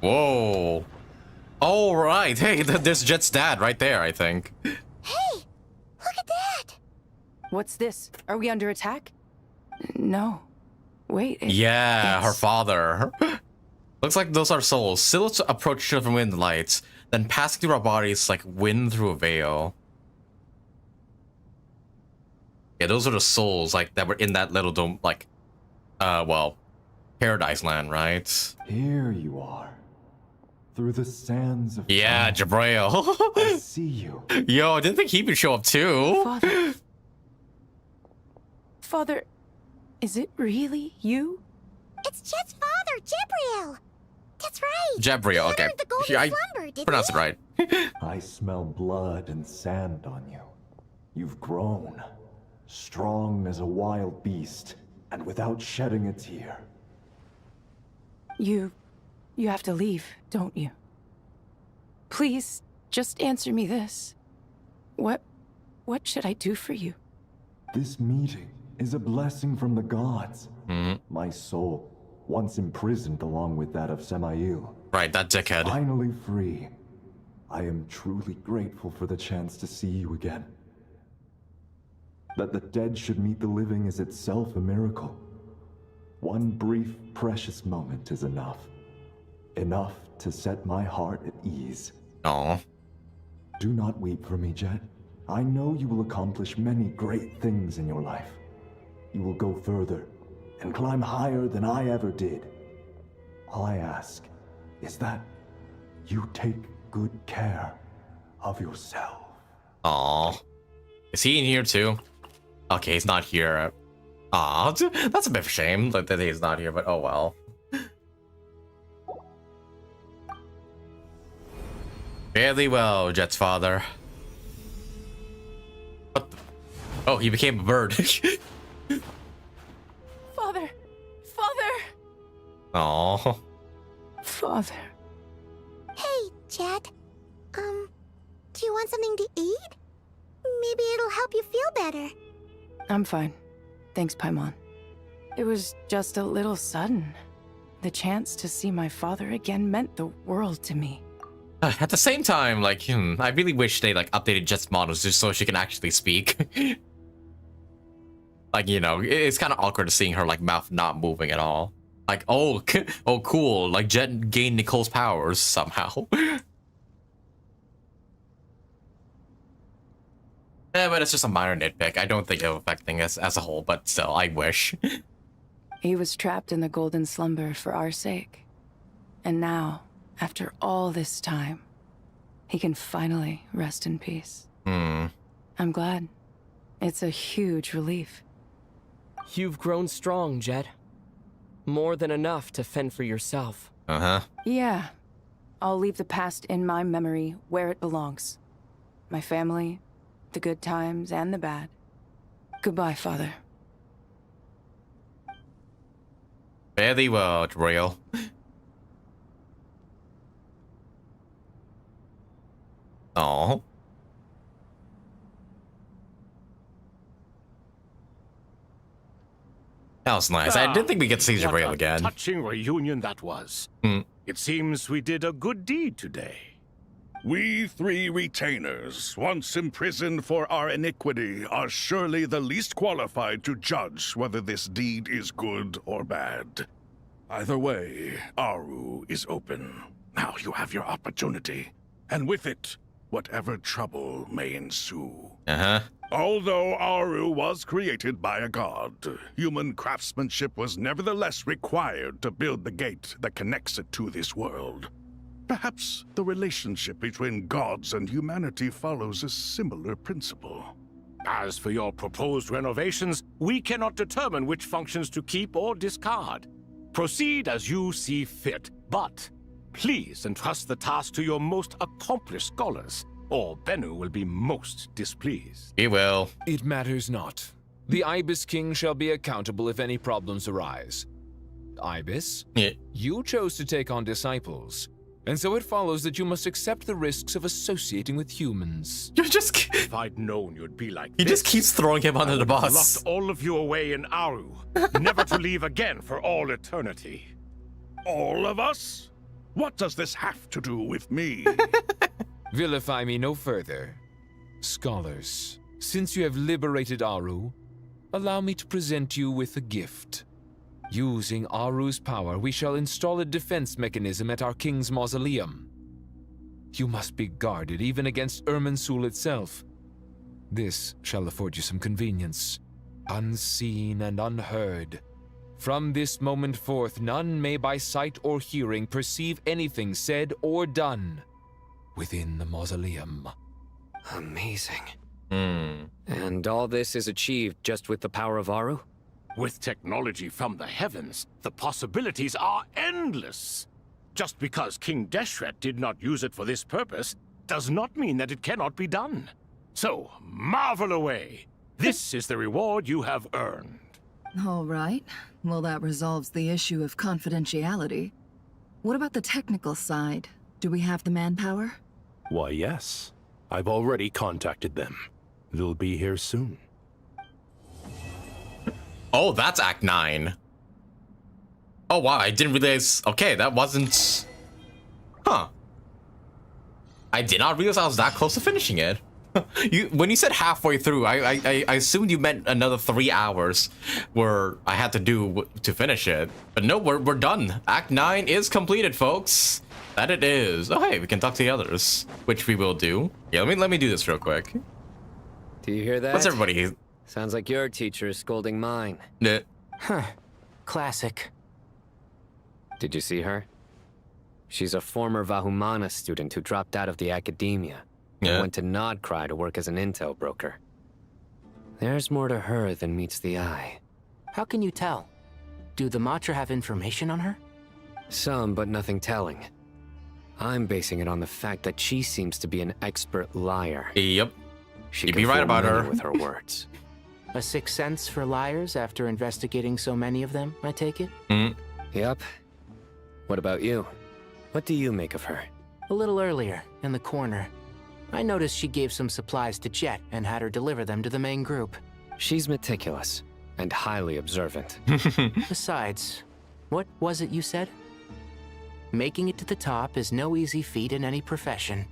Whoa. All right. Hey, there's Jet's dad right there, I think. What's this? Are we under attack? No. Wait. Yeah, her father. Looks like those are souls. Silhouettes approach from within the lights, then passing through our bodies like wind through a veil. Yeah, those are the souls like that were in that little dome, like, well, paradise land, right? Here you are. Through the sands of yeah, time. Jabrail. I see you. Yo, I didn't think he would show up too. Father, is it really you? It's Jet's father, Jabriel. That's right. Jabriel, okay. The golden Yeah, I slumber, didn't pronounced he? it right. I smell blood and sand on you. You've grown. Strong as a wild beast, and without shedding a tear. You have to leave, don't you? Please, just answer me this. What should I do for you? This meeting is a blessing from the gods. My soul, once imprisoned along with that of Samael. Right, that dickhead. Finally free. I am truly grateful for the chance to see you again. That the dead should meet the living is itself a miracle. One brief, precious moment is enough. Enough to set my heart at ease. Aww. Do not weep for me, Jet. I know you will accomplish many great things in your life. You will go further and climb higher than I ever did. All I ask is that you take good care of yourself. Aww. Is he in here too? Okay, he's not here. Aw, that's a bit of a shame that he's not here, but oh well. Fairly well, Jet's father. What the? Oh, he became a bird. Father! Father! Aww. Father. Hey, Jet. Do you want something to eat? Maybe it'll help you feel better. I'm fine. Thanks, Paimon. It was just a little sudden. The chance to see my father again meant the world to me. At the same time, like, I really wish they like updated Jet's models just so she can actually speak. Like, you know, it's kind of awkward seeing her like mouth not moving at all. Like, oh, oh, cool. Like Jet gained Nicole's powers somehow. Yeah, but it's just a minor nitpick. I don't think it'll affect things as a whole, but still, I wish. He was trapped in the golden slumber for our sake. And now, after all this time, he can finally rest in peace. I'm glad. It's a huge relief. You've grown strong, Jet. More than enough to fend for yourself. Uh-huh. Yeah. I'll leave the past in my memory where it belongs. My family, the good times and the bad. Goodbye, Father. Very well, Royal. Oh. That was nice. I didn't think we get to see Royal again. Touching reunion that was. It seems we did a good deed today. We three retainers, once imprisoned for our iniquity, are surely the least qualified to judge whether this deed is good or bad. Either way, Aru is open. Now you have your opportunity, and with it, whatever trouble may ensue. Uh-huh. Although Aru was created by a god, human craftsmanship was nevertheless required to build the gate that connects it to this world. Perhaps the relationship between gods and humanity follows a similar principle. As for your proposed renovations, we cannot determine which functions to keep or discard. Proceed as you see fit, but please entrust the task to your most accomplished scholars, or Bennu will be most displeased. He will. It matters not. The Ibis King shall be accountable if any problems arise. Ibis, you chose to take on disciples, and so it follows that you must accept the risks of associating with humans. You're just... If I'd known you'd be like He this, just keeps throwing him under the bus. Locked all of you away in Aru, never to leave again for all eternity. All of us? What does this have to do with me? Vilify me no further. Scholars, since you have liberated Aru, allow me to present you with a gift. Using Aru's power, we shall install a defense mechanism at our king's mausoleum. You must be guarded even against Irminsul itself. This shall afford you some convenience, unseen and unheard. From this moment forth, none may by sight or hearing perceive anything said or done within the mausoleum. Amazing. And all this is achieved just with the power of Aru? With technology from the heavens, the possibilities are endless. Just because King Deshret did not use it for this purpose does not mean that it cannot be done. So, marvel away. This is the reward you have earned. All right. Well, that resolves the issue of confidentiality. What about the technical side? Do we have the manpower? Why, yes. I've already contacted them. They'll be here soon. Oh, that's Act 9. Oh, wow, I didn't realize... Okay, that wasn't... Huh. I did not realize I was that close to finishing it. When you said halfway through, I assumed you meant another 3 hours where I had to do to finish it. But no, we're done. Act 9 is completed, folks. That it is. Oh, hey, we can talk to the others, which we will do. Yeah, let me do this real quick. Do you hear that? What's everybody? Sounds like your teacher is scolding mine. Yeah. Huh. Classic. Did you see her? She's a former Vahumana student who dropped out of the academia and went to Nod-Krai to work as an intel broker. There's more to her than meets the eye. How can you tell? Do the Matra have information on her? Some, but nothing telling. I'm basing it on the fact that she seems to be an expert liar. Yep. She You'd can be right fool about many her. with her words. A sixth sense for liars after investigating so many of them, I take it? Yep. What about you? What do you make of her? A little earlier, in the corner, I noticed she gave some supplies to Jet and had her deliver them to the main group. She's meticulous and highly observant. Besides, what was it you said? Making it to the top is no easy feat in any profession.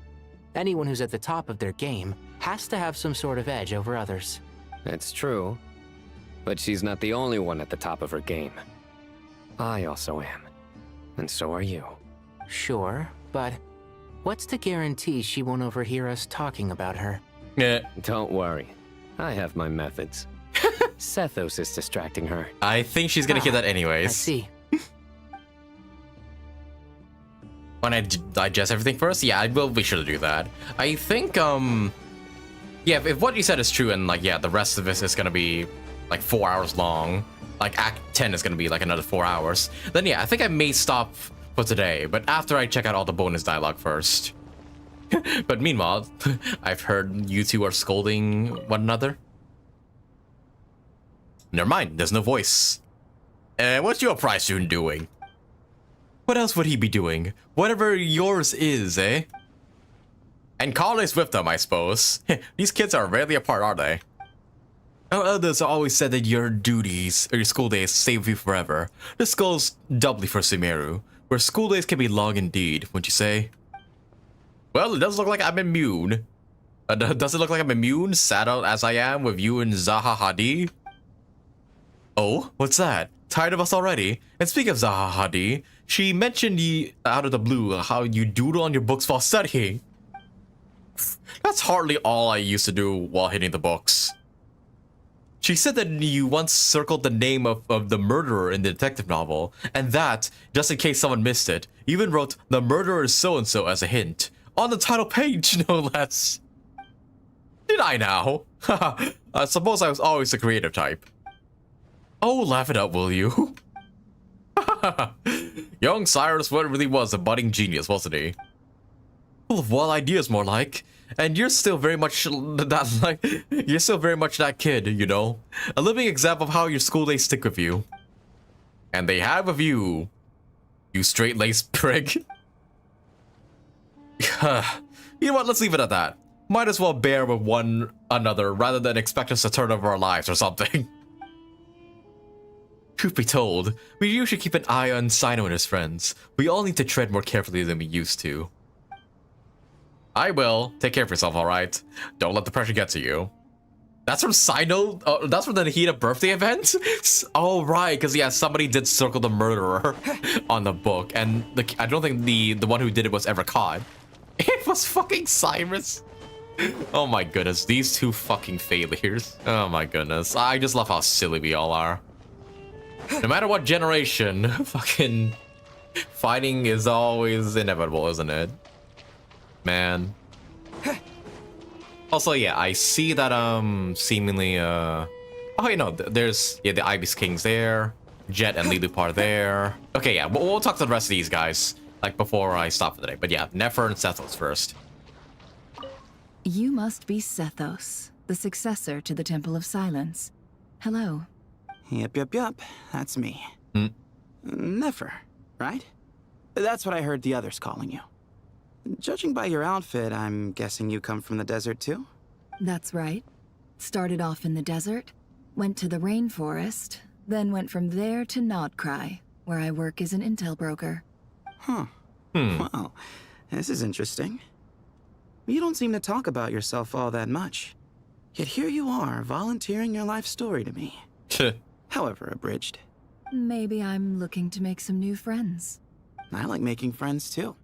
Anyone who's at the top of their game has to have some sort of edge over others. That's true. But she's not the only one at the top of her game. I also am. And so are you. Sure, but what's to guarantee she won't overhear us talking about her? Yeah. Don't worry. I have my methods. Sethos is distracting her. I think she's gonna hear that anyways. I see. When I digest everything first, yeah, I will be sure to do that. I think, yeah, if what you said is true and, like, yeah, the rest of this is gonna be, like, 4 hours long, like, Act 10 is gonna be, like, another 4 hours, then, yeah, I think I may stop for today, but after I check out all the bonus dialogue first. But meanwhile, I've heard you two are scolding one another. Never mind, there's no voice. What's your prize student doing? What else would he be doing? Whatever yours is, eh? And Carly's with them, I suppose. These kids are rarely apart, are they? Others always said that your duties, or your school days, stay with you forever. This goes doubly for Sumeru, where school days can be long indeed, wouldn't you say? Well, it does look like I'm immune. Does it look like I'm immune, saddled as I am with you and Zaha Hadid? Oh, what's that? Tired of us already? And speaking of Zaha Hadid, she mentioned out of the blue how you doodle on your books while studying. That's hardly all I used to do while hitting the books. She said that you once circled the name of the murderer in the detective novel, and that, just in case someone missed it, you even wrote "the murderer is so-and-so" as a hint. On the title page, no less. Did I now? I suppose I was always the creative type. Oh, laugh it up, will you? Young Cyrus really was a budding genius, wasn't he? Full of wild ideas, more like. And you're still very much that kid, you know? A living example of how your school days stick with you. And they have with you, you straight-laced prig. You know what, let's leave it at that. Might as well bear with one another rather than expect us to turn over our lives or something. Truth be told, we usually keep an eye on Sino and his friends. We all need to tread more carefully than we used to. I will. Take care of yourself, alright? Don't let the pressure get to you. That's from Sino? That's from the Nahida birthday event? Oh, right, because yeah, somebody did circle the murderer on the book, and I don't think the one who did it was ever caught. It was fucking Cyrus. Oh my goodness, these two fucking failures. Oh my goodness, I just love how silly we all are. No matter what generation, fucking fighting is always inevitable, isn't it? Man. Also, yeah, I see that, seemingly, oh, you know, there's, yeah, the Ibis King's there, Jet and Lilup are there. Okay, yeah, we'll talk to the rest of these guys, like, before I stop for the day. But yeah, Nefer and Sethos first. You must be Sethos, the successor to the Temple of Silence. Hello. Yep, that's me. Nefer, right? That's what I heard the others calling you. Judging by your outfit, I'm guessing you come from the desert too? That's right. Started off in the desert, went to the rainforest, then went from there to Nod-Krai, where I work as an intel broker. Huh. Well, this is interesting. You don't seem to talk about yourself all that much. Yet here you are, volunteering your life story to me. However abridged. Maybe I'm looking to make some new friends. I like making friends too.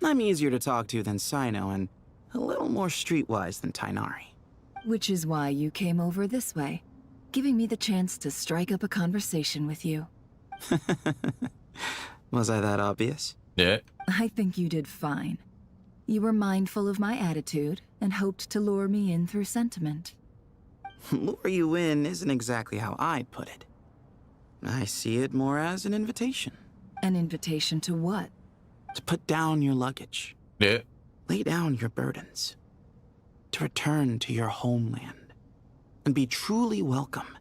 I'm easier to talk to than Sino and a little more streetwise than Tainari. Which is why you came over this way, giving me the chance to strike up a conversation with you. Was I that obvious? Yeah. I think you did fine. You were mindful of my attitude and hoped to lure me in through sentiment. Lure you in isn't exactly how I'd put it. I see it more as an invitation. An invitation to what? To put down your luggage. Yeah. Lay down your burdens. To return to your homeland. And be truly welcome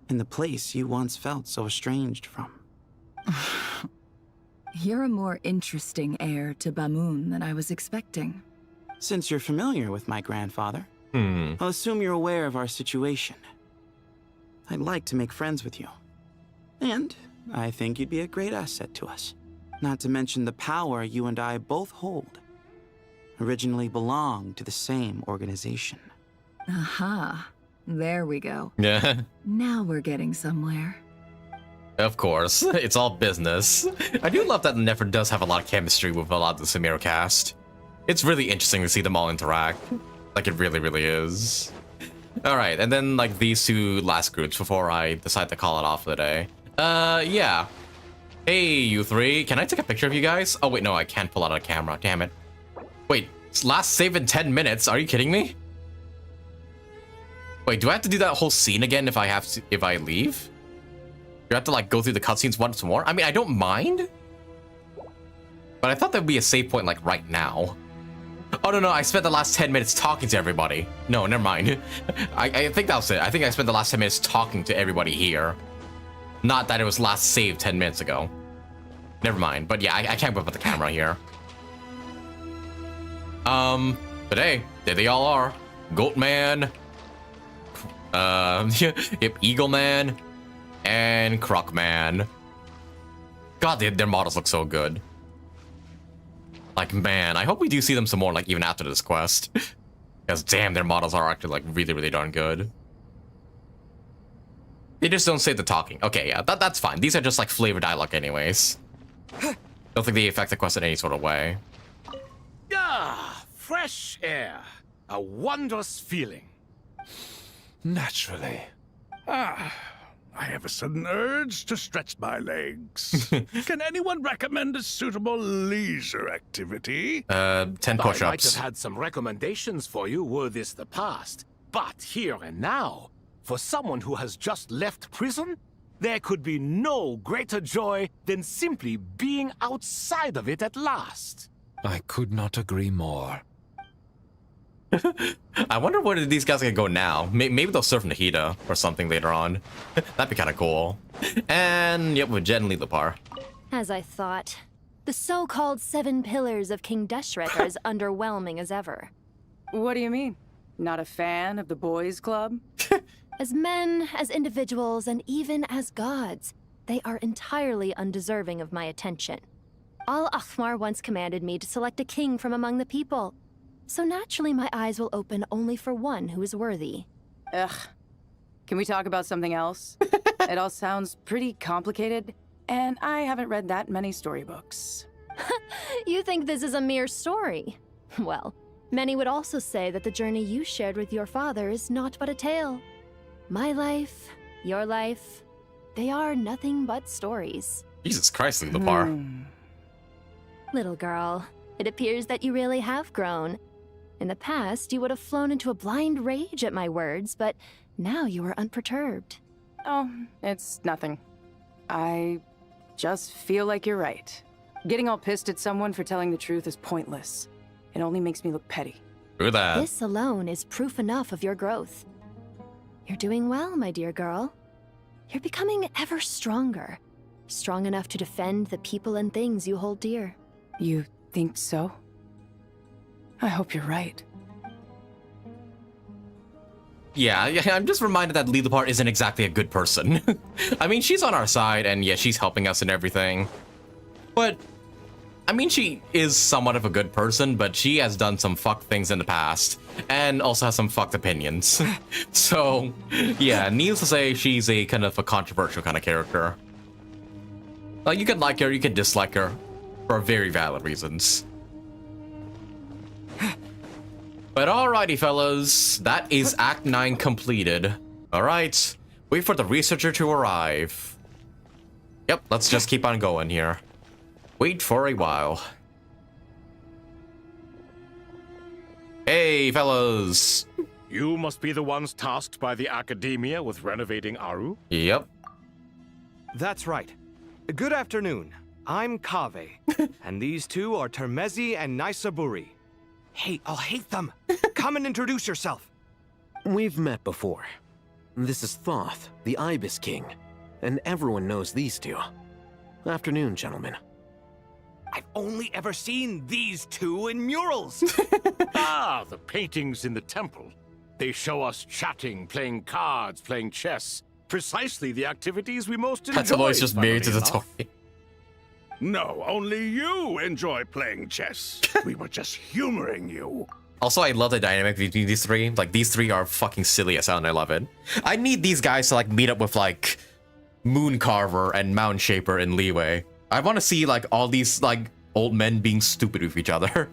in the place you once felt so estranged from. You're a more interesting heir to Bamun than I was expecting. Since you're familiar with my grandfather, I'll assume you're aware of our situation. I'd like to make friends with you. And I think you'd be a great asset to us. Not to mention the power you and I both hold. Originally belonged to the same organization. Aha. There we go. Yeah. Now we're getting somewhere. Of course. It's all business. I do love that Nefer does have a lot of chemistry with a lot of the Sumeru cast. It's really interesting to see them all interact. Like, it really, really is. Alright, and then, like, these two last groups before I decide to call it off for the day. Yeah. Hey, you three. Can I take a picture of you guys? Oh, wait, no, I can't pull out a camera. Damn it. Wait, last save in 10 minutes? Are you kidding me? Wait, do I have to do that whole scene again if I leave? You have to, like, go through the cutscenes once more? I mean, I don't mind. But I thought there'd be a save point, like, right now. Oh, no, I spent the last 10 minutes talking to everybody. No, never mind. I think that was it. I think I spent the last 10 minutes talking to everybody here. Not that it was last saved 10 minutes ago. Never mind. But yeah, I can't whip out the camera here. But hey, there they all are. Goat Man. Yep, Eagle Man. And Croc Man. God, their models look so good. Like, man, I hope we do see them some more, like, even after this quest. Because, damn, their models are actually, like, really, really darn good. They just don't say the talking. Okay, yeah, that's fine. These are just, like, flavor dialogue anyways. Don't think they affect the quest in any sort of way. Ah, fresh air. A wondrous feeling. Naturally. I have a sudden urge to stretch my legs. Can anyone recommend a suitable leisure activity? 10 I might push-ups. have had some recommendations for you were this the past. But here and now, for someone who has just left prison, there could be no greater joy than simply being outside of it at last. I could not agree more. I wonder where these guys are gonna go now. Maybe they'll surf Nahida or something later on. That'd be kind of cool. And yep, with Jet and Lilipar. As I thought. The so-called 7 pillars of King Deshret are as underwhelming as ever. What do you mean? Not a fan of the boys' club? As men, as individuals, and even as gods, they are entirely undeserving of my attention. Al-Ahmar once commanded me to select a king from among the people. So naturally my eyes will open only for one who is worthy. Ugh. Can we talk about something else? It all sounds pretty complicated, and I haven't read that many storybooks. You think this is a mere story? Well, many would also say that the journey you shared with your father is not but a tale. My life, your life, they are nothing but stories. Jesus Christ, Lilipar. Little girl, it appears that you really have grown. In the past, you would have flown into a blind rage at my words, but now you are unperturbed. Oh, it's nothing. I just feel like you're right. Getting all pissed at someone for telling the truth is pointless. It only makes me look petty. True that. This alone is proof enough of your growth. You're doing well, my dear girl. You're becoming ever stronger. Strong enough to defend the people and things you hold dear. You think so? I hope you're right. Yeah, I'm just reminded that Lilipar isn't exactly a good person. I mean, she's on our side, and yeah, she's helping us and everything. But I mean, she is somewhat of a good person, but she has done some fucked things in the past, and also has some fucked opinions. So, yeah, needless to say, she's a kind of a controversial kind of character. Like, you can like her, you can dislike her, for very valid reasons. But alrighty, fellas, that is Act 9 completed. Alright, wait for the researcher to arrive. Yep, let's just keep on going here. Wait for a while. Hey, fellas. You must be the ones tasked by the Academia with renovating Aru? Yep. That's right. Good afternoon. I'm Kaveh, and these two are Termezi and Naisaburi. Hey, I'll hate them. Come and introduce yourself. We've met before. This is Thoth, the Ibis King, and everyone knows these two. Afternoon, gentlemen. I've only ever seen these two in murals. Ah, the paintings in the temple. They show us chatting, playing cards, playing chess. Precisely the activities we most enjoy. That's always just married to the toy. No, only you enjoy playing chess. We were just humoring you. Also, I love the dynamic between these three. Like, these three are fucking silly as hell, and I love it. I need these guys to, like, meet up with, like, Mooncarver and Mound Shaper and Leeway. I want to see, like, all these, like, old men being stupid with each other.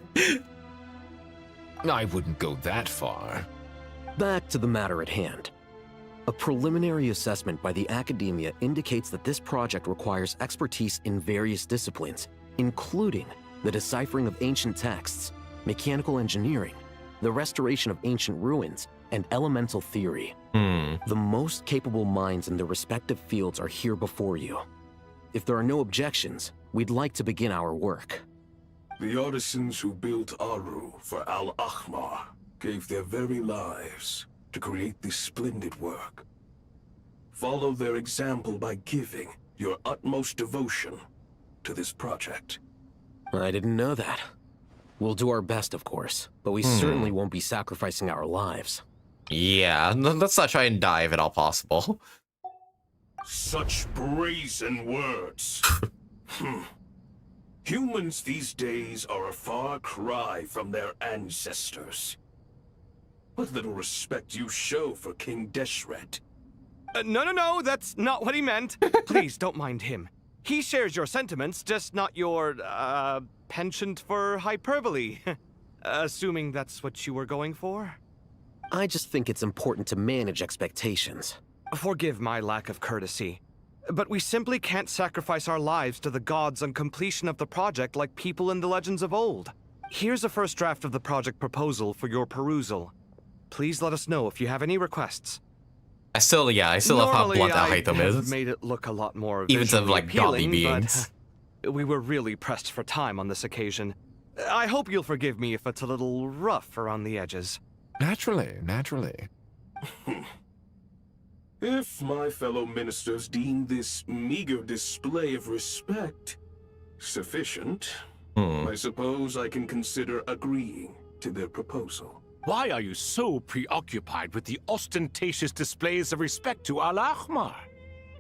I wouldn't go that far. Back to the matter at hand. A preliminary assessment by the Academia indicates that this project requires expertise in various disciplines, including the deciphering of ancient texts, mechanical engineering, the restoration of ancient ruins, and elemental theory. The most capable minds in their respective fields are here before you. If there are no objections, we'd like to begin our work. The artisans who built Aru for Al-Ahmar gave their very lives to create this splendid work. Follow their example by giving your utmost devotion to this project. I didn't know that. We'll do our best, of course, but we certainly won't be sacrificing our lives. Yeah, let's not try and die if at all possible. Such brazen words. Humans these days are a far cry from their ancestors. What little respect you show for King Deshret. No, that's not what he meant. Please don't mind him. He shares your sentiments, just not your, penchant for hyperbole. Assuming that's what you were going for? I just think it's important to manage expectations. Forgive my lack of courtesy, but we simply can't sacrifice our lives to the gods on completion of the project like people in the legends of old. Here's a first draft of the project proposal for your perusal. Please let us know if you have any requests. I still love how blunt Al-Haytham is. Made it look a lot more even to, like, godly appealing, beings. but we were really pressed for time on this occasion. I hope you'll forgive me if it's a little rough around the edges. Naturally. If my fellow ministers deem this meager display of respect sufficient, I suppose I can consider agreeing to their proposal. Why are you so preoccupied with the ostentatious displays of respect to Al-Ahmar?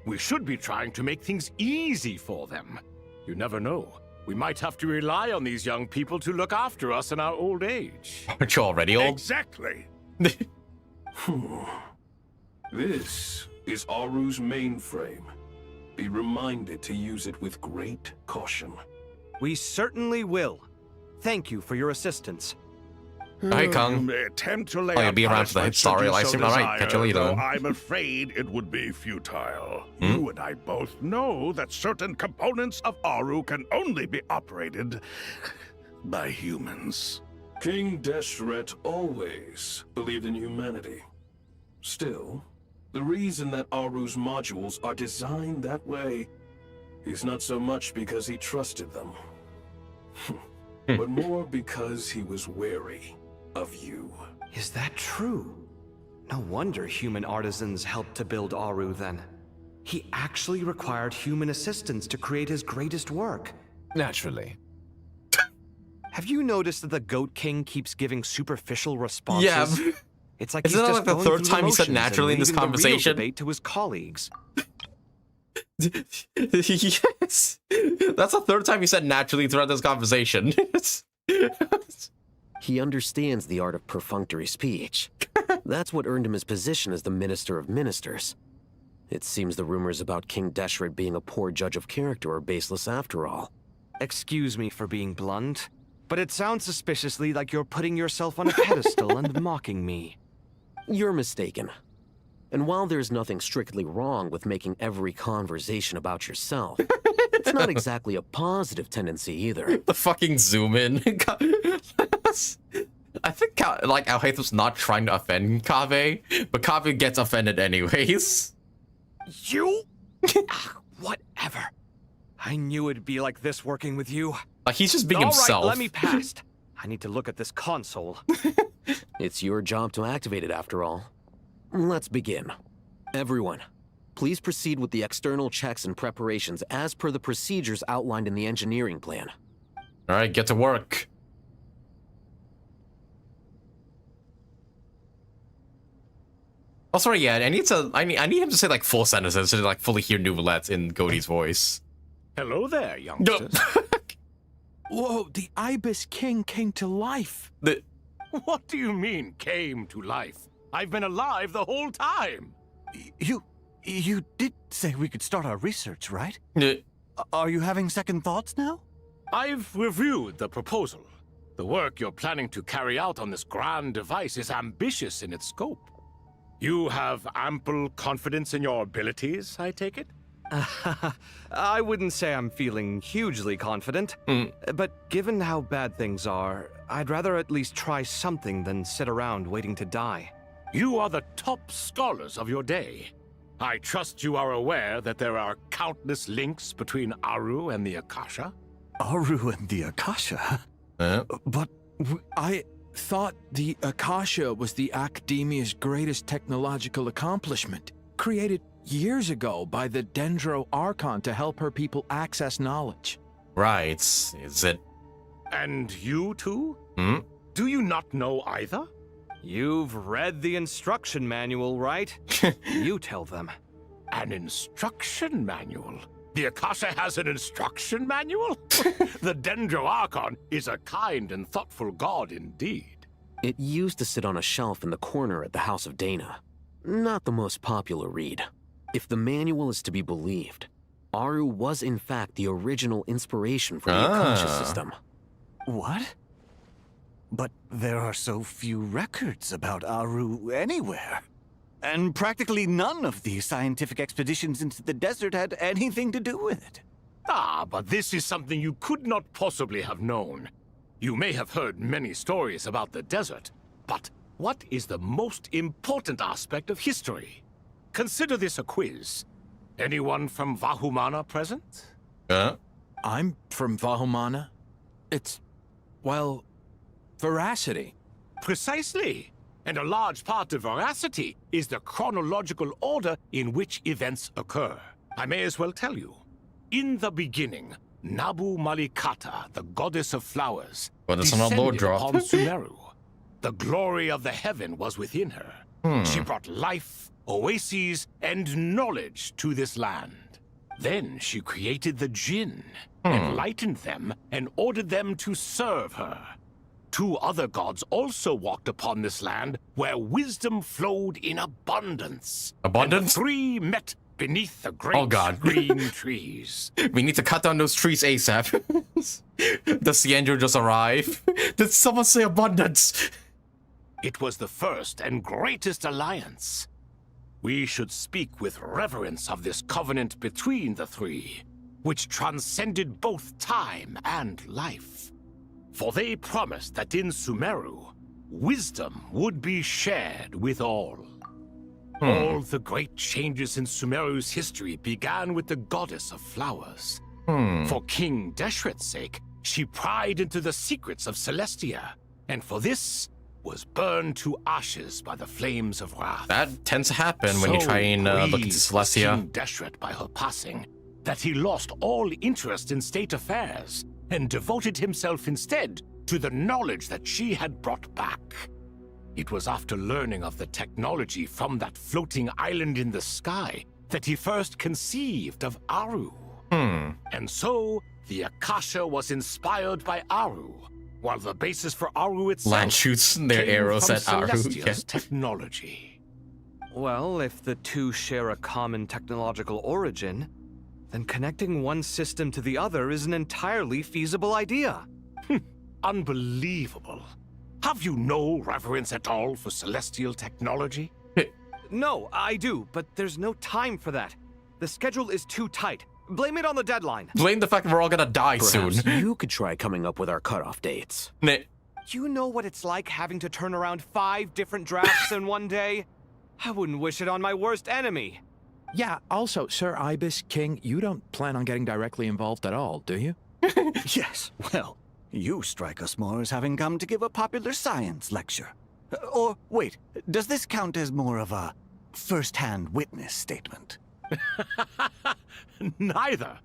We should be trying to make things easy for them. You never know. We might have to rely on these young people to look after us in our old age. Aren't you already old? Exactly. This is Aru's mainframe. Be reminded to use it with great caution. We certainly will. Thank you for your assistance. Hi, Kong. Attempt to lay I'll be around for the hit story live stream. Alright, catch you later. Though I'm afraid it would be futile. You and I both know that certain components of Aru can only be operated by humans. King Deshret always believed in humanity. Still, the reason that Aru's modules are designed that way is not so much because he trusted them, but more because he was wary of you. Is that true? No wonder human artisans helped to build Aru then. He actually required human assistance to create his greatest work. Naturally. Have you noticed that the Goat King keeps giving superficial responses? Yeah. It's like Isn't he's that just like the going third through time he said motions naturally in and this leaving the real conversation? debate to his colleagues. Yes. That's the third time he said naturally throughout this conversation. He understands the art of perfunctory speech. That's what earned him his position as the Minister of Ministers. It seems the rumors about King Deshret being a poor judge of character are baseless after all. Excuse me for being blunt, but it sounds suspiciously like you're putting yourself on a pedestal and mocking me. You're mistaken. And while there's nothing strictly wrong with making every conversation about yourself, it's not exactly a positive tendency either. The fucking zoom in. I think, like, Al-Haytham's not trying to offend Kaveh, but Kaveh gets offended anyways. You? Whatever. I knew it'd be like this working with you. Like, he's just being All himself. Right, let me past. I need to look at this console. It's your job to activate it after all. Let's begin. Everyone, please proceed with the external checks and preparations as per the procedures outlined in the engineering plan. All right, get to work. Oh, sorry, yeah, I need him to say, like, full sentences to, like, fully hear Nouvellette in Godie's voice. Hello there, youngsters. Whoa, the Ibis King came to life. What do you mean, came to life? I've been alive the whole time. You did say we could start our research, right? Are you having second thoughts now? I've reviewed the proposal. The work you're planning to carry out on this grand device is ambitious in its scope. You have ample confidence in your abilities, I take it? I wouldn't say I'm feeling hugely confident, but given how bad things are, I'd rather at least try something than sit around waiting to die. You are the top scholars of your day. I trust you are aware that there are countless links between Aru and the Akasha? Aru and the Akasha? But I thought the Akasha was the Academia's greatest technological accomplishment, created years ago by the Dendro Archon to help her people access knowledge. Right, is it? And you too? Do you not know either? You've read the instruction manual, right? You tell them. An instruction manual? The Akasha has an instruction manual? The Dendro Archon is a kind and thoughtful god indeed. It used to sit on a shelf in the corner at the House of Dana. Not the most popular read. If the manual is to be believed, Aru was in fact the original inspiration for the Akasha system. What? But there are so few records about Aru anywhere. And practically none of the scientific expeditions into the desert had anything to do with it. Ah, but this is something you could not possibly have known. You may have heard many stories about the desert, but what is the most important aspect of history? Consider this a quiz. Anyone from Vahumana present? I'm from Vahumana. It's, well, veracity. Precisely. And a large part of veracity is the chronological order in which events occur. I may as well tell you. In the beginning, Nabu Malikata, the goddess of flowers, descended upon Sumeru. The glory of the heaven was within her. She brought life, oases, and knowledge to this land. Then she created the Jinn, enlightened them, and ordered them to serve her. 2 other gods also walked upon this land where wisdom flowed in abundance. Abundance? And the 3 met beneath the great green trees. We need to cut down those trees ASAP. Does Siandro just arrive? Did someone say abundance? It was the first and greatest alliance. We should speak with reverence of this covenant between the 3, which transcended both time and life. For they promised that in Sumeru, wisdom would be shared with all. All the great changes in Sumeru's history began with the goddess of flowers. For King Deshret's sake, she pried into the secrets of Celestia, and for this, was burned to ashes by the flames of wrath. That tends to happen when you try and look into Celestia. King Deshret by her passing, that he lost all interest in state affairs, and devoted himself instead to the knowledge that she had brought back. It was after learning of the technology from that floating island in the sky that he first conceived of Aru. And so, the Akasha was inspired by Aru, while the basis for Aru itself Land shoots their came arrows from at Aru. Celestia's Yeah. origin, then connecting one system to the other is an entirely feasible idea. Unbelievable. Have you no reverence at all for celestial technology? No, I do, but there's no time for that. The schedule is too tight. Blame it on the deadline. Blame the fact that we're all gonna die Perhaps soon. you could try coming up with our cutoff dates. You know what it's like having to turn around 5 different drafts in one day? I wouldn't wish it on my worst enemy. Yeah, also, Sir Ibis King, you don't plan on getting directly involved at all, do you? Yes, well, you strike us more as having come to give a popular science lecture. Or, wait, does this count as more of a first-hand witness statement? Neither.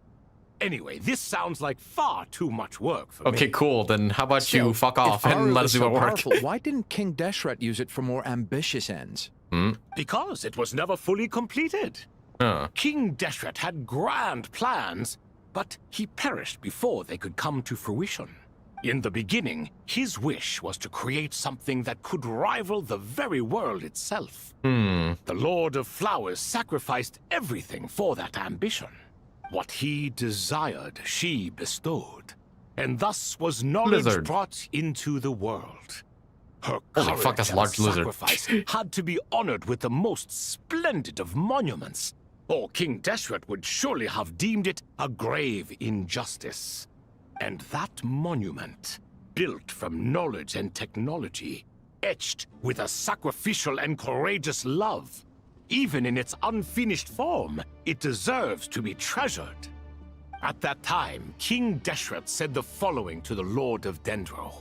Anyway, this sounds like far too much work for me. Okay, cool. Then how about you fuck off If and Aru let was us do so our work? powerful, why didn't King Deshret use it for more ambitious ends? Because it was never fully completed. King Deshret had grand plans, but he perished before they could come to fruition. In the beginning, his wish was to create something that could rival the very world itself. The Lord of Flowers sacrificed everything for that ambition. What he desired, she bestowed. And thus was knowledge Lizard. brought into the world. Her Holy courage fuck, that's a and large lizard. sacrifice had to be honored with the most splendid of monuments, or King Deshret would surely have deemed it a grave injustice. And that monument, built from knowledge and technology, etched with a sacrificial and courageous love, even in its unfinished form, it deserves to be treasured. At that time, King Deshret said the following to the Lord of Dendro.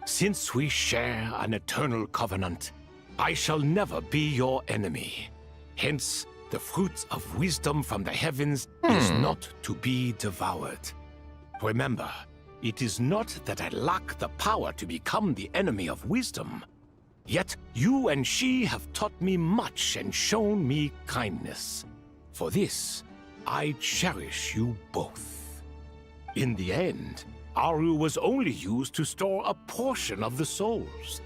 Since we share an eternal covenant, I shall never be your enemy. Hence, the fruit of wisdom from the heavens is not to be devoured. Remember, it is not that I lack the power to become the enemy of wisdom. Yet you and she have taught me much and shown me kindness. For this, I cherish you both. In the end, Aru was only used to store a portion of the souls.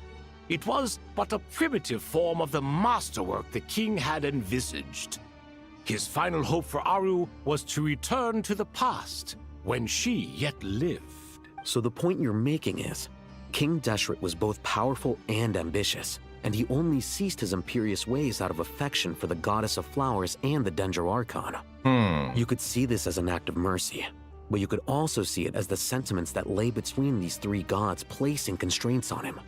It was but a primitive form of the masterwork the king had envisaged. His final hope for Aru was to return to the past, when she yet lived. So the point you're making is, King Deshret was both powerful and ambitious, and he only ceased his imperious ways out of affection for the Goddess of Flowers and the Dendro Archon. You could see this as an act of mercy, but you could also see it as the sentiments that lay between these 3 gods placing constraints on him.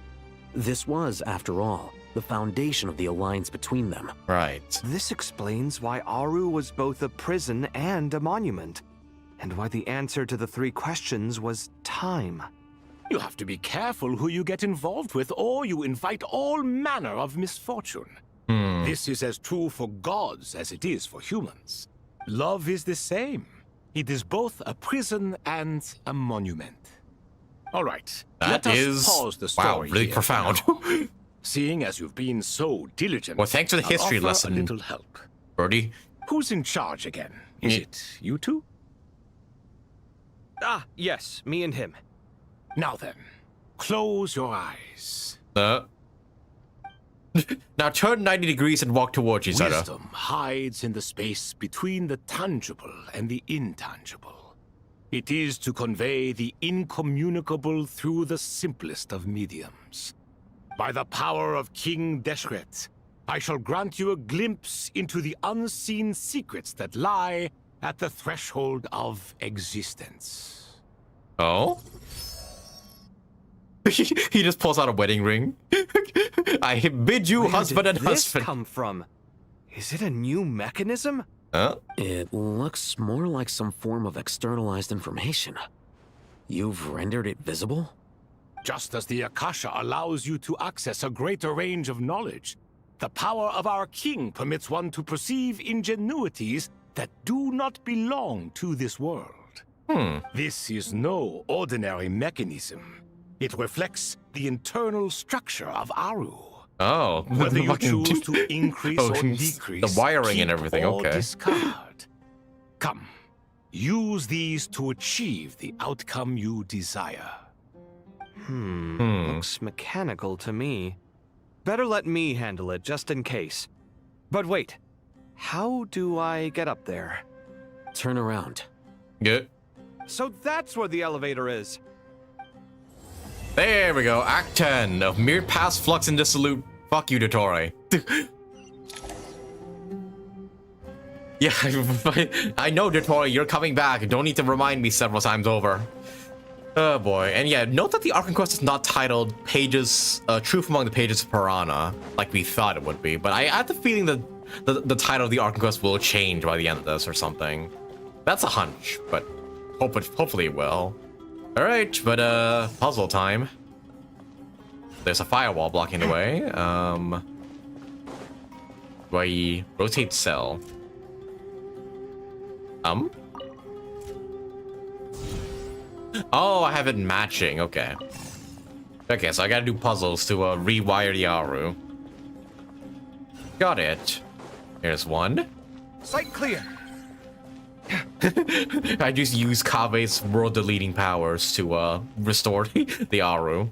This was, after all, the foundation of the alliance between them. Right. This explains why Aru was both a prison and a monument, and why the answer to the 3 questions was time. You have to be careful who you get involved with, or you invite all manner of misfortune. This is as true for gods as it is for humans. Love is the same. It is both a prison and a monument. All right, let us pause the story. Wow, really here profound. now. Seeing as you've been so diligent, Well, thanks for the I'll history offer lesson, a little help. Birdie. Who's in charge again? Is it you two? Ah, yes, me and him. Now then, close your eyes. Now turn 90 degrees and walk towards each other. Wisdom hides in the space between the tangible and the intangible. It is to convey the incommunicable through the simplest of mediums. By the power of King Deshret, I shall grant you a glimpse into the unseen secrets that lie at the threshold of existence. Oh? He just pulls out a wedding ring. I bid you Where husband did and this husband. come from? Is it a new mechanism? It looks more like some form of externalized information. You've rendered it visible? Just as the Akasha allows you to access a greater range of knowledge, the power of our king permits one to perceive ingenuities that do not belong to this world. This is no ordinary mechanism. It reflects the internal structure of Aru. Oh, Whether you fucking- choose to increase Oh, or the decrease, wiring and keep everything, or okay. discard. Come, Use these to achieve the outcome you desire. Looks mechanical to me. Better let me handle it, just in case. But wait, how do I get up there? Turn around. Good. So that's where the elevator is. There we go. Act 10 of Mere Past Flux and Dissolute. Fuck you, Dottore. Yeah, I know, Dottore, you're coming back. Don't need to remind me several times over. Oh boy. And yeah, note that the Archon quest is not titled Pages, Truth Among the Pages of Piranha, like we thought it would be. But I had the feeling that the title of the Archon quest will change by the end of this or something. That's a hunch, but hopefully it will. Alright, but puzzle time. There's a firewall blocking the way. Do I rotate cell? Oh, I have it matching. Okay. Okay, so I gotta do puzzles to rewire the Aru. Got it. Here's one. Site clear. I just use Kabe's world deleting powers to restore the Aru.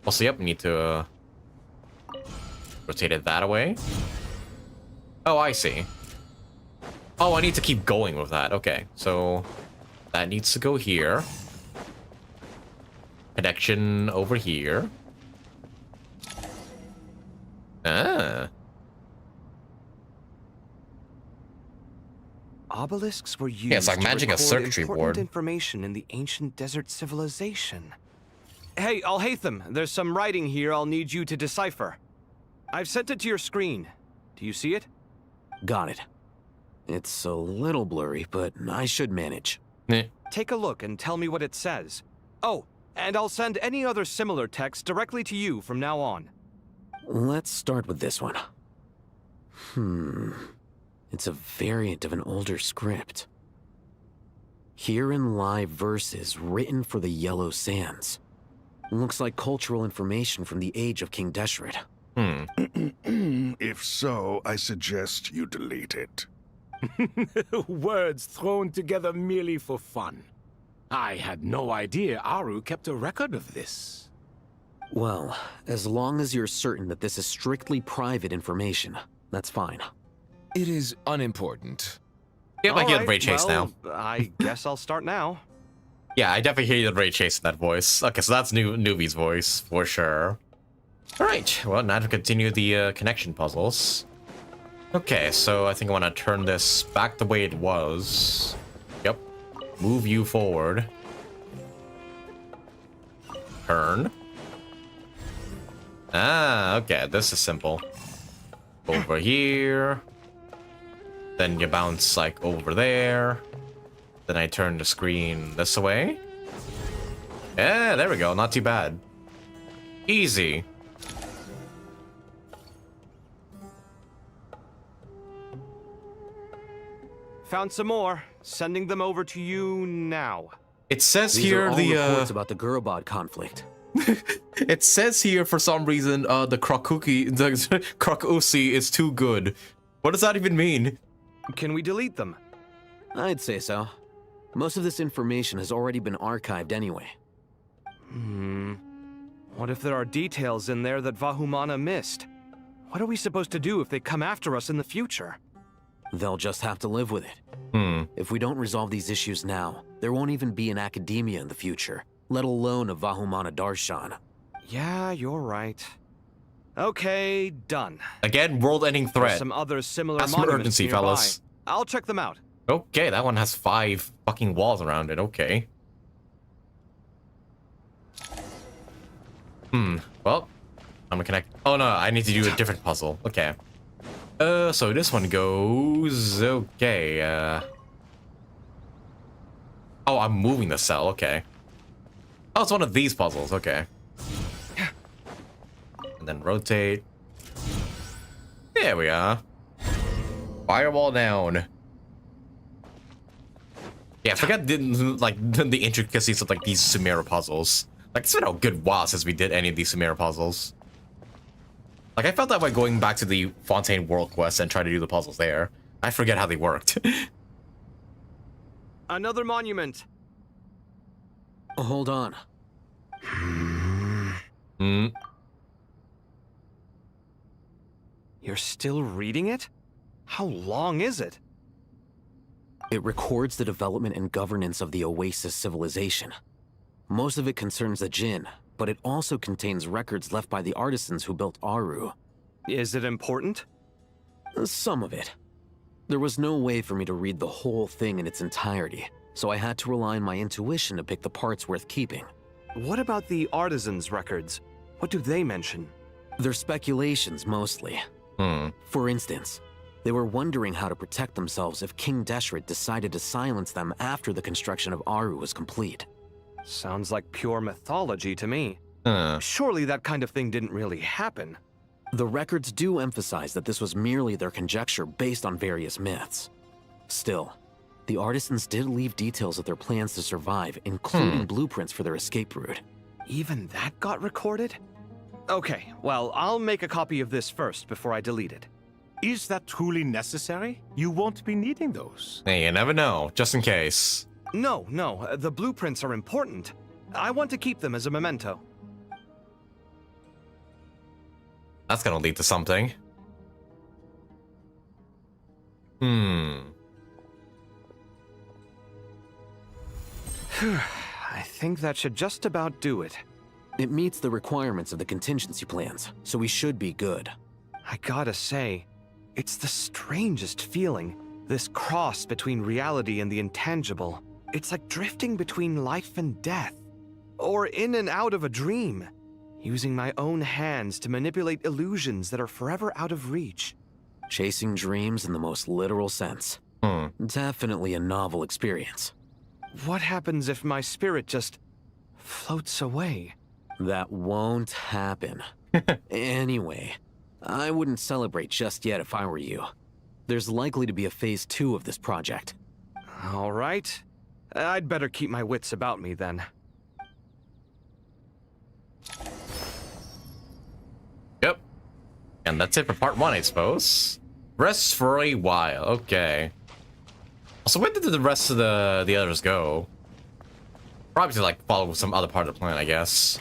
Also, yep, we need to rotate it that way. Oh, I see. Oh, I need to keep going with that. Okay, so that needs to go here. Connection over here. Ah. Obelisks were used it's like to magic a record circuitry important board. information in the ancient desert civilization. Hey, Alhaitham, there's some writing here I'll need you to decipher. I've sent it to your screen. Do you see it? Got it. It's a little blurry, but I should manage. Take a look and tell me what it says. Oh, and I'll send any other similar text directly to you from now on. Let's start with this one. It's a variant of an older script. Herein lie verses written for the Yellow Sands. Looks like cultural information from the age of King Deshret. If so, I suggest you delete it. Words thrown together merely for fun. I had no idea Aru kept a record of this. Well, as long as you're certain that this is strictly private information, that's fine. It is unimportant. Yeah, I hear the Ray Chase now. I guess I'll start now. Yeah, I definitely hear the Ray Chase in that voice. Okay, so that's Newbie's voice, for sure. Alright, well, now to continue the connection puzzles. Okay, so I think I want to turn this back the way it was. Yep. Move you forward. Turn. Ah, okay, this is simple. Over here. Then you bounce, like, over there. Then I turn the screen this way. Yeah, there we go. Not too bad. Easy. Found some more. Sending them over to you now. It says These here are all the reports about the Gurubad conflict. It says here for some reason the Krokusi is too good. What does that even mean? Can we delete them? I'd say so. Most of this information has already been archived anyway. What if there are details in there that Vahumana missed? What are we supposed to do if they come after us in the future? They'll just have to live with it. If we don't resolve these issues now, there won't even be an academia in the future, let alone a Vahumana Darshan. Yeah, you're right. Okay, done. Again, world-ending threat. There's some other similar Have some monuments urgency, nearby. fellas. I'll check them out. Okay, that one has 5 fucking walls around it. Okay. Well, I'm gonna connect. Oh no, I need to do a different puzzle. Okay. So this one goes. Okay. Oh, I'm moving the cell. Okay. Oh, it's one of these puzzles. Okay. And then rotate. There we are. Firewall down. Yeah, forget the intricacies of like these Sumeru puzzles. Like, it's been a good while since we did any of these Sumeru puzzles. Like, I felt that way going back to the Fontaine World Quest and trying to do the puzzles there. I forget how they worked. Another monument. Hold on. You're still reading it? How long is it? It records the development and governance of the Oasis civilization. Most of it concerns the Jinn, but it also contains records left by the artisans who built Aru. Is it important? Some of it. There was no way for me to read the whole thing in its entirety, so I had to rely on my intuition to pick the parts worth keeping. What about the artisans' records? What do they mention? They're speculations, mostly. For instance, they were wondering how to protect themselves if King Deshret decided to silence them after the construction of Aru was complete. Sounds like pure mythology to me. Surely that kind of thing didn't really happen. The records do emphasize that this was merely their conjecture based on various myths. Still, the artisans did leave details of their plans to survive, including blueprints for their escape route. Even that got recorded? Okay, well, I'll make a copy of this first before I delete it. Is that truly necessary? You won't be needing those. Hey, you never know, just in case. No, the blueprints are important. I want to keep them as a memento. That's gonna lead to something. I think that should just about do it. It meets the requirements of the contingency plans, so we should be good. I gotta say, it's the strangest feeling. This cross between reality and the intangible. It's like drifting between life and death. Or in and out of a dream. Using my own hands to manipulate illusions that are forever out of reach. Chasing dreams in the most literal sense. Definitely a novel experience. What happens if my spirit just floats away? That won't happen. Anyway, I wouldn't celebrate just yet if I were you. There's likely to be a phase 2 of this project. All right. I'd better keep my wits about me then. Yep. And that's it for part 1, I suppose. Rest for a while. Okay. So where did the rest of the others go? Probably to like follow some other part of the plan, I guess.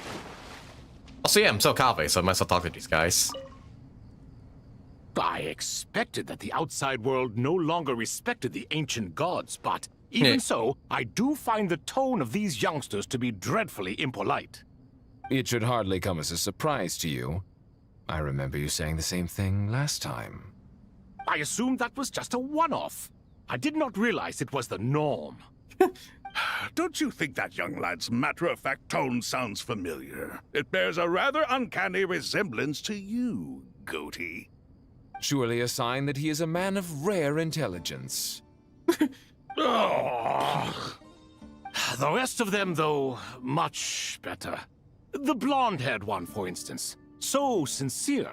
Also, yeah, I'm still Kave, so I might as well talk to these guys. I expected that the outside world no longer respected the ancient gods, but even so, I do find the tone of these youngsters to be dreadfully impolite. It should hardly come as a surprise to you. I remember you saying the same thing last time. I assumed that was just a one-off. I did not realize it was the norm. Don't you think that young lad's matter-of-fact tone sounds familiar? It bears a rather uncanny resemblance to you, Goatee. Surely a sign that he is a man of rare intelligence. The rest of them, though, much better. The blonde-haired one, for instance. So sincere.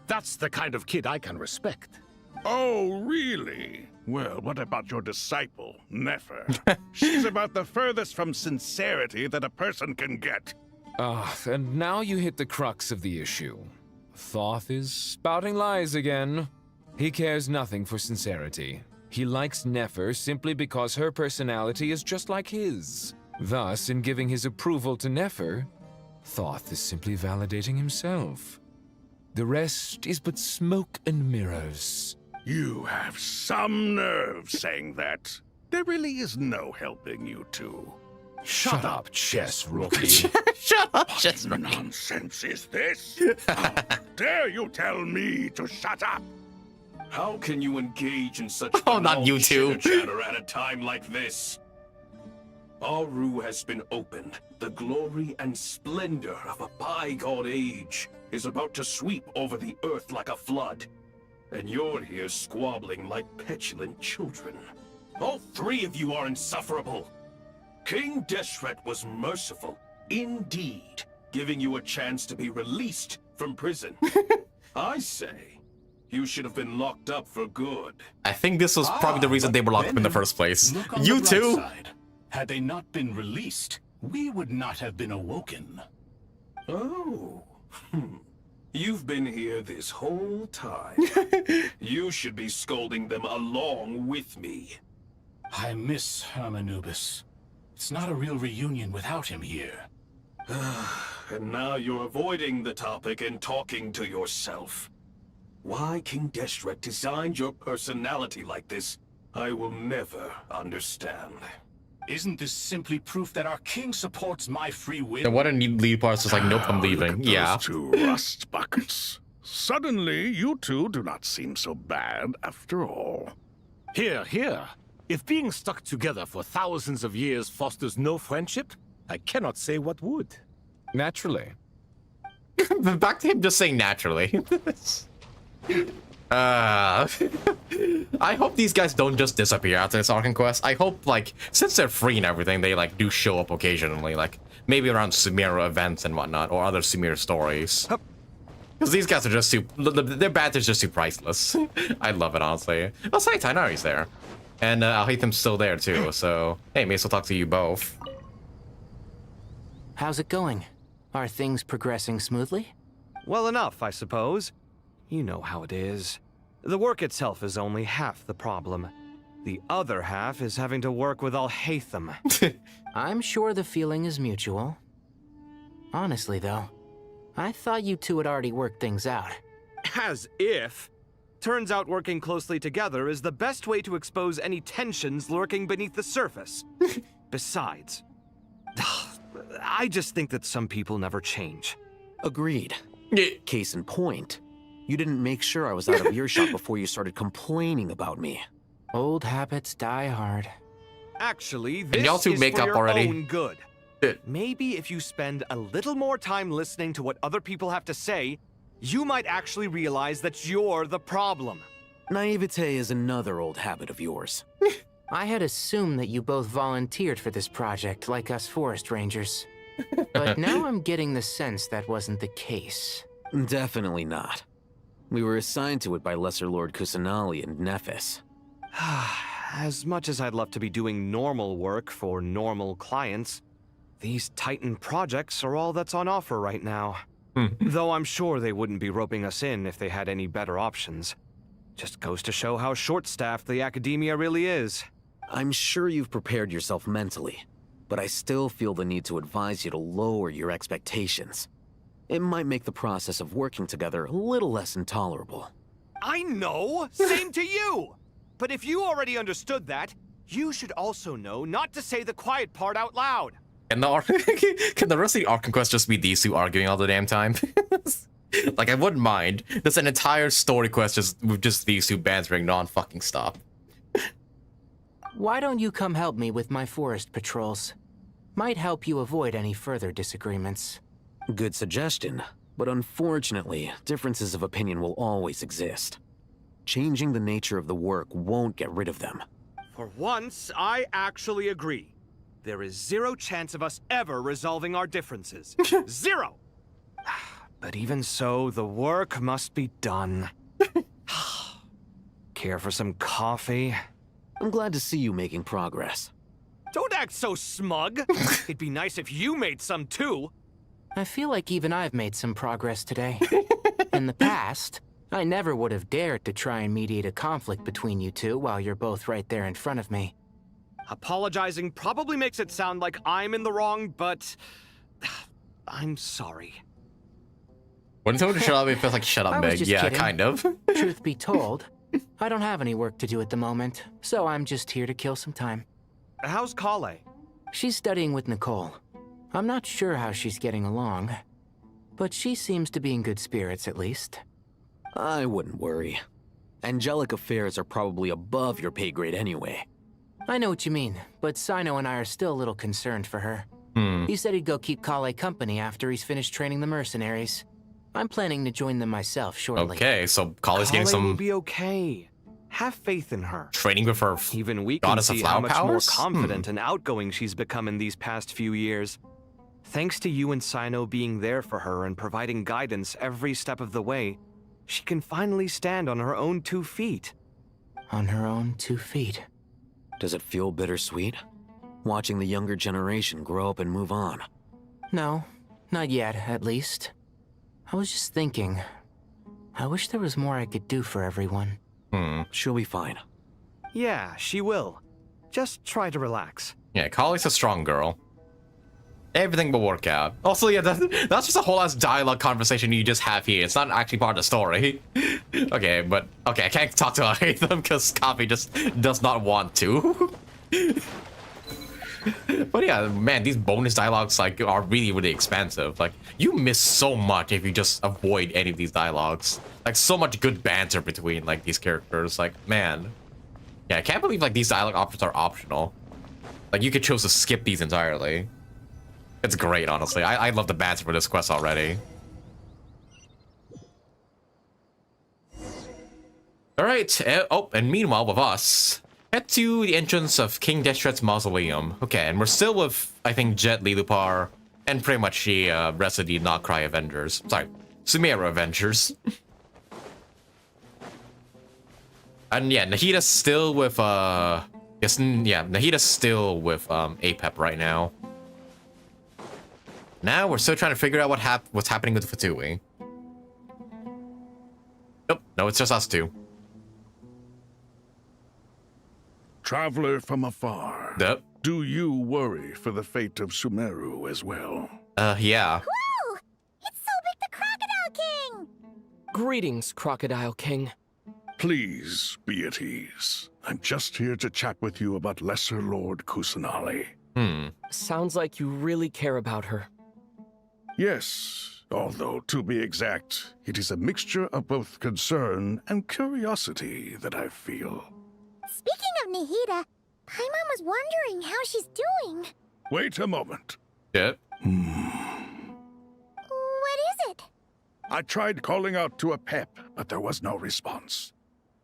That's the kind of kid I can respect. Oh, really? Well, what about your disciple, Nefer? She's about the furthest from sincerity that a person can get. And now you hit the crux of the issue. Thoth is spouting lies again. He cares nothing for sincerity. He likes Nefer simply because her personality is just like his. Thus, in giving his approval to Nefer, Thoth is simply validating himself. The rest is but smoke and mirrors. You have some nerve saying that. There really is no helping you two. Shut up, chess rookie. Shut up, chess rookie. What nonsense is this? How dare you tell me to shut up? How can you engage in such not you two. chitter-chatter at a time like this? Aru has been opened. The glory and splendor of a bygone age is about to sweep over the earth like a flood. And you're here squabbling like petulant children. All three of you are insufferable. King Deshret was merciful, indeed, giving you a chance to be released from prison. I say, you should have been locked up for good. I think this was probably the reason they were locked up in the first place. Look on You the bright too? side. Had they not been released, we would not have been awoken. Oh. You've been here this whole time. You should be scolding them along with me. I miss Hermanubis. It's not a real reunion without him here. And now you're avoiding the topic and talking to yourself. Why King Deshret designed your personality like this, I will never understand. Isn't this simply proof that our king supports my free will? And what a neat lead part is just like, nope, I'm leaving. Yeah. Those two rust buckets. Suddenly, you two do not seem so bad after all. Here, here. If being stuck together for thousands of years fosters no friendship, I cannot say what would. Naturally. Back to him just saying naturally. I hope these guys don't just disappear after this Archon quest. I hope, like, since they're free and everything, they, like, do show up occasionally, like, maybe around Sumeru events and whatnot, or other Sumeru stories. Because these guys are just too, their banter's just too priceless. I love it, honestly. I'll say Tainari's there. And Alhaitham's still there, too, so, hey, may as well talk to you both. How's it going? Are things progressing smoothly? Well enough, I suppose. You know how it is. The work itself is only half the problem. The other half is having to work with Alhaitham. I'm sure the feeling is mutual. Honestly, though, I thought you two had already worked things out. As if. Turns out working closely together is the best way to expose any tensions lurking beneath the surface. Besides, I just think that some people never change. Agreed. Case in point, you didn't make sure I was out of earshot before you started complaining about me. Old habits die hard. Actually, And this y'all two is make for up your already. own good. Maybe if you spend a little more time listening to what other people have to say, you might actually realize that you're the problem. Naivete is another old habit of yours. I had assumed that you both volunteered for this project, like us forest rangers. But now I'm getting the sense that wasn't the case. Definitely not. We were assigned to it by Lesser Lord Kusanali and Nephis. As much as I'd love to be doing normal work for normal clients, these Titan projects are all that's on offer right now. Though I'm sure they wouldn't be roping us in if they had any better options. Just goes to show how short-staffed the academia really is. I'm sure you've prepared yourself mentally, but I still feel the need to advise you to lower your expectations. It might make the process of working together a little less intolerable. I know! Same to you! But if you already understood that, you should also know not to say the quiet part out loud. And can the rest of the Archon quest just be these two arguing all the damn time? Like, I wouldn't mind. There's an entire story quest with just these two bantering non-fucking stop. Why don't you come help me with my forest patrols? Might help you avoid any further disagreements. Good suggestion, but unfortunately, differences of opinion will always exist. Changing the nature of the work won't get rid of them. For once, I actually agree. There is zero chance of us ever resolving our differences. Zero! But even so, the work must be done. Care for some coffee? I'm glad to see you making progress. Don't act so smug! It'd be nice if you made some too! I feel like even I've made some progress today. In the past, I never would have dared to try and mediate a conflict between you two while you're both right there in front of me. Apologizing probably makes it sound like I'm in the wrong, but I'm sorry. When someone to shut up, it feels like shut I up, was Meg. just Yeah, kidding. kind of. Truth be told, I don't have any work to do at the moment, so I'm just here to kill some time. How's Kale? She's studying with Nicole. I'm not sure how she's getting along, but she seems to be in good spirits at least. I wouldn't worry. Angelic affairs are probably above your pay grade anyway. I know what you mean, but Sino and I are still a little concerned for her. He said he'd go keep Kale company after he's finished training the mercenaries. I'm planning to join them myself shortly. Okay, so Kale's getting Kale will some be okay. Have faith in her. training with her Even we can goddess of see how flower much powers? more confident and outgoing she's become in these past few years. Thanks to you and Sino being there for her and providing guidance every step of the way, she can finally stand on her own 2 feet. On her own 2 feet. Does it feel bittersweet? Watching the younger generation grow up and move on. No, not yet, at least. I was just thinking, I wish there was more I could do for everyone. She'll be fine. Yeah, she will. Just try to relax. Yeah, Kali's a strong girl. Everything will work out. Also, yeah, that's just a whole ass dialogue conversation you just have here. It's not actually part of the story. Okay, I can't talk to them because Kavi just does not want to. But yeah, man, these bonus dialogues like are really, really expensive. Like, you miss so much if you just avoid any of these dialogues. Like, so much good banter between like these characters. Like, man, yeah, I can't believe like these dialogue options are optional. Like, you could choose to skip these entirely. It's great, honestly. I love the banter for this quest already. All right. Oh, and meanwhile, with us, head to the entrance of King Deshret's mausoleum. Okay, and we're still with, I think, Jet, Lilupar, and pretty much the rest of the Nod-Krai Avengers. Sorry, Sumeru Avengers. And yeah, Nahida's still with Nahida's still with Apep right now. Now we're still trying to figure out what's happening with Fatui. Nope, no, it's just us two. Traveler from afar. Yep. Do you worry for the fate of Sumeru as well? Yeah. Whoa! It's Sobek the Crocodile King! Greetings, Crocodile King. Please be at ease. I'm just here to chat with you about Lesser Lord Kusanali. Sounds like you really care about her. Yes, although to be exact, it is a mixture of both concern and curiosity that I feel. Speaking of Nahida, Paimon was wondering how she's doing. Wait a moment. Yeah. What is it? I tried calling out to Apep, but there was no response.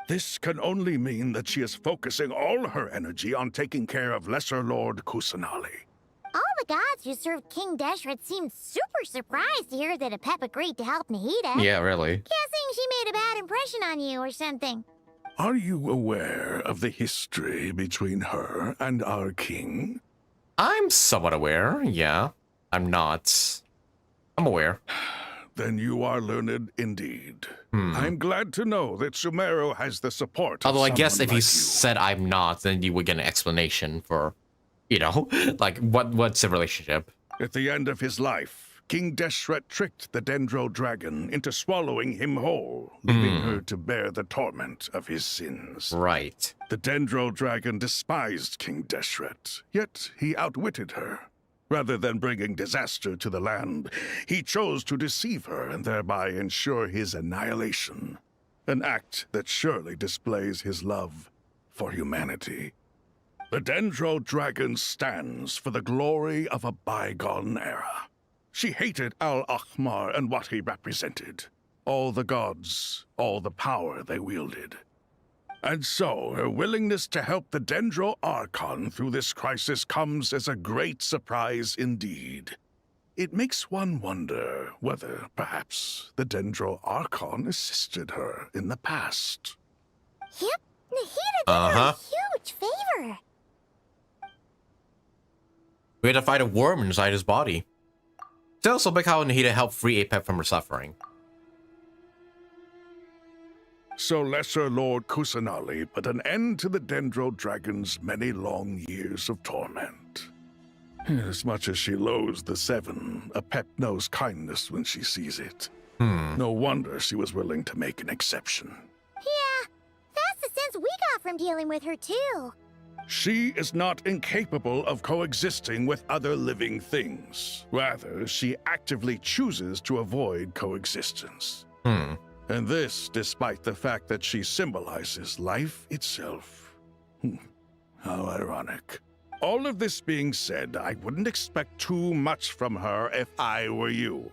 This can only mean that she is focusing all her energy on taking care of Lesser Lord Kusanali. All the gods who served King Deshret seemed super surprised to hear that Apep agreed to help Nahida. Yeah, really. Guessing she made a bad impression on you or something. Are you aware of the history between her and our king? I'm somewhat aware, yeah. I'm not. I'm aware. Then you are learned indeed. I'm glad to know that Sumeru has the support. Although I guess if like you said I'm not, then you would get an explanation for, you know, like what's the relationship. At the end of his life, King Deshret tricked the Dendro Dragon into swallowing him whole, leaving her to bear the torment of his sins. Right. The Dendro Dragon despised King Deshret, yet he outwitted her. Rather than bringing disaster to the land, he chose to deceive her and thereby ensure his annihilation. An act that surely displays his love for humanity. The Dendro Dragon stands for the glory of a bygone era. She hated Al-Ahmar and what he represented. All the gods, all the power they wielded. And so, her willingness to help the Dendro Archon through this crisis comes as a great surprise indeed. It makes one wonder whether, perhaps, the Dendro Archon assisted her in the past. Yep, Nahida did her a huge favor. We had to fight a worm inside his body. It's also big how Nahida helped free Apep from her suffering. So Lesser Lord Kusanali put an end to the Dendro Dragon's many long years of torment. As much as she loathes the Seven, Apep knows kindness when she sees it. No wonder she was willing to make an exception. Yeah, that's the sense we got from dealing with her too. She is not incapable of coexisting with other living things. Rather, she actively chooses to avoid coexistence. And this despite the fact that she symbolizes life itself. How ironic. All of this being said, I wouldn't expect too much from her if I were you.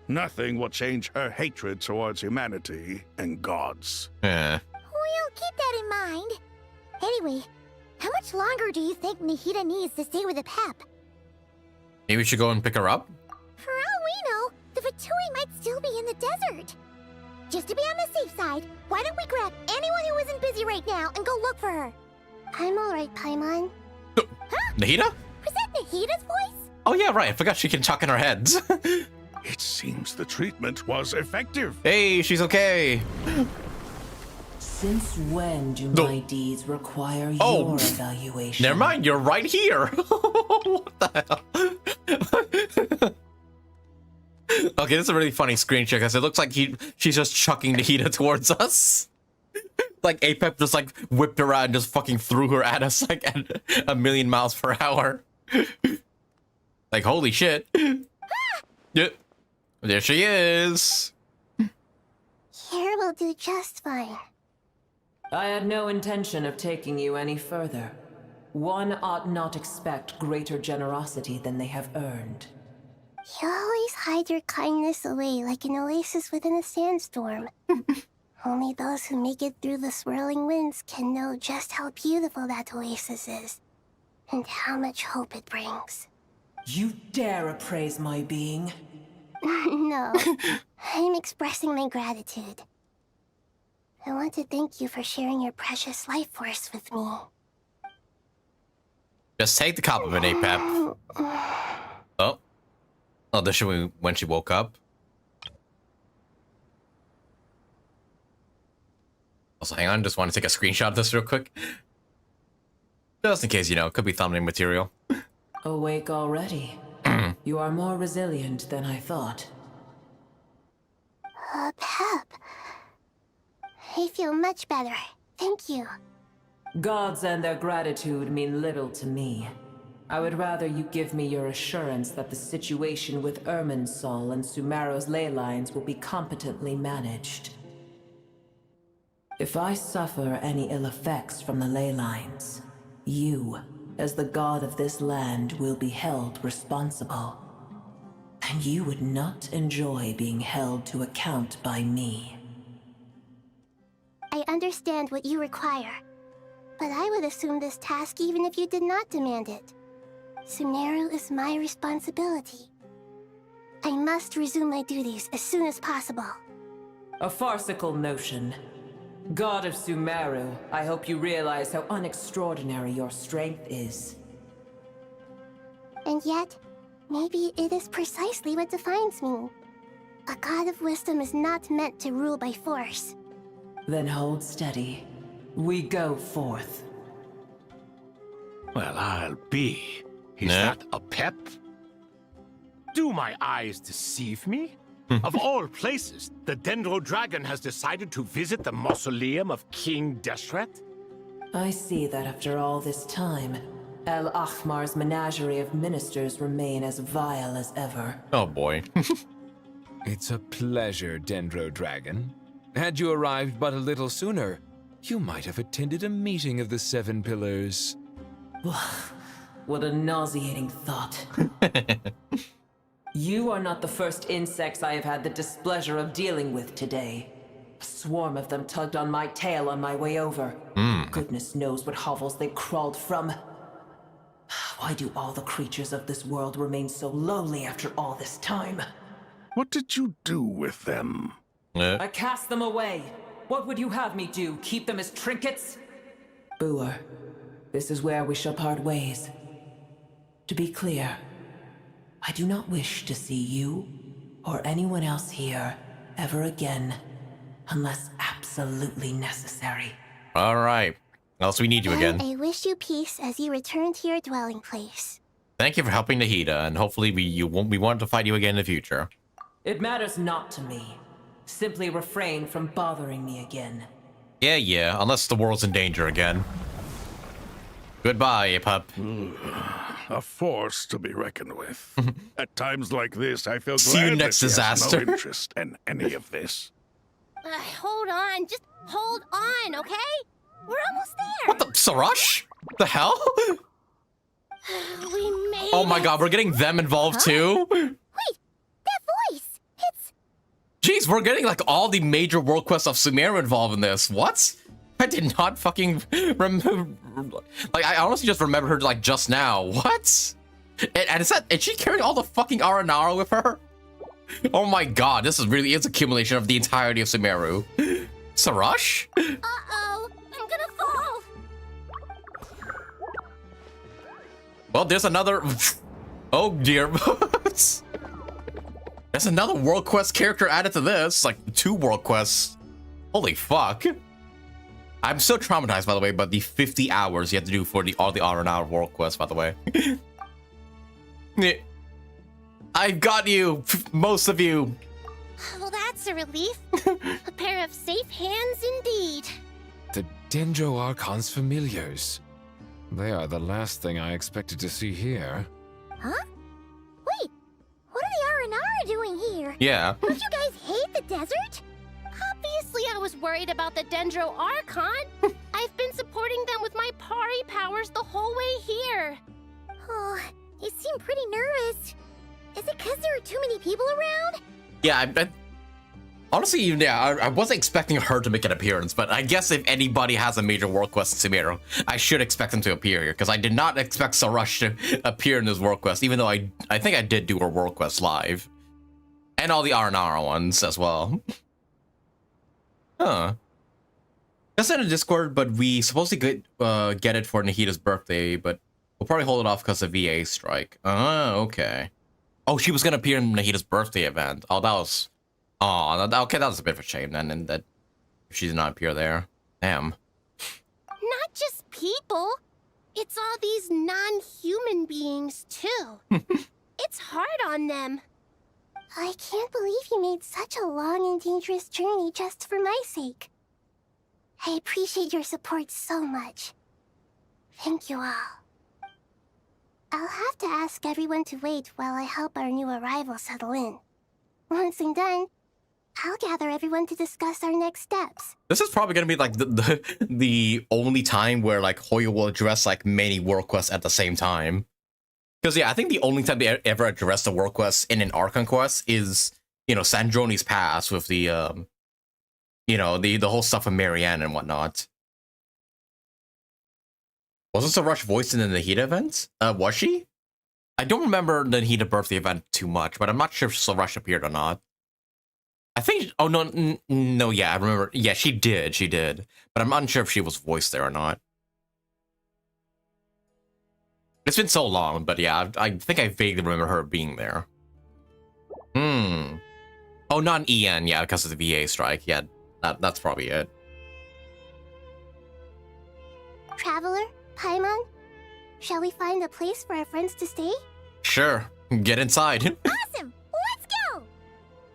Nothing will change her hatred towards humanity and gods. Yeah. We'll keep that in mind. Anyway, how much longer do you think Nahida needs to stay with Apep? Maybe we should go and pick her up? For all we know, the Fatui might still be in the desert. Just to be on the safe side, why don't we grab anyone who isn't busy right now and go look for her? I'm alright, Paimon. Huh? Nahida? Was that Nahida's voice? Oh yeah, right. I forgot she can chuck in her heads. It seems the treatment was effective. Hey, she's okay. Since when do my deeds require your evaluation? Never mind, you're right here. What the hell? Okay, this is a really funny screenshot because it looks like she's just chucking Nahida towards us. Like Apep just like whipped her out and just fucking threw her at us like at 1,000,000 miles per hour. Like holy shit. Yeah. There she is. Here will do just fine. I had no intention of taking you any further. One ought not expect greater generosity than they have earned. You always hide your kindness away like an oasis within a sandstorm. Only those who make it through the swirling winds can know just how beautiful that oasis is, and how much hope it brings. You dare appraise my being? No, I'm expressing my gratitude. I want to thank you for sharing your precious life force with me. Just take the compliment, Apep. Oh, this should when she woke up. Also, hang on, just want to take a screenshot of this real quick. Just in case, you know, it could be thumbnail material. Awake already? You are more resilient than I thought. Pep. I feel much better. Thank you. Gods and their gratitude mean little to me. I would rather you give me your assurance that the situation with Irminsul and Sumeru's ley lines will be competently managed. If I suffer any ill effects from the ley lines, you, as the god of this land, will be held responsible. And you would not enjoy being held to account by me. I understand what you require, but I would assume this task even if you did not demand it. Sumeru is my responsibility. I must resume my duties as soon as possible. A farcical notion. God of Sumeru, I hope you realize how unextraordinary your strength is. And yet, maybe it is precisely what defines me. A god of wisdom is not meant to rule by force. Then hold steady. We go forth. Well, I'll be. Is that a pep? Do my eyes deceive me? Of all places, the Dendro Dragon has decided to visit the mausoleum of King Deshret? I see that after all this time, El Ahmar's menagerie of ministers remain as vile as ever. Oh boy. It's a pleasure, Dendro Dragon. Had you arrived but a little sooner, you might have attended a meeting of the Seven Pillars. What a nauseating thought. You are not the first insects I have had the displeasure of dealing with today. A swarm of them tugged on my tail on my way over. Goodness knows what hovels they crawled from. Why do all the creatures of this world remain so lowly after all this time? What did you do with them? I cast them away. What would you have me do? Keep them as trinkets? Boer, this is where we shall part ways. To be clear, I do not wish to see you or anyone else here ever again, unless absolutely necessary. All right. Else we need you again. I wish you peace as you return to your dwelling place. Thank you for helping Nahida, and hopefully we want to fight you again in the future. It matters not to me. Simply refrain from bothering me again. Yeah, unless the world's in danger again. Goodbye, pup. A force to be reckoned with. At times like this, I feel See glad you next that he has disaster. no interest in any of this. Hold on, just hold on, okay? We're almost there. What the Sarash? The hell? We made Oh my it. god, we're getting them involved too? Wait, that voice. It's Jeez, we're getting like all the major world quests of Sumeru involved in this. What? I did not fucking remember. Like, I honestly just remember her like just now. What? And is she carrying all the fucking Aranara with her? Oh my god, this is really a accumulation of the entirety of Sumeru. Sarash? uh-oh, I'm gonna fall. Well, there's another. Oh dear. There's another world quest character added to this. Like 2 world quests. Holy fuck. I'm so traumatized, by the way, but the 50 hours you have to do for all the R&R world quests, by the way. I've got you, most of you. Well, that's a relief. A pair of safe hands indeed. The Dendro Archon's familiars. They are the last thing I expected to see here. Huh? Wait, what are the R&R doing here? Yeah. Don't you guys hate the desert? Obviously, I was worried about the Dendro Archon. I've been supporting them with my Pari powers the whole way here. Oh, you seem pretty nervous. Is it because there are too many people around? Yeah, honestly, yeah, I wasn't expecting her to make an appearance, but I guess if anybody has a major world quest in Sumeru, I should expect them to appear here, because I did not expect Sarash to appear in this world quest, even though I think I did do her world quest live. And all the R&R ones as well. Huh. That's in a Discord, but we supposed to get it for Nahita's birthday, but we'll probably hold it off because of VA strike. Okay. Oh, she was gonna appear in Nahita's birthday event. Oh, that was... Oh, okay, that was a bit of a shame then, and that she did not appear there. Damn. Not just people. It's all these non-human beings, too. It's hard on them. I can't believe you made such a long and dangerous journey just for my sake. I appreciate your support so much. Thank you all. I'll have to ask everyone to wait while I help our new arrival settle in. Once I'm done, I'll gather everyone to discuss our next steps. This is probably gonna be like the only time where like Hoyo will address like many world quests at the same time. Because yeah, I think the only time they ever address the world quests in an Archon quest is, you know, Sandroni's Pass with the you know, the whole stuff with Marianne and whatnot. Wasn't Sarash voiced in the Nahita event? Was she? I don't remember the Nahita birthday event too much, but I'm not sure if Sarash appeared or not. I think, oh no, yeah, I remember, yeah, she did, but I'm unsure if she was voiced there or not. It's been so long, but yeah, I think I vaguely remember her being there. Oh, not an EN, yeah, because of the VA strike, yeah, that's probably it. Traveler, Paimon, shall we find a place for our friends to stay? Sure, get inside. Awesome, let's go!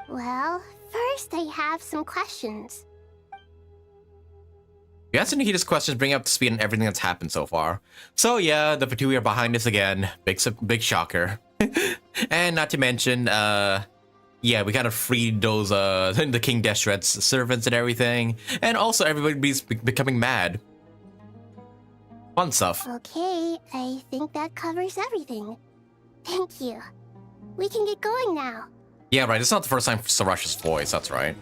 Well, first I have some questions. You answer Nahita's questions, bring up to speed on everything that's happened so far. So yeah, the Fatui are behind us again. Big shocker. And not to mention, yeah, we kind of freed those, the King Deshret's servants and everything. And also everybody's becoming mad. Fun stuff. Okay, I think that covers everything. Thank you. We can get going now. Yeah, right, it's not the first time for Sarash's voice, that's right.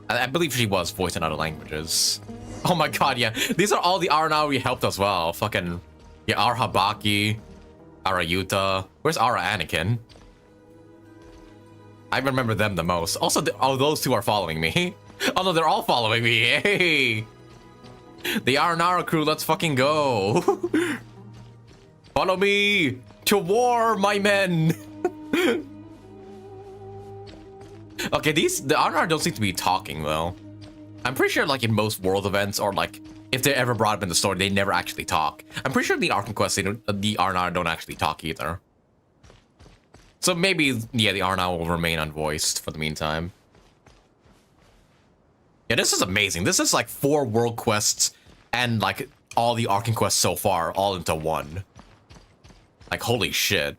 I believe she was voiced in other languages. Oh my god, yeah. These are all the R&R we helped as well. Fucking, yeah, Arhabaki, Arayuta. Where's Ara Anakin? I remember them the most. Also, those two are following me. Oh no, they're all following me. Hey! The R&R crew, let's fucking go. Follow me to war, my men. Okay, the R&R don't seem to be talking though. I'm pretty sure like in most world events or like if they ever brought up in the story, they never actually talk. I'm pretty sure the Archon quests, the R&R don't actually talk either. So maybe, yeah, the R&R will remain unvoiced for the meantime. Yeah, this is amazing. This is like 4 world quests and like all the Archon quests so far, all into one. Like, holy shit.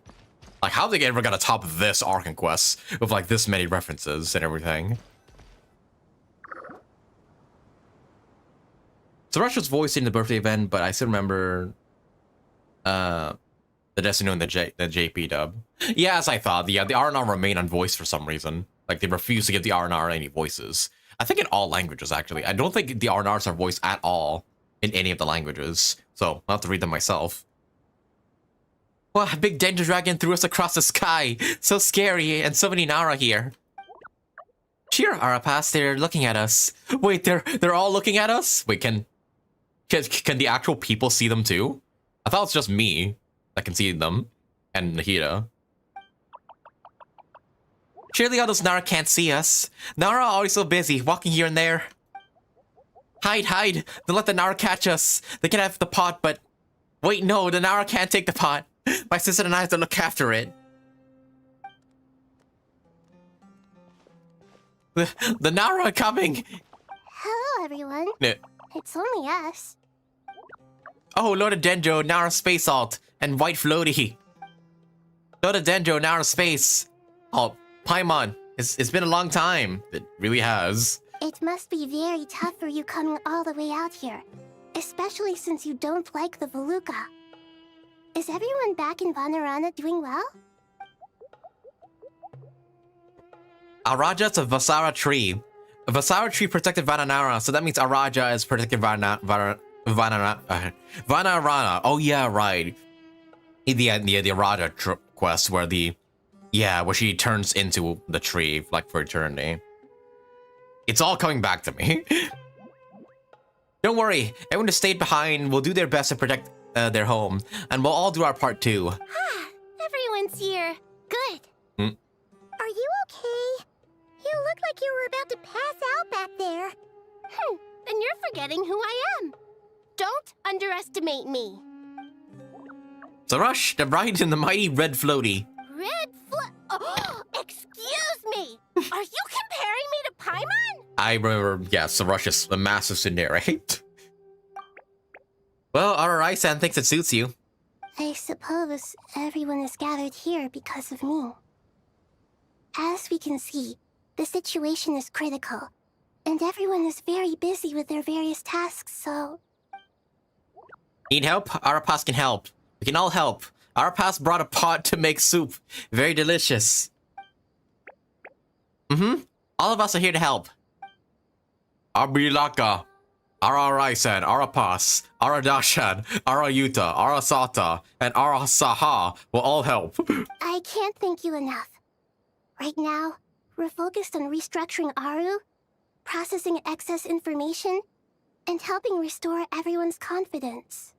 Like, how they ever gonna top this Archon quest with like this many references and everything? So Rush was voicing the birthday event, but I still remember the Destiny and the JP dub. Yeah, as I thought, the R&R remain unvoiced for some reason. Like, they refuse to give the R&R any voices. I think in all languages, actually. I don't think the R&Rs are voiced at all in any of the languages. So, I'll have to read them myself. Well, a big Dendro dragon threw us across the sky. So scary, and so many Nara here. Cheer, Arapas, they're looking at us. Wait, they're all looking at us? Wait, can the actual people see them too? I thought it's just me that can see them, and Nahita. Surely all those Nara can't see us. Nara are always so busy, walking here and there. Hide! Don't let the Nara catch us. They can have the pot, but... Wait, no, the Nara can't take the pot. My sister and I have to look after it. The Nara are coming! Hello, everyone. No. It's only us. Oh, Nara Nara Space Alt, and White Floaty. Nara Space. Oh, Paimon, it's been a long time. It really has. It must be very tough for you coming all the way out here, especially since you don't like the Voluka. Is everyone back in Vanarana doing well? Araja's a Vasara tree. A Vasara tree protected Vananara, so that means Araja is protected Vanarana. Oh yeah, right. The Araja quest where where she turns into the tree like for eternity. It's all coming back to me. Don't worry, everyone who stayed behind will do their best to protect their home, and we'll all do our part too. Everyone's here. Good. Are you okay? You look like you were about to pass out back there. And you're forgetting who I am. Don't underestimate me. Zarash, the bright and the mighty Red Floaty. Oh, excuse me. Are you comparing me to Paimon? I remember, Zarash is a massive tsundere, right? Well, Ararai-san thinks it suits you. I suppose everyone is gathered here because of me. As we can see, the situation is critical, and everyone is very busy with their various tasks, so... Need help? Arapas can help. We can all help. Arapas brought a pot to make soup. Very delicious. All of us are here to help. Abilaka, Ararai-san, Arapas, Aradashan, Arayuta, Arasata, and Arasaha will all help. I can't thank you enough. Right now, we're focused on restructuring Aru, processing excess information, and helping restore everyone's confidence.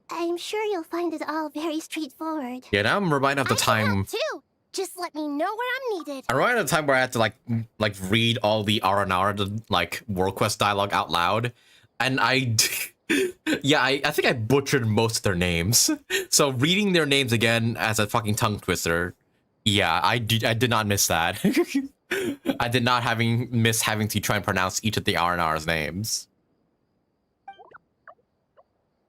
I'm sure you'll find it all very straightforward. Yeah, now I'm reminded of the time... too. Just let me know where I'm needed. I'm reminded of the time where I had to like read all the Aranara world quest dialogue out loud, and I think I butchered most of their names. So reading their names again as a fucking tongue twister, I did not miss that. I did not miss having to try and pronounce each of the Aranara's names.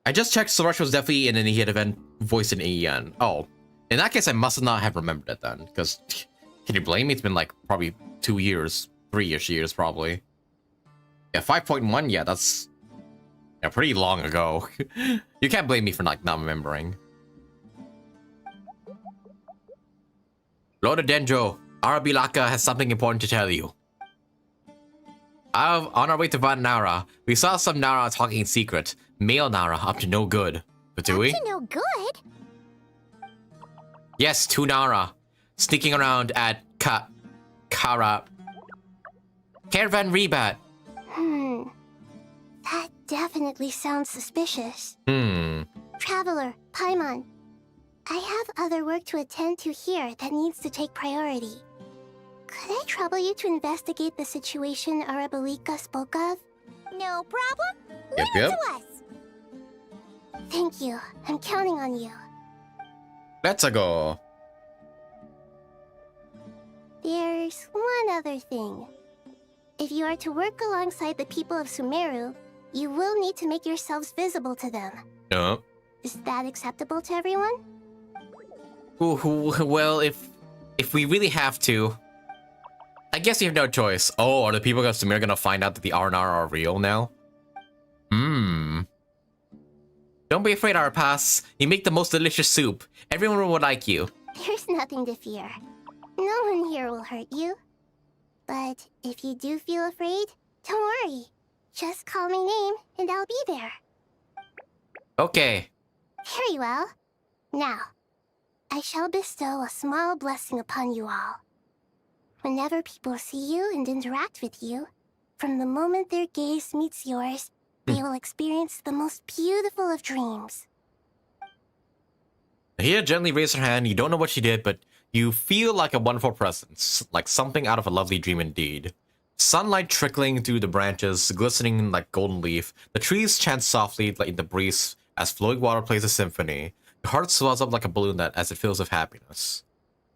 I just checked. Sorash was definitely in an EN event voiced in EN. Oh. In that case, I must not have remembered it then, because can you blame me? It's been like probably 2 years, 3-ish years probably. Yeah, 5.1, yeah, that's pretty long ago. You can't blame me for like not remembering. Lord Denjo, Arabilaka has something important to tell you. On our way to Van Nara, we saw some Nara talking in secret. Male Nara up to no good. But do we? Up to no good? Yes, 2 Nara. Sneaking around at Caravan Rebat. That definitely sounds suspicious. Traveler, Paimon. I have other work to attend to here that needs to take priority. Could I trouble you to investigate the situation Arabalika spoke of? No problem. Yep, Leave it to us. Thank you. I'm counting on you. Let's go. There's one other thing. If you are to work alongside the people of Sumeru, you will need to make yourselves visible to them. No. Is that acceptable to everyone? Well, if we really have to, I guess you have no choice. Oh, are the people of Sumeru gonna find out that the Arnar are real now? Don't be afraid, Arapas. You make the most delicious soup. Everyone will like you. There's nothing to fear. No one here will hurt you. But if you do feel afraid, don't worry. Just call my name and I'll be there. Okay. Very well. Now, I shall bestow a small blessing upon you all. Whenever people see you and interact with you, from the moment their gaze meets yours, they will experience the most beautiful of dreams. Here, gently raise her hand. You don't know what she did, but you feel like a wonderful presence. Like something out of a lovely dream indeed. Sunlight trickling through the branches, glistening like golden leaf. The trees chant softly like in the breeze as flowing water plays a symphony. Your heart swells up like a balloon as it fills with happiness.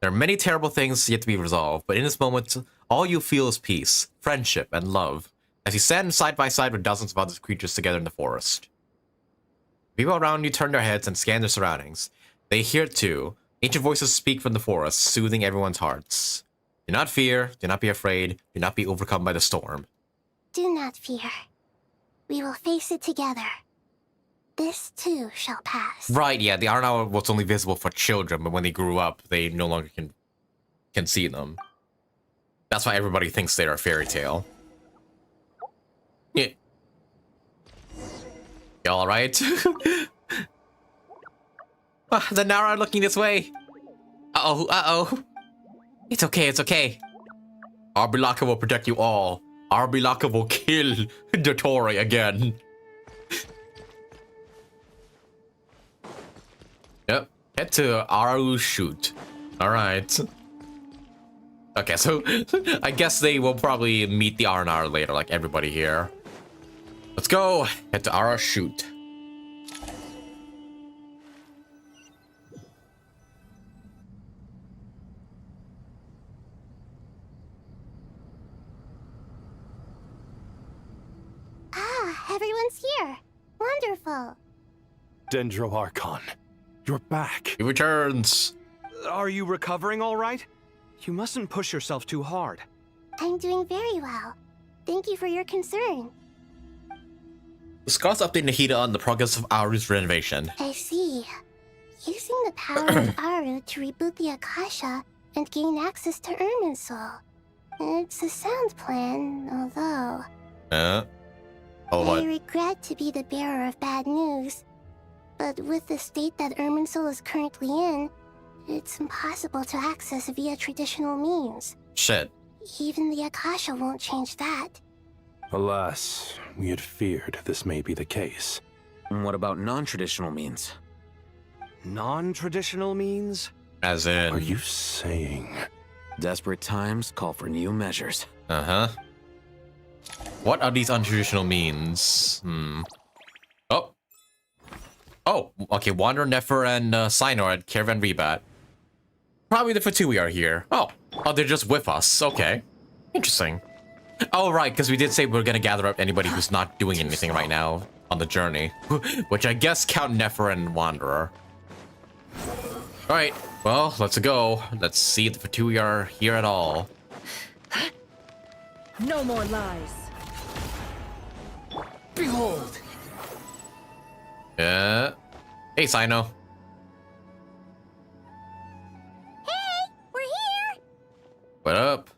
There are many terrible things yet to be resolved, but in this moment, all you feel is peace, friendship, and love, as you stand side by side with dozens of other creatures together in the forest. People around you turn their heads and scan their surroundings. They hear it too. Ancient voices speak from the forest, soothing everyone's hearts. Do not fear, do not be afraid, do not be overcome by the storm. Do not fear. We will face it together. This too shall pass. Right, yeah, the Arnau was only visible for children, but when they grew up, they no longer can see them. That's why everybody thinks they're a fairy tale. Yeah. You alright? The Nara are looking this way. Uh-oh, uh-oh. It's okay, it's okay. Arbilaka will protect you all. Arbilaka will kill Dottore again. Yep, head to Aru Shoot. Alright. Okay, so I guess they will probably meet the Arnar later, like everybody here. Let's go. Head to Ara Shoot. Everyone's here. Wonderful. Dendro Archon, you're back. He returns. Are you recovering all right? You mustn't push yourself too hard. I'm doing very well. Thank you for your concern. Discuss update Nahida on the progress of Aru's renovation. I see. Using the power of Aru to reboot the Akasha and gain access to Irminsul. It's a sound plan, although... I regret to be the bearer of bad news, but with the state that Irminsul is currently in, it's impossible to access via traditional means. Shit. Even the Akasha won't change that. Alas, we had feared this may be the case. And what about non-traditional means? Non-traditional means? As in... Are you saying... Desperate times call for new measures. Uh-huh. What are these untraditional means? Oh. Oh, okay. Wander, Nefer, and Sinor at Caravan Rebat. Probably the Fatui are here. Oh, they're just with us. Okay. Interesting. Oh, right, because we did say we're going to gather up anybody who's not doing anything right now on the journey. Which I guess count Nefer and Wanderer. Alright, well, let's go. Let's see if the Fatui are here at all. No more lies. Behold. Hey, Sino. Hey, we're here. What up?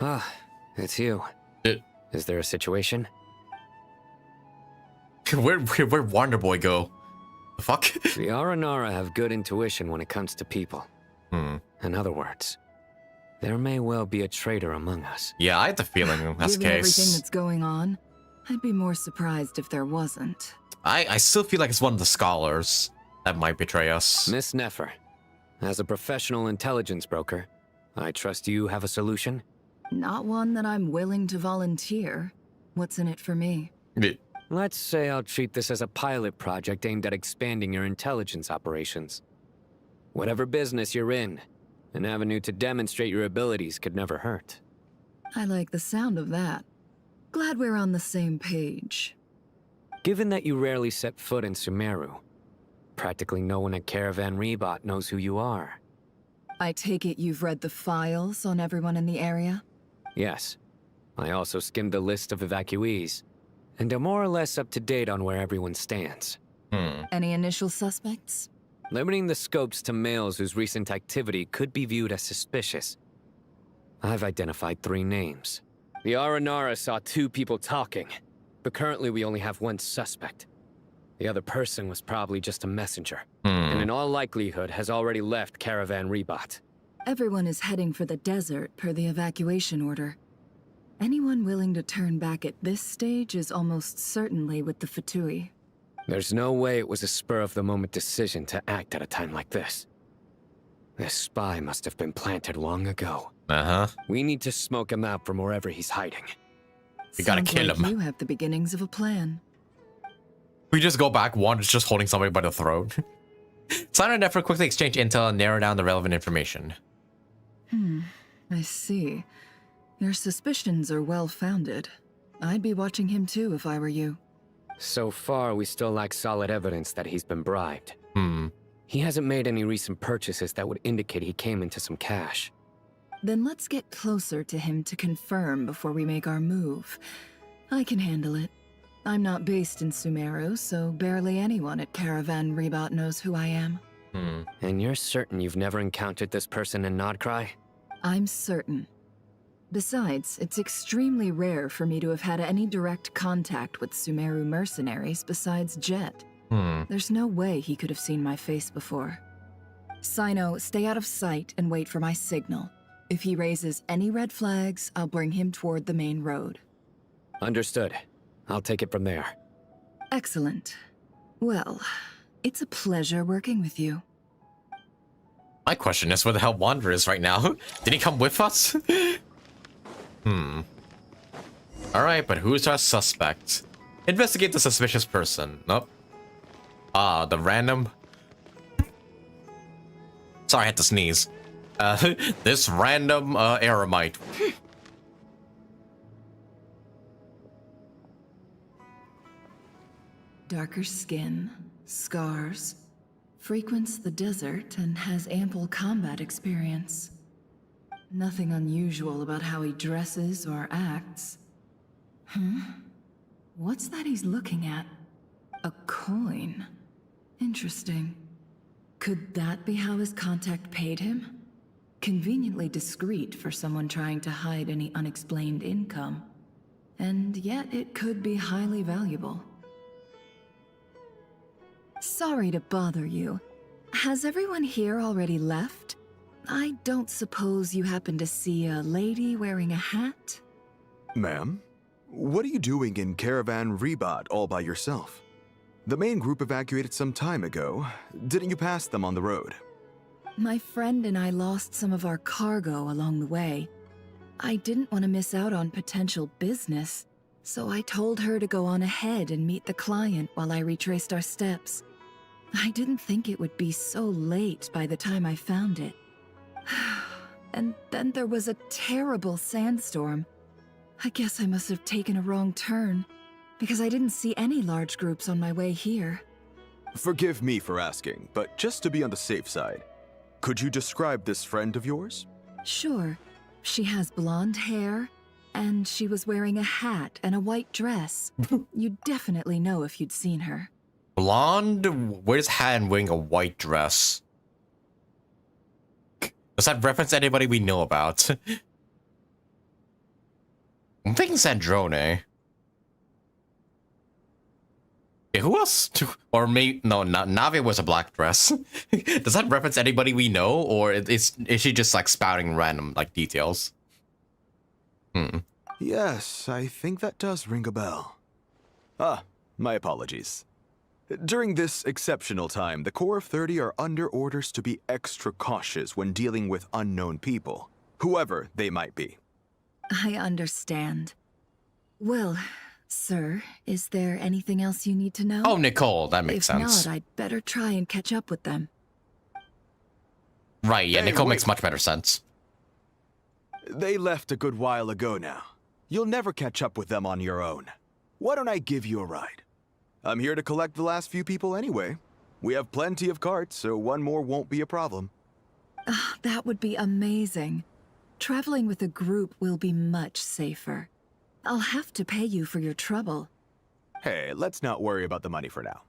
Ah, it's you. Is there a situation? Where'd Wander Boy go? The fuck? The Aranara have good intuition when it comes to people. In other words, there may well be a traitor among us. Yeah, I had the feeling that's the Given case. everything that's going on, I'd be more surprised if there wasn't. I still feel like it's one of the scholars that might betray us. Miss Nefer, as a professional intelligence broker, I trust you have a solution? Not one that I'm willing to volunteer. What's in it for me? Let's say I'll treat this as a pilot project aimed at expanding your intelligence operations. Whatever business you're in, an avenue to demonstrate your abilities could never hurt. I like the sound of that. Glad we're on the same page. Given that you rarely set foot in Sumeru, practically no one at Caravan Rebot knows who you are. I take it you've read the files on everyone in the area? Yes. I also skimmed the list of evacuees, and am more or less up to date on where everyone stands. Any initial suspects? Limiting the scopes to males whose recent activity could be viewed as suspicious. I've identified 3 names. The Aranara saw 2 people talking, but currently we only have 1 suspect. The other person was probably just a messenger, and in all likelihood has already left Caravan Rebot. Everyone is heading for the desert per the evacuation order. Anyone willing to turn back at this stage is almost certainly with the Fatui. There's no way it was a spur-of-the-moment decision to act at a time like this. This spy must have been planted long ago. Uh-huh. We need to smoke him out from wherever he's hiding. We gotta Sounds kill like him. You have the beginnings of a plan. We just go back, one is just holding somebody by the throat. Sign and effort quickly exchange intel and narrow down the relevant information. I see. Your suspicions are well founded. I'd be watching him too if I were you. So far, we still lack solid evidence that he's been bribed. He hasn't made any recent purchases that would indicate he came into some cash. Then let's get closer to him to confirm before we make our move. I can handle it. I'm not based in Sumeru, so barely anyone at Caravan Rebot knows who I am. And you're certain you've never encountered this person in Nod-Krai? I'm certain. Besides, it's extremely rare for me to have had any direct contact with Sumeru mercenaries besides Jet. There's no way he could have seen my face before. Sino, stay out of sight and wait for my signal. If he raises any red flags, I'll bring him toward the main road. Understood. I'll take it from there. Excellent. Well, it's a pleasure working with you. My question is where the hell Wander is right now. Did he come with us? Alright, but who's our suspect? Investigate the suspicious person. Nope. The random... Sorry, I had to sneeze. This random eremite. Darker skin, scars, frequents the desert and has ample combat experience. Nothing unusual about how he dresses or acts. What's that he's looking at? A coin. Interesting. Could that be how his contact paid him? Conveniently discreet for someone trying to hide any unexplained income. And yet it could be highly valuable. Sorry to bother you. Has everyone here already left? I don't suppose you happen to see a lady wearing a hat? Ma'am, what are you doing in Caravan Rebot all by yourself? The main group evacuated some time ago. Didn't you pass them on the road? My friend and I lost some of our cargo along the way. I didn't want to miss out on potential business, so I told her to go on ahead and meet the client while I retraced our steps. I didn't think it would be so late by the time I found it. And then there was a terrible sandstorm. I guess I must have taken a wrong turn, because I didn't see any large groups on my way here. Forgive me for asking, but just to be on the safe side, could you describe this friend of yours? Sure. She has blonde hair, and she was wearing a hat and a white dress. You'd definitely know if you'd seen her. Blonde, wears hat and wearing a white dress. Does that reference anybody we know about? I'm thinking Sandrone. Okay, who else? Or maybe no, Nave was a black dress. Does that reference anybody we know, or is she just like spouting random like details? Yes, I think that does ring a bell. Ah, my apologies. During this exceptional time, the Core of 30 are under orders to be extra cautious when dealing with unknown people, whoever they might be. I understand. Well, sir, is there anything else you need to know? Oh, Nicole, that makes sense. If not, I'd better try and catch up with them. Right, yeah, Hey, Nicole wait. makes much better sense. They left a good while ago now. You'll never catch up with them on your own. Why don't I give you a ride? I'm here to collect the last few people anyway. We have plenty of carts, so one more won't be a problem. That would be amazing. Traveling with a group will be much safer. I'll have to pay you for your trouble. Hey, let's not worry about the money for now.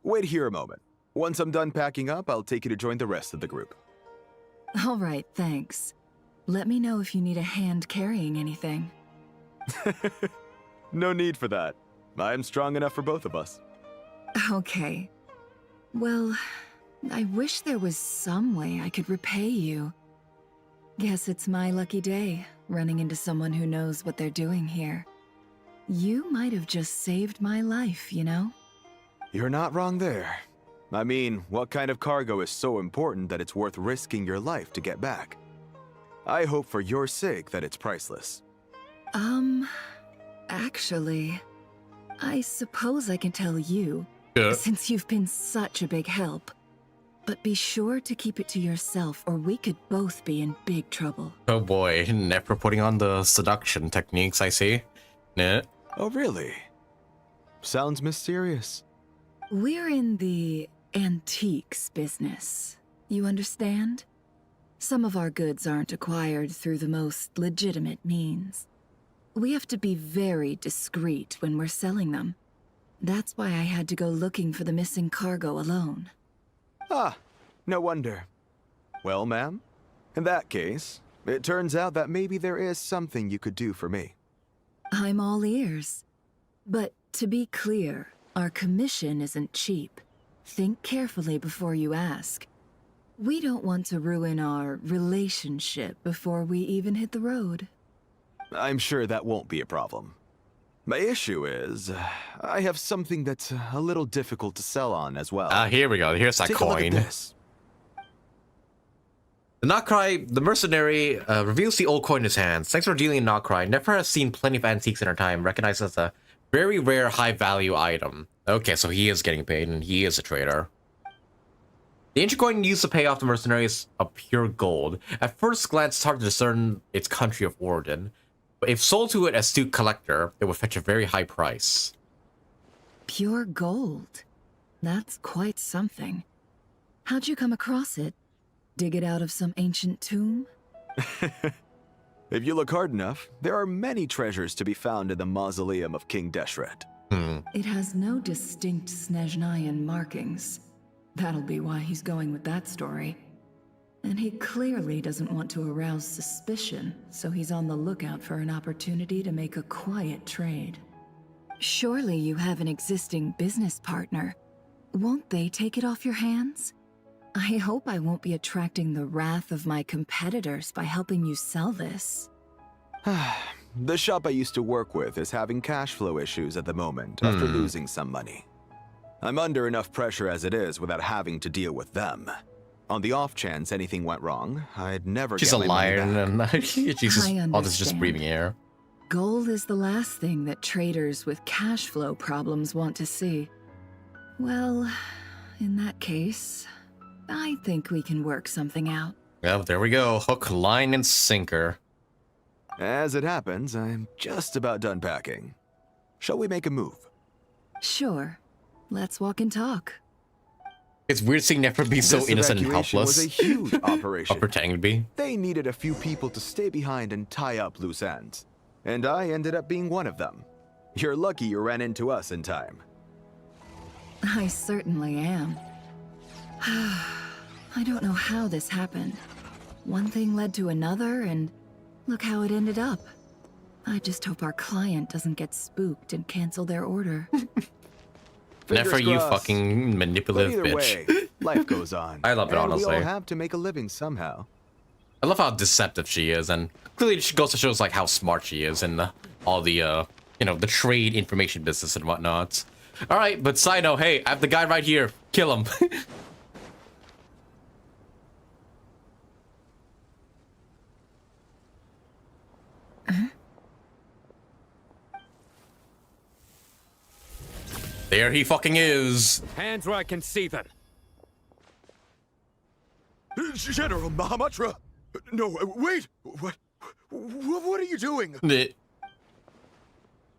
Wait here a moment. Once I'm done packing up, I'll take you to join the rest of the group. All right, thanks. Let me know if you need a hand carrying anything. No need for that. I'm strong enough for both of us. Okay. Well, I wish there was some way I could repay you. Guess it's my lucky day, running into someone who knows what they're doing here. You might have just saved my life, you know? You're not wrong there. I mean, what kind of cargo is so important that it's worth risking your life to get back? I hope for your sake that it's priceless. Actually, I suppose I can tell you, since you've been such a big help. But be sure to keep it to yourself, or we could both be in big trouble. Oh boy, never putting on the seduction techniques, I see. Nah. Oh, really? Sounds mysterious. We're in the antiques business. You understand? Some of our goods aren't acquired through the most legitimate means. We have to be very discreet when we're selling them. That's why I had to go looking for the missing cargo alone. Ah, no wonder. Well, ma'am, in that case, it turns out that maybe there is something you could do for me. I'm all ears. But to be clear, our commission isn't cheap. Think carefully before you ask. We don't want to ruin our relationship before we even hit the road. I'm sure that won't be a problem. My issue is, I have something that's a little difficult to sell on as well. Here we go. Here's that Take coin. A look at this. The Nod-Krai, the mercenary, reveals the old coin in his hands. Thanks for dealing in Nod-Krai. Nefer has seen plenty of antiques in her time, recognized as a very rare, high-value item. Okay, so he is getting paid, and he is a trader. The ancient coin used to pay off the mercenaries of pure gold. At first glance, it's hard to discern its country of origin. But if sold to an astute collector, it would fetch a very high price. Pure gold? That's quite something. How'd you come across it? Dig it out of some ancient tomb? If you look hard enough, there are many treasures to be found in the mausoleum of King Deshret. It has no distinct Snezhnayan markings. That'll be why he's going with that story. And he clearly doesn't want to arouse suspicion, so he's on the lookout for an opportunity to make a quiet trade. Surely you have an existing business partner. Won't they take it off your hands? I hope I won't be attracting the wrath of my competitors by helping you sell this. The shop I used to work with is having cash flow issues at the moment after losing some money. I'm under enough pressure as it is without having to deal with them. On the off chance anything went wrong, I'd never She's get a my liar, money back. and she's just, all this is just breathing air. Gold is the last thing that traders with cash flow problems want to see. Well, in that case, I think we can work something out. Well, there we go. Hook, line, and sinker. As it happens, I'm just about done packing. Shall we make a move? Sure. Let's walk and talk. It's weird seeing Nefer be so This innocent and evacuation helpless. was a huge operation. Or pretending to be. They needed a few people to stay behind and tie up loose ends. And I ended up being one of them. You're lucky you ran into us in time. I certainly am. I don't know how this happened. One thing led to another, and look how it ended up. I just hope our client doesn't get spooked and cancel their order. Nefer, you crossed. fucking manipulative But either bitch. way, life goes on. I love it, and honestly. we all have to make a living somehow. I love how deceptive she is, and clearly she goes to show us like how smart she is in all the you know, the trade information business and whatnot. All right, but side note, hey, I have the guy right here. Kill him. There he fucking is. Hands where I can see them. General Mahamatra! No, wait! What are you doing?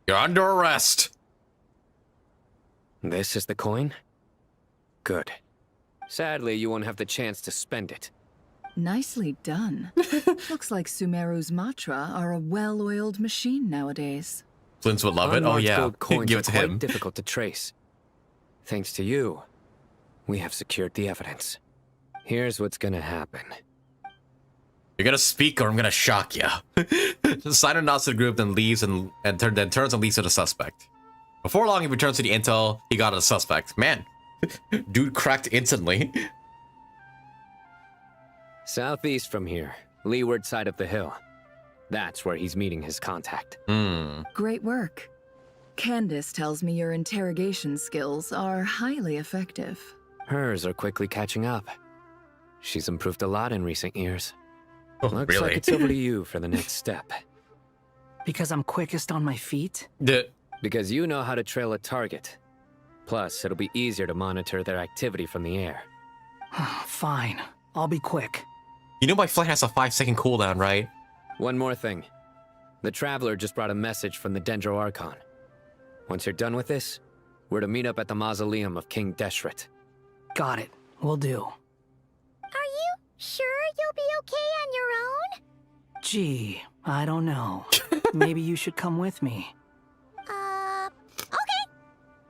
You're under arrest. This is the coin? Good. Sadly, you won't have the chance to spend it. Nicely done. Looks like Sumeru's Matra are a well-oiled machine nowadays. Flint's would love it. Oh Unmarked yeah, gold coins give are it to quite him. difficult to trace. Thanks to you, we have secured the evidence. Here's what's gonna happen. You're gonna speak or I'm gonna shock you. Signer nods to the group, then leaves and then turns and leaves to the suspect. Before long, he returns to the intel he got of the suspect. Man, dude cracked instantly. Southeast from here, leeward side of the hill. That's where he's meeting his contact. Great work. Candace tells me your interrogation skills are highly effective. Hers are quickly catching up. She's improved a lot in recent years. Looks like it's over to you for the next step. Because I'm quickest on my feet? Because you know how to trail a target. Plus, it'll be easier to monitor their activity from the air. Fine. I'll be quick. You know my flight has a 5-second cooldown, right? One more thing. The Traveler just brought a message from the Dendro Archon. Once you're done with this, we're to meet up at the mausoleum of King Deshret. Got it. Will do. Are you sure you'll be okay on your own? Gee, I don't know. Maybe you should come with me. Okay.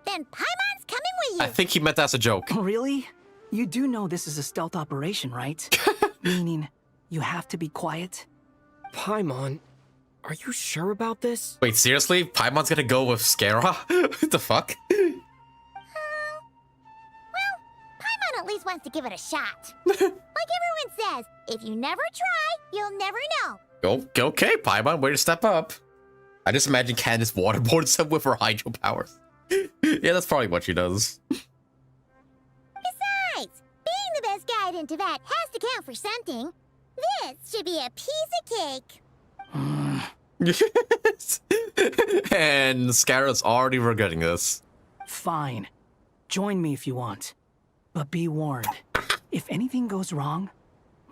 Then Paimon's coming with you. I think he meant that as a joke. Really? You do know this is a stealth operation, right? Meaning, you have to be quiet? Paimon, are you sure about this? Wait, seriously? Paimon's gonna go with Scara? What the fuck? Well, Paimon at least wants to give it a shot. Like everyone says, if you never try, you'll never know. Okay, Paimon, way to step up. I just imagine Candace waterboards him with her hydro powers. Yeah, that's probably what she does. Besides, being the best guide into that has to count for something. This should be a piece of cake. And Scara's already regretting this. Fine. Join me if you want. But be warned. If anything goes wrong,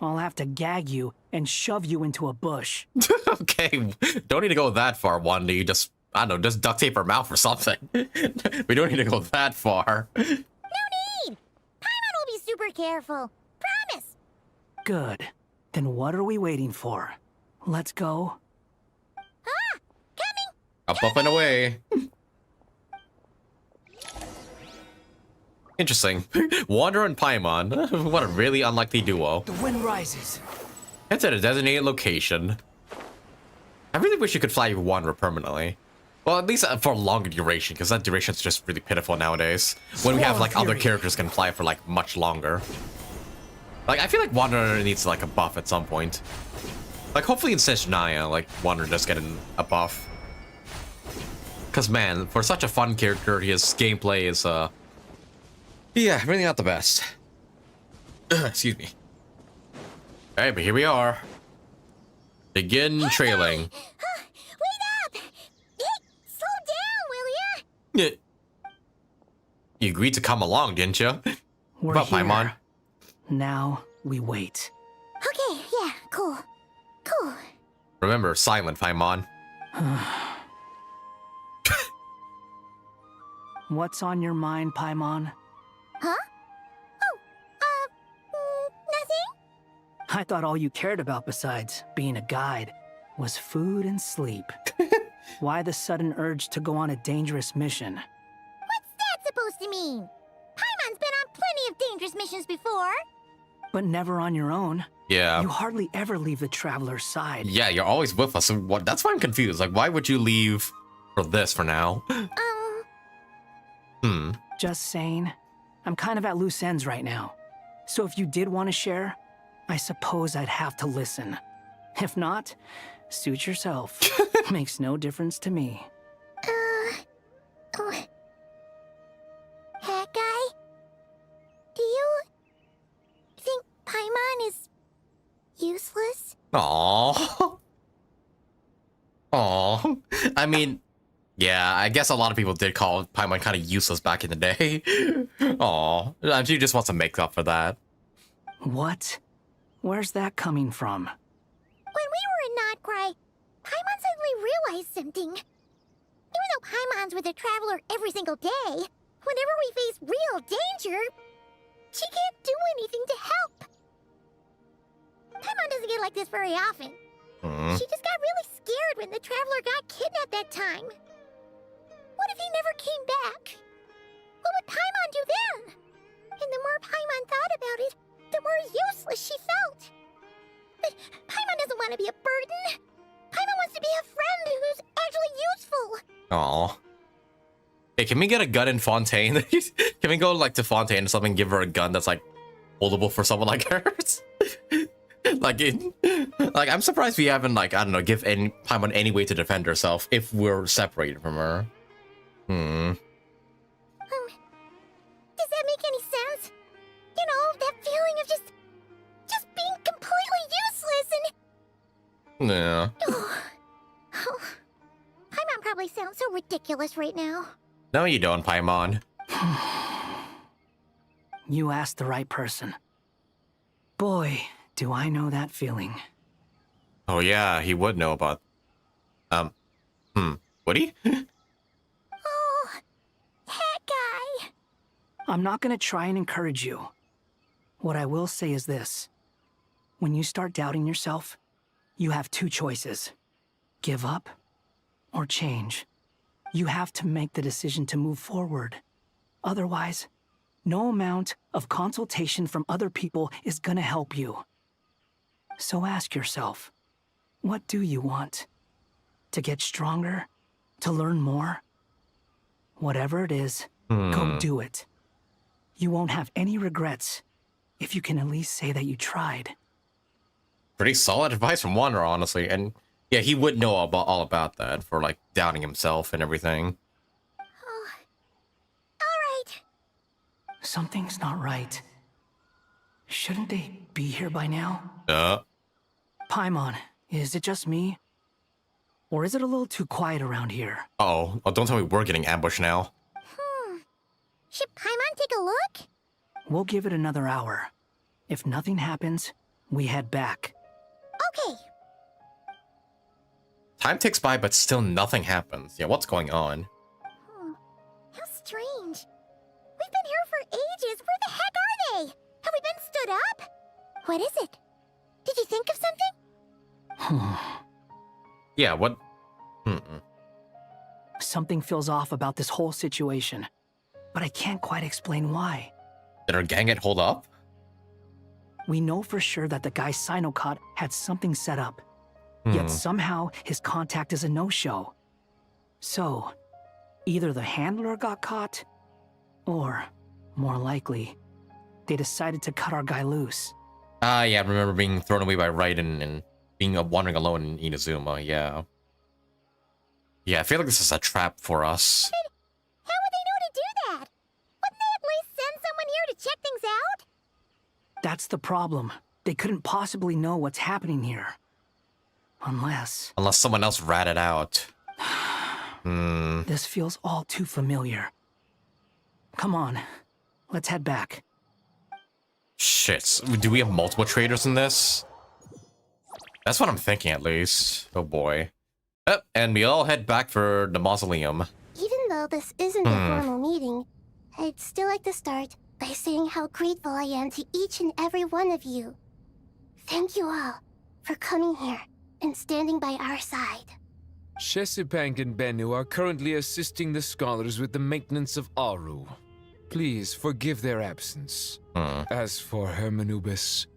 I'll have to gag you and shove you into a bush. Okay, don't need to go that far, Wanda. You just, I don't know, just duct tape her mouth or something. We don't need to go that far. No need! Paimon will be super careful. Promise! Good. Then what are we waiting for? Let's go. Up and away. Interesting. Wander and Paimon. What a really unlikely duo. The wind rises. Head to the designated location. I really wish you could fly Wanderer permanently. Well, at least for a longer duration, because that duration is just really pitiful nowadays. When we have like other characters can fly for like much longer. Like I feel like Wanderer needs like a buff at some point. Like hopefully in Seshnia, like Wanderer just getting a buff. Cause man, for such a fun character, his gameplay is yeah, really not the best. Excuse me. Alright, but here we are. Begin trailing. Wait up! Hey, slow down, will ya? You agreed to come along, didn't you? We're About here. Paimon. Now we wait. Okay, yeah, cool. Cool. Remember, silent, Paimon. What's on your mind, Paimon? Huh? Nothing? I thought all you cared about besides being a guide was food and sleep. Why the sudden urge to go on a dangerous mission? What's that supposed to mean? Paimon's been on plenty of dangerous missions before. But never on your own. Yeah. You hardly ever leave the Traveler's side. Yeah, you're always with us. So what? That's why I'm confused. Like, why would you leave for this for now? Just saying. I'm kind of at loose ends right now. So if you did want to share, I suppose I'd have to listen. If not, suit yourself. Makes no difference to me. Hat guy? Do you think Paimon is useless? Aww. Aww. I mean, yeah, I guess a lot of people did call Paimon kind of useless back in the day. Aww. I'm sure he just wants to make up for that. What? Where's that coming from? When we were in Nod-Krai, Paimon suddenly realized something. Even though Paimon's with the Traveler every single day, whenever we face real danger, she can't do anything to help. Paimon doesn't get like this very often. She just got really scared when the Traveler got kidnapped that time. What if he never came back? What would Paimon do then? And the more Paimon thought about it, the more useless she felt. But Paimon doesn't want to be a burden. Paimon wants to be a friend who's actually useful. Aww. Hey, can we get a gun in Fontaine? Can we go like to Fontaine or something, give her a gun that's like holdable for someone like hers? like I'm surprised we haven't like, I don't know, give any Paimon any way to defend herself if we're separated from her. Does that make any sense? You know, that feeling of just being completely useless Yeah. Paimon probably sounds so ridiculous right now. No, you don't, Paimon. You asked the right person. Boy, do I know that feeling. Oh yeah, he would know about... Would he? Oh, that guy. I'm not gonna try and encourage you. What I will say is this. When you start doubting yourself, you have two choices. Give up or change. You have to make the decision to move forward. Otherwise, no amount of consultation from other people is gonna help you. So ask yourself, what do you want? To get stronger? To learn more? Whatever it is, go do it. You won't have any regrets if you can at least say that you tried. Pretty solid advice from Wanderer, honestly. And yeah, he would know all about that for like doubting himself and everything. Alright. Something's not right. Shouldn't they be here by now? Paimon, is it just me? Or is it a little too quiet around here? Oh, don't tell me we're getting ambushed now. Should Paimon take a look? We'll give it another hour. If nothing happens, we head back. Okay. Time ticks by, but still nothing happens. Yeah, what's going on? How strange. We've been here for ages. Where the heck are they? Have we been stood up? What is it? Did you think of something? Yeah, what? Something feels off about this whole situation, but I can't quite explain why. Did our gang get hold up? We know for sure that the guy Sinocot had something set up, yet somehow his contact is a no-show. So, either the handler got caught, or, more likely, they decided to cut our guy loose. Yeah, I remember being thrown away by Raiden and being wandering alone in Inazuma, yeah. Yeah, I feel like this is a trap for us. How would they know to do that? Wouldn't they at least send someone here to check things out? That's the problem. They couldn't possibly know what's happening here. Unless someone else ratted out. This feels all too familiar. Come on, let's head back. Shit, do we have multiple traders in this? That's what I'm thinking, at least. Oh boy. And we all head back for the mausoleum. Even though this isn't a formal meeting, I'd still like to start by saying how grateful I am to each and every one of you. Thank you all for coming here and standing by our side. Shesipank and Bennu are currently assisting the scholars with the maintenance of Aru. Please forgive their absence. As for Hermanubis,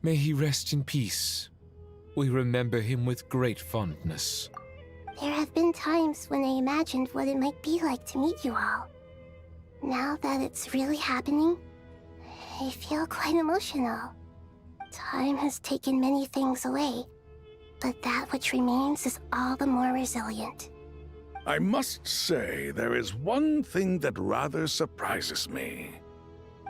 may he rest in peace. We remember him with great fondness. There have been times when I imagined what it might be like to meet you all. Now that it's really happening, I feel quite emotional. Time has taken many things away, but that which remains is all the more resilient. I must say, there is one thing that rather surprises me.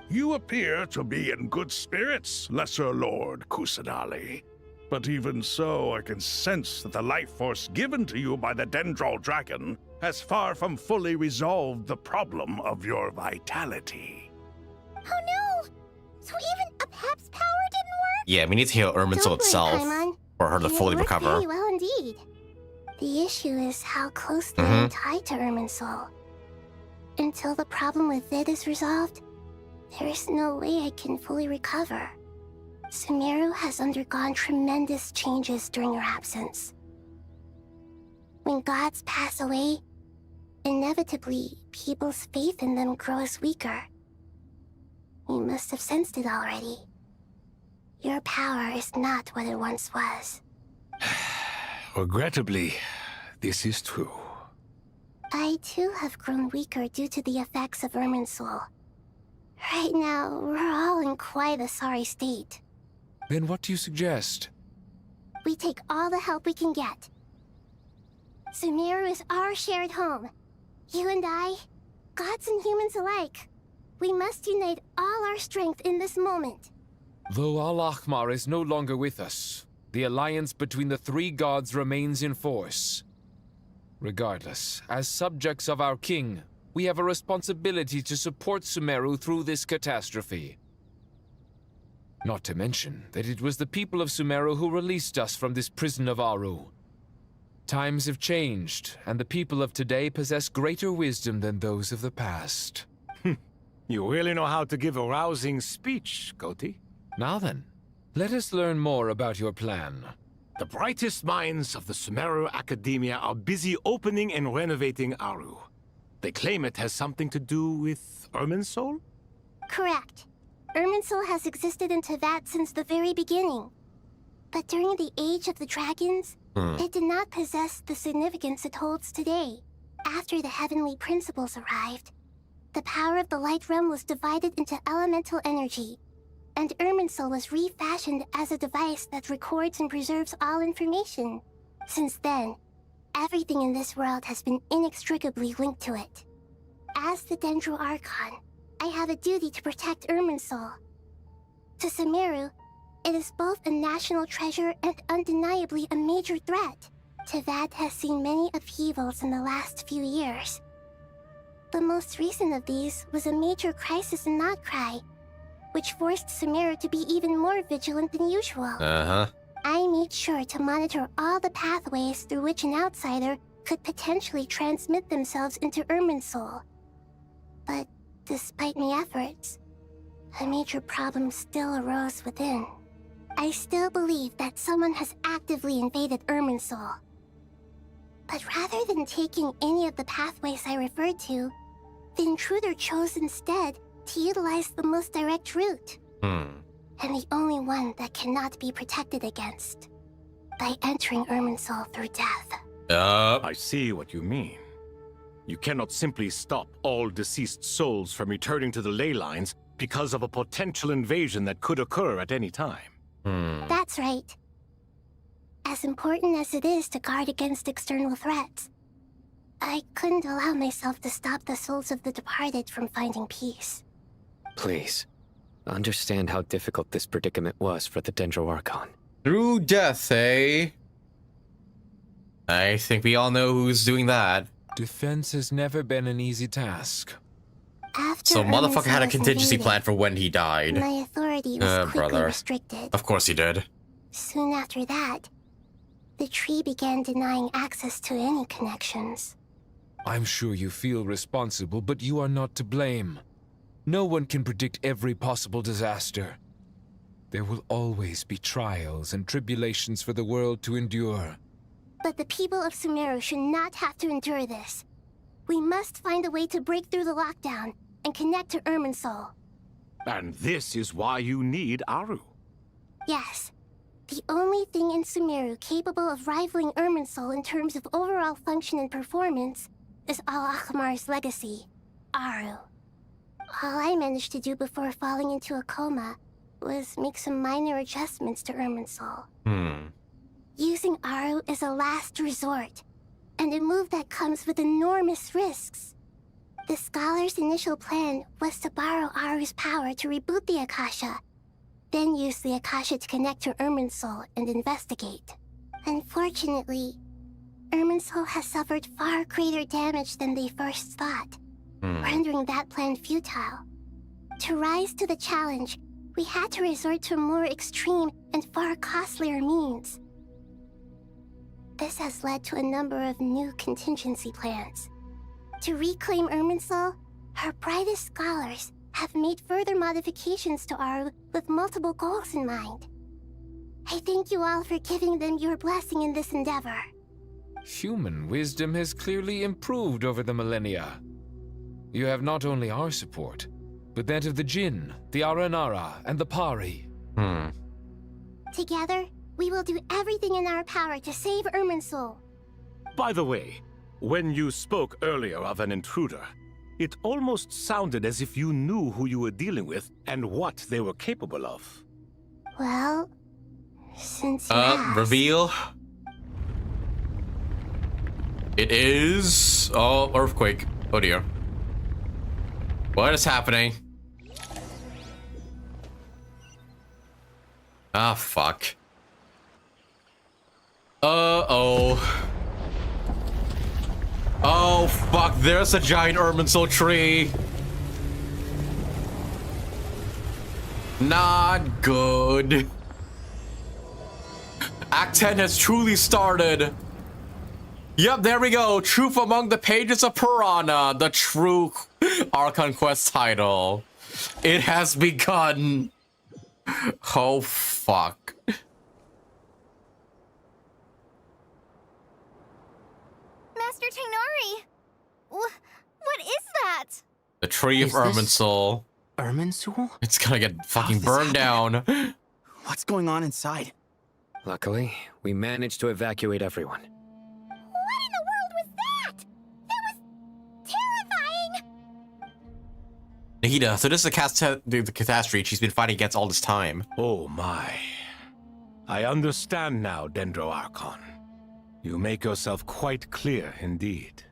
You appear to be in good spirits, Lesser Lord Kusanali. But even so, I can sense that the life force given to you by the Dendral Dragon has far from fully resolved the problem of your vitality. Oh no! So even a Pep's power didn't work? Yeah, we need to heal Irminsul itself for her to fully recover. Very well indeed. The issue is how closely I'm tied to Irminsul. Until the problem with it is resolved, there is no way I can fully recover. Sumeru has undergone tremendous changes during your absence. When gods pass away, inevitably, people's faith in them grows weaker. You must have sensed it already. Your power is not what it once was. Regrettably, this is true. I too have grown weaker due to the effects of Irminsul. Right now, we're all in quite a sorry state. Then what do you suggest? We take all the help we can get. Sumeru is our shared home. You and I, gods and humans alike. We must unite all our strength in this moment. Though Al-Ahmar is no longer with us, the alliance between the three gods remains in force. Regardless, as subjects of our king, we have a responsibility to support Sumeru through this catastrophe. Not to mention that it was the people of Sumeru who released us from this prison of Aru. Times have changed, and the people of today possess greater wisdom than those of the past. You really know how to give a rousing speech, Koti. Now then, let us learn more about your plan. The brightest minds of the Sumeru Academia are busy opening and renovating Aru. They claim it has something to do with Irminsul? Correct. Irminsul has existed in Teyvat since the very beginning. But during the Age of the Dragons, it did not possess the significance it holds today. After the heavenly principles arrived, the power of the Light Realm was divided into elemental energy, and Irminsul was refashioned as a device that records and preserves all information. Since then, everything in this world has been inextricably linked to it. As the Dendro Archon, I have a duty to protect Irminsul. To Sumeru, it is both a national treasure and undeniably a major threat. Teyvat has seen many upheavals in the last few years. The most recent of these was a major crisis in Nod-Krai, which forced Sumeru to be even more vigilant than usual. I made sure to monitor all the pathways through which an outsider could potentially transmit themselves into Irminsul. But despite my efforts, a major problem still arose within. I still believe that someone has actively invaded Irminsul. But rather than taking any of the pathways I referred to, the intruder chose instead to utilize the most direct route. And the only one that cannot be protected against. By entering Irminsul through death. I see what you mean. You cannot simply stop all deceased souls from returning to the ley lines because of a potential invasion that could occur at any time. That's right. As important as it is to guard against external threats, I couldn't allow myself to stop the souls of the departed from finding peace. Please, understand how difficult this predicament was for the Dendro Archon. Through death, eh? I think we all know who's doing that. Defense has never been an easy task. After So motherfucker had a Irminsul was contingency invaded, plan for when he died. my authority was quickly brother. restricted. Of course he did. Soon after that, the tree began denying access to any connections. I'm sure you feel responsible, but you are not to blame. No one can predict every possible disaster. There will always be trials and tribulations for the world to endure. But the people of Sumeru should not have to endure this. We must find a way to break through the lockdown and connect to Irminsul. And this is why you need Aru. Yes. The only thing in Sumeru capable of rivaling Irminsul in terms of overall function and performance is Al-Akhmar's legacy, Aru. All I managed to do before falling into a coma was make some minor adjustments to Irminsul. Using Aru is a last resort, and a move that comes with enormous risks. The scholar's initial plan was to borrow Aru's power to reboot the Akasha, then use the Akasha to connect to Irminsul and investigate. Unfortunately, Irminsul has suffered far greater damage than they first thought, rendering that plan futile. To rise to the challenge, we had to resort to a more extreme and far costlier means. This has led to a number of new contingency plans. To reclaim Irminsul, her brightest scholars have made further modifications to Aru with multiple goals in mind. I thank you all for giving them your blessing in this endeavor. Human wisdom has clearly improved over the millennia. You have not only our support, but that of the Jinn, the Aranara, and the Pari. Together, we will do everything in our power to save Irminsul. By the way, when you spoke earlier of an intruder, it almost sounded as if you knew who you were dealing with and what they were capable of. Well, since you asked, Reveal. It is... Oh, earthquake. Oh dear. What is happening? Ah, fuck. Uh-oh. Oh, fuck. There's a giant Irminsul tree. Not good. Act 10 has truly started. Yep, there we go. Truth among the pages of Piranha. The true Archon Quest title. It has begun. Oh, fuck. Master Tainari! What is that? The tree of Irminsul. Irminsul? It's gonna get fucking burned down. What's going on inside? Luckily, we managed to evacuate everyone. What in the world was that? That was terrifying! Nahida, so this is the catastrophe she's been fighting against all this time. Oh my. I understand now, Dendro Archon. You make yourself quite clear indeed.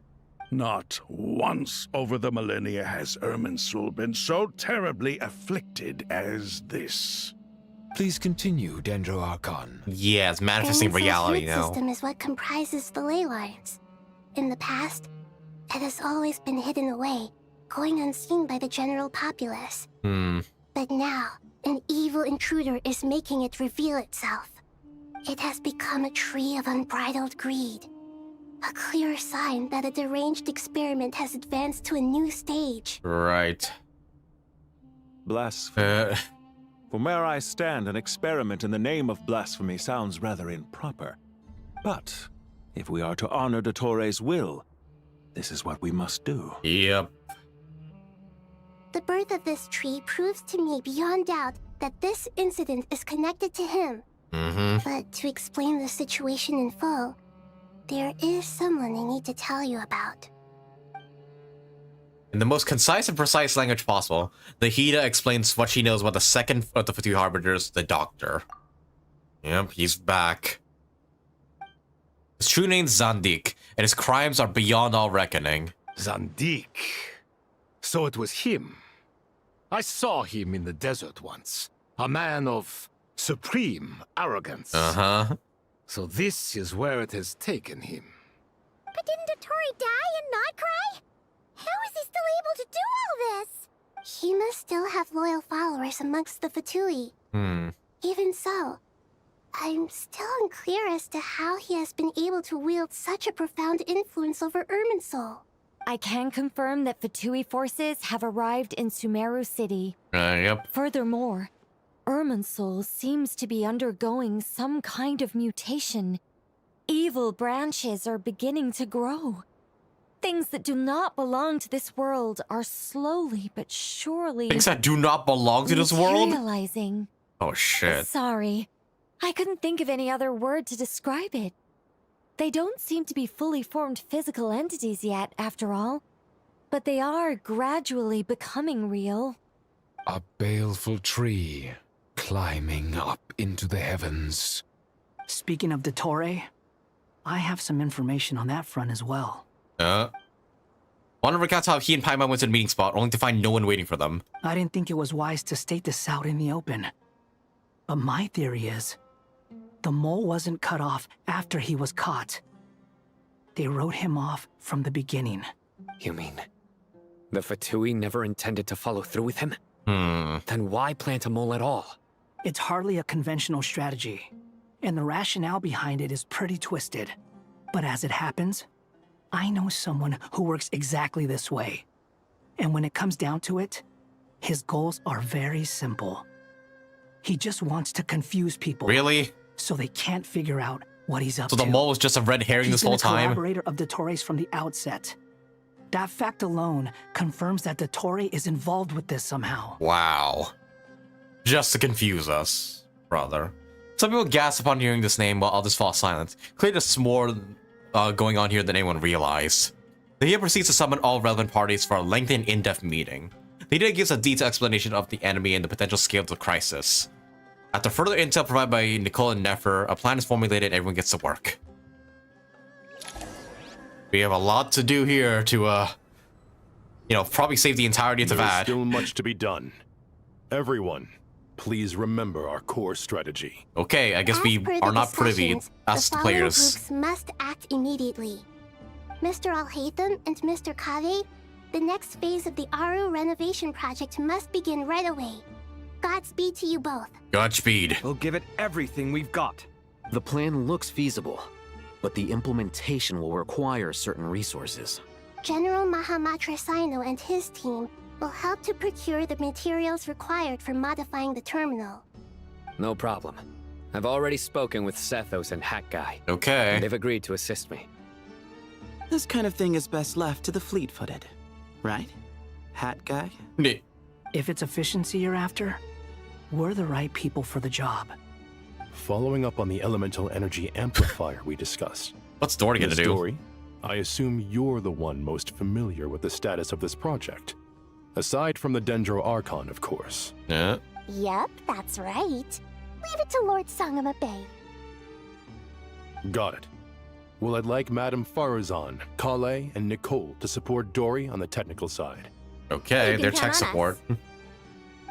Not once over the millennia has Irminsul been so terribly afflicted as this. Please continue, Dendro Archon. Yeah, it's manifesting reality root now. system is what comprises the ley lines. In the past, it has always been hidden away, going unseen by the general populace. But now, an evil intruder is making it reveal itself. It has become a tree of unbridled greed. A clear sign that a deranged experiment has advanced to a new stage. Right. Blasphemy. From where I stand, an experiment in the name of blasphemy sounds rather improper. But if we are to honor Dottores' will, this is what we must do. Yep. The birth of this tree proves to me beyond doubt that this incident is connected to him. But to explain the situation in full, there is someone I need to tell you about. In the most concise and precise language possible, Nahida explains what she knows about the second of the Fatui Harbingers, the Doctor. Yep, he's back. His true name's Zandik, and his crimes are beyond all reckoning. Zandik. So it was him. I saw him in the desert once. A man of supreme arrogance. So this is where it has taken him. But didn't Dottore die in Nod-Krai? How is he still able to do all this? He must still have loyal followers amongst the Fatui. Even so, I'm still unclear as to how he has been able to wield such a profound influence over Irminsul. I can confirm that Fatui forces have arrived in Sumeru City. Yep. Furthermore, Irminsul seems to be undergoing some kind of mutation. Evil branches are beginning to grow. Things that do not belong to this world are slowly but surely... Things that do not belong to this world? materializing. Oh, shit. Sorry. I couldn't think of any other word to describe it. They don't seem to be fully formed physical entities yet, after all. But they are gradually becoming real. A baleful tree climbing up into the heavens. Speaking of Dottore, I have some information on that front as well. One recounts how he and Paimon went to the meeting spot, only to find no one waiting for them. I didn't think it was wise to state this out in the open. But my theory is, the mole wasn't cut off after he was caught. They wrote him off from the beginning. You mean, the Fatui never intended to follow through with him? Then why plant a mole at all? It's hardly a conventional strategy, and the rationale behind it is pretty twisted. But as it happens, I know someone who works exactly this way. And when it comes down to it, his goals are very simple. He just wants to confuse people. Really? So they can't figure out what he's up to. So the mole was just a red herring this whole time? He's been a collaborator of Dottore's from the outset. That fact alone confirms that Dottore is involved with this somehow. Wow. Just to confuse us, brother. Some people gasp upon hearing this name while others fall silent. Clearly there's more going on here than anyone realized. The hero proceeds to summon all relevant parties for a lengthy and in-depth meeting. The hero gives a detailed explanation of the enemy and the potential scale of the crisis. After further intel provided by Nicole and Nefer, a plan is formulated and everyone gets to work. We have a lot to do here to, probably save the entirety of the There's VAD. still much to be done. Everyone, please remember our core strategy. Okay, I guess As we per are the not privy, discussions, us the following players. groups must act immediately. Mr. Alhaitham and Mr. Kave, the next phase of the Aru renovation project must begin right away. Godspeed to you both. Godspeed. We'll give it everything we've got. The plan looks feasible, but the implementation will require certain resources. General Mahamatra Sino and his team will help to procure the materials required for modifying the terminal. No problem. I've already spoken with Sethos and Hat Guy. Okay. And they've agreed to assist me. This kind of thing is best left to the fleet-footed, right? Hat guy? If it's efficiency you're after, we're the right people for the job. Following up on the elemental energy amplifier we discussed. What's Dory gonna Miss do? Dory, I assume you're the one most familiar with the status of this project. Aside from the Dendro Archon, of course. Yeah. Yep, that's right. Leave it to Lord Sangama Bay. Got it. Well, I'd like Madame Farazan, Kale, and Nicole to support Dory on the technical side. Okay, You can their count tech on us. support.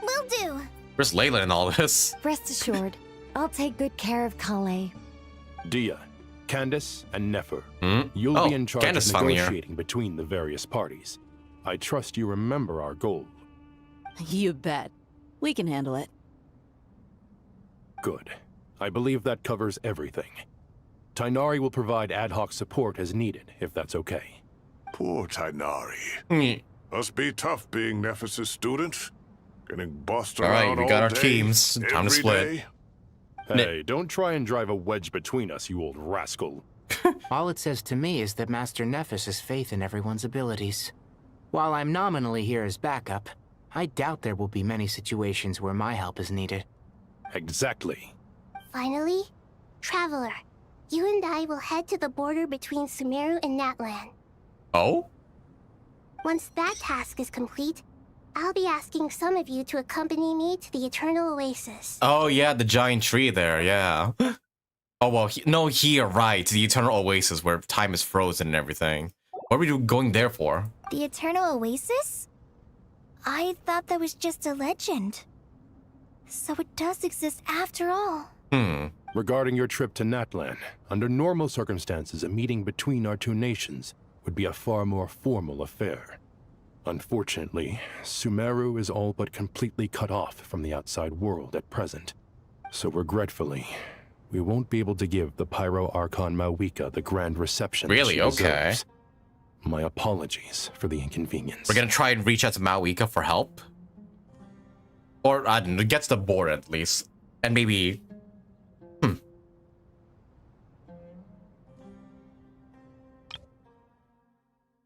Will do. Where's Layla in all this? Rest assured, I'll take good care of Kale. Dia, Candace, and Nefer. Hmm? You'll Oh, be in charge Candace of finally here. negotiating between the various parties. I trust you remember our goal. You bet. We can handle it. Good. I believe that covers everything. Tainari will provide ad hoc support as needed, if that's okay. Poor Tainari. Hmm. Must be tough being Nephis' student. Getting bossed All right, around we all got our day, teams. Time to every split. day. Hey, don't try and drive a wedge between us, you old rascal. All it says to me is that Master Nephis has faith in everyone's abilities. While I'm nominally here as backup, I doubt there will be many situations where my help is needed. Exactly. Finally, Traveler, you and I will head to the border between Sumeru and Natlan. Oh? Once that task is complete, I'll be asking some of you to accompany me to the Eternal Oasis. Oh yeah, the giant tree there, yeah. Oh well, no, here, right. The Eternal Oasis where time is frozen and everything. What are we going there for? The Eternal Oasis? I thought that was just a legend. So it does exist after all. Regarding your trip to Natlan, under normal circumstances, a meeting between our two nations would be a far more formal affair. Unfortunately, Sumeru is all but completely cut off from the outside world at present. So regretfully, we won't be able to give the Pyro Archon Mawika the grand reception Really? she Okay. deserves. My apologies for the inconvenience. We're gonna try and reach out to Mawika for help? Or, I don't know, get to the board at least. And maybe...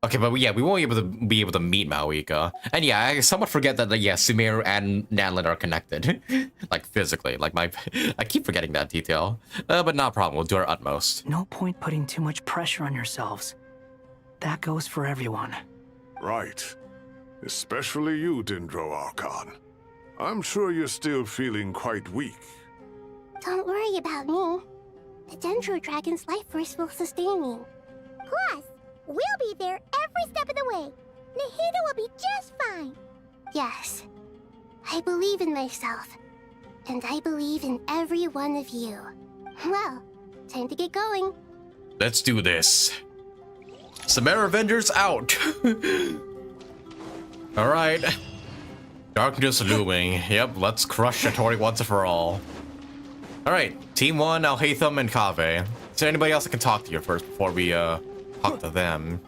Okay, but yeah, we won't be able to meet Mawika. And yeah, I somewhat forget that, yeah, Sumeru and Natlan are connected. Like, physically. Like, I keep forgetting that detail. But not a problem, we'll do our utmost. No point putting too much pressure on yourselves. That goes for everyone. Right. Especially you, Dendro Archon. I'm sure you're still feeling quite weak. Don't worry about me. The Dendro Dragon's life force will sustain me. Plus, we'll be there every step of the way. Nahida will be just fine. Yes. I believe in myself. And I believe in every one of you. Well, time to get going. Let's do this. Sumeru Avengers out. Alright. Darkness looming. Yep, let's crush Shatori once and for all. Alright, Team 1, Alhaitham and Kave. Is there anybody else I can talk to you first before we talk to them?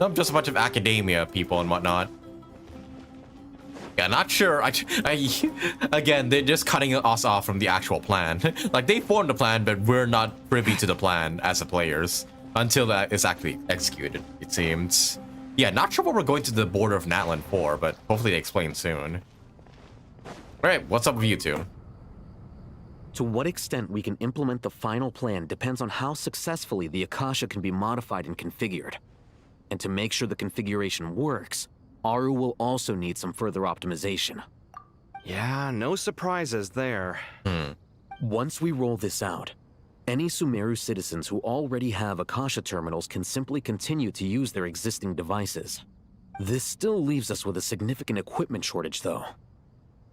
Nope, just a bunch of academia people and whatnot. Yeah, not sure. Again, they're just cutting us off from the actual plan. Like, they formed the plan, but we're not privy to the plan as the players until that is actually executed, it seems. Yeah, not sure what we're going to the border of Natlan for, but hopefully they explain soon. Alright, what's up with you two? To what extent we can implement the final plan depends on how successfully the Akasha can be modified and configured. And to make sure the configuration works, Aru will also need some further optimization. Yeah, no surprises there. Once we roll this out, any Sumeru citizens who already have Akasha terminals can simply continue to use their existing devices. This still leaves us with a significant equipment shortage, though.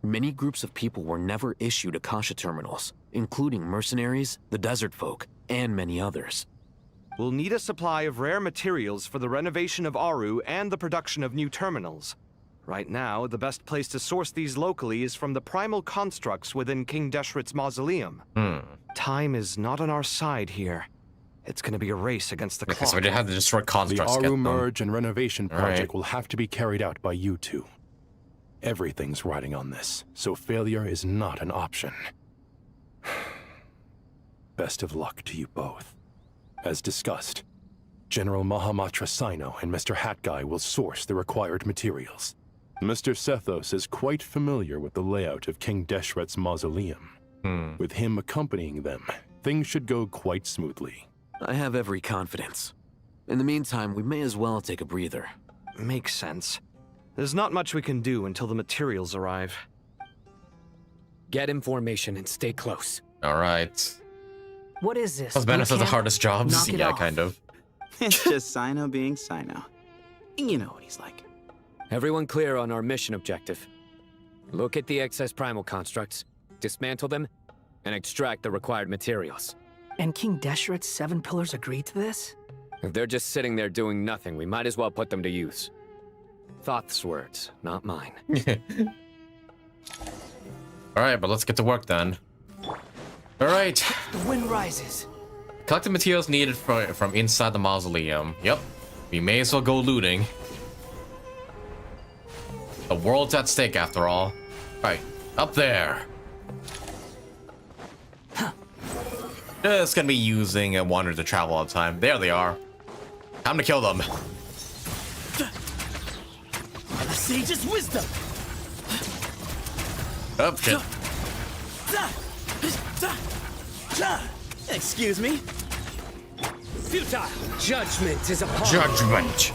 Many groups of people were never issued Akasha terminals, including mercenaries, the desert folk, and many others. We'll need a supply of rare materials for the renovation of Aru and the production of new terminals. Right now, the best place to source these locally is from the primal constructs within King Deshret's mausoleum. Time is not on our side here. It's gonna be a race against the clock. So we did have to destroy constructs. The Aru merge and renovation project will have to be carried out by you two. Everything's riding on this, so failure is not an option. Best of luck to you both. As discussed, General Mahamatra Sino and Mr. Hat Guy will source the required materials. Mr. Sethos is quite familiar with the layout of King Deshret's mausoleum. With him accompanying them, things should go quite smoothly. I have every confidence. In the meantime, we may as well take a breather. Makes sense. There's not much we can do until the materials arrive. Get information and stay close. All right. What is this? Those Venice are the boot camp? hardest jobs. Knock it Yeah, off. kind of. It's just Sino being Sino. You know what he's like. Everyone clear on our mission objective. Look at the excess primal constructs, dismantle them, and extract the required materials. And King Deshret's 7 pillars agreed to this? If they're just sitting there doing nothing, we might as well put them to use. Thoth's words, not mine. All right, but let's get to work then. All right. The wind rises. Collect the materials needed from inside the mausoleum. Yep. We may as well go looting. The world's at stake after all. All right, up there. Just gonna be using a wonder to travel all the time. There they are. Time to kill them. The sage's wisdom. Oh, shit. Excuse me. Futile. Judgment is upon Judgment.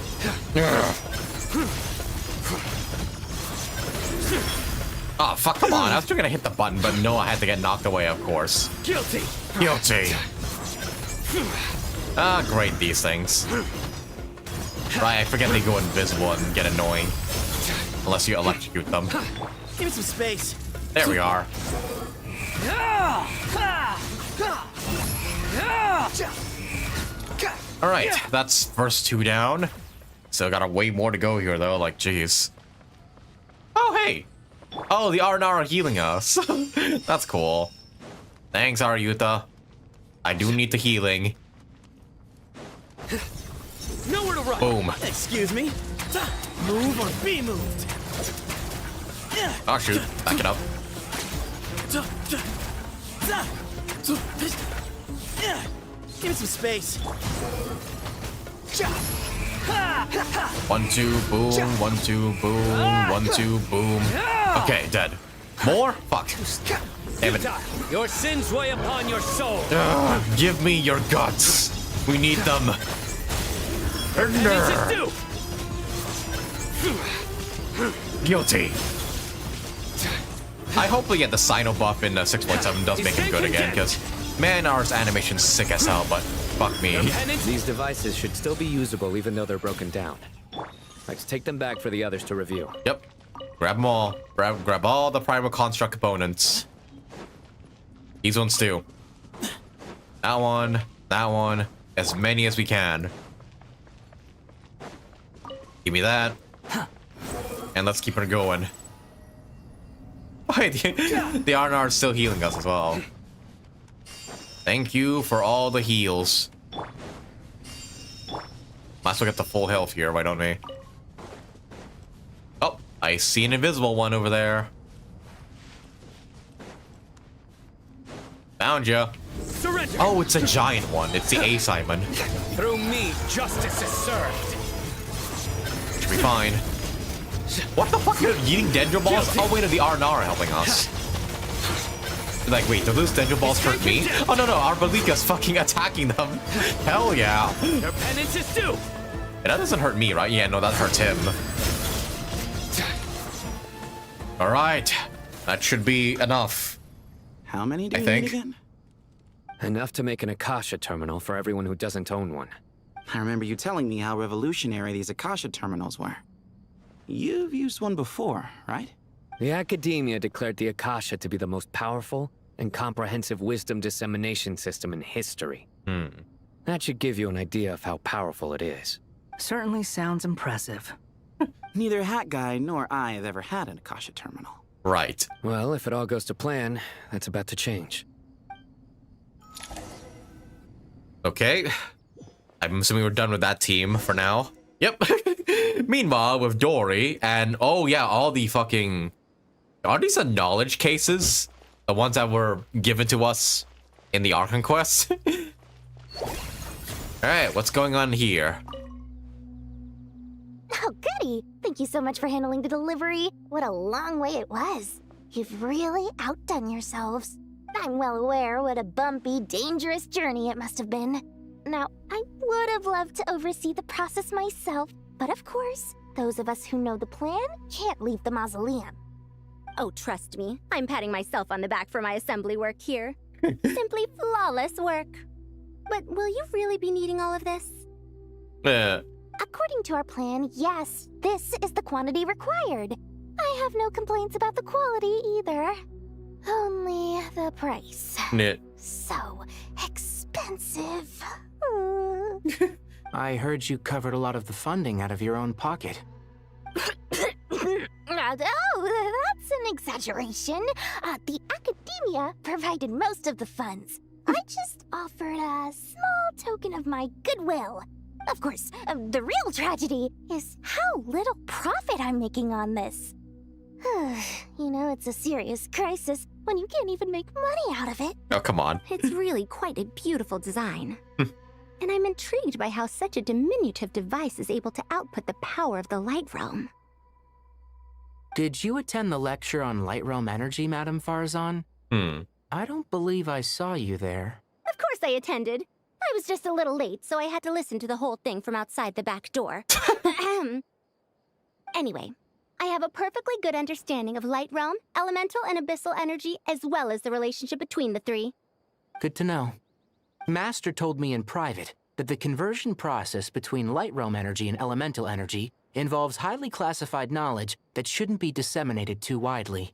Oh, fuck, come on. I was still gonna hit the button, but no, I had to get knocked away, of course. Guilty. Guilty. Ah, great, these things. Right, I forget they go invisible and get annoying. Unless you electrocute them. Give me some space. There we are. Alright, that's first 2 down. Still got a way more to go here, though. Like, jeez. Oh, hey! Oh, the Arnar are healing us. That's cool. Thanks, Aryuta. I do need the healing. Nowhere to run. Boom. Excuse me. Move or be moved. Oh, shoot. Back it up. Give me some space. 1, 2, boom. 1, 2, boom. 1, 2, boom. Okay, dead. More? Fuck. Damn it. Your sins weigh upon your soul. Give me your guts. We need them. Guilty. I hope we get the Sino buff in 6.7 does make him good again, because Manar's animation's sick as hell, but fuck me. These devices should still be usable even though they're broken down. Let's take them back for the others to review. Yep. Grab them all. Grab all the primal construct components. These ones too. That one. As many as we can. Give me that. And let's keep it going. Wait, the Arnar is still healing us as well. Thank you for all the heals. Might as well get the full health here, why don't we? Oh, I see an invisible one over there. Found ya. Surrender. Oh, it's a giant one. It's the A Simon. Through me, justice is served. Should be fine. What the fuck? You're eating dendro balls? Oh wait, the Arnar are helping us. Like, wait, do those dendro balls hurt me? Oh no, our Balika's fucking attacking them. Hell yeah. Their penance is due. And that doesn't hurt me, right? Yeah, no, that hurts him. Alright. That should be enough. How many do I you think. need again? Enough to make an Akasha terminal for everyone who doesn't own one. I remember you telling me how revolutionary these Akasha terminals were. You've used one before, right? The Academia declared the Akasha to be the most powerful and comprehensive wisdom dissemination system in history. That should give you an idea of how powerful it is. Certainly sounds impressive. Neither Hat Guy nor I have ever had an Akasha terminal. Right. Well, if it all goes to plan, that's about to change. Okay. I'm assuming we're done with that team for now. Yep. Meanwhile, with Dory and oh yeah, all the fucking... Are these the knowledge cases? The ones that were given to us in the Archon quest? Alright, what's going on here? Oh, goody! Thank you so much for handling the delivery. What a long way it was. You've really outdone yourselves. I'm well aware what a bumpy, dangerous journey it must have been. Now, I would have loved to oversee the process myself, but of course, those of us who know the plan can't leave the mausoleum. Oh, trust me, I'm patting myself on the back for my assembly work here. Simply flawless work. But will you really be needing all of this? According to our plan, yes, this is the quantity required. I have no complaints about the quality either. Only the price. So expensive. I heard you covered a lot of the funding out of your own pocket. Oh, that's an exaggeration. The Academia provided most of the funds. I just offered a small token of my goodwill. Of course, the real tragedy is how little profit I'm making on this. You know, it's a serious crisis when you can't even make money out of it. Oh, come on. It's really quite a beautiful design. And I'm intrigued by how such a diminutive device is able to output the power of the Light Realm. Did you attend the lecture on Light Realm energy, Madame Farzan? I don't believe I saw you there. Of course I attended. I was just a little late, so I had to listen to the whole thing from outside the back door. Anyway, I have a perfectly good understanding of Light Realm, elemental and abyssal energy, as well as the relationship between the three. Good to know. Master told me in private that the conversion process between Light Realm energy and elemental energy involves highly classified knowledge that shouldn't be disseminated too widely.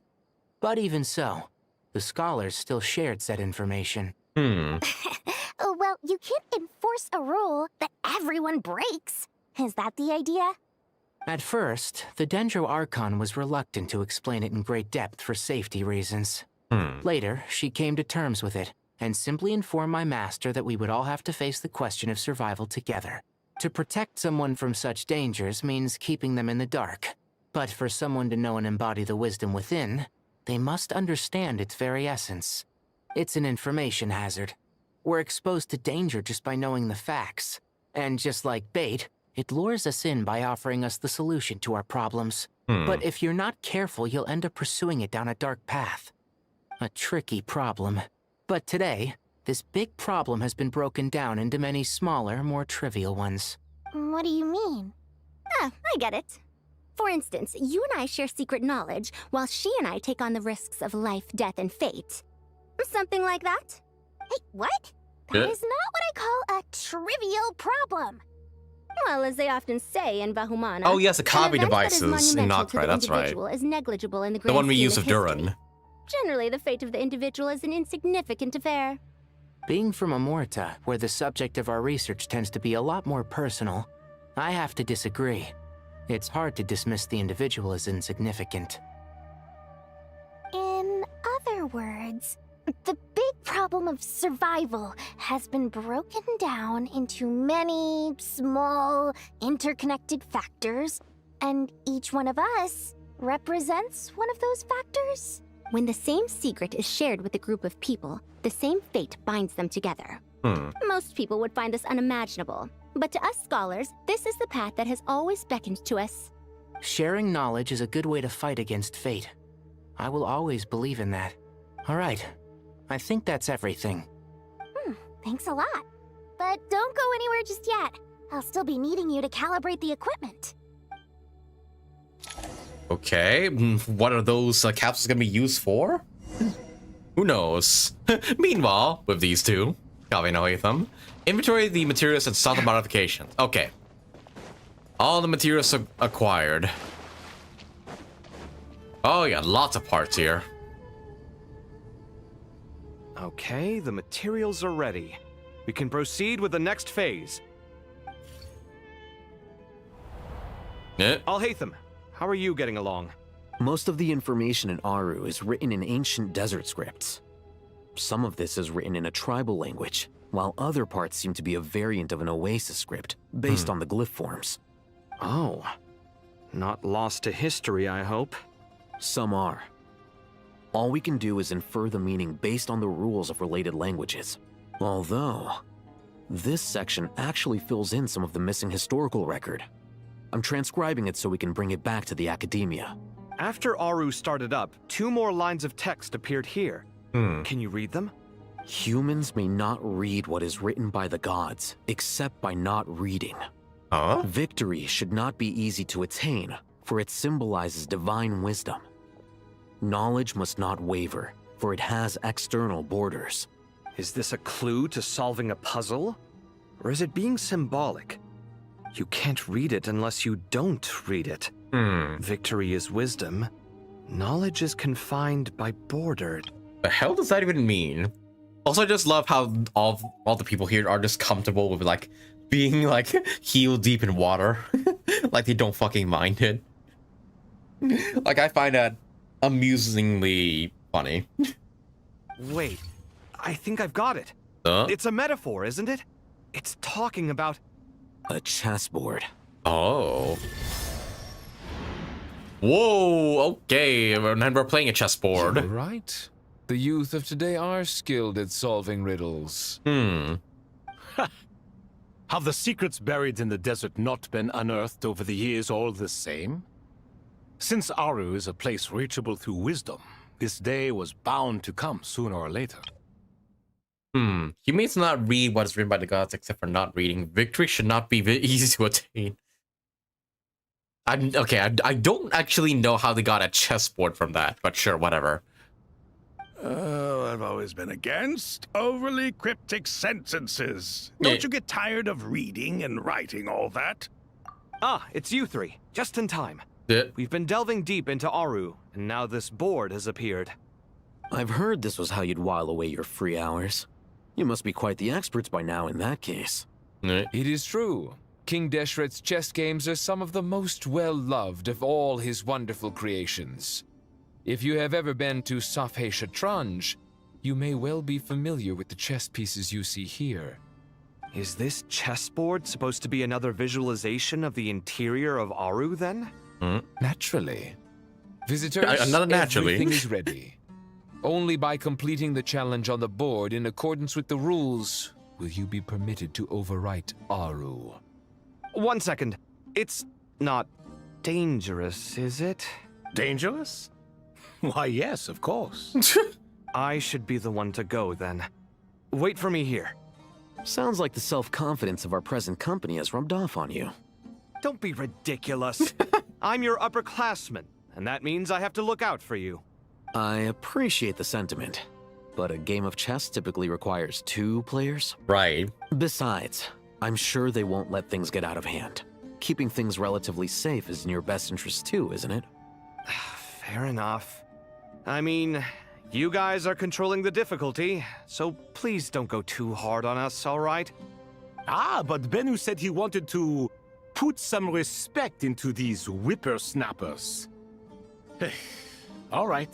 But even so, the scholars still shared said information. Well, you can't enforce a rule that everyone breaks. Is that the idea? At first, the Dendro Archon was reluctant to explain it in great depth for safety reasons. Later, she came to terms with it, and simply informed my master that we would all have to face the question of survival together. To protect someone from such dangers means keeping them in the dark. But for someone to know and embody the wisdom within, they must understand its very essence. It's an information hazard. We're exposed to danger just by knowing the facts. And just like bait, it lures us in by offering us the solution to our problems. But if you're not careful, you'll end up pursuing it down a dark path. A tricky problem. But today, this big problem has been broken down into many smaller, more trivial ones. What do you mean? I get it. For instance, you and I share secret knowledge, while she and I take on the risks of life, death, and fate. Something like that? Hey, what? That is not what I call a trivial problem. Well, as they often say in Bahumana... Oh yes, the copy devices in Nod-Krai, that's right. Is negligible in the The one we use of of Duran. Generally, the fate of the individual is an insignificant affair. Being from Amorta, where the subject of our research tends to be a lot more personal, I have to disagree. It's hard to dismiss the individual as insignificant. In other words, the big problem of survival has been broken down into many small, interconnected factors, and each one of us represents one of those factors. When the same secret is shared with a group of people, the same fate binds them together. Most people would find this unimaginable, but to us scholars, this is the path that has always beckoned to us. Sharing knowledge is a good way to fight against fate. I will always believe in that. All right, I think that's everything. Thanks a lot. But don't go anywhere just yet. I'll still be needing you to calibrate the equipment. Okay, what are those capsules gonna be used for? Who knows? Meanwhile, with these two, Calvin and Hoyoverse, inventory the materials and start the modifications. Okay. All the materials are acquired. Oh yeah, lots of parts here. Okay, the materials are ready. We can proceed with the next phase. Alhaitham, how are you getting along? Most of the information in Aru is written in ancient desert scripts. Some of this is written in a tribal language, while other parts seem to be a variant of an Oasis script, based on the glyph forms. Oh. Not lost to history, I hope. Some are. All we can do is infer the meaning based on the rules of related languages. Although, this section actually fills in some of the missing historical record. I'm transcribing it so we can bring it back to the academia. After Aru started up, 2 more lines of text appeared here. Can you read them? Humans may not read what is written by the gods, except by not reading. Victory should not be easy to attain, for it symbolizes divine wisdom. Knowledge must not waver, for it has external borders. Is this a clue to solving a puzzle? Or is it being symbolic? You can't read it unless you don't read it. Victory is wisdom. Knowledge is confined by border. The hell does that even mean? Also, I just love how all the people here are just comfortable with like being like heel deep in water. Like they don't fucking mind it. Like I find that amusingly funny. Wait, I think I've got it. It's a metaphor, isn't it? It's talking about a chessboard. Oh. Whoa, okay, and we're playing a chessboard. You're right. The youth of today are skilled at solving riddles. Have the secrets buried in the desert not been unearthed over the years all the same? Since Aru is a place reachable through wisdom, this day was bound to come sooner or later. Humans not read what is written by the gods except for not reading. Victory should not be easy to attain. I don't actually know how they got a chessboard from that, but sure, whatever. I've always been against overly cryptic sentences. Don't you get tired of reading and writing all that? Ah, it's you 3, just in time. We've been delving deep into Aru, and now this board has appeared. I've heard this was how you'd while away your free hours. You must be quite the experts by now in that case. It is true. King Deshret's chess games are some of the most well-loved of all his wonderful creations. If you have ever been to Safhe Shatranj, you may well be familiar with the chess pieces you see here. Is this chessboard supposed to be another visualization of the interior of Aru, then? Naturally. Visitors, Another naturally. Everything is ready. Only by completing the challenge on the board in accordance with the rules will you be permitted to overwrite Aru. 1 second. It's not dangerous, is it? Dangerous? Why, yes, of course. I should be the one to go, then. Wait for me here. Sounds like the self-confidence of our present company has rubbed off on you. Don't be ridiculous. I'm your upperclassman, and that means I have to look out for you. I appreciate the sentiment, but a game of chess typically requires 2 players. Right. Besides, I'm sure they won't let things get out of hand. Keeping things relatively safe is in your best interest too, isn't it? Fair enough. I mean, you guys are controlling the difficulty, so please don't go too hard on us, all right? Ah, but Bennu said he wanted to put some respect into these whippersnappers. All right.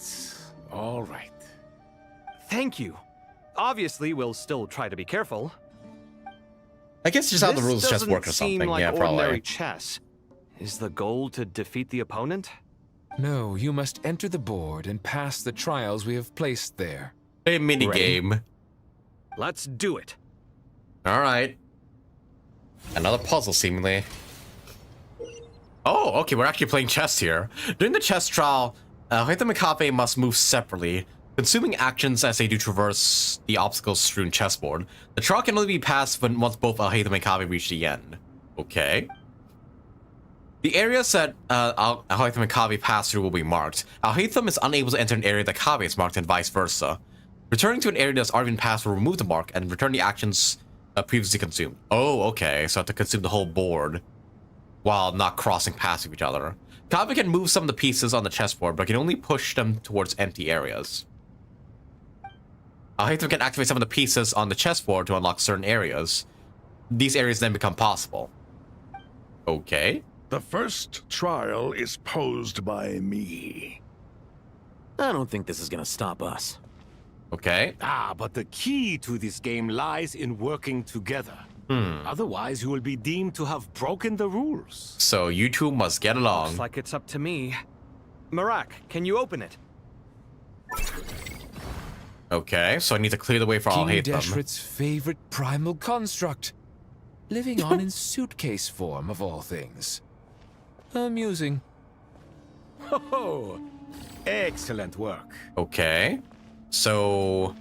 Thank you. Obviously, we'll still try to be careful. I guess just how the rules of chess work or This doesn't seem something. like Yeah, probably. ordinary chess. Is the goal to defeat the opponent? No, you must enter the board and pass the trials we have placed there. A mini game. Let's do it. All right. Another puzzle, seemingly. Oh, okay, we're actually playing chess here. During the chess trial, Hoyoverse and Kabe must move separately, consuming actions as they do traverse the obstacles-strewn chessboard. The trial can only be passed once both Hoyoverse and Kabe reach the end. Okay. The areas that Hoyoverse and Kabe pass through will be marked. Hoyoverse is unable to enter an area that Kabe is marked, and vice versa. Returning to an area that's already been passed will remove the mark and return the actions previously consumed. Oh, okay, so I have to consume the whole board. while not crossing paths with each other. Kaveh can move some of the pieces on the chessboard, but can only push them towards empty areas. Alhaitham can activate some of the pieces on the chessboard to unlock certain areas. These areas then become possible. Okay. The first trial is posed by me. I don't think this is gonna stop us. Okay. But the key to this game lies in working together. Otherwise, you will be deemed to have broken the rules. So you two must get along. Looks like it's up to me. Marak, can you open it? Okay, so I need to clear the way for King Alhaitham. Deshret's favorite primal construct. Living on in suitcase form, of all things. Amusing. Oh, excellent work. Okay. So...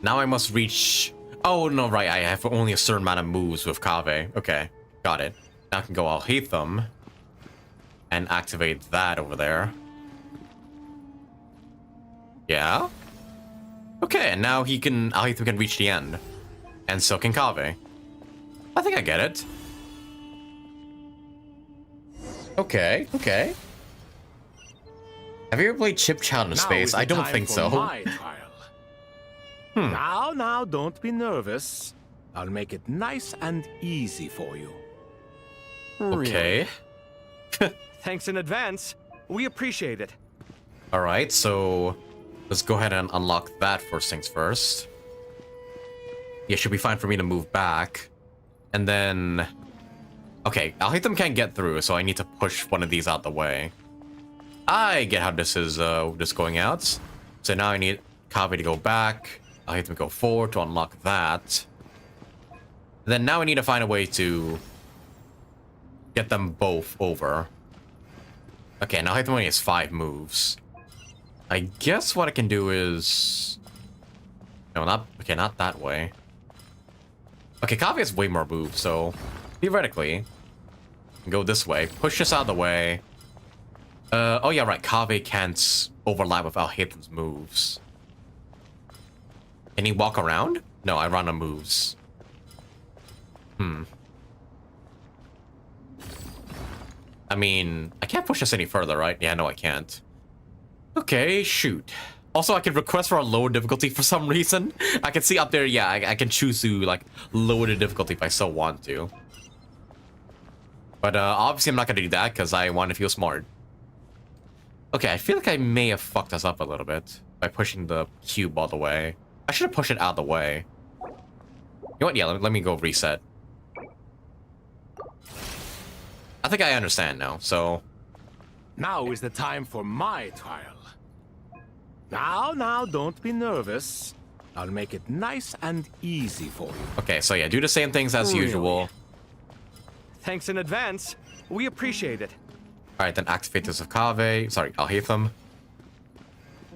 now I must reach... oh, no, right. I have only a certain amount of moves with Kaveh. Okay, got it. Now I can go Alhaitham and activate that over there. Yeah? Okay, and now Alhaitham can reach the end. And so can Kaveh. I think I get it. Okay, okay. Have you ever played Chip Child in Space? I don't think so. Now, don't be nervous. I'll make it nice and easy for you. Okay. Thanks in advance. We appreciate it. Alright, so let's go ahead and unlock that first things first. Yeah, should be fine for me to move back. And then... okay, Alhaitham can't get through, so I need to push one of these out the way. I get how this is just going out. So now I need Kaveh to go back. Alhaitham go forward to unlock that. Then now I need to find a way to get them both over. Okay, now Alhaitham only has 5 moves. I guess what I can do is... no, not that way. Okay, Kaveh has way more moves, so theoretically, go this way. Push this out of the way. Oh yeah, right. Kaveh can't overlap with Alhaitham's moves. Can he walk around? No, I run on moves. I mean, I can't push this any further, right? Yeah, no, I can't. Okay, shoot. Also, I can request for a lower difficulty for some reason. I can see up there, yeah, I can choose to, like, lower the difficulty if I so want to. But, obviously I'm not gonna do that, because I want to feel smart. Okay, I feel like I may have fucked us up a little bit by pushing the cube all the way. I should have pushed it out of the way. You know what? Yeah, let me go reset. I think I understand now, so... now is the time for my trial. Now, don't be nervous. I'll make it nice and easy for you. okay, so yeah, do the same things as usual. Thanks in advance. We appreciate it. Alright, then activate this of Kaveh. Sorry, Alhaitham.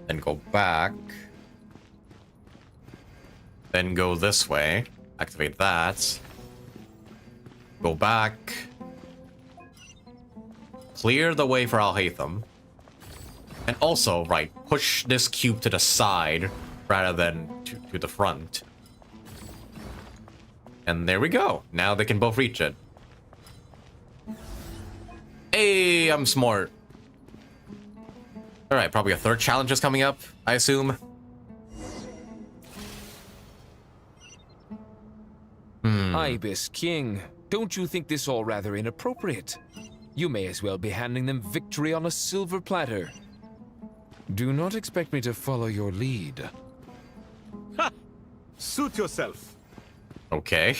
Then go back. Then go this way. Activate that. Go back. Clear the way for Alhaitham. And also, right, push this cube to the side rather than to the front. And there we go. Now they can both reach it. Hey, I'm smart. Alright, probably a third challenge is coming up, I assume. Ibis King, don't you think this all rather inappropriate? You may as well be handing them victory on a silver platter. Do not expect me to follow your lead. Ha! Suit yourself. Okay.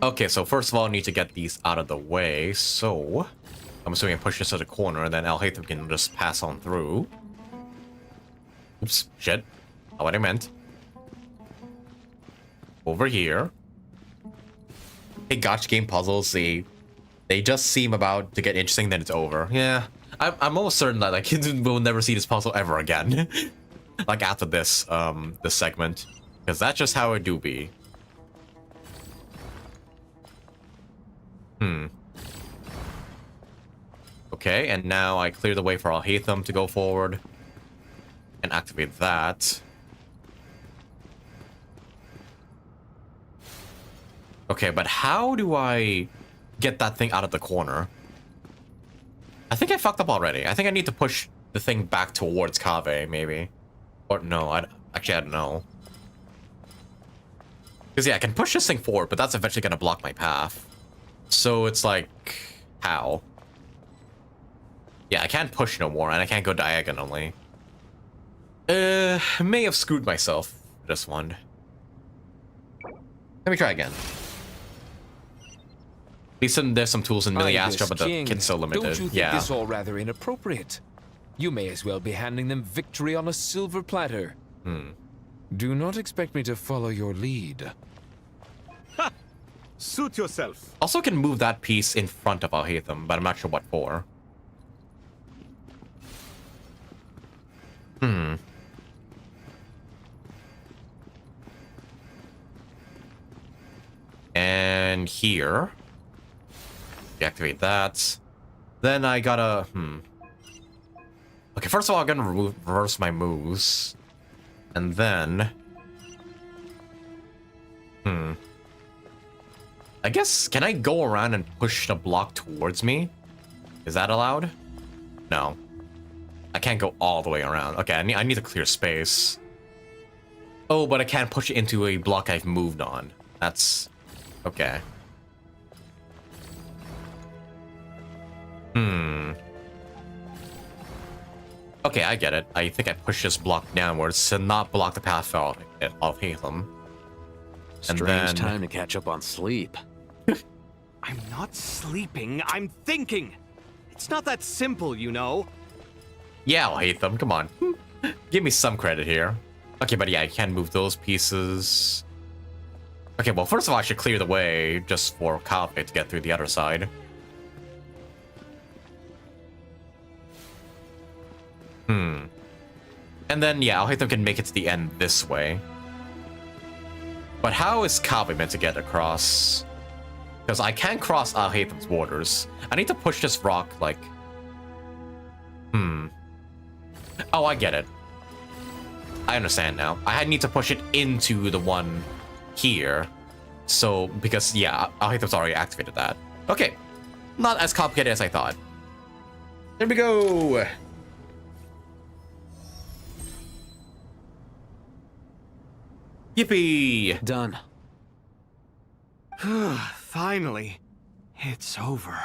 Okay, so first of all, I need to get these out of the way, so... I'm assuming I push this to the corner, and then Alhaitham can just pass on through. Oops, shit. Not what I meant. Over here. Hey, gotcha game puzzles, they just seem about to get interesting, then it's over. Yeah, I'm almost certain that like we'll never see this puzzle ever again. Like after this this segment, because that's just how it do be. Okay, and now I clear the way for Alhaitham to go forward and activate that. Okay, but how do I get that thing out of the corner. I think I fucked up already. I think I need to push the thing back towards Kaveh, maybe. Or no, actually I don't know. Because yeah, I can push this thing forward, but that's eventually gonna block my path. So it's like, how? Yeah, I can't push no more, and I can't go diagonally. May have screwed myself for this one. Let me try again. At least there's some tools in Mihoyo, but the kit's so limited. Don't you think this all rather inappropriate? You may as well be handing them victory on a silver platter. Do not expect me to follow your lead. Ha! Suit yourself. Also can move that piece in front of Alhaitham, but I'm not sure what for. And here. Deactivate that. Then I gotta... Okay, first of all, I'm gonna reverse my moves. And then... I guess, can I go around and push the block towards me? Is that allowed? No. I can't go all the way around. Okay, I need to clear space. Oh, but I can't push it into a block I've moved on. That's... okay. Okay, I get it. I think I push this block downwards to not block the path of Alhaitham. Strange time to catch up on sleep. I'm not sleeping, I'm thinking! It's not that simple, you know. Yeah, Alhaitham, come on. Give me some credit here. Okay, but yeah, I can move those pieces. Okay, well, first of all, I should clear the way just for Kaveh to get through the other side. And then, yeah, Alhaitham can make it to the end this way. But how is Kaveh meant to get across? Because I can't cross Alhaitham's borders. I need to push this rock, like... Oh, I get it. I understand now. I need to push it into the one here. So, because, yeah, Alhaitham's already activated that. Okay. Not as complicated as I thought. There we go! Yippee! Done. Finally. It's over.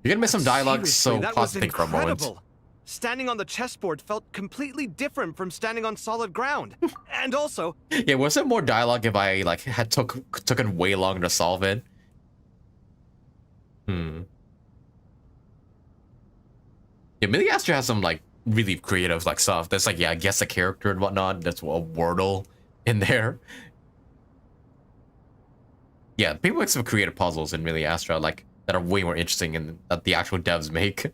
You're gonna miss some dialogue, Seriously, so that pause was think for a moment. incredible. Standing on the chessboard felt completely different from standing on solid ground. And also... Yeah, was there more dialogue if I, like, had taken way longer to solve it? Yeah, Mihoyo has some, like, really creative, like, stuff. There's, like, yeah, guess a character and whatnot. That's a Wordle in there. Yeah, people make some creative puzzles in Mihoyo, like, that are way more interesting and that the actual devs make.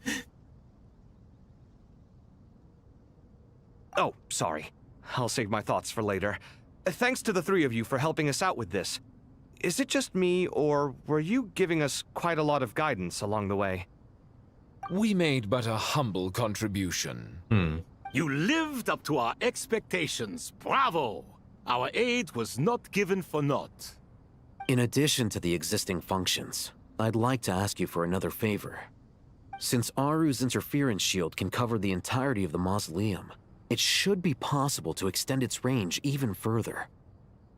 Oh, sorry. I'll save my thoughts for later. Thanks to the three of you for helping us out with this. Is it just me, or were you giving us quite a lot of guidance along the way? We made but a humble contribution. You lived up to our expectations. Bravo! Our aid was not given for naught. In addition to the existing functions, I'd like to ask you for another favor. Since Aru's interference shield can cover the entirety of the mausoleum, it should be possible to extend its range even further.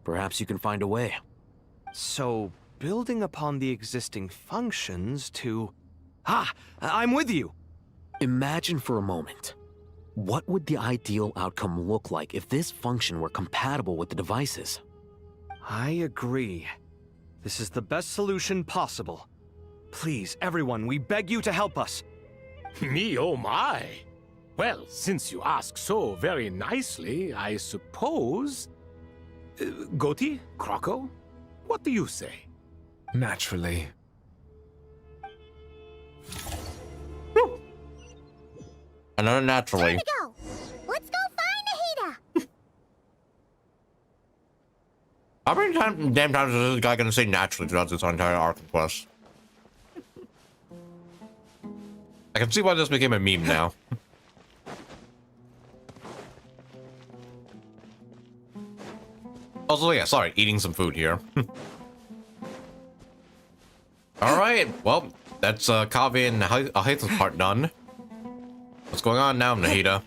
Perhaps you can find a way. So, building upon the existing functions to... I'm with you! Imagine for a moment. What would the ideal outcome look like if this function were compatible with the devices? I agree. This is the best solution possible. Please, everyone, we beg you to help us. Me, oh my! Well, since you ask so very nicely, I suppose... Goti? Kroko? What do you say? Naturally. Another naturally. Time to go! Let's go find Nahida! How many damn times is this guy gonna say naturally throughout this entire Archon quest? I can see why this became a meme now. Also, yeah, sorry, eating some food here. All right, well, that's Kavi and Hazel's part done. What's going on now, Nahida?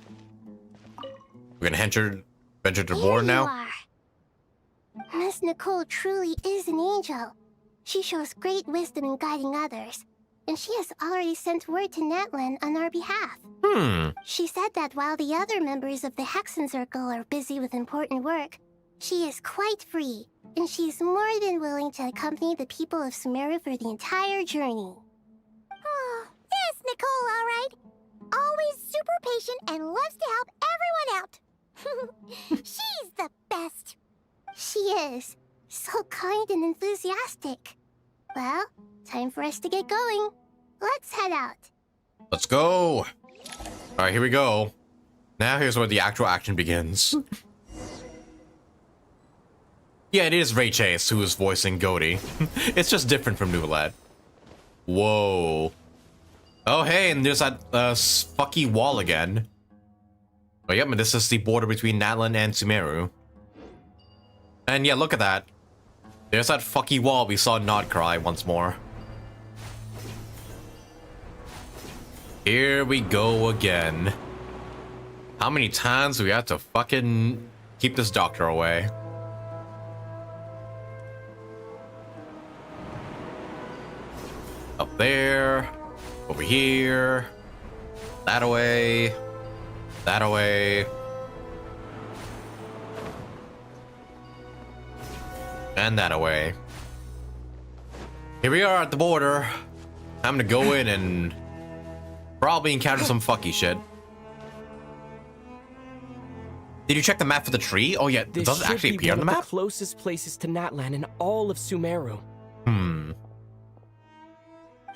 We're gonna venture to the border now? Miss Nicole truly is an angel. She shows great wisdom in guiding others, and she has already sent word to Natlan on our behalf. She said that while the other members of the Hexen Circle are busy with important work, she is quite free, and she is more than willing to accompany the people of Sumeru for the entire journey. Oh, yes, Nicole, all right. Always super patient and loves to help everyone out. She's the best. She is. So kind and enthusiastic. Well, time for us to get going. Let's head out. Let's go. All right, here we go. Now here's where the actual action begins. Yeah, it is Ray Chase who is voicing Goaty. It's just different from Nouvellette. Whoa. Oh, hey, and there's that fucky wall again. Oh, yep, and this is the border between Natlan and Sumeru. And yeah, look at that. There's that fucky wall we saw Nod-Krai once more. Here we go again. How many times do we have to fucking keep this doctor away? Up there. Over here. That away. That away. And that away. Here we are at the border. I'm gonna go in and probably encounter some fucky shit. Did you check the map for the tree? Oh yeah, This does it should actually be appear on one the of map? the closest places to Natlan in all of Sumeru.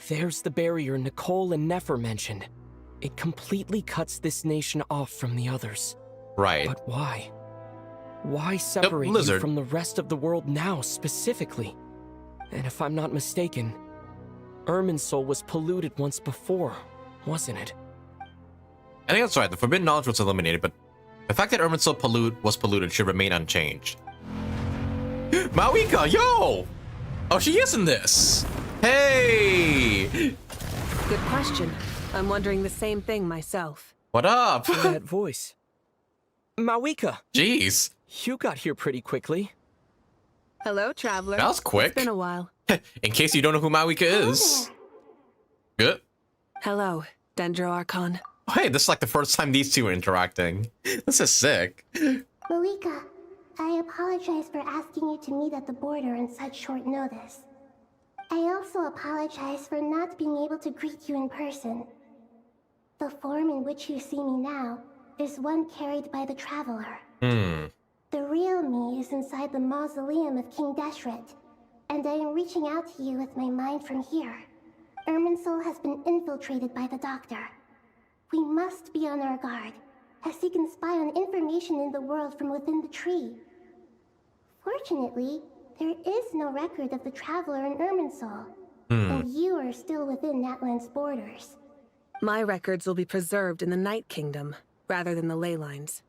There's the barrier Nicole and Nefer mentioned. It completely cuts this nation off from the others. Right. But why? Why separate you lizard. from the rest of the world now, specifically? And if I'm not mistaken, Irminsul was polluted once before, wasn't it? I think that's right. The forbidden knowledge was eliminated, but the fact that Irminsul was polluted should remain unchanged. Mawika, yo! Oh, she is in this. Hey! Good question. I'm wondering the same thing myself. What up? That voice. Mawika! Jeez. You got here pretty quickly. Hello, traveler. That was quick. It's been a while. In case you don't know who Mawika is. Good. Hello, Dendro Archon. Oh, hey, this is like the first time these two are interacting. This is sick. Mawika, I apologize for asking you to meet at the border on such short notice. I also apologize for not being able to greet you in person. The form in which you see me now is one carried by the Traveler. The real me is inside the mausoleum of King Deshret, and I am reaching out to you with my mind from here. Irminsul has been infiltrated by the Doctor. We must be on our guard, as he can spy on information in the world from within the tree. Fortunately, there is no record of the Traveler in Irminsul, and you are still within Natlan's borders. My records will be preserved in the Night Kingdom, rather than the ley lines.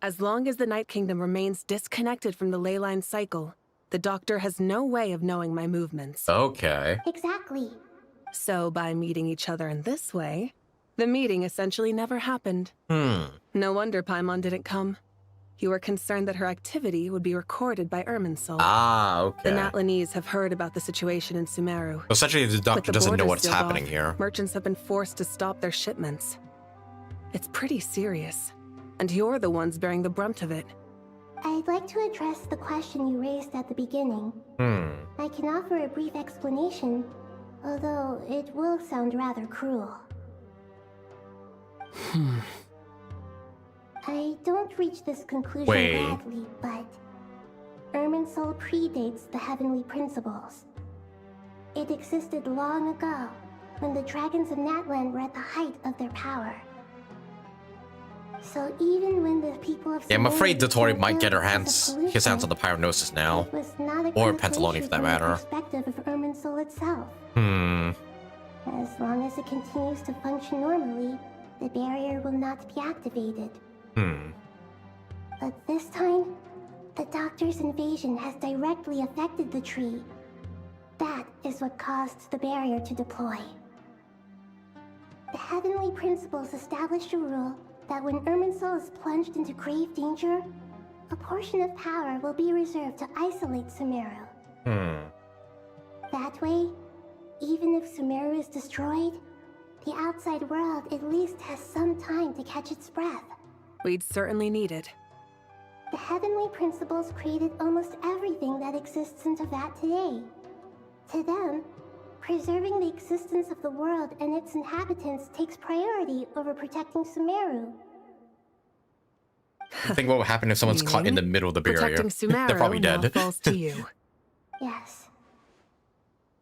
As long as the Night Kingdom remains disconnected from the ley line cycle, the Doctor has no way of knowing my movements. Okay. Exactly. So by meeting each other in this way, the meeting essentially never happened. No wonder Paimon didn't come. You were concerned that her activity would be recorded by Irminsul. Ah, okay. The Natlanese have heard about the situation in Sumeru. Essentially, the Doctor With the doesn't know borders what's sealed happening off, here. Merchants have been forced to stop their shipments. It's pretty serious. And you're the ones bearing the brunt of it. I'd like to address the question you raised at the beginning. I can offer a brief explanation, although it will sound rather cruel. I don't reach this conclusion badly, but Irminsul predates the heavenly principles. It existed long ago, when the dragons of Natlan were at the height of their power. So even when the people of Yeah, I'm afraid Sumeru Dotori might get because of his hands on the pollution, Pyronosis now. it was not a Or good Pentaloni nature for that from the matter. perspective of Irminsul itself. As long as it continues to function normally, the barrier will not be activated. But this time, the Doctor's invasion has directly affected the tree. That is what caused the barrier to deploy. The Heavenly Principles established a rule that when Irminsul is plunged into grave danger, a portion of power will be reserved to isolate Sumeru. That way, even if Sumeru is destroyed, the outside world at least has some time to catch its breath. We'd certainly need it. The Heavenly Principles created almost everything that exists in Teyvat today. To them, preserving the existence of the world and its inhabitants takes priority over protecting Sumeru. Think what would happen if someone's caught in the middle of the barrier. Protecting Sumeru They're probably now dead. falls to you. Yes.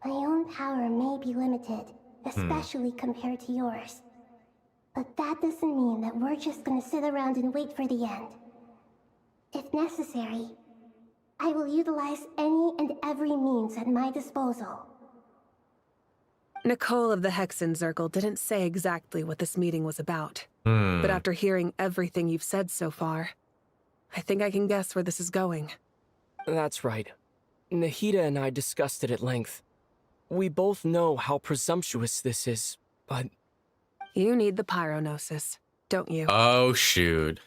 My own power may be limited, especially compared to yours. But that doesn't mean that we're just gonna sit around and wait for the end. If necessary, I will utilize any and every means at my disposal. Nicole of the Hexen Circle didn't say exactly what this meeting was about. But after hearing everything you've said so far, I think I can guess where this is going. That's right. Nahida and I discussed it at length. We both know how presumptuous this is, but... You need the pyronosis, don't you? Oh, shoot.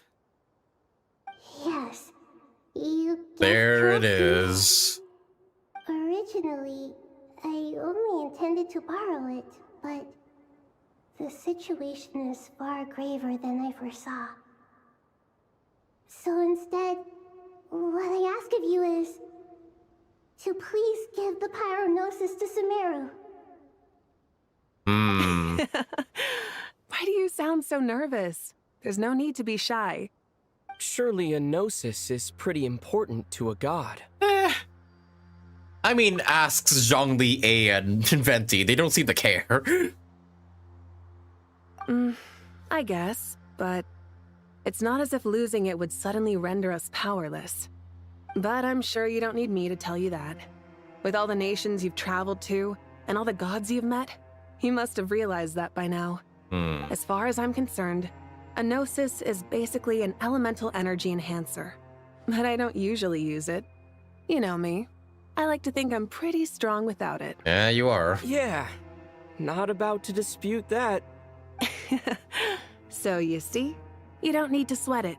Yes, you guessed There it correctly. is. Originally, I only intended to borrow it, but the situation is far graver than I foresaw. So instead, what I ask of you is to please give the pyronosis to Sumeru. Why do you sound so nervous? There's no need to be shy. Surely a gnosis is pretty important to a god. I mean, asks Zhongli, A, and Venti. They don't seem to care. I guess, but it's not as if losing it would suddenly render us powerless. But I'm sure you don't need me to tell you that. With all the nations you've traveled to, and all the gods you've met, you must have realized that by now. As far as I'm concerned, a gnosis is basically an elemental energy enhancer. But I don't usually use it. You know me. I like to think I'm pretty strong without it. Yeah, you are. Yeah, not about to dispute that. So you see, you don't need to sweat it.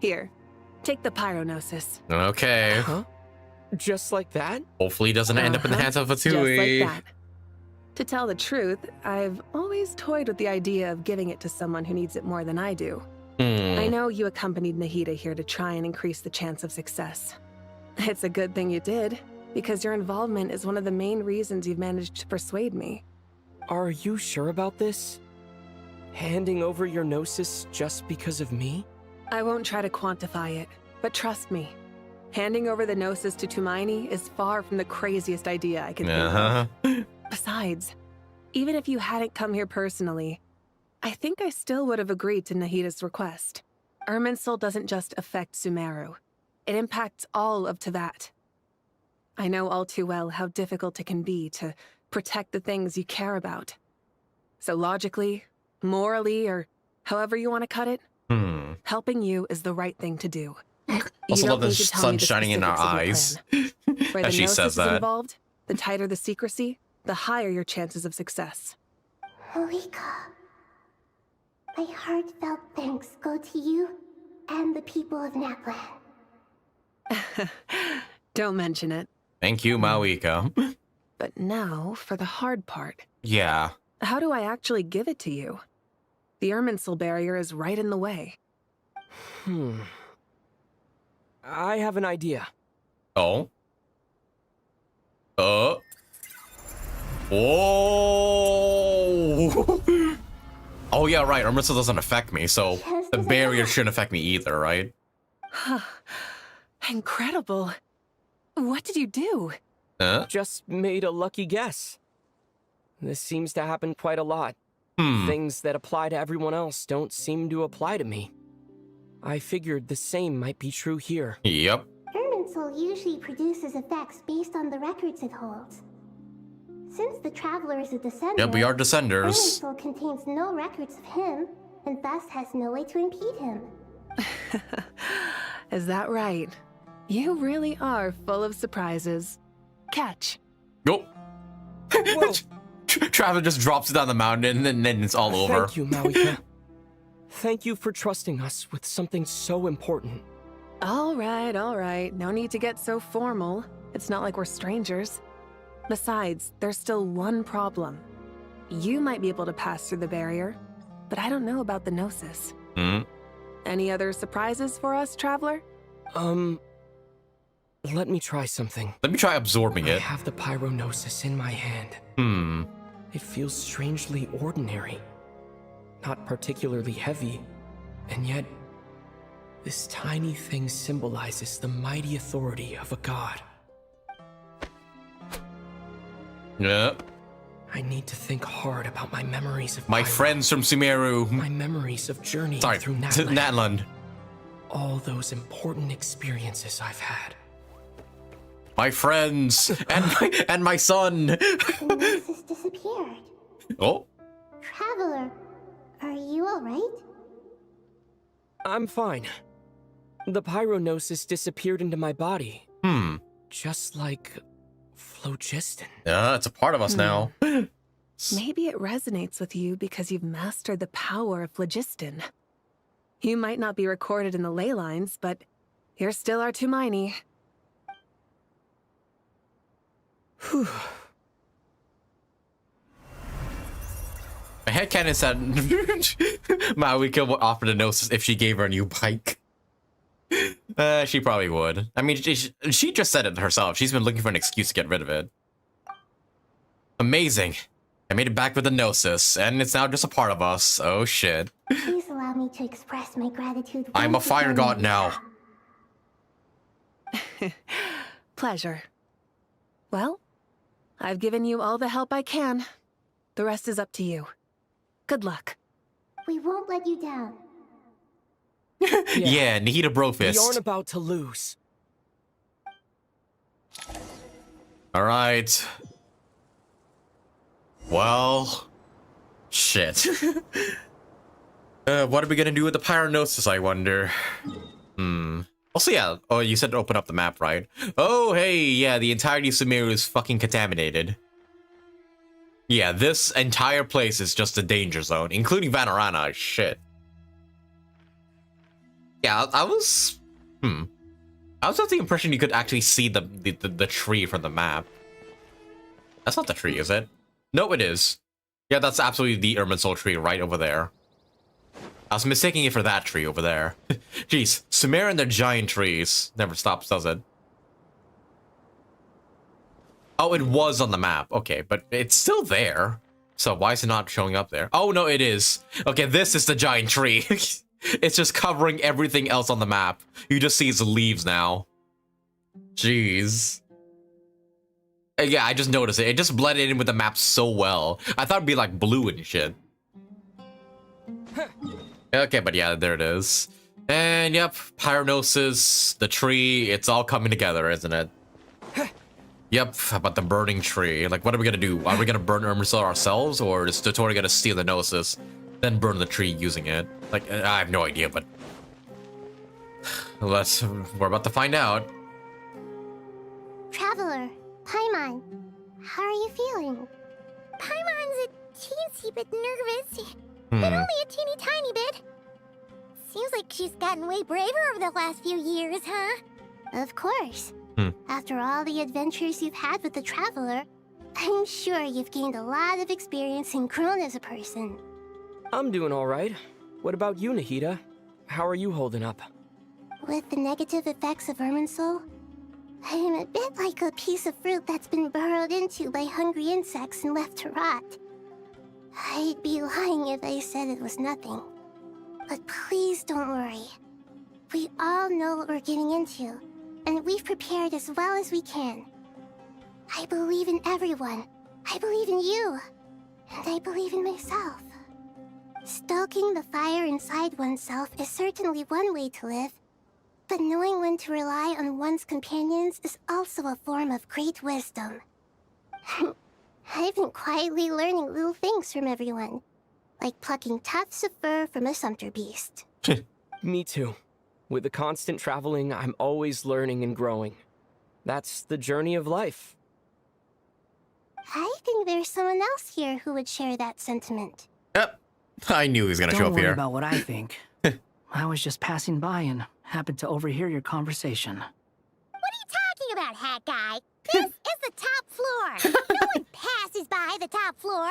Here, take the pyronosis. Okay. Just like that? Hopefully it doesn't end up in the hands of a Just Tui. like that. To tell the truth, I've always toyed with the idea of giving it to someone who needs it more than I do. I know you accompanied Nahida here to try and increase the chance of success. It's a good thing you did, because your involvement is one of the main reasons you've managed to persuade me. Are you sure about this? Handing over your gnosis just because of me? I won't try to quantify it, but trust me, handing over the gnosis to Tumaini is far from the craziest idea I can think of. Besides, even if you hadn't come here personally, I think I still would have agreed to Nahida's request. Irminsul doesn't just affect Sumeru. It impacts all of Teyvat. I know all too well how difficult it can be to protect the things you care about. So logically, morally, or however you want to cut it, helping you is the right thing to do. Also You love don't the need to tell sun me the shining in our specifics of your eyes plan. Where as the she gnosis says is that. involved, the tighter the secrecy, the higher your chances of success. Moika, my heartfelt thanks go to you and the people of Naplan. Don't mention it. Thank you, Mawika. But now for the hard part. Yeah. How do I actually give it to you? The Irminsul barrier is right in the way. I have an idea. Oh? Whoa! Oh yeah, right. Irminsul doesn't affect me, so the barrier shouldn't affect me either, right? Incredible. What did you do? Just made a lucky guess. This seems to happen quite a lot. Things that apply to everyone else don't seem to apply to me. I figured the same might be true here. Yep. Irminsul usually produces effects based on the records it holds. Since the Traveler is a descender, Yep, we are descenders. Irminsul contains no records of him, and thus has no way to impede him. Is that right? You really are full of surprises. Catch. Go. Traveler just drops it down the mountain and then it's all over. Thank you, Mawika. Thank you for trusting us with something so important. All right. No need to get so formal. It's not like we're strangers. Besides, there's still one problem. You might be able to pass through the barrier, but I don't know about the Gnosis. Any other surprises for us, Traveler? Let me try something. Let me try absorbing it. I have the Pyronosis in my hand. It feels strangely ordinary. Not particularly heavy, and yet this tiny thing symbolizes the mighty authority of a god. Yeah. I need to think hard about my memories of my Pyro. friends from Sumeru. My memories of journeying through Natland. All those important experiences I've had. My friends and my son. The Gnosis disappeared. Oh. Traveler, are you alright? I'm fine. The Pyronosis disappeared into my body. Just like phlogiston. Yeah, it's a part of us now. Maybe it resonates with you because you've mastered the power of phlogiston. You might not be recorded in the ley lines, but you're still our Tumini. My headcanon said Mawika would offer the Gnosis if she gave her a new bike. She probably would. I mean, she just said it herself. She's been looking for an excuse to get rid of it. Amazing. I made it back with the Gnosis, and it's now just a part of us. Oh, shit. Please allow me to express my gratitude. I'm a fire god now. Pleasure. Well, I've given you all the help I can. The rest is up to you. Good luck. We won't let you down. Yeah, Nihita Brofist. We aren't about to lose. All right. Well, shit. What are we gonna do with the Pyronosis, I wonder? Also, yeah. Oh, you said to open up the map, right? Oh, hey, yeah, the entirety of Sumeru is fucking contaminated. Yeah, this entire place is just a danger zone, including Vanarana. Shit. Yeah, I was under the impression you could actually see the tree from the map. That's not the tree, is it? No, it is. Yeah, that's absolutely the Irminsul tree right over there. I was mistaking it for that tree over there. Jeez, Sumeru and their giant trees never stops, does it? Oh, it was on the map. Okay, but it's still there. So why is it not showing up there? Oh, no, it is. Okay, this is the giant tree. It's just covering everything else on the map. You just see its leaves now. Jeez. Yeah, I just noticed it. It just blended in with the map so well. I thought it'd be like blue and shit. Okay, but yeah, there it is. And yep, Pyronosis, the tree, it's all coming together, isn't it? Yep, about the burning tree. Like, what are we gonna do? Are we gonna burn Irminsul ourselves, or is Totori gonna steal the Gnosis, then burn the tree using it? Like, I have no idea, but... we're about to find out. Traveler, Paimon, how are you feeling? Paimon's a teensy bit nervous, but only a teeny tiny bit. Seems like she's gotten way braver over the last few years, huh? Of course. After all the adventures you've had with the Traveler, I'm sure you've gained a lot of experience and grown as a person. I'm doing all right. What about you, Nahida? How are you holding up? With the negative effects of Irminsul, I am a bit like a piece of fruit that's been burrowed into by hungry insects and left to rot. I'd be lying if I said it was nothing. But please don't worry. We all know what we're getting into, and we've prepared as well as we can. I believe in everyone. I believe in you. And I believe in myself. Stoking the fire inside oneself is certainly one way to live, but knowing when to rely on one's companions is also a form of great wisdom. I've been quietly learning little things from everyone, like plucking tufts of fur from a sumpter beast. Me too. With the constant traveling, I'm always learning and growing. That's the journey of life. I think there's someone else here who would share that sentiment. Yep. I knew he was gonna show Don't up worry here. about what I think. I was just passing by and happened to overhear your conversation. What are you talking about, hat guy? This is the top floor. No one passes by the top floor.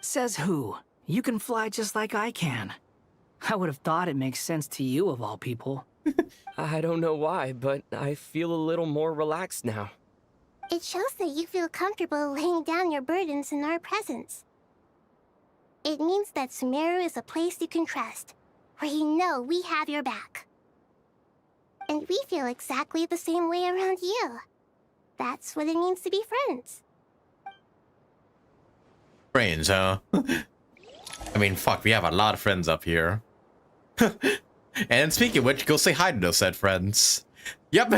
Says who? You can fly just like I can. I would have thought it makes sense to you of all people. I don't know why, but I feel a little more relaxed now. It shows that you feel comfortable laying down your burdens in our presence. It means that Sumeru is a place you can trust, where you know we have your back. And we feel exactly the same way around you. That's what it means to be friends. Friends, huh? I mean, fuck, we have a lot of friends up here. And speaking of which, go say hi to those said friends. Yep,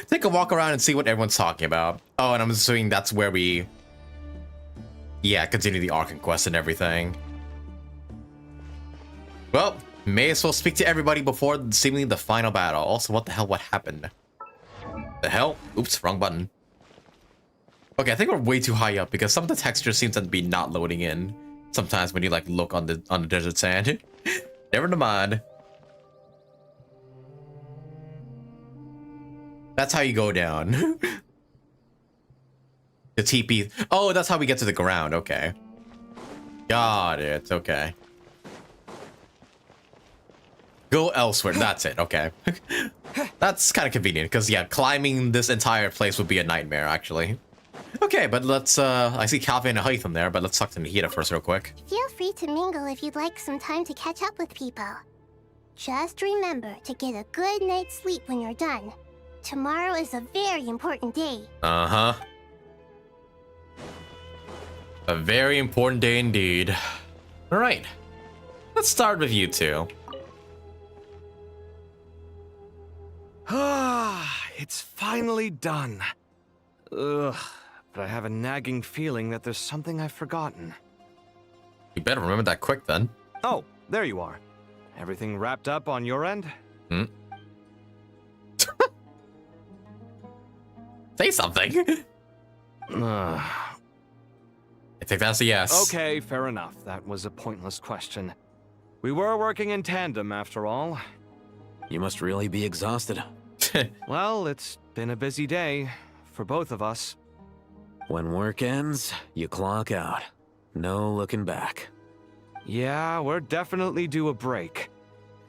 take a walk around and see what everyone's talking about. Oh, and I'm assuming that's where we... Yeah, continue the Archon quest and everything. Well, may as well speak to everybody before seemingly the final battle. Also, what the hell, what happened? The hell? Oops, wrong button. Okay, I think we're way too high up because some of the textures seem to be not loading in. Sometimes when you like look on the desert sand. Never mind. That's how you go down. The TP. Oh, that's how we get to the ground. Okay. Got it. Okay. Go elsewhere. That's it. Okay. That's kind of convenient because, yeah, climbing this entire place would be a nightmare, actually. Okay, but let's, I see Calvin and Hytham there, but let's talk to Nahida first real quick. Feel free to mingle if you'd like some time to catch up with people. Just remember to get a good night's sleep when you're done. Tomorrow is a very important day. Uh-huh. A very important day indeed. All right. Let's start with you two. Ah, it's finally done. Ugh, but I have a nagging feeling that there's something I've forgotten. You better remember that quick then. Oh, there you are. Everything wrapped up on your end? Hmm? Say something. I think that's a yes. Okay, fair enough. That was a pointless question. We were working in tandem, after all. You must really be exhausted. Well, it's been a busy day for both of us. When work ends, you clock out. No looking back. Yeah, we're definitely due a break.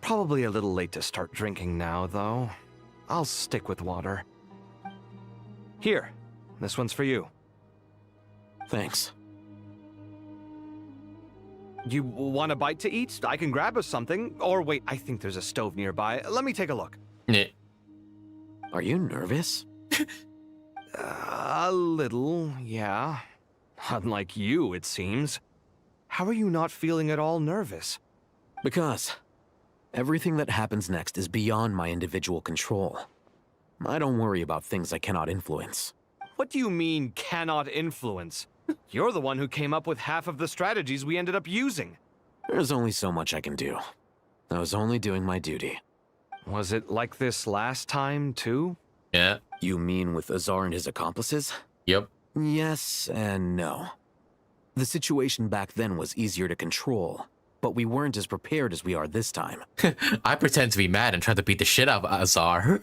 Probably a little late to start drinking now, though. I'll stick with water. Here, this one's for you. Thanks. You want a bite to eat? I can grab us something. Or wait, I think there's a stove nearby. Let me take a look. Yeah. Are you nervous? A little, yeah. Unlike you, it seems. How are you not feeling at all nervous? Because everything that happens next is beyond my individual control. I don't worry about things I cannot influence. What do you mean, cannot influence? You're the one who came up with half of the strategies we ended up using. There's only so much I can do. I was only doing my duty. Was it like this last time, too? Yeah. You mean with Azar and his accomplices? Yep. Yes and no. The situation back then was easier to control, but we weren't as prepared as we are this time. I pretend to be mad and try to beat the shit out of Azar.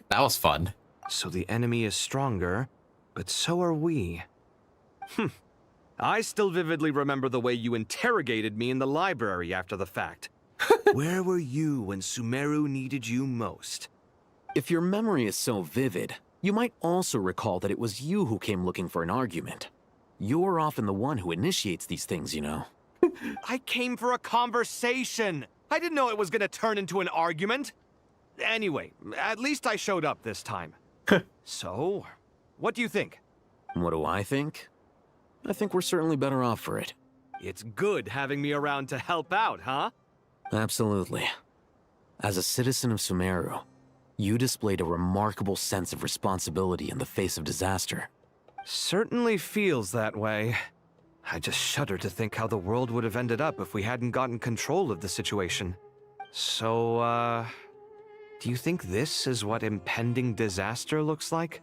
That was fun. So the enemy is stronger, but so are we. I still vividly remember the way you interrogated me in the library after the fact. Where were you when Sumeru needed you most? If your memory is so vivid, you might also recall that it was you who came looking for an argument. You're often the one who initiates these things, you know. I came for a conversation. I didn't know it was going to turn into an argument. Anyway, at least I showed up this time. So, what do you think? What do I think? I think we're certainly better off for it. It's good having me around to help out, huh? Absolutely. As a citizen of Sumeru, you displayed a remarkable sense of responsibility in the face of disaster. Certainly feels that way. I just shudder to think how the world would have ended up if we hadn't gotten control of the situation. So, do you think this is what impending disaster looks like?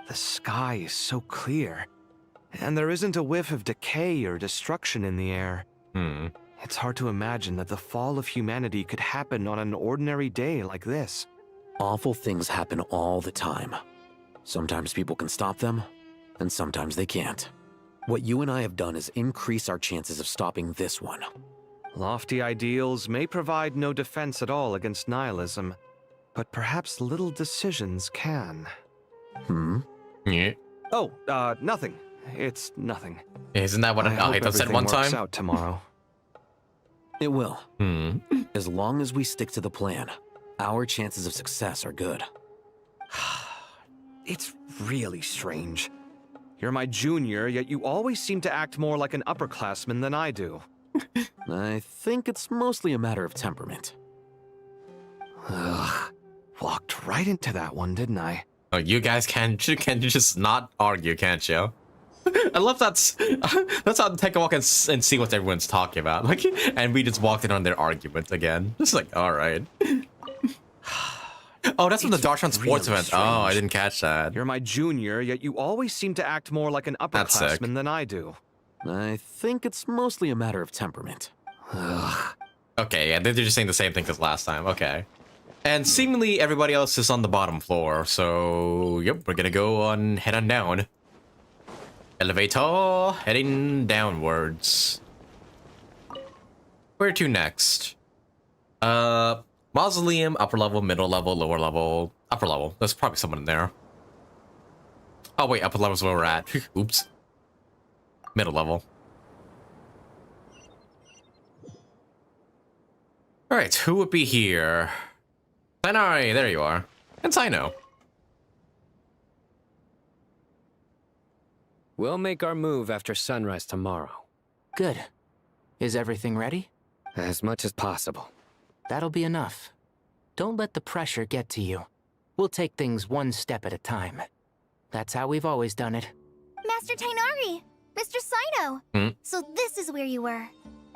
The sky is so clear. And there isn't a whiff of decay or destruction in the air. Hmm. It's hard to imagine that the fall of humanity could happen on an ordinary day like this. Awful things happen all the time. Sometimes people can stop them, and sometimes they can't. What you and I have done is increase our chances of stopping this one. Lofty ideals may provide no defense at all against nihilism, but perhaps little decisions can. Yeah. Oh, nothing. It's nothing. Isn't that what I Alhaitham said one works time? out tomorrow. It will. As long as we stick to the plan, our chances of success are good. It's really strange. You're my junior, yet you always seem to act more like an upperclassman than I do. I think it's mostly a matter of temperament. Ugh. Walked right into that one, didn't I? Oh, you guys can just not argue, can't you? I love that's how to take a walk and see what everyone's talking about. Like, and we just walked in on their argument again. Just like, all right. Oh, that's from the Darshan sports event. Strange. Oh, I didn't catch that. You're my junior, yet you always seem to act more like an upperclassman than I do. I think it's mostly a matter of temperament. Okay, yeah, they're just saying the same thing as last time. Okay. And seemingly everybody else is on the bottom floor, so yep, we're gonna go on, head on down. Elevator, heading downwards. Where to next? Mausoleum, upper level, middle level, lower level, upper level. There's probably someone in there. Oh wait, upper level's where we're at. Oops. Middle level. Alright, who would be here? Planari, there you are. And Sino. We'll make our move after sunrise tomorrow. Good. Is everything ready? As much as possible. That'll be enough. Don't let the pressure get to you. We'll take things one step at a time. That's how we've always done it. Master Tainari! Mr. Sino! So this is where you were.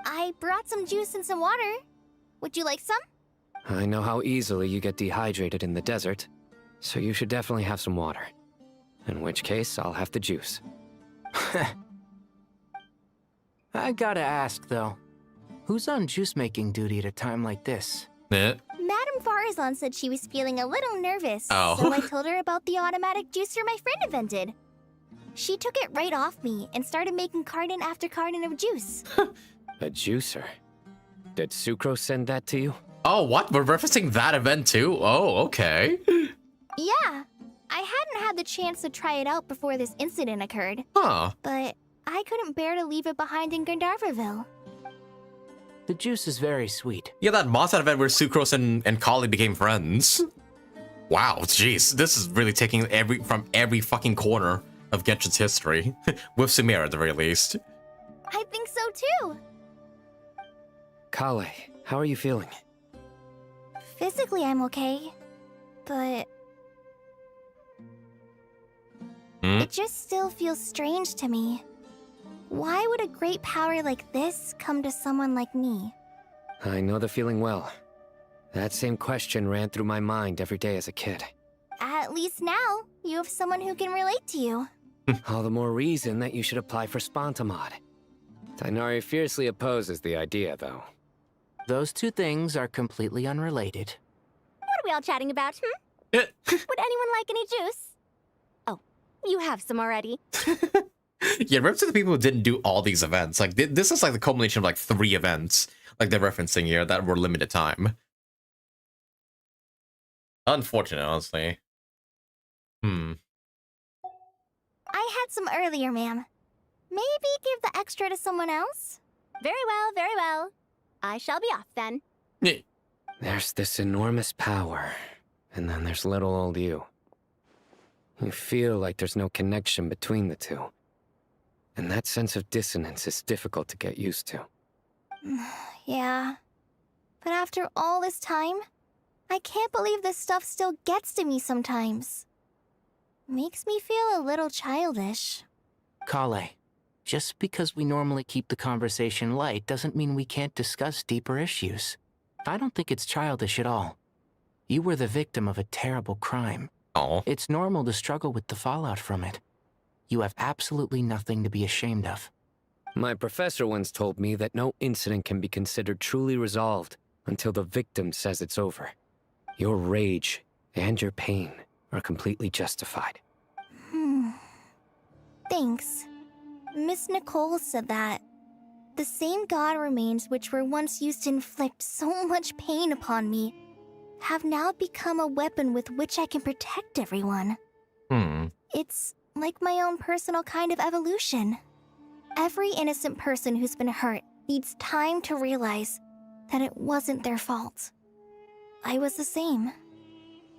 I brought some juice and some water. Would you like some? I know how easily you get dehydrated in the desert, so you should definitely have some water. In which case, I'll have the juice. I gotta ask, though. Who's on juice-making duty at a time like this? Madame Farazan said she was feeling a little nervous, Oh. so I told her about the automatic juicer my friend invented. She took it right off me and started making carton after carton of juice. A juicer? Did Sucrose send that to you? Oh, what? We're referencing that event too? Oh, okay. Yeah, I hadn't had the chance to try it out before this incident occurred. Huh. But I couldn't bear to leave it behind in Gandharvaville. The juice is very sweet. Yeah, that Mossad event where Sucrose and Kali became friends. Wow, jeez. This is really taking from every fucking corner of Genshin's history. With Sumeru at the very least. I think so too. Kale, how are you feeling? Physically, I'm okay. But it just still feels strange to me. Why would a great power like this come to someone like me? I know the feeling well. That same question ran through my mind every day as a kid. At least now, you have someone who can relate to you. All the more reason that you should apply for Spontamod. Tainari fiercely opposes the idea, though. Those two things are completely unrelated. What are we all chatting about, Would anyone like any juice? Oh, you have some already. Yeah, remember to the people who didn't do all these events. Like, this is like the culmination of like 3 events, like they're referencing here, that were limited time. Unfortunate, honestly. I had some earlier, ma'am. Maybe give the extra to someone else? Very well, very well. I shall be off then. There's this enormous power, and then there's little old you. You feel like there's no connection between the two. And that sense of dissonance is difficult to get used to. Yeah. But after all this time, I can't believe this stuff still gets to me sometimes. Makes me feel a little childish. Kale, just because we normally keep the conversation light doesn't mean we can't discuss deeper issues. I don't think it's childish at all. You were the victim of a terrible crime. Oh. It's normal to struggle with the fallout from it. You have absolutely nothing to be ashamed of. My professor once told me that no incident can be considered truly resolved until the victim says it's over. Your rage and your pain are completely justified. Thanks. Miss Nicole said that. The same god remains which were once used to inflict so much pain upon me have now become a weapon with which I can protect everyone. It's like my own personal kind of evolution. Every innocent person who's been hurt needs time to realize that it wasn't their fault. I was the same.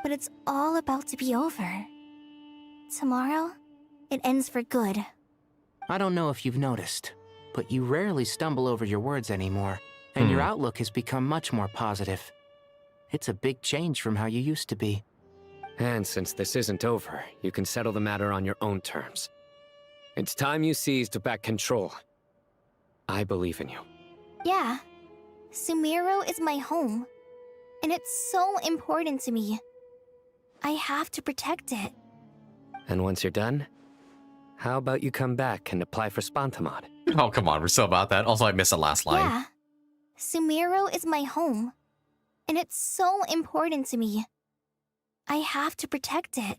But it's all about to be over. Tomorrow, it ends for good. I don't know if you've noticed, but you rarely stumble over your words anymore, and your outlook has become much more positive. It's a big change from how you used to be. And since this isn't over, you can settle the matter on your own terms. It's time you seized back control. I believe in you. Yeah. Sumeru is my home. And it's so important to me. I have to protect it. And once you're done, how about you come back and apply for Spantamod? Oh, come on, we're still about that. Also, I missed the last line. Yeah. Sumeru is my home. And it's so important to me. I have to protect it.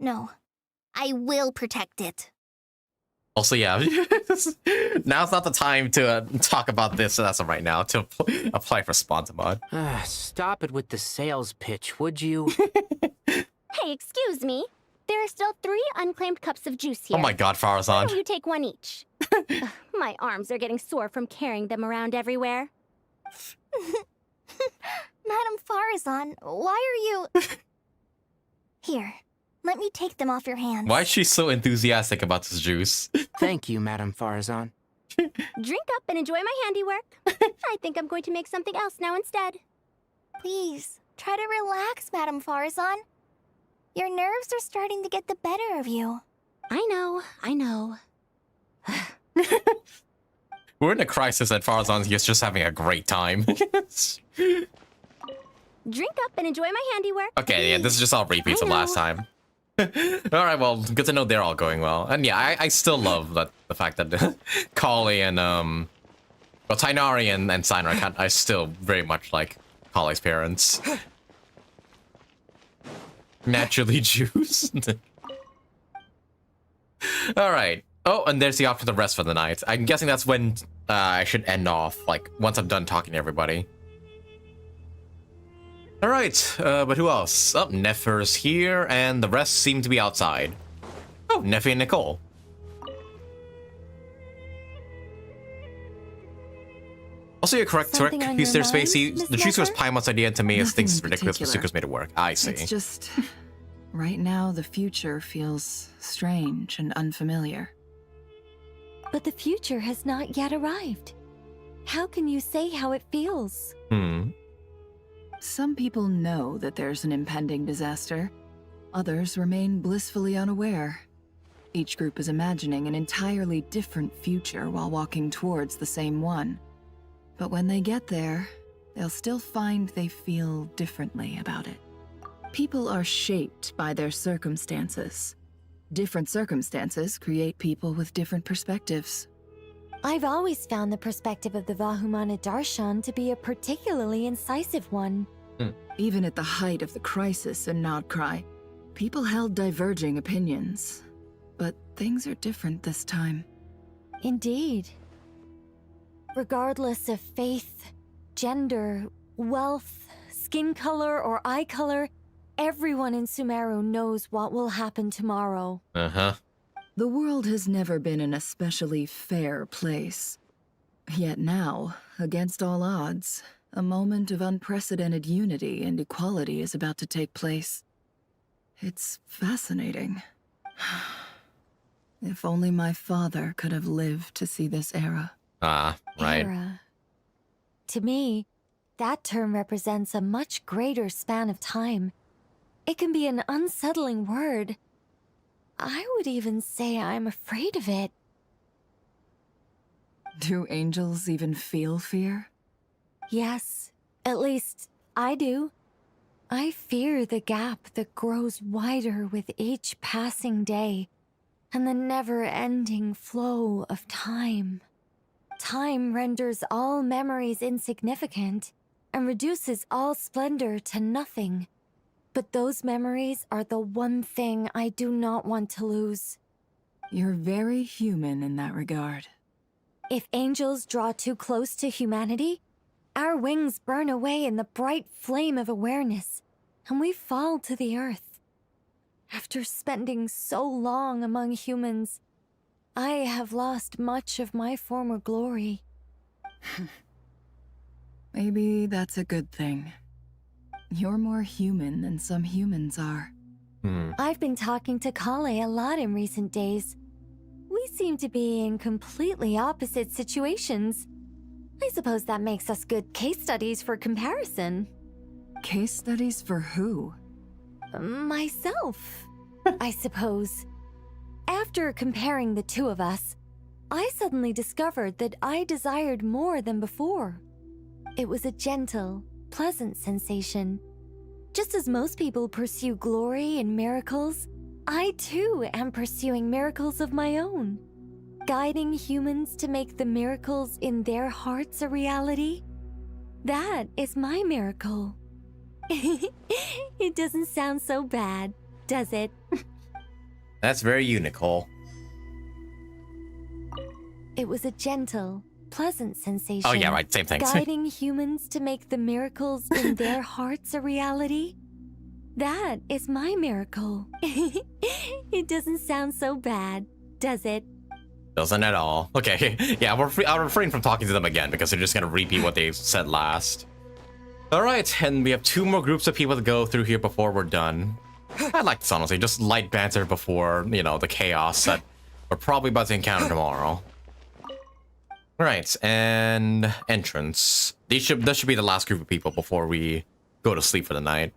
No. I will protect it. Also, yeah, now's not the time to talk about this as of right now, to apply for Spantamod. Stop it with the sales pitch, would you? Hey, excuse me. There are still 3 unclaimed cups of juice here. Oh my god, Why Farazan. don't you take one each? Ugh, my arms are getting sore from carrying them around everywhere. Madame Farazan, why are you... Here, let me take them off your hands. Why is she so enthusiastic about this juice? Thank you, Madame Farazan. Drink up and enjoy my handiwork. I think I'm going to make something else now instead. Please, try to relax, Madame Farazan. Your nerves are starting to get the better of you. I know. We're in a crisis and Farazan is just having a great time. Drink up and enjoy my handiwork. Okay, yeah, this is just all repeats of last time. Alright, well, good to know they're all going well. And yeah, I still love the fact that Kali and, well, Tainari and Seinra, I still very much like Kali's parents. Naturally juice. Alright. Oh, and there's the option to rest for the night. I'm guessing that's when I should end off, like, once I'm done talking to everybody. Alright, but who else? Oh, Nefer's here, and the rest seem to be outside. Oh, Nefe and Nicole. Also, you're correct, Something on your Mr. mind, Spacey. Miss The juice was Nefer? Paimon's idea and to me, thinks it's Nothing ridiculous, but particular. Suku's made it work. I see. It's just... right now, the future feels strange and unfamiliar. But the future has not yet arrived. How can you say how it feels? Some people know that there's an impending disaster. Others remain blissfully unaware. Each group is imagining an entirely different future while walking towards the same one. But when they get there, they'll still find they feel differently about it. People are shaped by their circumstances. Different circumstances create people with different perspectives. I've always found the perspective of the Vahumana Darshan to be a particularly incisive one. Even at the height of the crisis in Nod-Krai, people held diverging opinions. But things are different this time. Indeed. Regardless of faith, gender, wealth, skin color, or eye color, everyone in Sumeru knows what will happen tomorrow. The world has never been an especially fair place. Yet now, against all odds, a moment of unprecedented unity and equality is about to take place. It's fascinating. If only my father could have lived to see this era. Right. Era. To me, that term represents a much greater span of time. It can be an unsettling word. I would even say I'm afraid of it. Do angels even feel fear? Yes, at least I do. I fear the gap that grows wider with each passing day and the never-ending flow of time. Time renders all memories insignificant and reduces all splendor to nothing. But those memories are the one thing I do not want to lose. You're very human in that regard. If angels draw too close to humanity, our wings burn away in the bright flame of awareness, and we fall to the earth. After spending so long among humans, I have lost much of my former glory. Maybe that's a good thing. You're more human than some humans are. I've been talking to Kale a lot in recent days. We seem to be in completely opposite situations. I suppose that makes us good case studies for comparison. Case studies for who? Myself, I suppose. After comparing the two of us, I suddenly discovered that I desired more than before. It was a gentle, pleasant sensation. Just as most people pursue glory and miracles, I too am pursuing miracles of my own. Guiding humans to make the miracles in their hearts a reality. That is my miracle. It doesn't sound so bad, does it? That's very you, Nicole. It was a gentle, pleasant sensation. Oh yeah, right, same thing. Guiding humans to make the miracles in their hearts a reality. That is my miracle. It doesn't sound so bad, does it? Doesn't at all. Okay, yeah, I'll refrain from talking to them again because they're just gonna repeat what they said last. Alright, and we have 2 more groups of people to go through here before we're done. I like this, honestly, just light banter before, you know, the chaos that we're probably about to encounter tomorrow. Alright, and entrance. This should be the last group of people before we go to sleep for the night.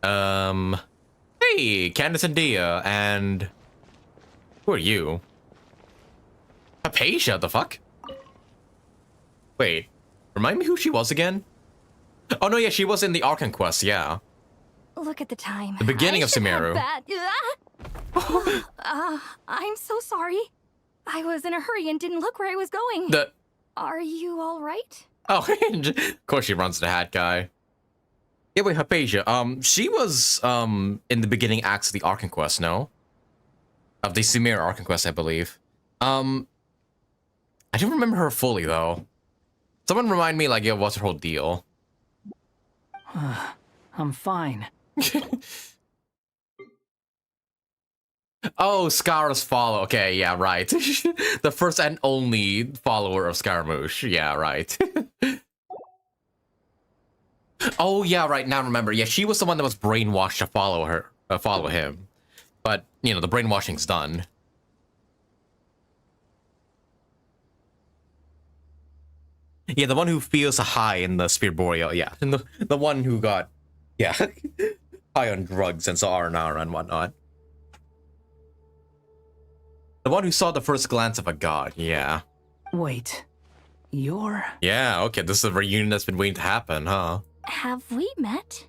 Hey, Candace and Dia, and... Who are you? Hypatia, the fuck? Wait, remind me who she was again? Oh no, yeah, she was in the Archon quest, yeah. Look at the time. The beginning of Sumeru. I'm so sorry. I was in a hurry and didn't look where I was going. Are you all right? Oh, of course she runs the hat guy. Yeah, wait, Hypatia, she was, in the beginning acts of the Archon quest, no? Of the Sumeru Archon quest, I believe. I don't remember her fully, though. Someone remind me, like, yeah, what's her whole deal? I'm fine. Oh, Scar's follow. Okay, yeah, right. The first and only follower of Scaramouche. Yeah, right. Oh, yeah, right. Now remember. Yeah, she was the one that was brainwashed to follow him. But, you know, the brainwashing's done. Yeah, the one who feels a high in the Spirit Boreal. Yeah, and the one who got, yeah, high on drugs and saw Arnara and whatnot. The one who saw the first glance of a god, yeah. Wait, you're... Yeah, okay, this is a reunion that's been waiting to happen, huh? Have we met?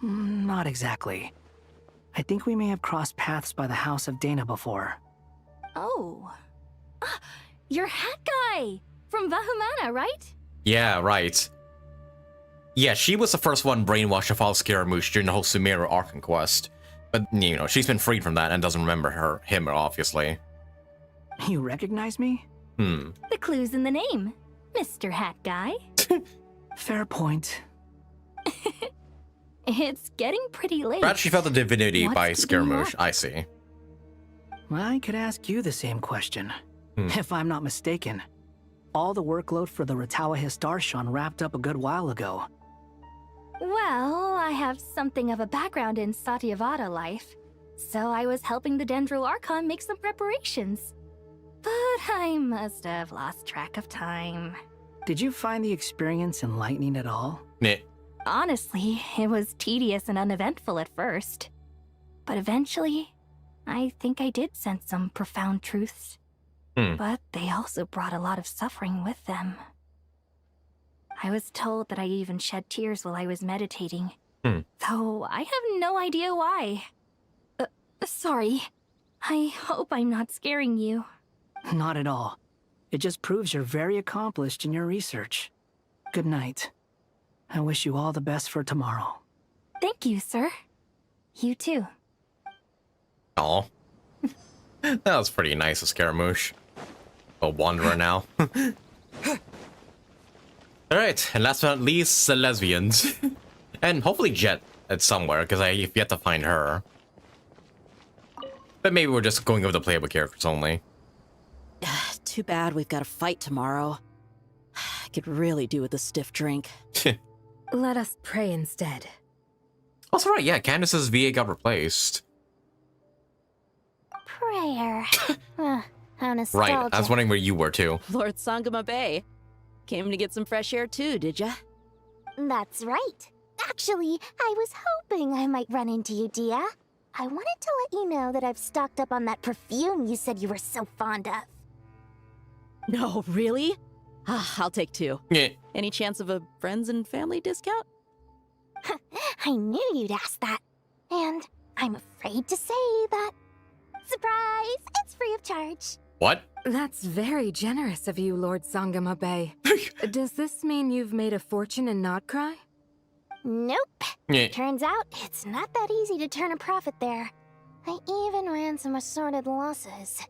Not exactly. I think we may have crossed paths by the house of Dana before. Oh. You're Hat Guy! From Vahumana, right? Yeah, right. Yeah, she was the first one brainwashed to follow Scaramouche during the whole Sumeru Archon quest. But, you know, she's been freed from that and doesn't remember him, obviously. You recognize me? The clue's in the name, Mr. Hat Guy. Fair point. It's getting pretty late. Brad, she felt the divinity What's by keeping you Scaramouche, up? I see. I could ask you the same question. If I'm not mistaken. All the workload for the Ratawa Histarchon wrapped up a good while ago. Well, I have something of a background in Satyavada life, so I was helping the Dendro Archon make some preparations. But I must have lost track of time. Did you find the experience enlightening at all? Nah. Honestly, it was tedious and uneventful at first. But eventually, I think I did sense some profound truths. But they also brought a lot of suffering with them. I was told that I even shed tears while I was meditating. Hmm. Though I have no idea why. Sorry. I hope I'm not scaring you. Not at all. It just proves you're very accomplished in your research. Good night. I wish you all the best for tomorrow. Thank you, sir. You too. Oh, that was pretty nice of Scaramouche. A wanderer now. Alright, and last but not least, the lesbians. And hopefully Jet at somewhere, because I've yet to find her. But maybe we're just going over the playable characters only. Too bad we've got a fight tomorrow. I could really do with a stiff drink. Let us pray instead. Also, right, yeah, Candace's VA got replaced. Prayer. How nostalgic. Right, I was wondering where you were too. Lord Sangama Bay. Came to get some fresh air too, did ya? That's right. Actually, I was hoping I might run into you, Dia. I wanted to let you know that I've stocked up on that perfume you said you were so fond of. No, really? I'll take 2. Yeah. Any chance of a friends and family discount? I knew you'd ask that. And I'm afraid to say that. Surprise! It's free of charge. What? That's very generous of you, Lord Sangama Bay. Does this mean you've made a fortune in Nod-Krai? Nope. Yeah. Turns out it's not that easy to turn a profit there. I even ran some assorted losses.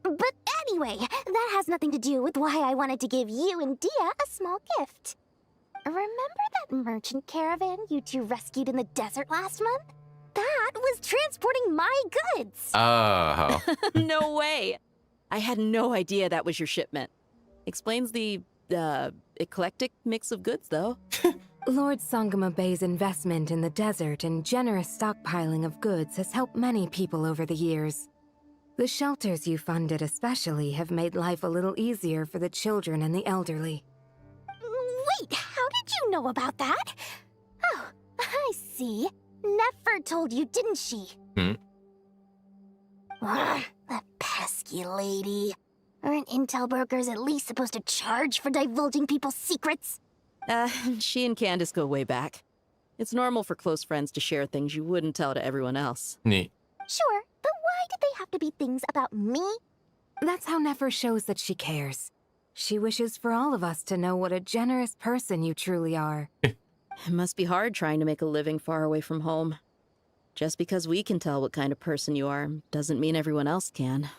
But anyway, that has nothing to do with why I wanted to give you and Dia a small gift. Remember that merchant caravan you two rescued in the desert last month? That was transporting my goods! Oh. No way! I had no idea that was your shipment. Explains the, eclectic mix of goods, though. Lord Sangama Bay's investment in the desert and generous stockpiling of goods has helped many people over the years. The shelters you funded especially have made life a little easier for the children and the elderly. Wait, how did you know about that? Oh, I see. Nefer told you, didn't she? That pesky lady. Aren't intel brokers at least supposed to charge for divulging people's secrets? She and Candace go way back. It's normal for close friends to share things you wouldn't tell to everyone else. Neat. Sure, but why did they have to be things about me? That's how Nefer shows that she cares. She wishes for all of us to know what a generous person you truly are. It must be hard trying to make a living far away from home. Just because we can tell what kind of person you are doesn't mean everyone else can.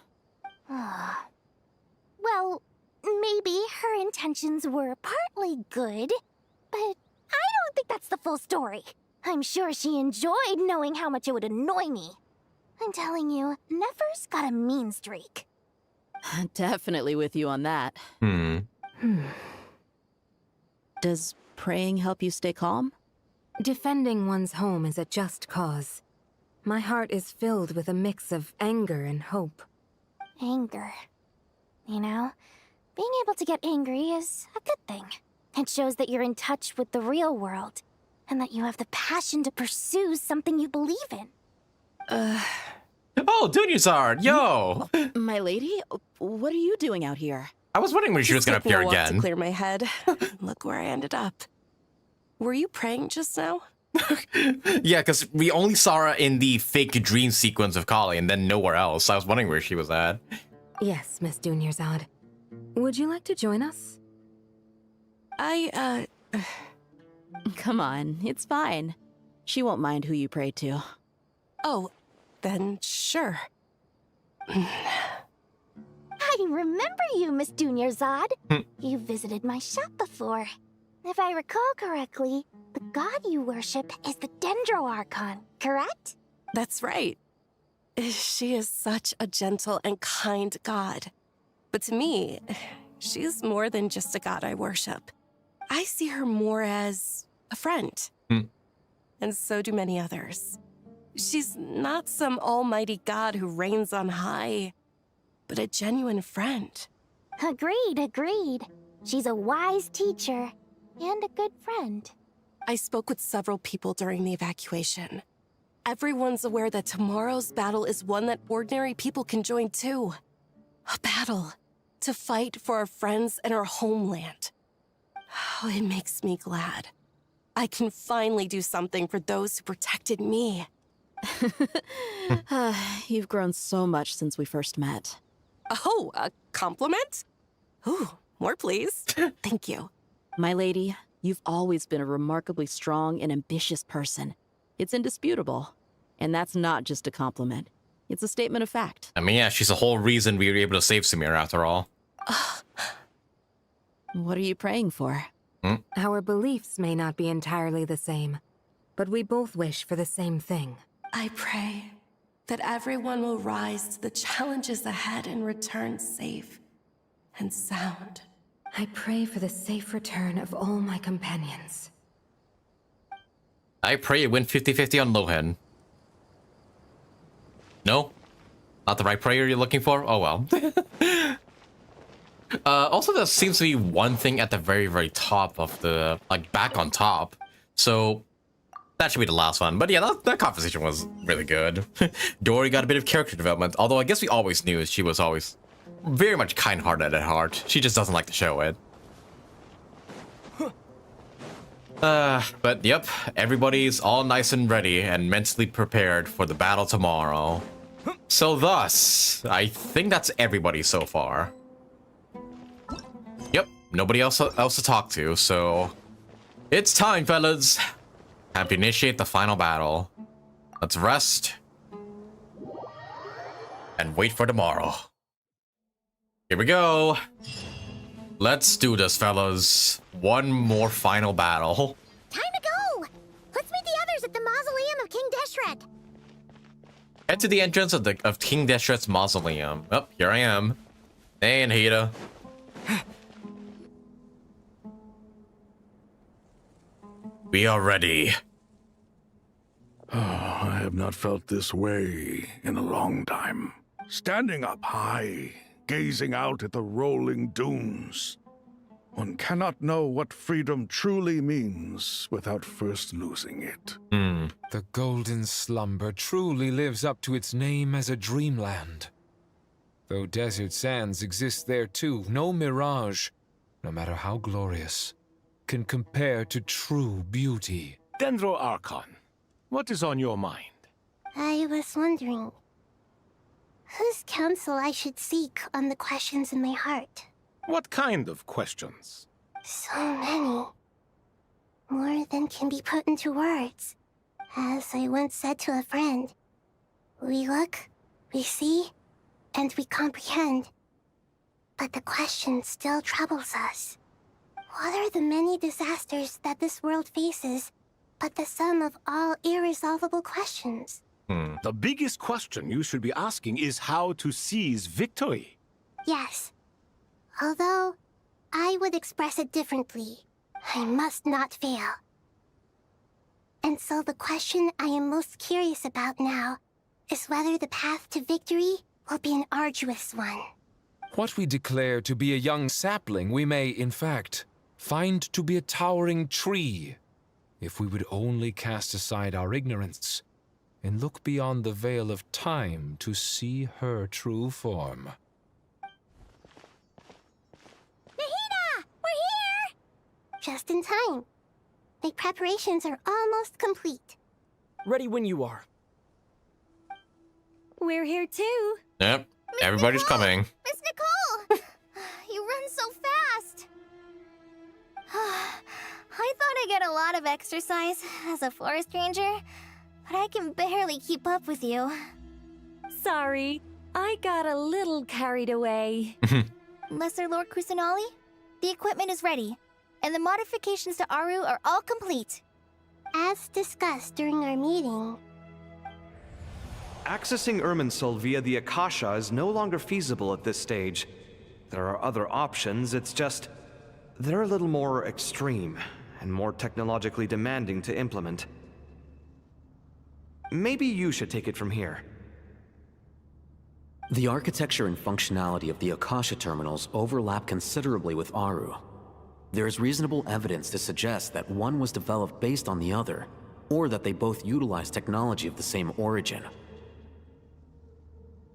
Well, maybe her intentions were partly good, but I don't think that's the full story. I'm sure she enjoyed knowing how much it would annoy me. I'm telling you, Nefer's got a mean streak. Definitely with you on that. Does praying help you stay calm? Defending one's home is a just cause. My heart is filled with a mix of anger and hope. Anger. You know, being able to get angry is a good thing. It shows that you're in touch with the real world, and that you have the passion to pursue something you believe in. Oh, Dunyazard, yo! My lady, what are you doing out here? I was wondering when she was gonna appear To again. clear my head. Look where I ended up. Were you praying just now? Yeah, because we only saw her in the fake dream sequence of Kali and then nowhere else. I was wondering where she was at. Yes, Miss Dunyazad. Would you like to join us? Come on, it's fine. She won't mind who you pray to. Oh, then sure. I remember you, Miss Dunyazad. You visited my shop before. If I recall correctly, the god you worship is the Archon, correct? That's right. She is such a gentle and kind god. But to me, she's more than just a god I worship. I see her more as a friend. And so do many others. She's not some almighty god who reigns on high, but a genuine friend. Agreed. She's a wise teacher and a good friend. I spoke with several people during the evacuation. Everyone's aware that tomorrow's battle is one that ordinary people can join too. A battle to fight for our friends and our homeland. Oh, it makes me glad. I can finally do something for those who protected me. You've grown so much since we first met. Oh, a compliment? Ooh, more please. Thank you. My lady, you've always been a remarkably strong and ambitious person. It's indisputable. And that's not just a compliment. It's a statement of fact. I mean, yeah, she's the whole reason we were able to save Sumeru after all. What are you praying for? Our beliefs may not be entirely the same, but we both wish for the same thing. I pray that everyone will rise to the challenges ahead and return safe and sound. I pray for the safe return of all my companions. I pray it win 50-50 on Lohan. No? Not the right prayer you're looking for? Oh well. Also, there seems to be one thing at the very, very top of the, like, back on top. So, that should be the last one. But yeah, that conversation was really good. Dory got a bit of character development, although I guess we always knew she was always very much kind-hearted at heart. She just doesn't like to show it. But yep, everybody's all nice and ready and mentally prepared for the battle tomorrow. So thus, I think that's everybody so far. Yep, nobody else to talk to, so it's time, fellas. Time to initiate the final battle. Let's rest and wait for tomorrow. Here we go. Let's do this, fellas. One more final battle. Time to go! Let's meet the others at the mausoleum of King Deshret. Head to the entrance of King Deshret's mausoleum. Oh, here I am. Hey, Anahita. We are ready. Oh, I have not felt this way in a long time. Standing up high, gazing out at the rolling dunes. One cannot know what freedom truly means without first losing it. The golden slumber truly lives up to its name as a dreamland. Though desert sands exist there too, no mirage, no matter how glorious, can compare to true beauty. Dendro Archon, what is on your mind? I was wondering whose counsel I should seek on the questions in my heart. What kind of questions? So many. More than can be put into words. As I once said to a friend, we look, we see, and we comprehend. But the question still troubles us. What are the many disasters that this world faces, but the sum of all irresolvable questions? The biggest question you should be asking is how to seize victory. Yes. Although, I would express it differently. I must not fail. And so the question I am most curious about now is whether the path to victory will be an arduous one. What we declare to be a young sapling, we may, in fact, find to be a towering tree, if we would only cast aside our ignorance and look beyond the veil of time to see her true form. Nahida! We're here! Just in time. My preparations are almost complete. Ready when you are. We're here too. Yep, everybody's coming. Miss Nicole! You run so fast! I thought I'd get a lot of exercise as a forest ranger, but I can barely keep up with you. Sorry, I got a little carried away. Lesser Lord Kusanali, the equipment is ready, and the modifications to Aru are all complete. As discussed during our meeting, Accessing Irminsul via the Akasha is no longer feasible at this stage. There are other options, it's just they're a little more extreme and more technologically demanding to implement. Maybe you should take it from here. The architecture and functionality of the Akasha terminals overlap considerably with Aru. There is reasonable evidence to suggest that one was developed based on the other, or that they both utilize technology of the same origin.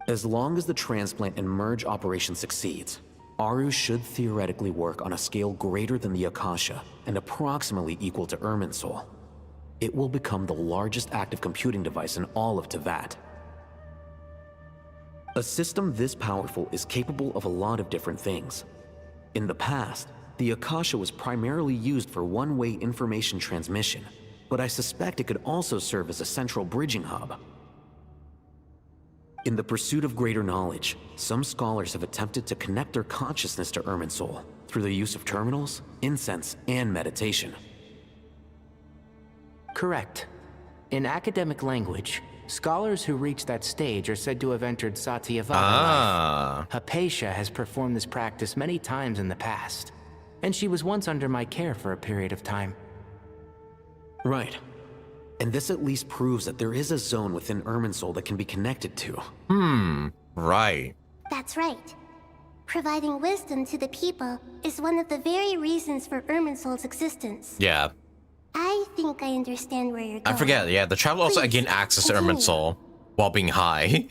As long as the transplant and merge operation succeeds, Aru should theoretically work on a scale greater than the Akasha and approximately equal to Irminsul. It will become the largest active computing device in all of Teyvat. A system this powerful is capable of a lot of different things. In the past, the Akasha was primarily used for one-way information transmission, but I suspect it could also serve as a central bridging hub. In the pursuit of greater knowledge, some scholars have attempted to connect their consciousness to Irminsul through the use of terminals, incense, and meditation. Correct. In academic language, scholars who reach that stage are said to have entered Satyavada life. Hypatia has performed this practice many times in the past, and she was once under my care for a period of time. Right. And this at least proves that there is a zone within Irminsul that can be connected to. Right. That's right. Providing wisdom to the people is one of the very reasons for Irminsul's existence. Yeah. I think I understand where you're going. I forget, yeah, the traveler also gain access to Irminsul while being high.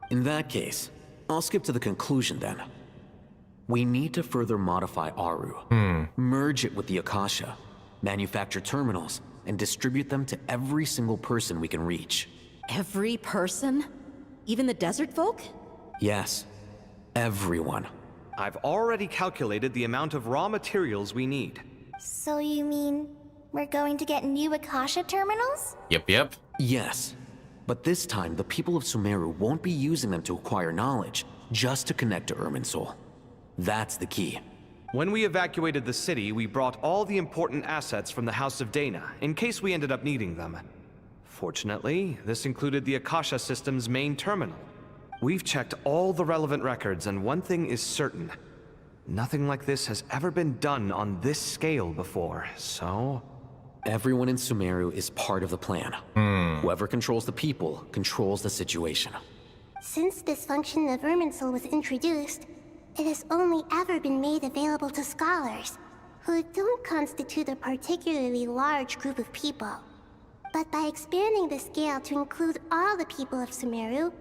In that case, I'll skip to the conclusion then. We need to further modify Aru, merge it with the Akasha, manufacture terminals, and distribute them to every single person we can reach. Every person? Even the desert folk? Yes, everyone. I've already calculated the amount of raw materials we need. So you mean we're going to get new Akasha terminals? Yep. Yes, but this time the people of Sumeru won't be using them to acquire knowledge, just to connect to Irminsul. That's the key. When we evacuated the city, we brought all the important assets from the House of Dana, in case we ended up needing them. Fortunately, this included the Akasha system's main terminal. We've checked all the relevant records, and one thing is certain. Nothing like this has ever been done on this scale before, so... Everyone in Sumeru is part of the plan. Whoever controls the people controls the situation. Since this function of Irminsul was introduced, it has only ever been made available to scholars, who don't constitute a particularly large group of people. But by expanding the scale to include all the people of Sumeru,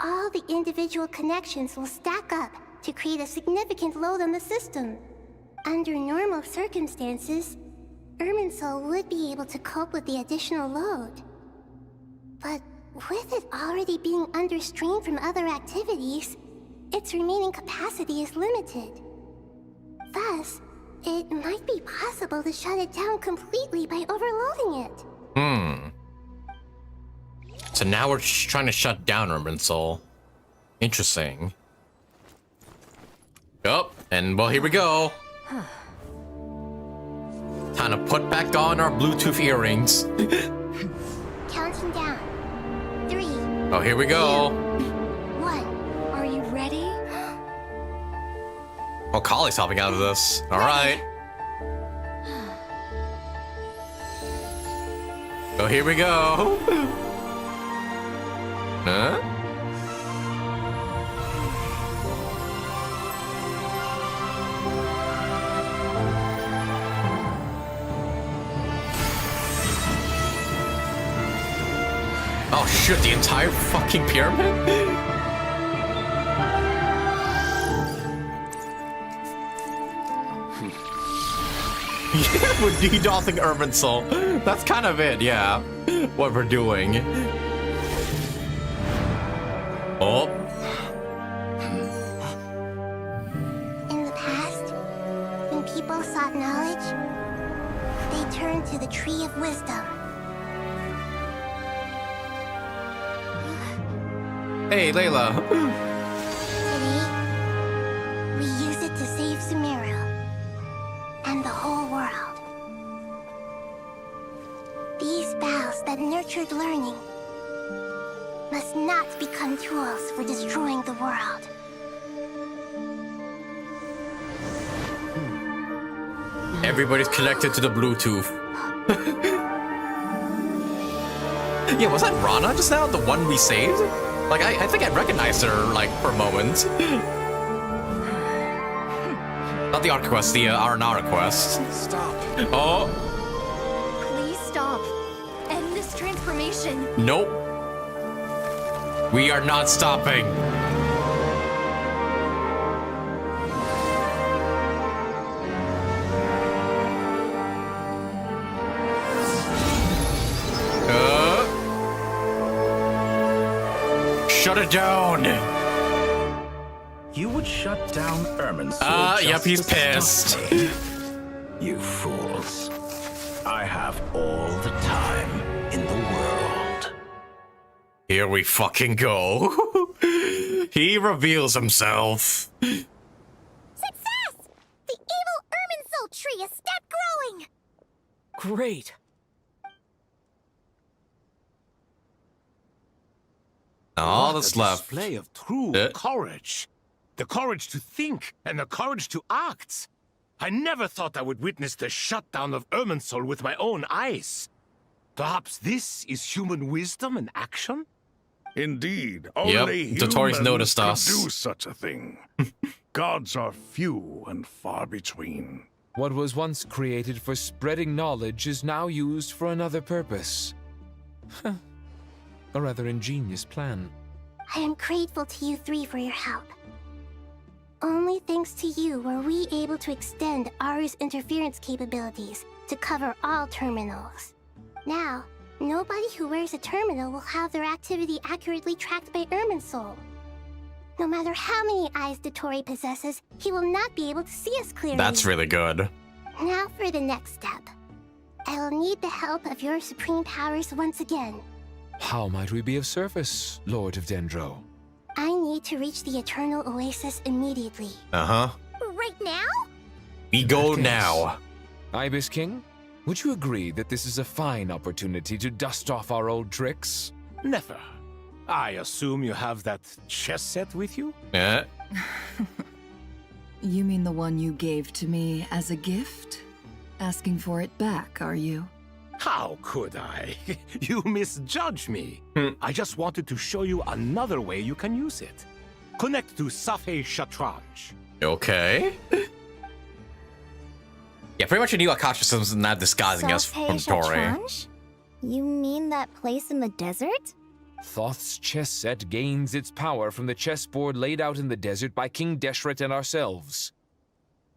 all the individual connections will stack up to create a significant load on the system. Under normal circumstances, Irminsul would be able to cope with the additional load. But with it already being under strain from other activities, its remaining capacity is limited. Thus, it might be possible to shut it down completely by overloading it. So now we're trying to shut down Irminsul. Interesting. Yup, and well, here we go. Time to put back on our Bluetooth earrings. Counting down. 3. Oh, here we go. 1. Are you ready? Oh, Kali's helping out of this. All right. Oh, here we go. Huh? Oh shit, the entire fucking pyramid? We're DDoSing Irminsul. That's kind of it, yeah. What we're doing. Oh. In the past, when people sought knowledge, they turned to the Tree of Wisdom. Hey, Layla. Today, we use it to save Sumeru and the whole world. These boughs that nurtured learning must not become tools for destroying the world. Everybody's connected to the Bluetooth. Yeah, was that Rana just now? The one we saved? Like, I think I recognized her, like, for a moment. Not the Arc quest, the Aranara quest. Stop. Oh. Please stop. End this transformation. Nope. We are not stopping. Shut it down. You would shut down Irminsul. Yep, he's pissed. You fools. I have all the time in the world. Here we fucking go. He reveals himself. Success! The evil Irminsul tree has stopped growing! Great. All that's left. Display of true courage. The courage to think and the courage to act. I never thought I would witness the shutdown of Irminsul with my own eyes. Perhaps this is human wisdom in action? Indeed, only Dotori's humans noticed could us. do such a thing. Gods are few and far between. What was once created for spreading knowledge is now used for another purpose. A rather ingenious plan. I am grateful to you three for your help. Only thanks to you were we able to extend Aru's interference capabilities to cover all terminals. Now, nobody who wears a terminal will have their activity accurately tracked by Irminsul. No matter how many eyes Dotori possesses, he will not be able to see us clearly. That's really good. Now for the next step. I will need the help of your supreme powers once again. How might we be of service, Lord of Dendro? I need to reach the Eternal Oasis immediately. Uh-huh. Right now? We go now. Ibis King, would you agree that this is a fine opportunity to dust off our old tricks? Never. I assume you have that chess set with you? Yeah. You mean the one you gave to me as a gift? Asking for it back, are you? How could I? You misjudge me. I just wanted to show you another way you can use it. Connect to Safei Shatranj. Okay. Yeah, pretty much a new Akasha system is not disguising us from Dotori. Shatranj? You mean that place in the desert? Thoth's chess set gains its power from the chessboard laid out in the desert by King Deshret and ourselves.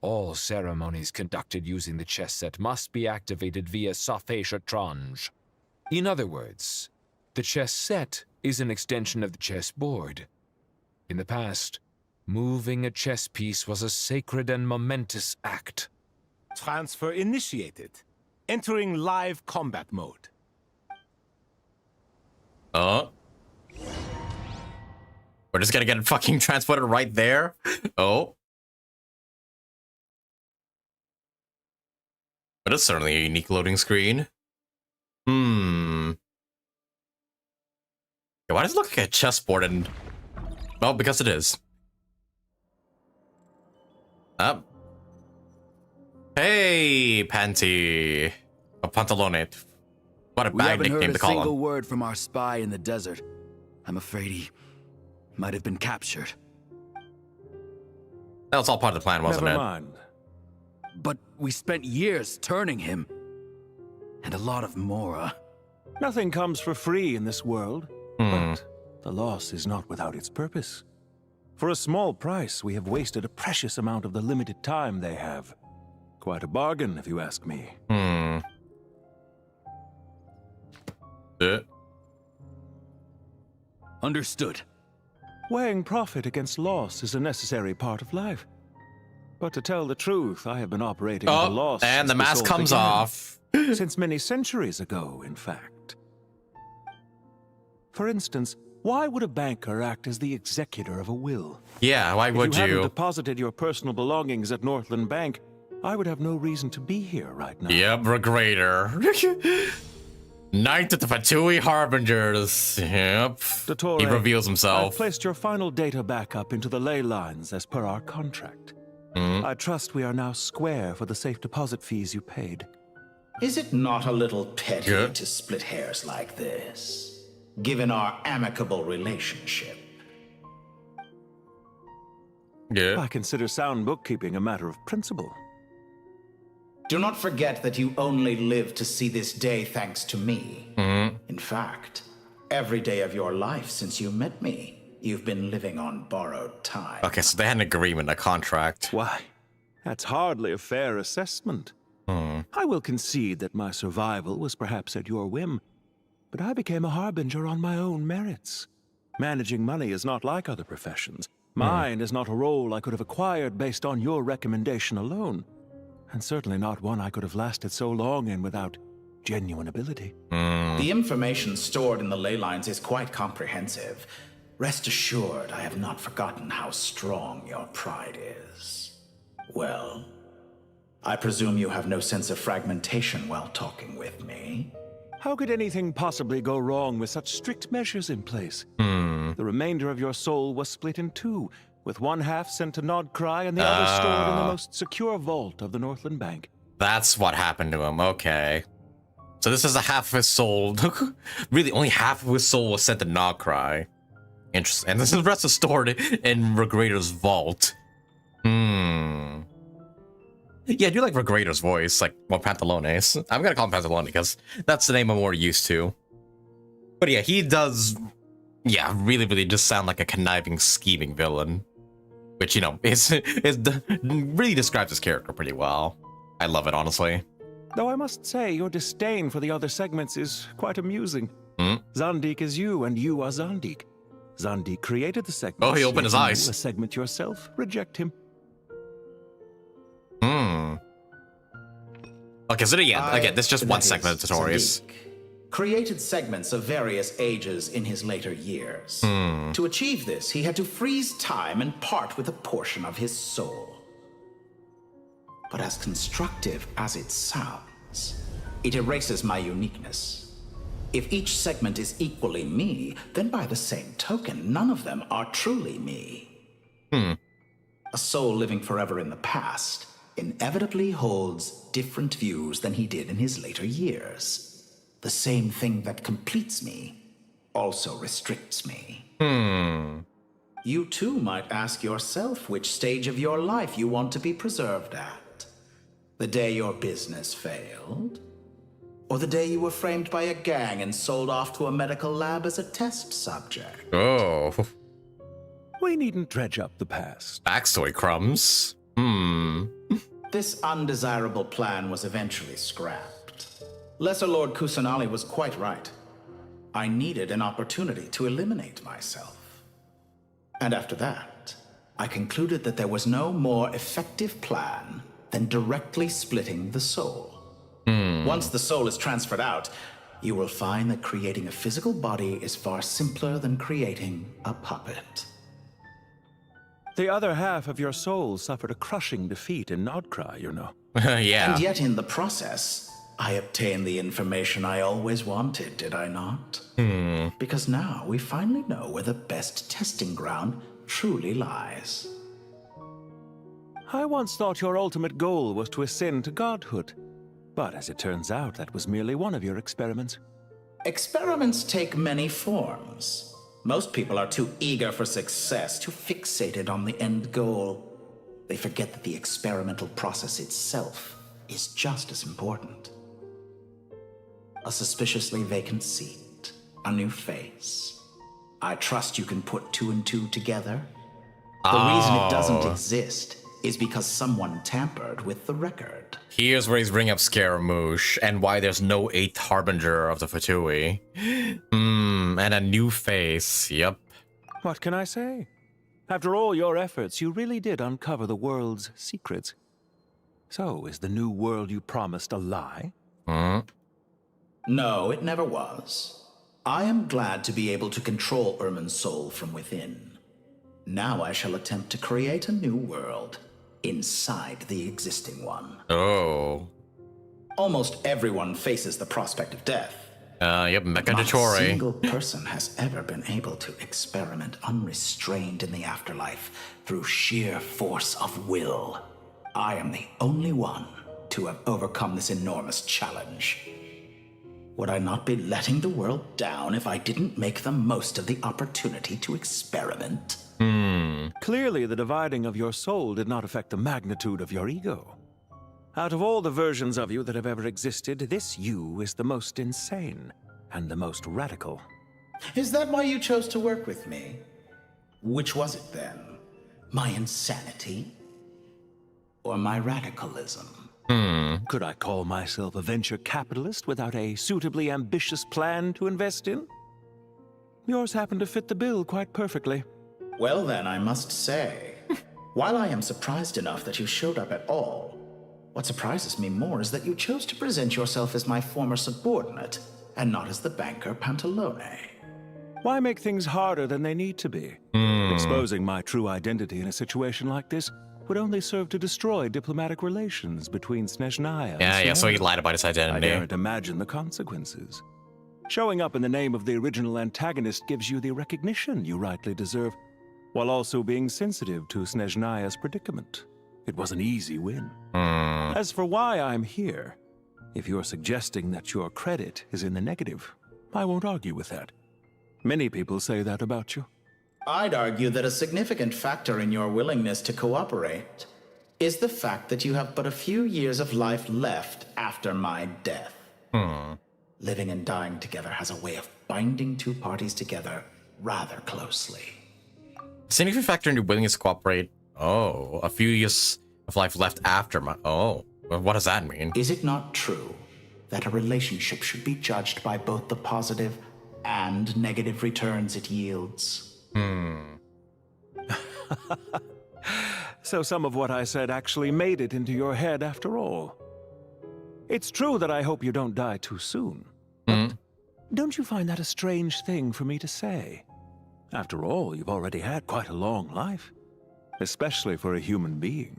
All ceremonies conducted using the chess set must be activated via Safei Shatranj. In other words, the chess set is an extension of the chessboard. In the past, moving a chess piece was a sacred and momentous act. Transfer initiated. Entering live combat mode. We're just gonna get fucking transported right there? Oh. But it's certainly a unique loading screen. Yeah, why does it look like a chessboard and... Well, because it is. Hey, Panty. A Pantalone. What a bad nickname to call him. We haven't heard a single word from our spy in the desert. I'm afraid he might have been captured. That was all part of the plan, wasn't it? Never mind. But we spent years turning him. And a lot of Mora. Nothing comes for free in this world. But the loss is not without its purpose. For a small price, we have wasted a precious amount of the limited time they have. Quite a bargain, if you ask me. Understood. Weighing profit against loss is a necessary part of life. But to tell the truth, I have been operating at a loss. And the since mask this all comes began. off. Since many centuries ago, in fact. For instance, why would a banker act as the executor of a will? Yeah, why would If you you? hadn't deposited your personal belongings at Northland Bank, I would have no reason to be here right now. Yep, Regrader. Knight of the Fatui Harbingers. Yep. Dottore, He reveals I've himself. placed your final data backup into the ley lines as per our contract. I trust we are now square for the safe deposit fees you paid. Is it not a little petty to split hairs like this, given our amicable relationship? I consider sound bookkeeping a matter of principle. Do not forget that you only live to see this day thanks to me. In fact, every day of your life since you met me, you've been living on borrowed time. Okay, so they had an agreement, a contract. Why? That's hardly a fair assessment. I will concede that my survival was perhaps at your whim, but I became a harbinger on my own merits. Managing money is not like other professions. Mine is not a role I could have acquired based on your recommendation alone. And certainly not one I could have lasted so long in without genuine ability. The information stored in the ley lines is quite comprehensive. Rest assured, I have not forgotten how strong your pride is. Well, I presume you have no sense of fragmentation while talking with me. How could anything possibly go wrong with such strict measures in place? The remainder of your soul was split in two, with one half sent to Nod-Krai and the other stored in the most secure vault of the Northland Bank. That's what happened to him. Okay. So this is a half of his soul. Really, only half of his soul was sent to Nod-Krai. Interesting. And the rest is stored in Regrator's vault. Yeah, I do like Regrator's voice, like, well, Pantalones. I'm gonna call him Pantalone because that's the name I'm more used to. But yeah, he does, yeah, really just sound like a conniving, scheming villain. Which, you know, really describes his character pretty well. I love it, honestly. Though I must say, your disdain for the other segments is quite amusing. Zandik is you, and you are Zandik. Zandik created the segment. Oh, he opened his eyes. A segment yourself. Reject him. Okay, so yeah, again, this is just one segment of Tutorials. Created segments of various ages in his later years. To achieve this, he had to freeze time and part with a portion of his soul. But as constructive as it sounds, it erases my uniqueness. If each segment is equally me, then by the same token, none of them are truly me. A soul living forever in the past inevitably holds different views than he did in his later years. The same thing that completes me also restricts me. You too might ask yourself which stage of your life you want to be preserved at. The day your business failed? Or the day you were framed by a gang and sold off to a medical lab as a test subject? Oh. We needn't dredge up the past. Backstory crumbs. This undesirable plan was eventually scrapped. Lesser Lord Kusanali was quite right. I needed an opportunity to eliminate myself. And after that, I concluded that there was no more effective plan than directly splitting the soul. Once the soul is transferred out, you will find that creating a physical body is far simpler than creating a puppet. The other half of your soul suffered a crushing defeat in Nod-Krai, you know. Yeah. And yet in the process, I obtained the information I always wanted, did I not? Because now we finally know where the best testing ground truly lies. I once thought your ultimate goal was to ascend to godhood. But as it turns out, that was merely one of your experiments. Experiments take many forms. Most people are too eager for success, too fixated on the end goal. They forget that the experimental process itself is just as important. A suspiciously vacant seat, a new face. I trust you can put two and two together. The reason it doesn't exist is because someone tampered with the record. Here's where he's bringing up Scaramouche and why there's no 8th Harbinger of the Fatui. And a new face, yep. What can I say? After all your efforts, you really did uncover the world's secrets. So, is the new world you promised a lie? No, it never was. I am glad to be able to control Irmin's soul from within. Now I shall attempt to create a new world inside the existing one. Oh. Almost everyone faces the prospect of death. Yep, Not a single person has ever been able to experiment unrestrained in the afterlife through sheer force of will. I am the only one to have overcome this enormous challenge. Would I not be letting the world down if I didn't make the most of the opportunity to experiment? Clearly, the dividing of your soul did not affect the magnitude of your ego. Out of all the versions of you that have ever existed, this you is the most insane and the most radical. Is that why you chose to work with me? Which was it then? My insanity? Or my radicalism? Could I call myself a venture capitalist without a suitably ambitious plan to invest in? Yours happened to fit the bill quite perfectly. Well then, I must say, while I am surprised enough that you showed up at all, what surprises me more is that you chose to present yourself as my former subordinate, and not as the banker Pantalone. Why make things harder than they need to be? Exposing my true identity in a situation like this would only serve to destroy diplomatic relations between Snezhnaya and Yeah, so he Sumeru. lied about his identity. I daren't imagine the consequences. Showing up in the name of the original antagonist gives you the recognition you rightly deserve, while also being sensitive to Snezhnaya's predicament. It was an easy win. As for why I'm here, if you're suggesting that your credit is in the negative, I won't argue with that. Many people say that about you. I'd argue that a significant factor in your willingness to cooperate is the fact that you have but a few years of life left after my death. Living and dying together has a way of binding two parties together rather closely. Significant factor in your willingness to cooperate. Oh, a few years of life left after my... Oh, what does that mean? Is it not true that a relationship should be judged by both the positive and negative returns it yields? So some of what I said actually made it into your head after all. It's true that I hope you don't die too soon. But don't you find that a strange thing for me to say? After all, you've already had quite a long life, especially for a human being.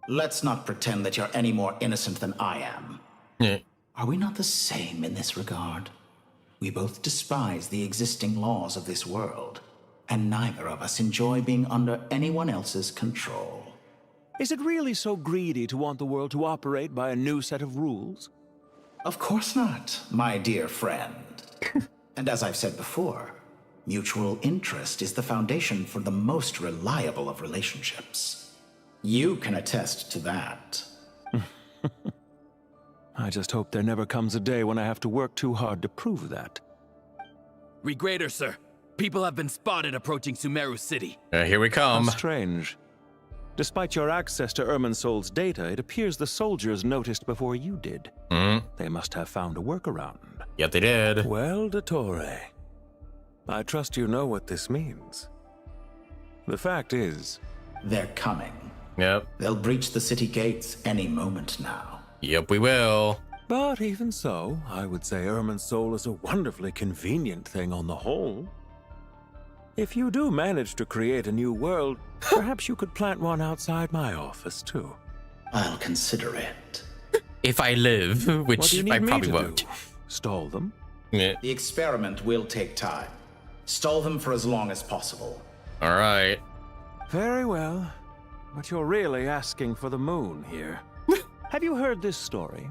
Let's not pretend that you're any more innocent than I am. Yeah. Are we not the same in this regard? We both despise the existing laws of this world, and neither of us enjoy being under anyone else's control. Is it really so greedy to want the world to operate by a new set of rules? Of course not, my dear friend. And as I've said before, mutual interest is the foundation for the most reliable of relationships. You can attest to that. I just hope there never comes a day when I have to work too hard to prove that. Regrader, sir. People have been spotted approaching Sumeru City. Here we come. How strange. Despite your access to Irminsol's data, it appears the soldiers noticed before you did. They must have found a workaround. Yep, they did. Well, Dottore, I trust you know what this means. The fact is... They're coming. Yep. They'll breach the city gates any moment now. Yep, we will. But even so, I would say Irminsol is a wonderfully convenient thing on the whole. If you do manage to create a new world, perhaps you could plant one outside my office, too. I'll consider it. If I live, which What do you need I me probably to won't. do? Stall them? Yeah. The experiment will take time. Stall them for as long as possible. All right. Very well. But you're really asking for the moon here. Have you heard this story?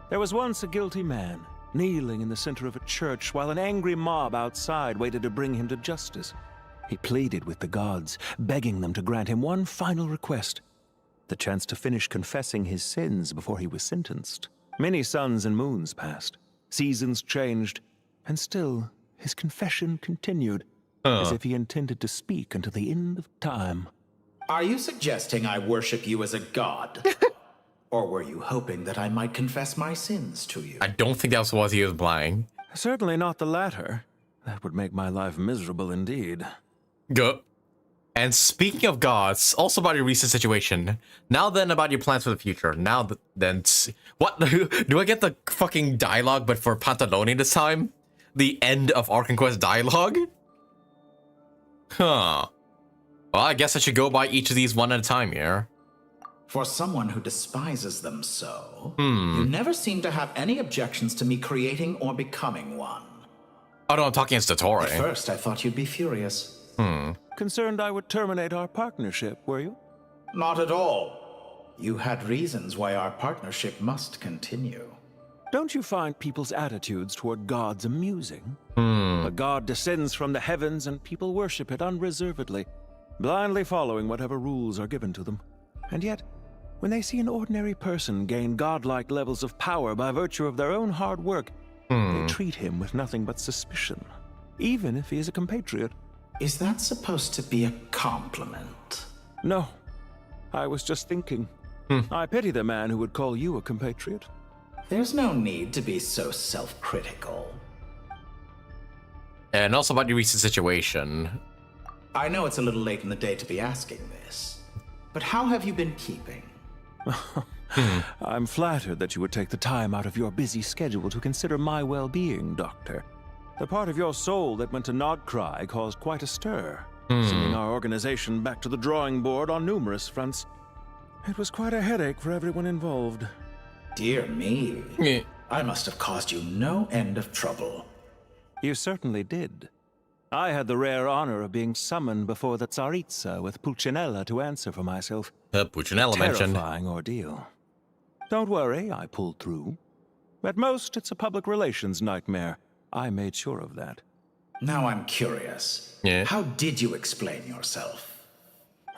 There was once a guilty man, kneeling in the center of a church while an angry mob outside waited to bring him to justice. He pleaded with the gods, begging them to grant him one final request, the chance to finish confessing his sins before he was sentenced. Many suns and moons passed, seasons changed, and still his confession continued, as if he intended to speak until the end of time. Are you suggesting I worship you as a god? Or were you hoping that I might confess my sins to you? I don't think that was what he was implying. Certainly not the latter. That would make my life miserable indeed. Go. And speaking of gods, also about your recent situation. Now then, about your plans for the future. Now then, what? Do I get the fucking dialogue, but for Pantalone this time? The end of Archon Quest dialogue? Huh. Well, I guess I should go by each of these one at a time here. For someone who despises them so, you never seem to have any objections to me creating or becoming one. Oh no, I'm talking as Dottore. At first, I thought you'd be furious. Concerned I would terminate our partnership, were you? Not at all. You had reasons why our partnership must continue. Don't you find people's attitudes toward gods amusing? A god descends from the heavens and people worship it unreservedly, blindly following whatever rules are given to them. And yet, when they see an ordinary person gain godlike levels of power by virtue of their own hard work, they treat him with nothing but suspicion, even if he is a compatriot. Is that supposed to be a compliment? No. I was just thinking. I pity the man who would call you a compatriot. There's no need to be so self-critical. And also about your recent situation. I know it's a little late in the day to be asking this, but how have you been keeping? I'm flattered that you would take the time out of your busy schedule to consider my well-being, Doctor. The part of your soul that went to Nod-Krai caused quite a stir, sending our organization back to the drawing board on numerous fronts. It was quite a headache for everyone involved. Dear me. I must have caused you no end of trouble. You certainly did. I had the rare honor of being summoned before the Tsaritsa with Pulcinella to answer for myself. Pulcinella mentioned. Terrifying ordeal. Don't worry, I pulled through. At most, it's a public relations nightmare. I made sure of that. Now I'm curious. How did you explain yourself?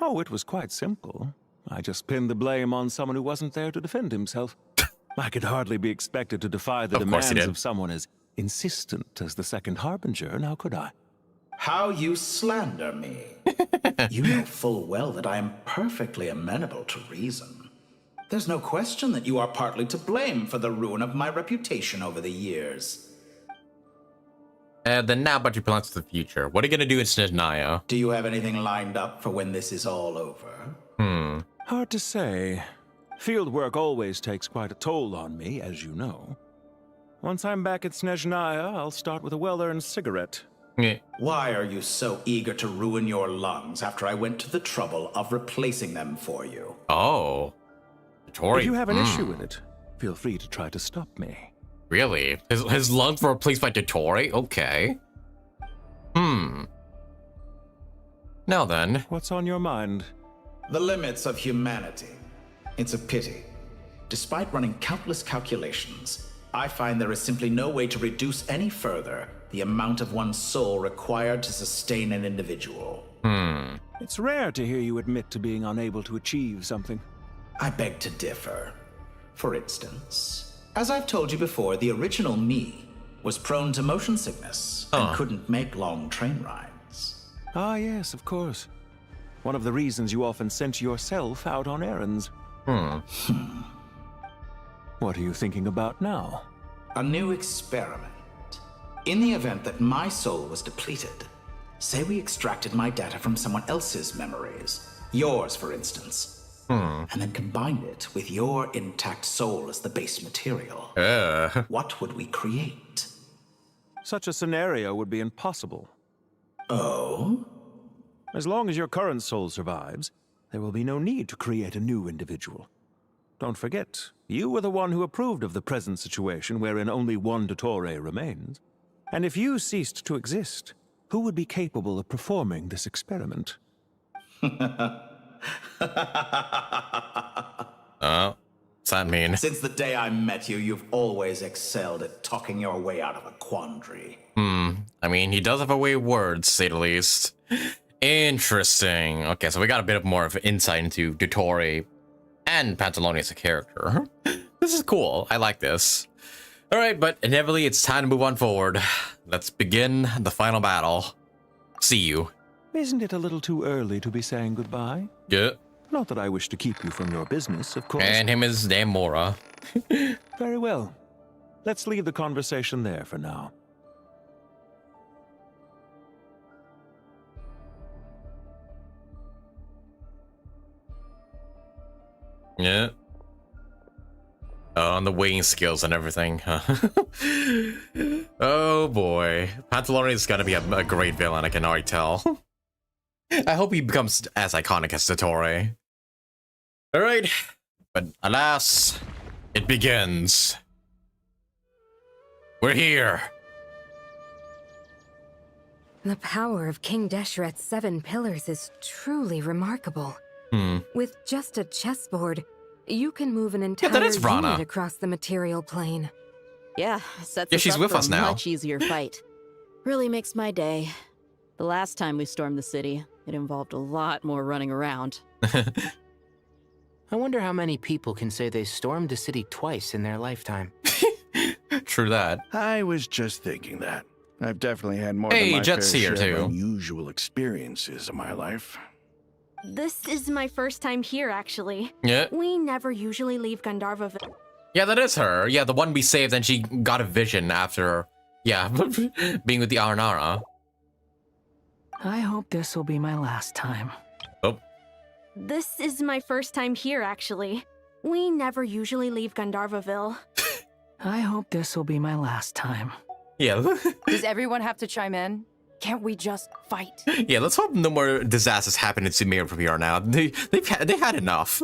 Oh, it was quite simple. I just pinned the blame on someone who wasn't there to defend himself. I could hardly be expected to defy the demands of someone as insistent as the second harbinger, now could I? How you slander me. You know full well that I am perfectly amenable to reason. There's no question that you are partly to blame for the ruin of my reputation over the years. Then now about your plans for the future. What are you going to do in Snezhnaya? Do you have anything lined up for when this is all over? Hard to say. Field work always takes quite a toll on me, as you know. Once I'm back at Snezhnaya, I'll start with a well-earned cigarette. Why are you so eager to ruin your lungs after I went to the trouble of replacing them for you? Oh. If you have an issue with it, feel free to try to stop me. Really? His lungs were replaced by Dotori? Okay. Now then. What's on your mind? The limits of humanity. It's a pity. Despite running countless calculations, I find there is simply no way to reduce any further the amount of one's soul required to sustain an individual. It's rare to hear you admit to being unable to achieve something. I beg to differ. For instance, as I've told you before, the original me was prone to motion sickness and couldn't make long train rides. Ah, yes, of course. One of the reasons you often sent yourself out on errands. What are you thinking about now? A new experiment. In the event that my soul was depleted, say we extracted my data from someone else's memories, yours for instance, and then combined it with your intact soul as the base material. What would we create? Such a scenario would be impossible. Oh? As long as your current soul survives, there will be no need to create a new individual. Don't forget, you were the one who approved of the present situation wherein only one Dottore remains. And if you ceased to exist, who would be capable of performing this experiment? What's that mean? Since the day I met you, you've always excelled at talking your way out of a quandary. I mean, he does have a way of words, to say the least. Interesting. Okay, so we got a bit of more of insight into Dottore and Pantalone as a character. This is cool. I like this. All right, but inevitably, it's time to move on forward. Let's begin the final battle. See you. Isn't it a little too early to be saying goodbye? Yeah. Not that I wish to keep you from your business, of course. And him is damn Mora. Very well. Let's leave the conversation there for now. Yeah. On the weighing skills and everything, huh? Oh boy. Pantalone is gonna be a great villain, I can already tell. I hope he becomes as iconic as Dottore. Alright, but alas, it begins. We're here. The power of King Deshret's 7 pillars is truly remarkable. With just a chessboard, you can move an entire unit across the material plane. Yeah, sets us she's up with for us a now. much easier fight. Really makes my day. The last time we stormed the city, it involved a lot more running around. I wonder how many people can say they stormed a city twice in their lifetime. True that. I was just thinking that. I've definitely had more Hey, than my Jet's fair here share too. of unusual experiences in my life. This is my first time here, actually. Yeah. We never usually leave Gandharva. Yeah, that is her. Yeah, the one we saved and she got a vision after, yeah, being with the Arnara. I hope this will be my last time. Oh. This is my first time here, actually. We never usually leave Gandharvaville. I hope this will be my last time. Yeah. Does everyone have to chime in? Can't we just fight? Yeah, let's hope no more disasters happen in Sumeru from here on out. They've had enough.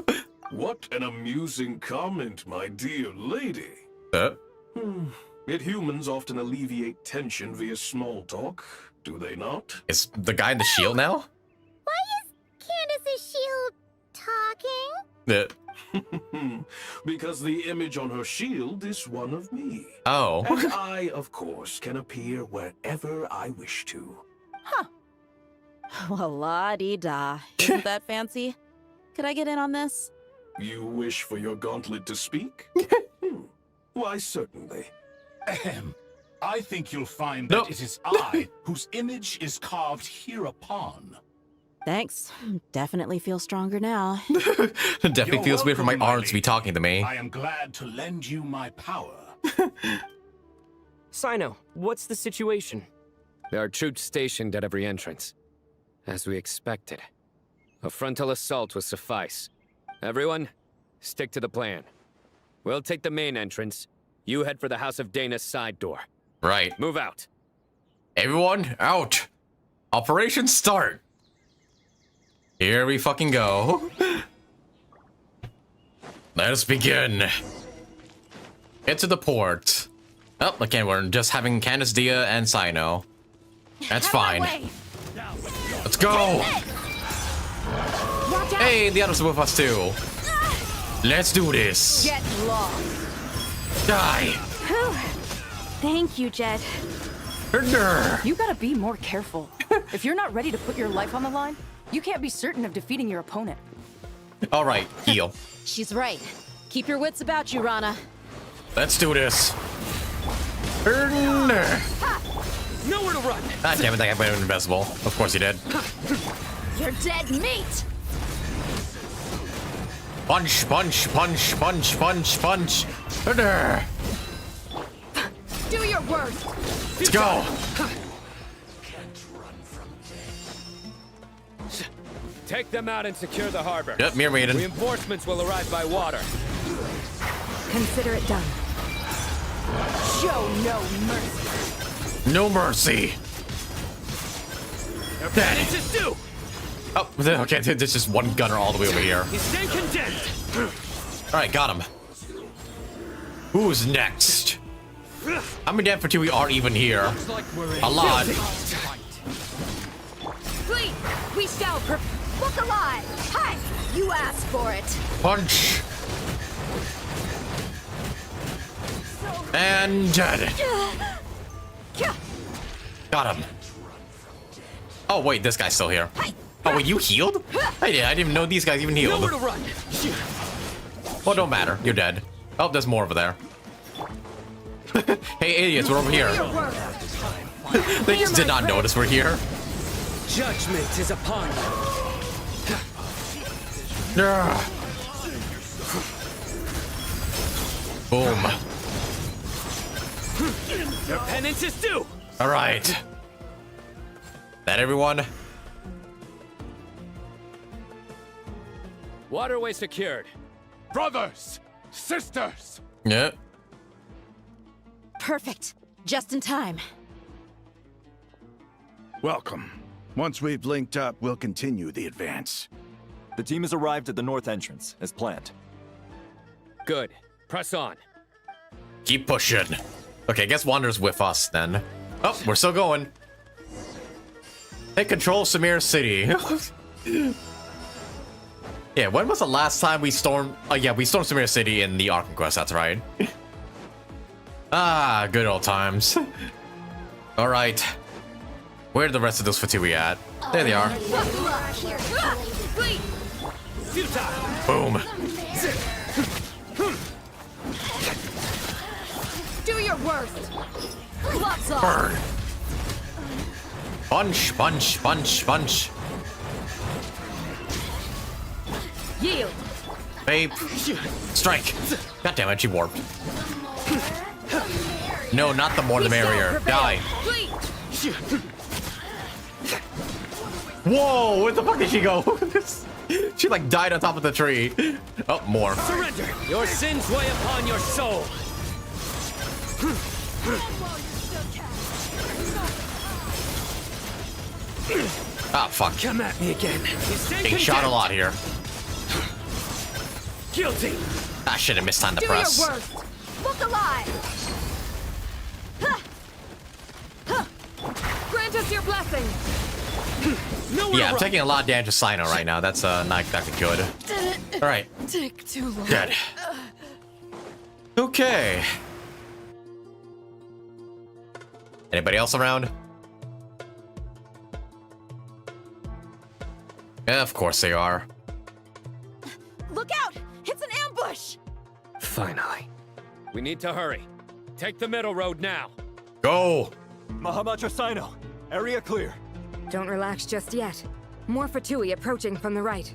What an amusing comment, my dear lady. Yet humans often alleviate tension via small talk, do they not? Is the guy in the shield now? Why is Candace's shield talking? Because the image on her shield is one of me. Oh. And I, of course, can appear wherever I wish to. Well, la-di-da. Isn't that fancy? Could I get in on this? You wish for your gauntlet to speak? Why, certainly. Ahem. I think you'll find that it is I whose image is carved hereupon. Thanks. Definitely feel stronger now. Definitely feels weird for my arms to be talking to me. I am glad to lend you my power. Sino, what's the situation? There are troops stationed at every entrance. As we expected. A frontal assault will suffice. Everyone, stick to the plan. We'll take the main entrance. You head for the House of Dana's side door. Right. Move out. Everyone, out. Operation start. Here we fucking go. Let us begin. Get to the port. Oh, okay, we're just having Candace, Dia, and Sino. That's fine. Let's go. Hey, the others are with us too. Let's do this. Get lost. Die. Thank you, Jed. You gotta be more careful. If you're not ready to put your life on the line, you can't be certain of defeating your opponent. All right, heal. She's right. Keep your wits about you, Rana. Let's do this. Nowhere to run. Ah, damn it, that guy went invisible. Of course he did. You're dead meat. Punch, punch, punch, punch, punch, punch. Do your worst. Let's go. Take them out and secure the harbor. Yep, Mirror Maiden. Reinforcements will arrive by water. Consider it done. Show no mercy. No mercy. Dead. Oh, okay, there's just one gunner all the way over here. He's staying condemned. All right, got him. Who's next? How many dead for two we aren't even here? A lot. Fleet, we shall look alive. Hi, you asked for it. Punch. And dead. Got him. Oh wait, this guy's still here. Oh wait, you healed? I didn't even know these guys even healed. Nowhere to run. Well, don't matter. You're dead. Oh, there's more over there. Hey, idiots, we're over here. They just did not notice we're here. Judgment is upon you. Boom. Your penance is due. All right. That everyone? Waterway secured. Brothers, sisters. Yeah. Perfect. Just in time. Welcome. Once we've linked up, we'll continue the advance. The team has arrived at the north entrance, as planned. Good. Press on. Keep pushing. Okay, I guess Wander's with us then. Oh, we're still going. Take control of Sumeru City. Yeah, when was the last time we stormed... Oh yeah, we stormed Sumeru City in the Archon quest, that's right. Ah, good old times. Alright. Where are the rest of those Fatui at? There they are. Boom. Do your worst. Gloves off. Burn. Punch, punch, punch, punch. Yield. Babe. Strike. God damn it, she warped. No, not the more the merrier. Die. Whoa, where the fuck did she go? She like died on top of the tree. Oh, more. Surrender! Your sins weigh upon your soul! Ah, fuck. Come at me again. Getting shot a lot here. Guilty! I should have missed time to Do press. your worst. Look alive. Grant us your blessing. Yeah, I'm taking a lot of damage to Sino right now. That's not exactly good. All right. Take too long. Good. Okay. Anybody else around? Yeah, of course they are. Look out! It's an ambush! Finally. We need to hurry. Take the middle road now. Go! Mahamatra Sino, area clear. Don't relax just yet. More Fatui approaching from the right.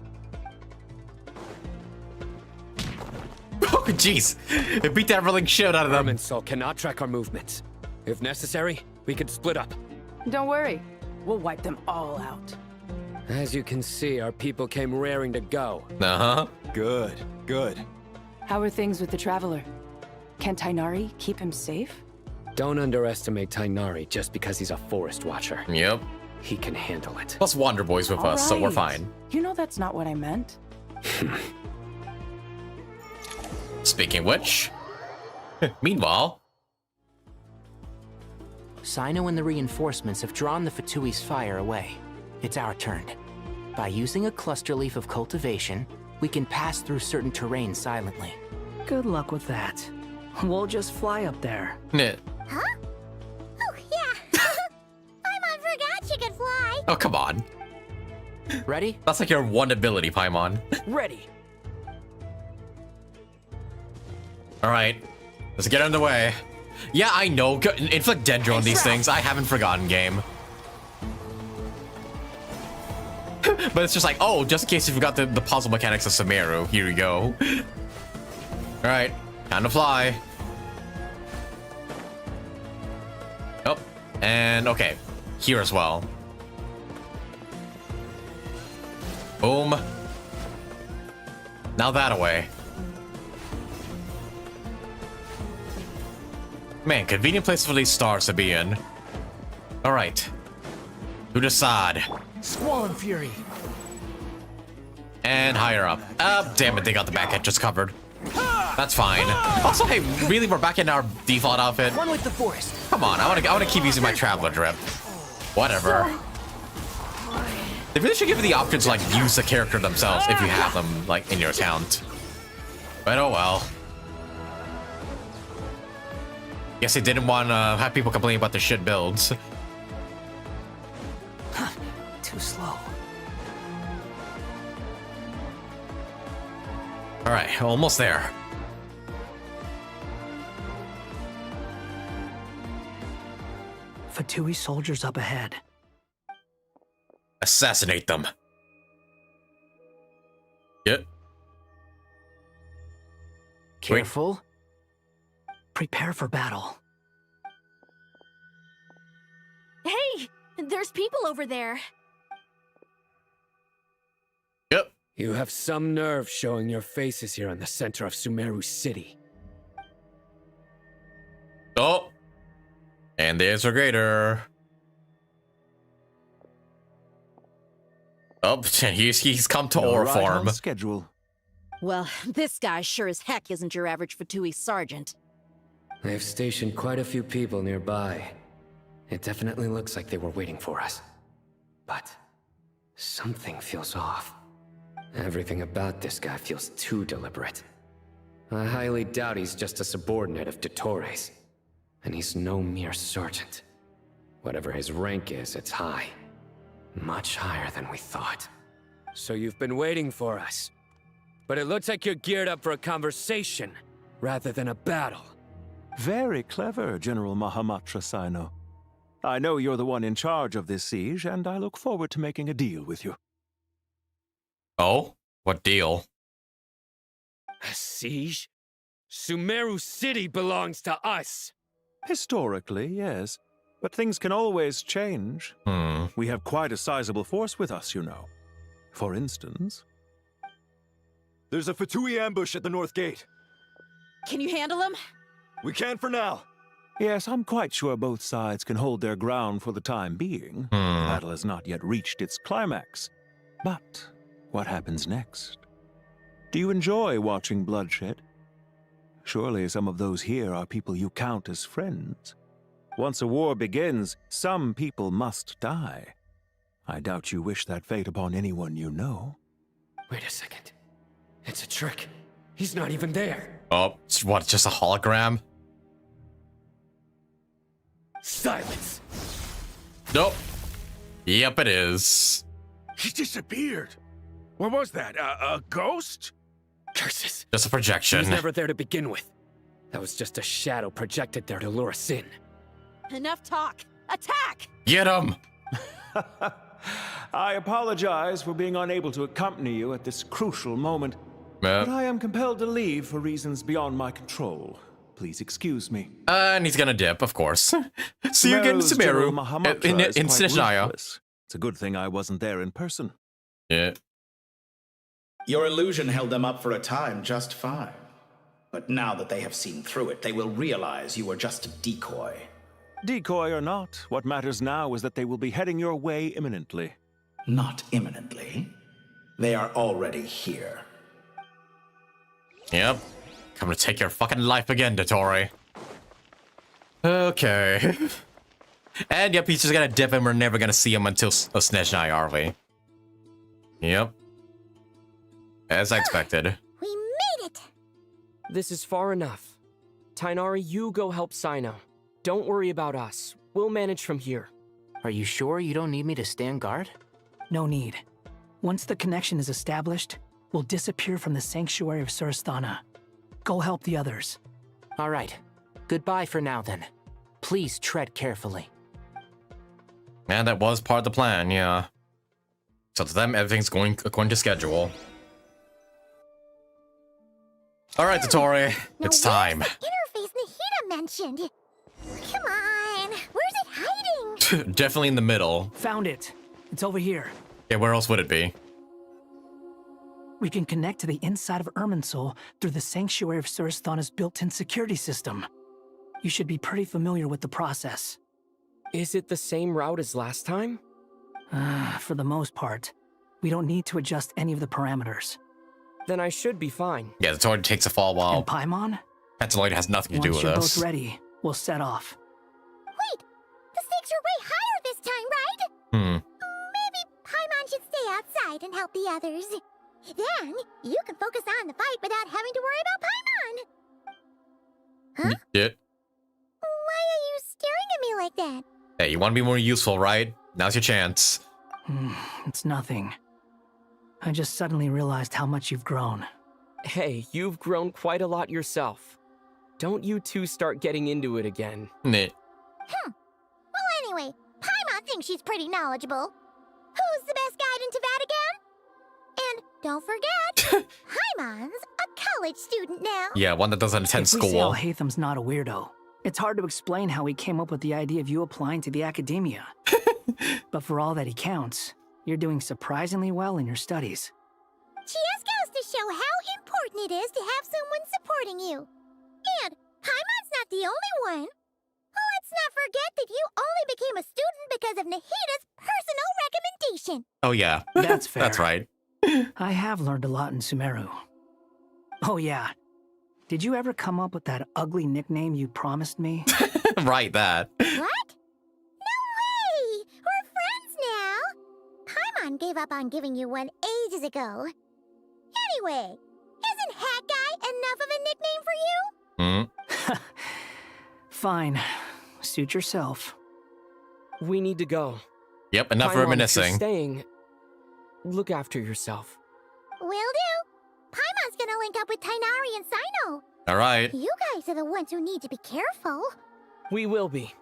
Oh, jeez. It beat that rolling shit out of them. Soul cannot track our movements. If necessary, we could split up. Don't worry. We'll wipe them all out. As you can see, our people came raring to go. Uh-huh. Good, good. How are things with the Traveler? Can Tainari keep him safe? Don't underestimate Tainari just because he's a forest watcher. Yep. He can handle it. Plus Wander Boy's with us, so we're fine. You know that's not what I meant. Speaking of which, meanwhile, Sino and the reinforcements have drawn the Fatui's fire away. It's our turn. By using a cluster leaf of cultivation, we can pass through certain terrain silently. Good luck with that. We'll just fly up there. Yeah. Huh? Oh, yeah. Paimon forgot she could fly. Oh, come on. Ready? That's like your one ability, Paimon. Ready. All right, let's get underway. Yeah, I know. Inflict Dendro on these things. I haven't forgotten, game. But it's just like, oh, just in case you forgot the puzzle mechanics of Sumeru. Here we go. All right, time to fly. Oh, and okay, here as well. Boom. Now that away. Man, convenient place for these stars to be in. All right, to decide. Squall and Fury. And higher up. Damn it, they got the back edge just covered. That's fine. Also, hey, really, we're back in our default outfit. One with the forest. Come on, I wanna keep using my Traveler drip. Whatever. They really should give you the option to like use the character themselves if you have them like in your account. But oh well. Guess they didn't want to have people complaining about their shit builds. Too slow. All right, almost there. Fatui soldiers up ahead. Assassinate them. Yep. Careful. Prepare for battle. Hey! There's people over there. Yep. You have some nerve showing your faces here in the center of Sumeru City. Oh. And there's our greater. Oh, he's come to You're ore right form. on schedule. Well, this guy sure as heck isn't your average Fatui sergeant. They've stationed quite a few people nearby. It definitely looks like they were waiting for us. But something feels off. Everything about this guy feels too deliberate. I highly doubt he's just a subordinate of Dottores. And he's no mere sergeant. Whatever his rank is, it's high. Much higher than we thought. So you've been waiting for us. But it looks like you're geared up for a conversation, rather than a battle. Very clever, General Mahamatra Sino. I know you're the one in charge of this siege, and I look forward to making a deal with you. Oh? What deal? A siege? Sumeru City belongs to us! Historically, yes. But things can always change. We have quite a sizable force with us, you know. For instance... There's a Fatui ambush at the north gate. Can you handle him? We can for now. Yes, I'm quite sure both sides can hold their ground for the time being. The battle has not yet reached its climax. But what happens next? Do you enjoy watching bloodshed? Surely some of those here are people you count as friends. Once a war begins, some people must die. I doubt you wish that fate upon anyone you know. Wait a second. It's a trick. He's not even there. Oh, what, just a hologram? Silence! Nope. Yep, it is. He disappeared. What was that? A ghost? Curses. Just a projection. He was never there to begin with. That was just a shadow projected there to lure us in. Enough talk. Attack! Get him! I apologize for being unable to accompany you at this crucial moment. But I am compelled to leave for reasons beyond my control. Please excuse me. And he's gonna dip, of course. See you again, Sumeru. In Snezhnaya. It's a good thing I wasn't there in person. Yeah. Your illusion held them up for a time just fine. But now that they have seen through it, they will realize you were just a decoy. Decoy or not, what matters now is that they will be heading your way imminently. Not imminently. They are already here. Yep. Coming to take your fucking life again, Dottore. Okay. And yep, he's just gonna dip and we're never gonna see him until Snezhnaya, are we? Yep. As I expected. We made it! This is far enough. Tighnari, you go help Cyno. Don't worry about us. We'll manage from here. Are you sure you don't need me to stand guard? No need. Once the connection is established, we'll disappear from the Sanctuary of Surasthana. Go help the others. All right. Goodbye for now, then. Please tread carefully. And that was part of the plan, yeah. So to them, everything's going according to schedule. All right, Dottore, it's time. Interface Nahida mentioned. Come on, where's it hiding? Definitely in the middle. Found it. It's over here. Yeah, where else would it be? We can connect to the inside of Irminsul through the Sanctuary of Surasthana's built-in security system. You should be pretty familiar with the process. Is it the same route as last time? For the most part. We don't need to adjust any of the parameters. Then I should be fine. Yeah, the already takes a fall while. And Paimon? Pentaloid has nothing to do with Once you're this. both ready, we'll set off. Wait, the stakes are way higher this time, right? Maybe Paimon should stay outside and help the others. Then, you can focus on the fight without having to worry about Paimon. Huh? Yeah. Why are you staring at me like that? Hey, you want to be more useful, right? Now's your chance. It's nothing. I just suddenly realized how much you've grown. Hey, you've grown quite a lot yourself. Don't you two start getting into it again. Nah. Well, anyway, Paimon thinks she's pretty knowledgeable. Who's the best guide into Vatican? And don't forget, Paimon's a college student now. Yeah, one that doesn't attend If we say school. Alhaitham's not a weirdo, it's hard to explain how he came up with the idea of you applying to the academia. But for all that he counts, you're doing surprisingly well in your studies. Just goes to show how important it is to have someone supporting you. And Paimon's not the only one. Let's not forget that you only became a student because of Nahida's personal recommendation. Oh yeah. That's fair. That's right. I have learned a lot in Sumeru. Oh yeah. Did you ever come up with that ugly nickname you promised me? Right, that. What? No way! We're friends now! Paimon gave up on giving you one ages ago. Anyway, isn't Hat Guy enough of a nickname for you? Fine. Suit yourself. We need to go. Yep, enough Paimon, if you're reminiscing. staying, look after yourself. Will do. Paimon's gonna link up with Tighnari and Cyno. All right. You guys are the ones who need to be careful. We will be.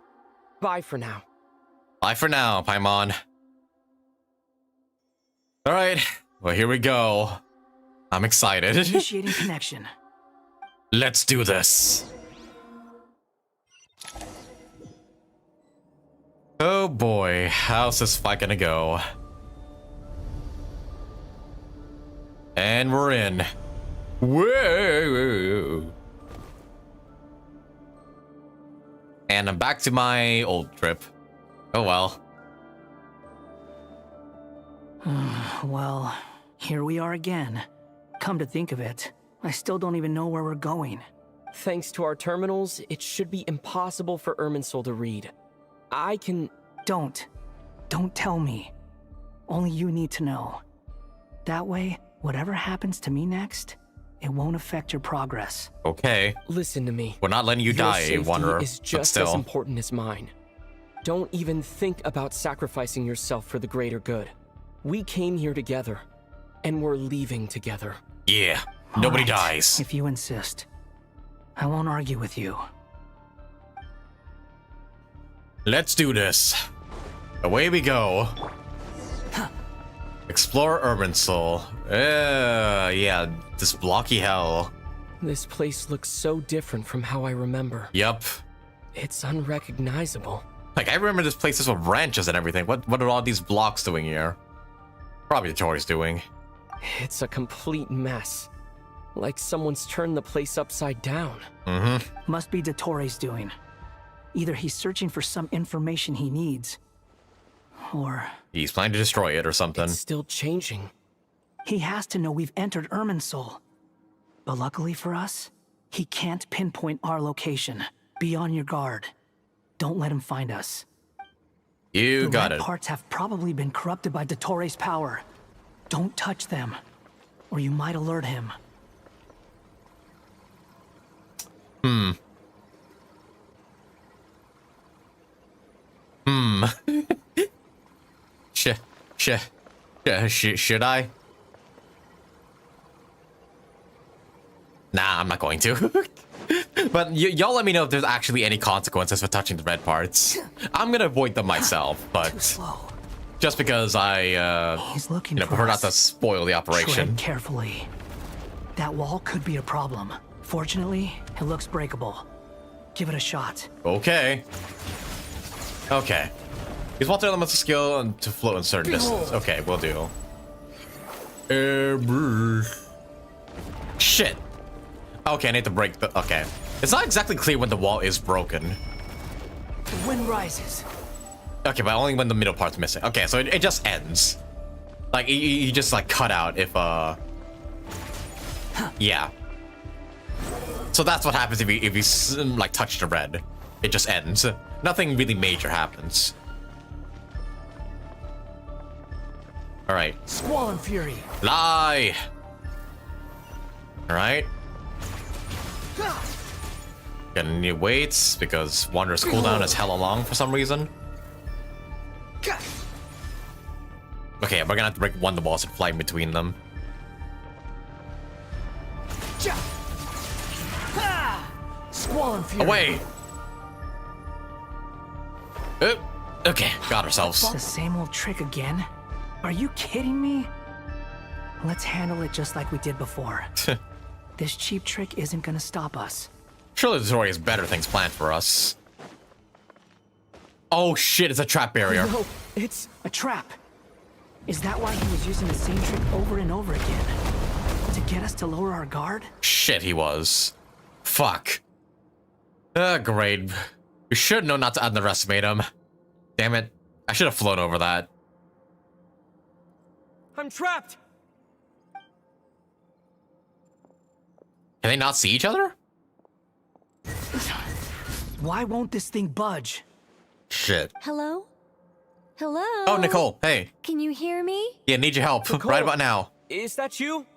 Bye for now. Bye for now, Paimon. All right. Well, here we go. I'm excited. Initiating connection. Let's do this. Oh boy, how's this fight gonna go? And we're in. Whoa! And I'm back to my old trip. Oh well. Well, here we are again. Come to think of it, I still don't even know where we're going. Thanks to our terminals, it should be impossible for Irminsul to read. I can... Don't tell me. Only you need to know. That way, whatever happens to me next, it won't affect your progress. Okay. Listen to me. We're not letting you die, Your Wanderer. safety is But just still. as important as mine. Don't even think about sacrificing yourself for the greater good. We came here together, and we're leaving together. Yeah. Nobody All right, dies. If you insist. I won't argue with you. Let's do this. Away we go. Explore Irminsul. Yeah, this blocky hell. This place looks so different from how I remember. Yup. It's unrecognizable. Like, I remember this place is with branches and everything. What are all these blocks doing here? Probably the Tory's doing. It's a complete mess. Like someone's turned the place upside down. Mm-hmm. Must be Dottoro's doing. Either he's searching for some information he needs, or... He's planning to destroy it or something. It's still changing. He has to know we've entered Irminsul. But luckily for us, he can't pinpoint our location. Be on your guard. Don't let him find us. You got The it. red parts have probably been corrupted by Dottoro's power. Don't touch them, or you might alert him. Should I? Nah, I'm not going to. But y'all let me know if there's actually any consequences for touching the red parts. I'm gonna avoid them myself, but just because I, He's looking prefer not to spoil the operation. Tread carefully. That wall could be a problem. Fortunately, it looks breakable. Give it a shot. Okay. Okay. Use water elements of skill and to float in certain distance. Okay, we'll do. Shit. Okay, I need to break the... Okay. It's not exactly clear when the wall is broken. The wind rises. Okay, but only when the middle part's missing. Okay, so it just ends. Like, you just, like, cut out if, Yeah. So that's what happens if you like, touch the red. It just ends. Nothing really major happens. Alright. Squall and Fury. Lie! Alright. Gonna need weights because Wanderer's cooldown is hella long for some reason. Okay, we're gonna have to break one of the walls and fly in between them. Squall and Fury. Away! Okay, got ourselves. The same old trick again? Are you kidding me? Let's handle it just like we did before. This cheap trick isn't gonna stop us. Surely the story has better things planned for us. Oh shit, it's a trap barrier. No, it's a trap. Is that why he was using the same trick over and over again? To get us to lower our guard? Shit, he was. Fuck. Great. We should know not to underestimate him. Damn it. I should have flown over that. I'm trapped! Can they not see each other? Why won't this thing budge? Shit. Hello? Hello? Oh, Nicole, hey. Can you hear me? Yeah, need your help. Nicole, right about now. Is that you?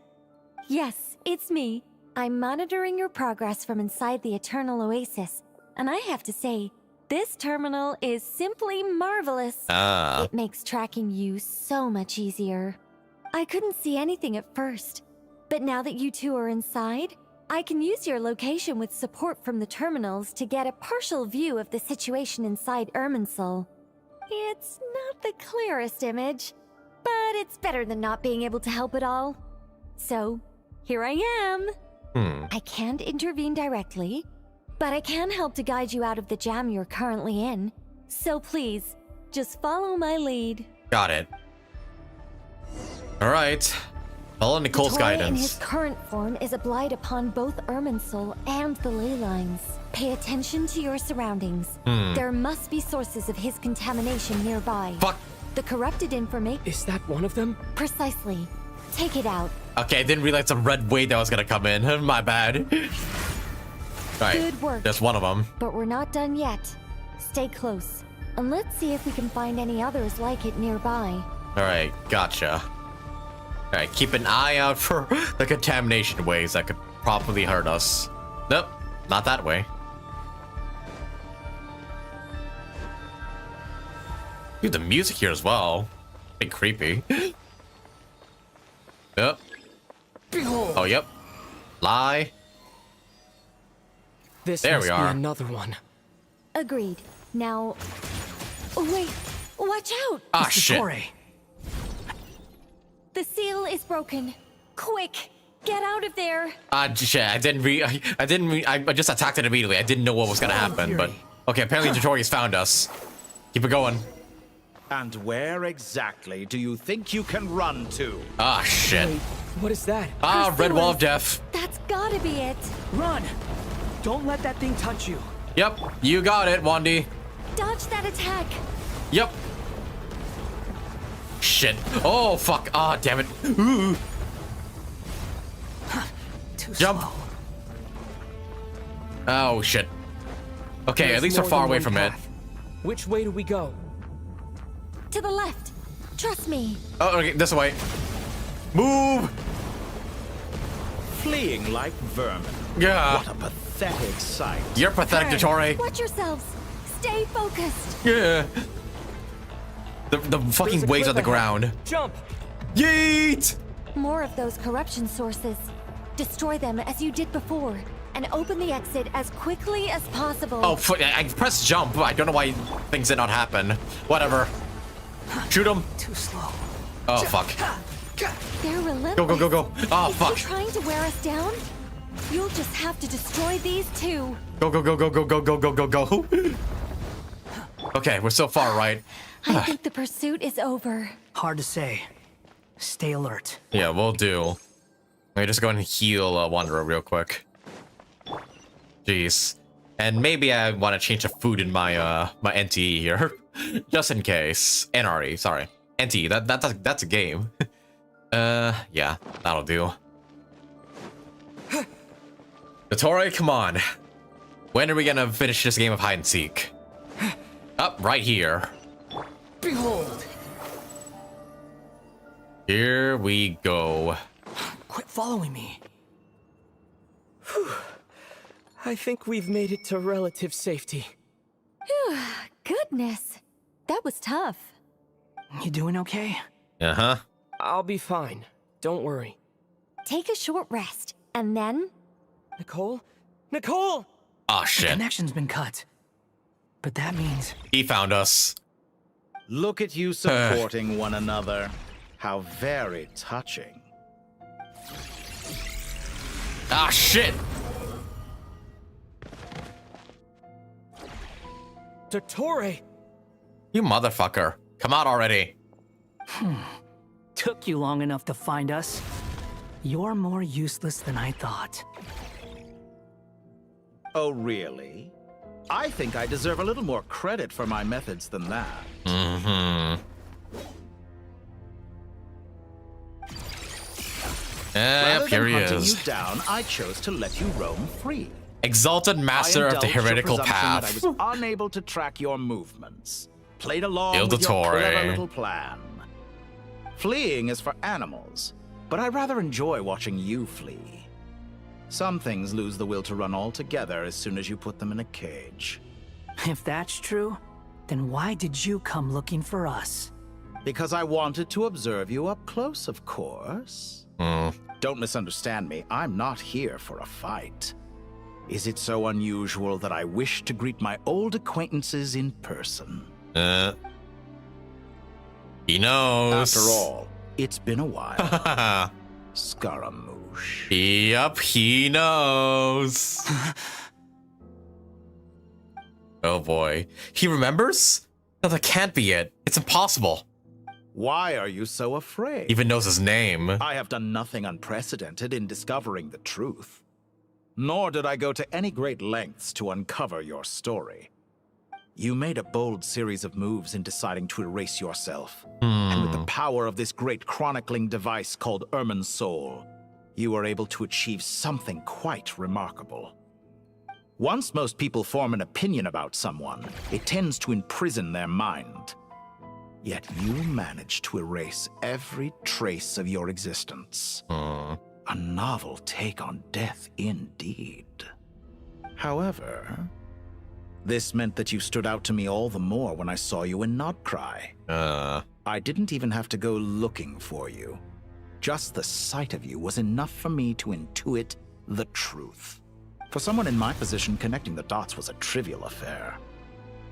Yes, it's me. I'm monitoring your progress from inside the Eternal Oasis, and I have to say, this terminal is simply marvelous. It makes tracking you so much easier. I couldn't see anything at first, but now that you two are inside, I can use your location with support from the terminals to get a partial view of the situation inside Irminsul. It's not the clearest image, but it's better than not being able to help at all. So, here I am. I can't intervene directly, but I can help to guide you out of the jam you're currently in. So please, Just follow my lead. Got it. All right. Follow Nicole's Toy in guidance. his current form is a blight upon both Irminsul and the ley lines. Pay attention to your surroundings. There must be sources of his contamination nearby. Fuck. The corrupted information. Is that one of them? Precisely. Take it out. Okay, I didn't realize some red weight that was gonna come in. My bad. Right. Good work. There's one of them. But we're not done yet. Stay close. And let's see if we can find any others like it nearby. All right, gotcha. All right, keep an eye out for the contamination waves that could probably hurt us. Nope, not that way. Dude, the music here as well. Bit creepy. Yep. Behold. Oh, yep. Lie. This there must we are. Be another one. Agreed. Now, oh, wait. Watch out. Ah, shit. The seal is broken. Quick, get out of there. Shit, I just attacked it immediately. I didn't know what was gonna happen, but okay, apparently Jatori's found us. Keep it going. And where exactly do you think you can run to? Ah, shit. Wait, what is that? Ah, red wall of death. That's gotta be it. Run! Don't let that thing touch you. Yep, you got it, Wandy. Dodge that attack. Yep. Shit. Oh, fuck. Ah, damn it. Ooh. Jump. Slow. Oh, shit. Okay, There's at least we're more far than away one from it. path. Which way do we go? To the left. Trust me. Oh, okay, this way. Move. Fleeing like vermin. Yeah. What a pathetic sight. You're pathetic, Jatori. Watch yourselves. Stay focused. Yeah. The fucking There's a waves cliff on the ahead. ground. Jump. Yeet! More of those corruption sources. Destroy them as you did before, and open the exit as quickly as possible. Oh, I pressed jump. I don't know why things did not happen. Whatever. Shoot him. Too slow. Oh, fuck. They're relentless. Go, go, go, go. Oh, if fuck. you're trying to wear us down, you'll just have to destroy these too. Go, go, go, go, go, go, go, go, go, go. Okay, we're so far, right? I think the pursuit is over. Hard to say. Stay alert. Yeah, we'll do. Let me just go and heal Wanderer real quick. Jeez. And maybe I want to change the food in my my NTE here. Just in case. NRE, sorry. NTE, that's a game. Yeah, that'll do. Jatori, come on. When are we gonna finish this game of hide and seek? Up, right here. Behold. Here we go. Quit following me. I think we've made it to relative safety. Phew, goodness. That was tough. You doing okay? Uh-huh. I'll be fine. Don't worry. Take a short rest, and then... Nicole? Nicole! Oh, The shit. connection's been cut. But that means... He found us. Look at you supporting one another. How very touching. Ah, shit. Dottore! You motherfucker. Come out already. Took you long enough to find us. You're more useless than I thought. Oh, really? I think I deserve a little more credit for my methods than that. Mm-hmm. Rather Here than he hunting is. you down, I chose to let you roam free. Exalted master of the I indulged your heretical presumption path. that I was unable to track your movements. Played along Il with your Dottore. clever little plan. Fleeing is for animals, but I rather enjoy watching you flee. Some things lose the will to run altogether as soon as you put them in a cage. If that's true, then why did you come looking for us? Because I wanted to observe you up close, of course. Don't misunderstand me, I'm not here for a fight. Is it so unusual that I wish to greet my old acquaintances in person? He knows. After all, it's been a while. Scaramouche. Yep, he knows. Oh boy. He remembers? No, that can't be it. It's impossible. Why are you so afraid? Even knows his name. I have done nothing unprecedented in discovering the truth. Nor did I go to any great lengths to uncover your story. You made a bold series of moves in deciding to erase yourself. And with the power of this great chronicling device called Irmin's Soul, you were able to achieve something quite remarkable. Once most people form an opinion about someone, it tends to imprison their mind. Yet you managed to erase every trace of your existence. A novel take on death indeed. However, this meant that you stood out to me all the more when I saw you in Nod-Krai. I didn't even have to go looking for you. Just the sight of you was enough for me to intuit the truth. For someone in my position, connecting the dots was a trivial affair.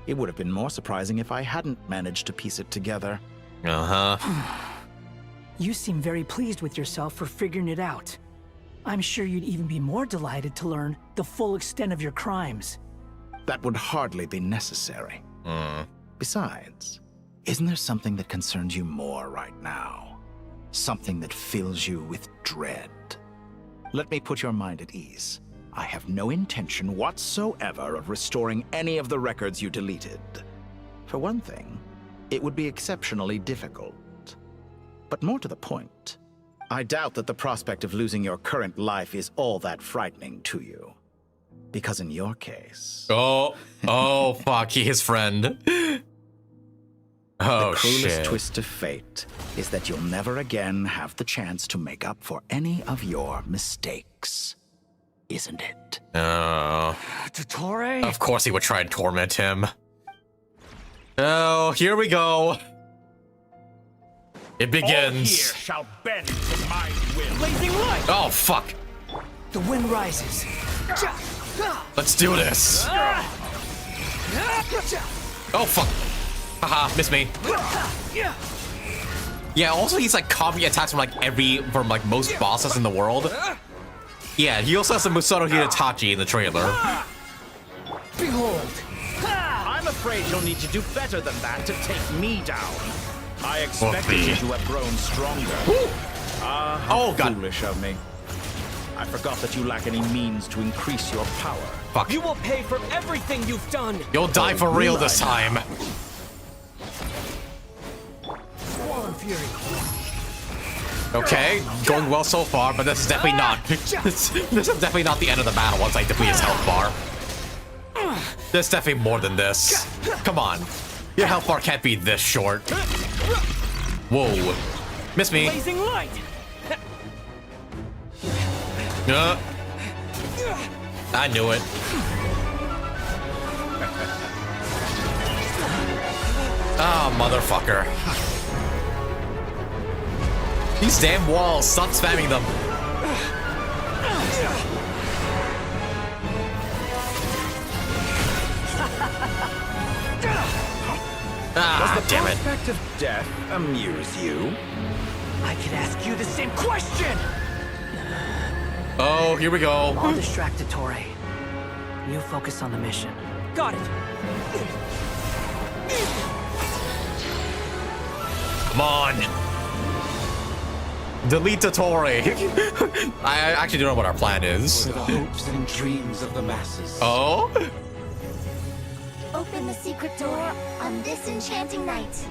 It would have been more surprising if I hadn't managed to piece it together. You seem very pleased with yourself for figuring it out. I'm sure you'd even be more delighted to learn the full extent of your crimes. That would hardly be necessary. Besides, isn't there something that concerns you more right now? Something that fills you with dread? Let me put your mind at ease. I have no intention whatsoever of restoring any of the records you deleted. For one thing, it would be exceptionally difficult. But more to the point, I doubt that the prospect of losing your current life is all that frightening to you. Because in your case... Oh, fuck, he his friend. The cruelest twist of fate is that you'll never again have the chance to make up for any of your mistakes. Isn't it? Dottore? Of course he would try and torment him. Oh, here we go. It begins. All here shall bend to my will. Blazing light! Oh, fuck. The wind rises. Let's do this. Oh, fuck. Haha, missed me. Yeah, also he's like copy attacks from most bosses in the world. Yeah, he also has the Musato Hidetachi in the trailer. Behold. I'm afraid you'll need to do better than that to take me down. I expected you to have grown stronger. Oh, God. Foolish of me. I forgot that you lack any means to increase your power. Fuck. You will pay for everything you've done. You'll die for real this time. Swollen Fury. Okay, going well so far, but this is definitely not. This is definitely not the end of the battle once I deplete his health bar. There's definitely more than this. Come on. Your health bar can't be this short. Whoa. Miss me. Blazing light. I knew it. Oh, motherfucker. These damn walls, stop spamming them. Ah, Does the damn it. prospect of death amuse you? I could ask you the same question! Oh, here we go. I'll distract Dottore. You focus on the mission. Got it. Come on. Delete Dottore. I actually don't know what our plan is. For the hopes and dreams of the masses. Oh? Open the secret door on this enchanting night.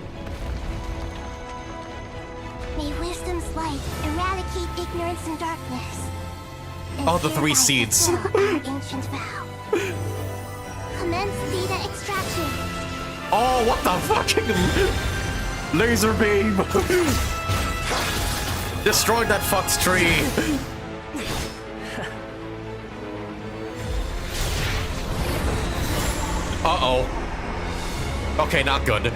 May wisdom's light eradicate ignorance and darkness. Oh, the 3 seeds. Our ancient vow. Commence data extraction. Oh, what the fucking laser beam! Destroyed that fuck's tree. Uh-oh. Okay, not good.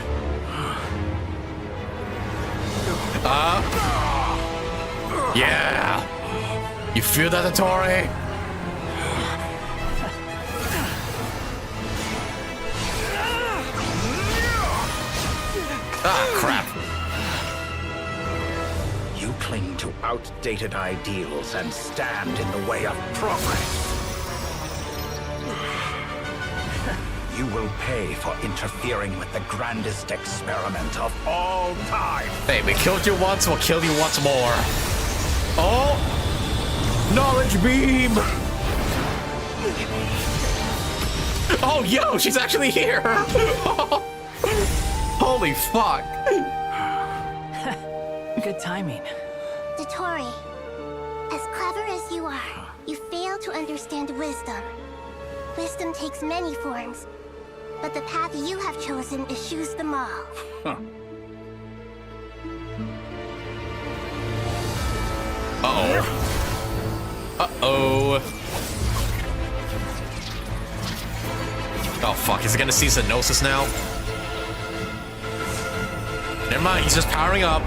Yeah. You feel that, Dottore? Ah, crap. You cling to outdated ideals and stand in the way of progress. You will pay for interfering with the grandest experiment of all time. Hey, we killed you once, we'll kill you once more. Oh! Knowledge beam! Oh, yo, she's actually here! Holy fuck! Good timing. Dottore, as clever as you are, you fail to understand wisdom. Wisdom takes many forms, but the path you have chosen eschews them all. Uh-oh. Uh-oh. Oh, fuck. Is he gonna see Zenosis now? Never mind. He's just powering up.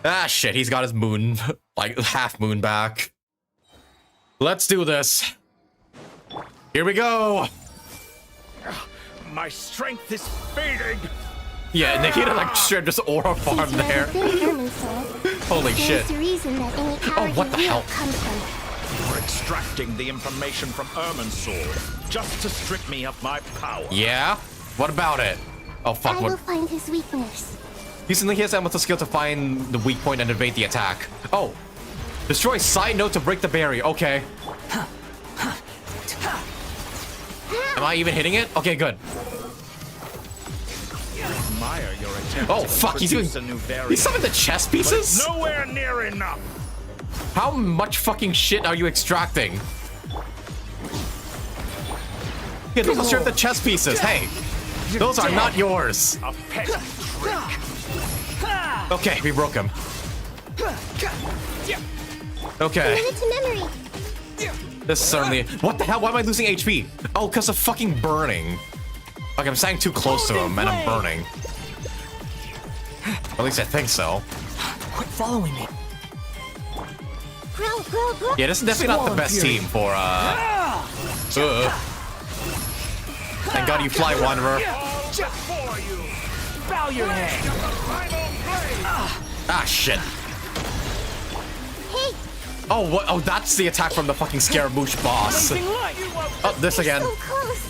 Ah, shit. He's got his moon, like, half moon back. Let's do this. Here we go. My strength is fading. Yeah, Nikita, like, straight just aura farm there. Holy shit. Oh, what the hell? You're extracting the information from Irminsul just to strip me of my power. Yeah? What about it? Oh, fuck. I What? will find his weakness. Recently, he has the skill to find the weak point and evade the attack. Oh. Destroy side node to break the barrier. Okay. Am I even hitting it? Okay, good. Admire your attempt Oh, to fuck. He's produce doing... a new variant. He's summoned the chess pieces? But nowhere near enough. How much fucking shit are you extracting? Yeah, those are straight the chess pieces. Hey, those are not yours. A petty trick. Okay, we broke him. Okay. Commit to memory. This certainly... What the hell? Why am I losing HP? Oh, because of fucking burning. Like, I'm standing too close to him, and I'm burning. At least I think so. Quit following me. Yeah, this is definitely not the best team for, Thank God you fly, Wanderer. Bow your head. Ah, shit. Hey, Oh, what? Oh, that's the attack from the fucking Scaramouche boss. Oh, this again. so close.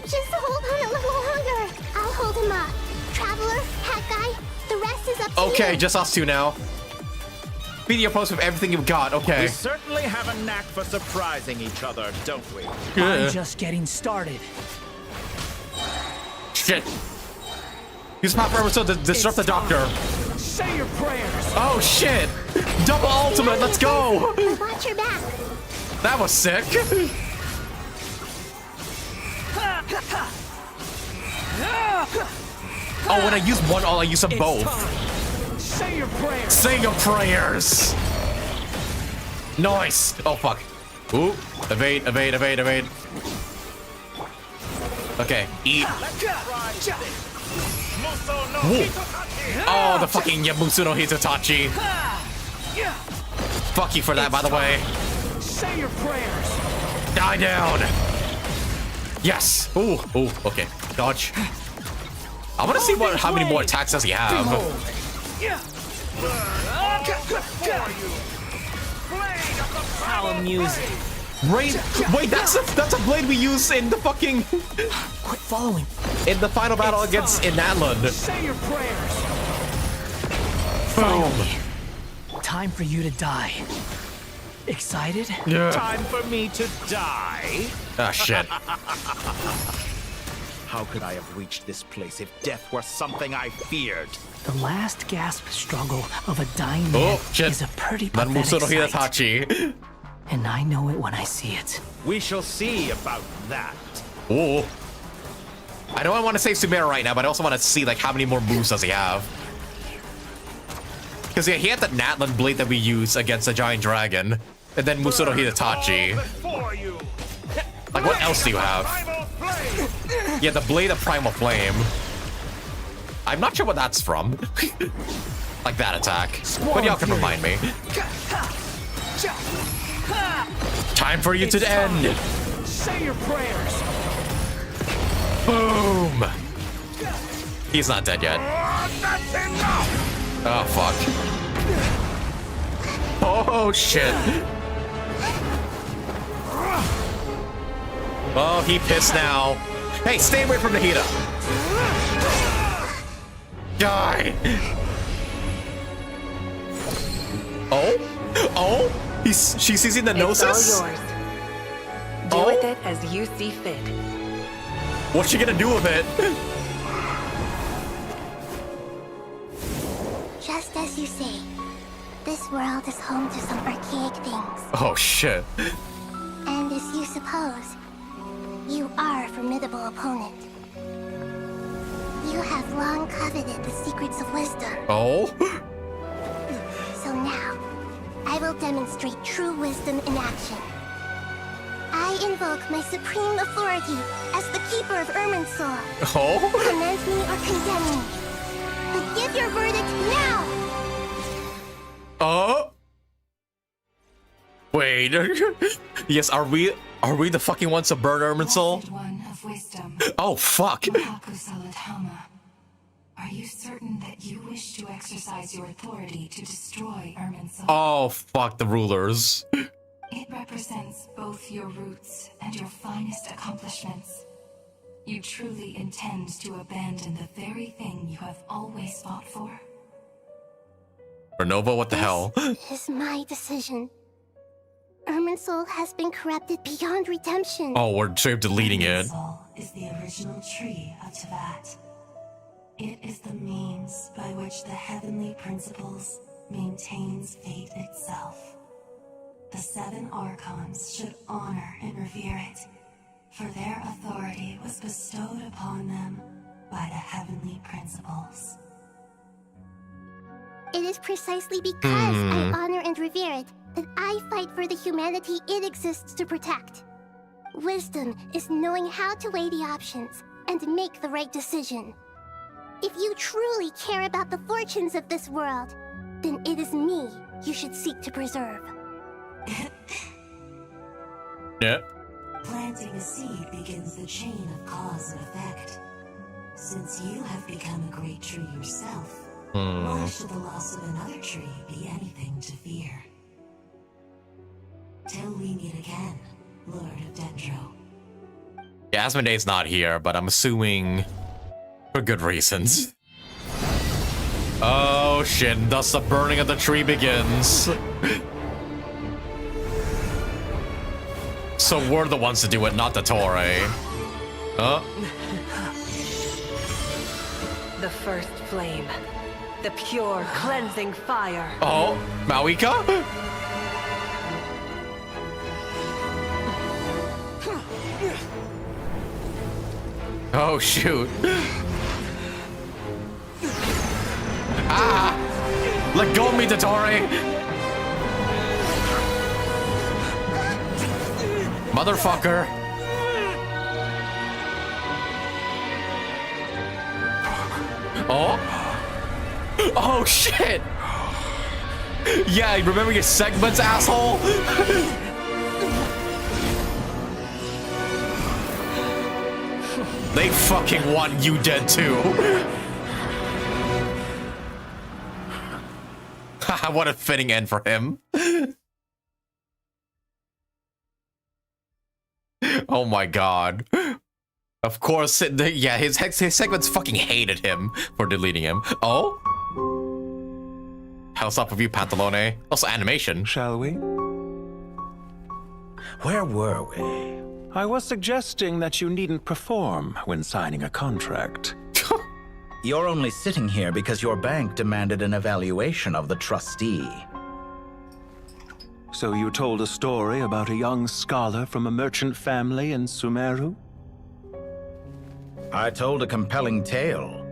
Just hold on a little longer. I'll hold him up. Traveler, Hat Guy, the rest is up to you. Okay, just us two now. Beat your opponents with everything you've got, okay. We certainly have a knack for surprising each other, don't we? I'm just getting started. Shit. Use Pop Rubber to disrupt the doctor. Say your prayers. Oh, shit. Double ultimate, let's go. Watch your back. That was sick. Oh, when I use one, I use them both. Say your prayers. Say your prayers. Nice. Oh, fuck. Ooh. Evade, evade, evade, evade. Okay. Eat. Woo. Oh, the fucking Yamusu no Hitatachi. Fuck you for that, by the way. Say your prayers. Die down. Yes. Ooh. Ooh. Okay. Dodge. I want to see how many more attacks does he have. How amusing. Wait, that's a blade we use in the fucking... Quit following. In the final battle against Inatland. Say your prayers. Boom. Time for you to die. Excited? Yeah. Time for me to die? Ah, shit. How could I have reached this place if death were something I feared? The last gasp struggle of a dying man is a pretty pathetic sight. Hitachi. And I know it when I see it. We shall see about that. Ooh. I know I want to say Sumeru right now, but I also want to see like how many more moves does he have. Because yeah, he had the Natlan blade that we use against the giant dragon. And then Musono Hitachi. Like what else do you have? Yeah, the blade of Primal Flame. I'm not sure what that's from. Like that attack. But y'all can remind me. Time for you to end. Say your prayers. Boom. He's not dead yet. Oh, fuck. Oh, shit. Oh, he pissed now. Hey, stay away from the heater. Die. Oh, she's using the gnosis. It's all yours. Do with it as you see fit. What's she gonna do with it? Just as you say, this world is home to some archaic things. Oh shit. And as you suppose, you are a formidable opponent. You have long coveted the secrets of wisdom. Oh? So now, I will demonstrate true wisdom in action. I invoke my supreme authority as the keeper of Irminsul. Oh? Commend me or condemn me. But give your verdict now! Oh? Wait. Yes, are we the fucking ones to burn Irminsul? One of wisdom. Oh, fuck. Are you certain that you wish to exercise your authority to destroy Irminsul? Oh, fuck the rulers. It represents both your roots and your finest accomplishments. You truly intend to abandon the very thing you have always fought for? Renova, what the hell? This is my decision. Irminsul has been corrupted beyond redemption. Oh, we're straight up deleting it. Irminsul is the original tree of Teyvat. It is the means by which the heavenly principles maintains fate itself. The 7 Archons should honor and revere it, for their authority was bestowed upon them by the heavenly principles. It is precisely because I honor and revere it that I fight for the humanity it exists to protect. Wisdom is knowing how to weigh the options and make the right decision. If you truly care about the fortunes of this world, then it is me you should seek to preserve. Yeah. Planting a seed begins the chain of cause and effect. Since you have become a great tree yourself, why should the loss of another tree be anything to fear? Till we meet again, Lord of Dendro. Yeah, Asmodee's not here, but I'm assuming for good reasons. Oh shit, thus the burning of the tree begins. So we're the ones to do it, not the Toray. The first flame. The pure, cleansing fire. Oh, Mauika? Oh, shoot. Ah! Let go of me, Dottore! Motherfucker! Oh? Oh, shit! Yeah, remember your segments, asshole? They fucking want you dead too. What a fitting end for him. Oh my god. Of course, yeah, his segments fucking hated him for deleting him. Oh? How's up with you, Pantalone? Also animation. Shall we? Where were we? I was suggesting that you needn't perform when signing a contract. You're only sitting here because your bank demanded an evaluation of the trustee. So you told a story about a young scholar from a merchant family in Sumeru? I told a compelling tale,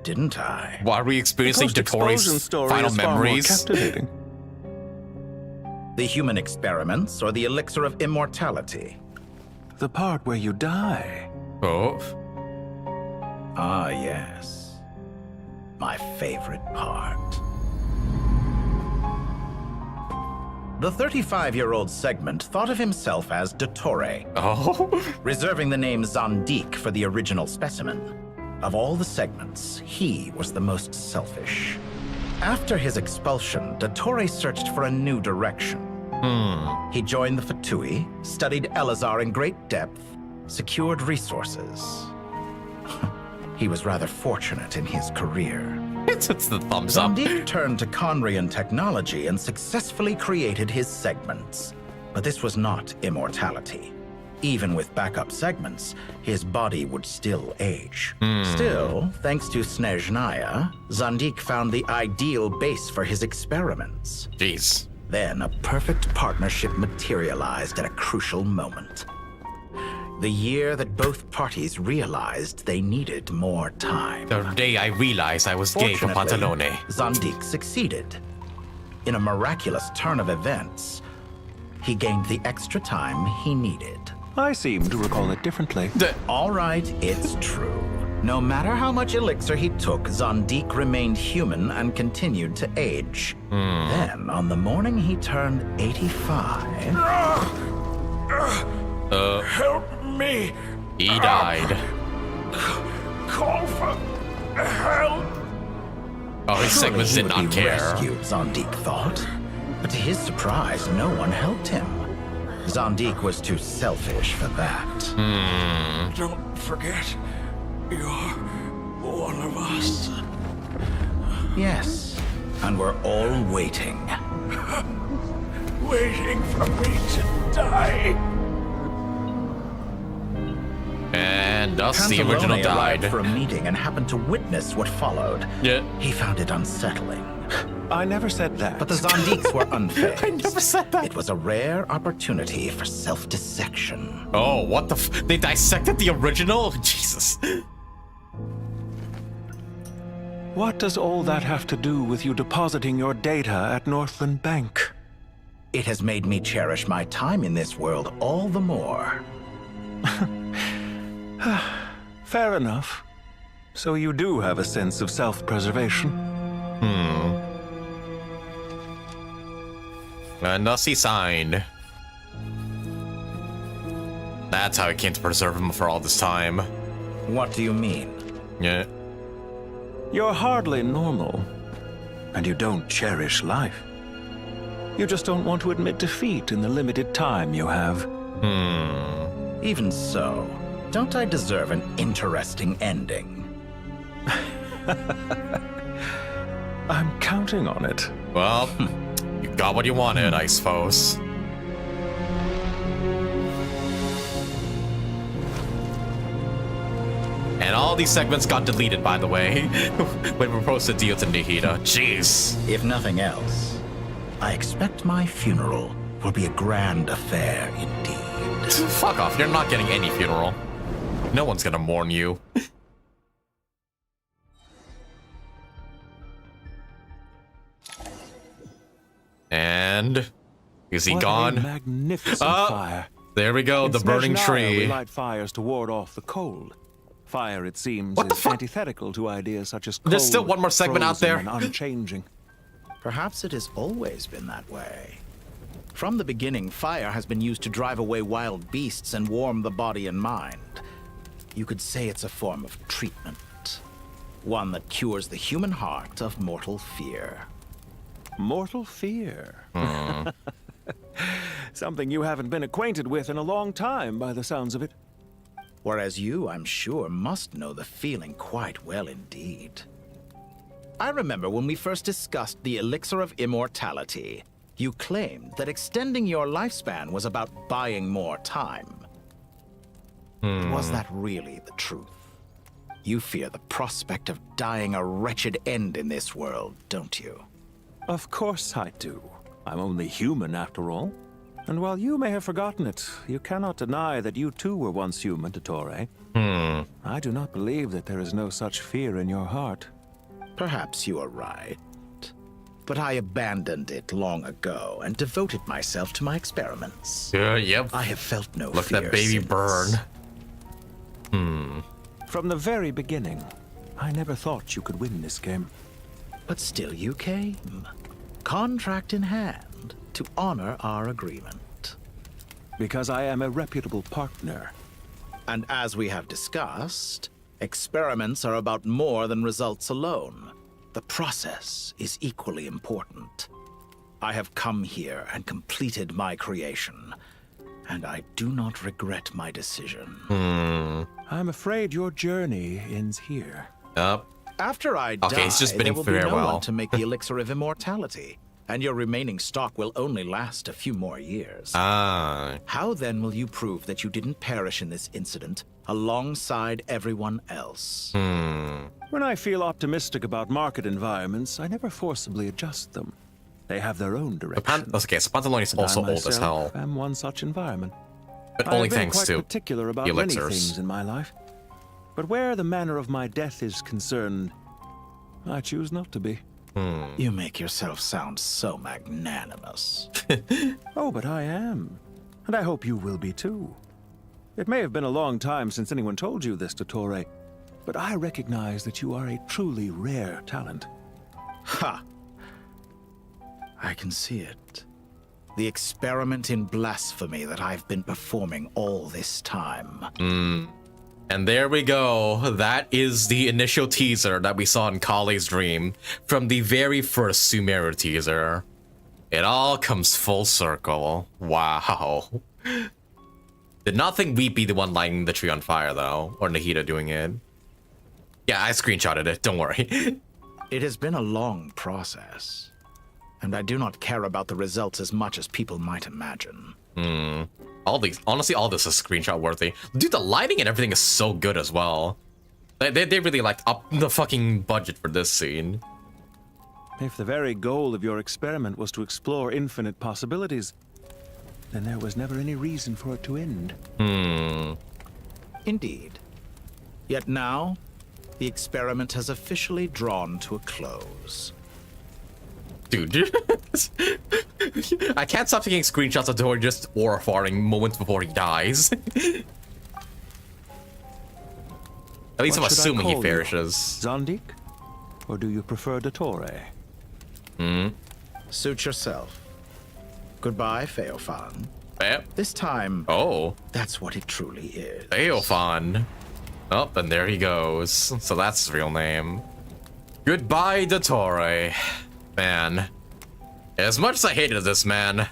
didn't I? Why are we experiencing Dottori's final memories? The human experiments or the elixir of immortality? The part where you die. Oh. Ah, yes. My favorite part. The 35-year-old segment thought of himself as Dottore, reserving the name Zandik for the original specimen. Of all the segments, he was the most selfish. After his expulsion, Dottore searched for a new direction. He joined the Fatui, studied Elazar in great depth, secured resources. He was rather fortunate in his career. It's the thumbs up. Zandik turned to Conrian technology and successfully created his segments. But this was not immortality. Even with backup segments, his body would still age. Still, thanks to Snezhnaya, Zandik found the ideal base for his experiments. Jeez. Then a perfect partnership materialized at a crucial moment. The year that both parties realized they needed more time. The day I realized I was gay for Pantalone. Zandik succeeded. In a miraculous turn of events, he gained the extra time he needed. I seem to recall it differently. All right, it's true. No matter how much elixir he took, Zandik remained human and continued to age. Then, on the morning he turned 85... Help me! He died. Call for help! Oh, his segments did not care. Rescued, Zandik thought. But to his surprise, no one helped him. Zandik was too selfish for that. Don't forget, you're one of us. Yes, and we're all waiting. Waiting for me to die. And thus the original died. For a meeting and happened to witness what followed. Yeah. He found it unsettling. I never said that. But the Zandiks were unfazed. I never said that. It was a rare opportunity for self-dissection. Oh, what the they dissected the original? Jesus. What does all that have to do with you depositing your data at Northland Bank? It has made me cherish my time in this world all the more. Fair enough. So you do have a sense of self-preservation. And thus he signed. That's how he came to preserve him for all this time. What do you mean? Yeah. You're hardly normal. And you don't cherish life. You just don't want to admit defeat in the limited time you have. Even so, don't I deserve an interesting ending? I'm counting on it. Well, you got what you wanted, I suppose. And all these segments got deleted, by the way, when we posted Dio to Nihida. Jeez. If nothing else, I expect my funeral will be a grand affair indeed. Fuck off, you're not getting any funeral. No one's gonna mourn you. And is he gone? A magnificent fire. There we go, the burning tree. We light fires to ward off the cold. Fire, it seems, is antithetical to ideas such as cold, There's still one more segment out there. and unchanging. Perhaps it has always been that way. From the beginning, fire has been used to drive away wild beasts and warm the body and mind. You could say it's a form of treatment. One that cures the human heart of mortal fear. Mortal fear? Something you haven't been acquainted with in a long time, by the sounds of it. Whereas you, I'm sure, must know the feeling quite well indeed. I remember when we first discussed the elixir of immortality, you claimed that extending your lifespan was about buying more time. Was that really the truth? You fear the prospect of dying a wretched end in this world, don't you? Of course I do. I'm only human, after all. And while you may have forgotten it, you cannot deny that you too were once human, Dottore. I do not believe that there is no such fear in your heart. Perhaps you are right. But I abandoned it long ago and devoted myself to my experiments. Yep. I have felt no Look fear at that baby since. burn. From the very beginning, I never thought you could win this game. But still you came. Contract in hand to honor our agreement. Because I am a reputable partner. And as we have discussed, experiments are about more than results alone. The process is equally important. I have come here and completed my creation. and I do not regret my decision. I'm afraid your journey ends here. Yep. After I die, Okay, he's just there bidding will be no farewell. one to make the elixir of immortality, and your remaining stock will only last a few more years. How then will you prove that you didn't perish in this incident alongside everyone else? When I feel optimistic about market environments, I never forcibly adjust them. They have their own direction. Okay, so Pantalone is And I also old as hell. myself am one such environment. But I only have been thanks quite to particular about the many elixirs. things in my life. But where the manner of my death is concerned, I choose not to be. You make yourself sound so magnanimous. Oh, but I am. And I hope you will be too. It may have been a long time since anyone told you this, Dottore, but I recognize that you are a truly rare talent. Ha! I can see it. The experiment in blasphemy that I've been performing all this time. And there we go. That is the initial teaser that we saw in Kale's dream from the very first Sumeru teaser. It all comes full circle. Wow. Did not think we'd be the one lighting the tree on fire, though. Or Nahida doing it. Yeah, I screenshotted it. Don't worry. It has been a long process, and I do not care about the results as much as people might imagine. Honestly, all this is screenshot worthy. Dude, the lighting and everything is so good as well. They really like up the fucking budget for this scene. If the very goal of your experiment was to explore infinite possibilities, then there was never any reason for it to end. Indeed. Yet now, the experiment has officially drawn to a close. Dude, I can't stop taking screenshots of Tori just aura farting moments before he dies. At least I'm What should I assuming he call you? perishes. Zondik? Or do you prefer Dottore? Suit yourself. Goodbye, Feofan. Yep. This time, that's what it truly is. Feofan. Oh, and there he goes. So that's his real name. Goodbye, Dottore. Man. As much as I hated this man,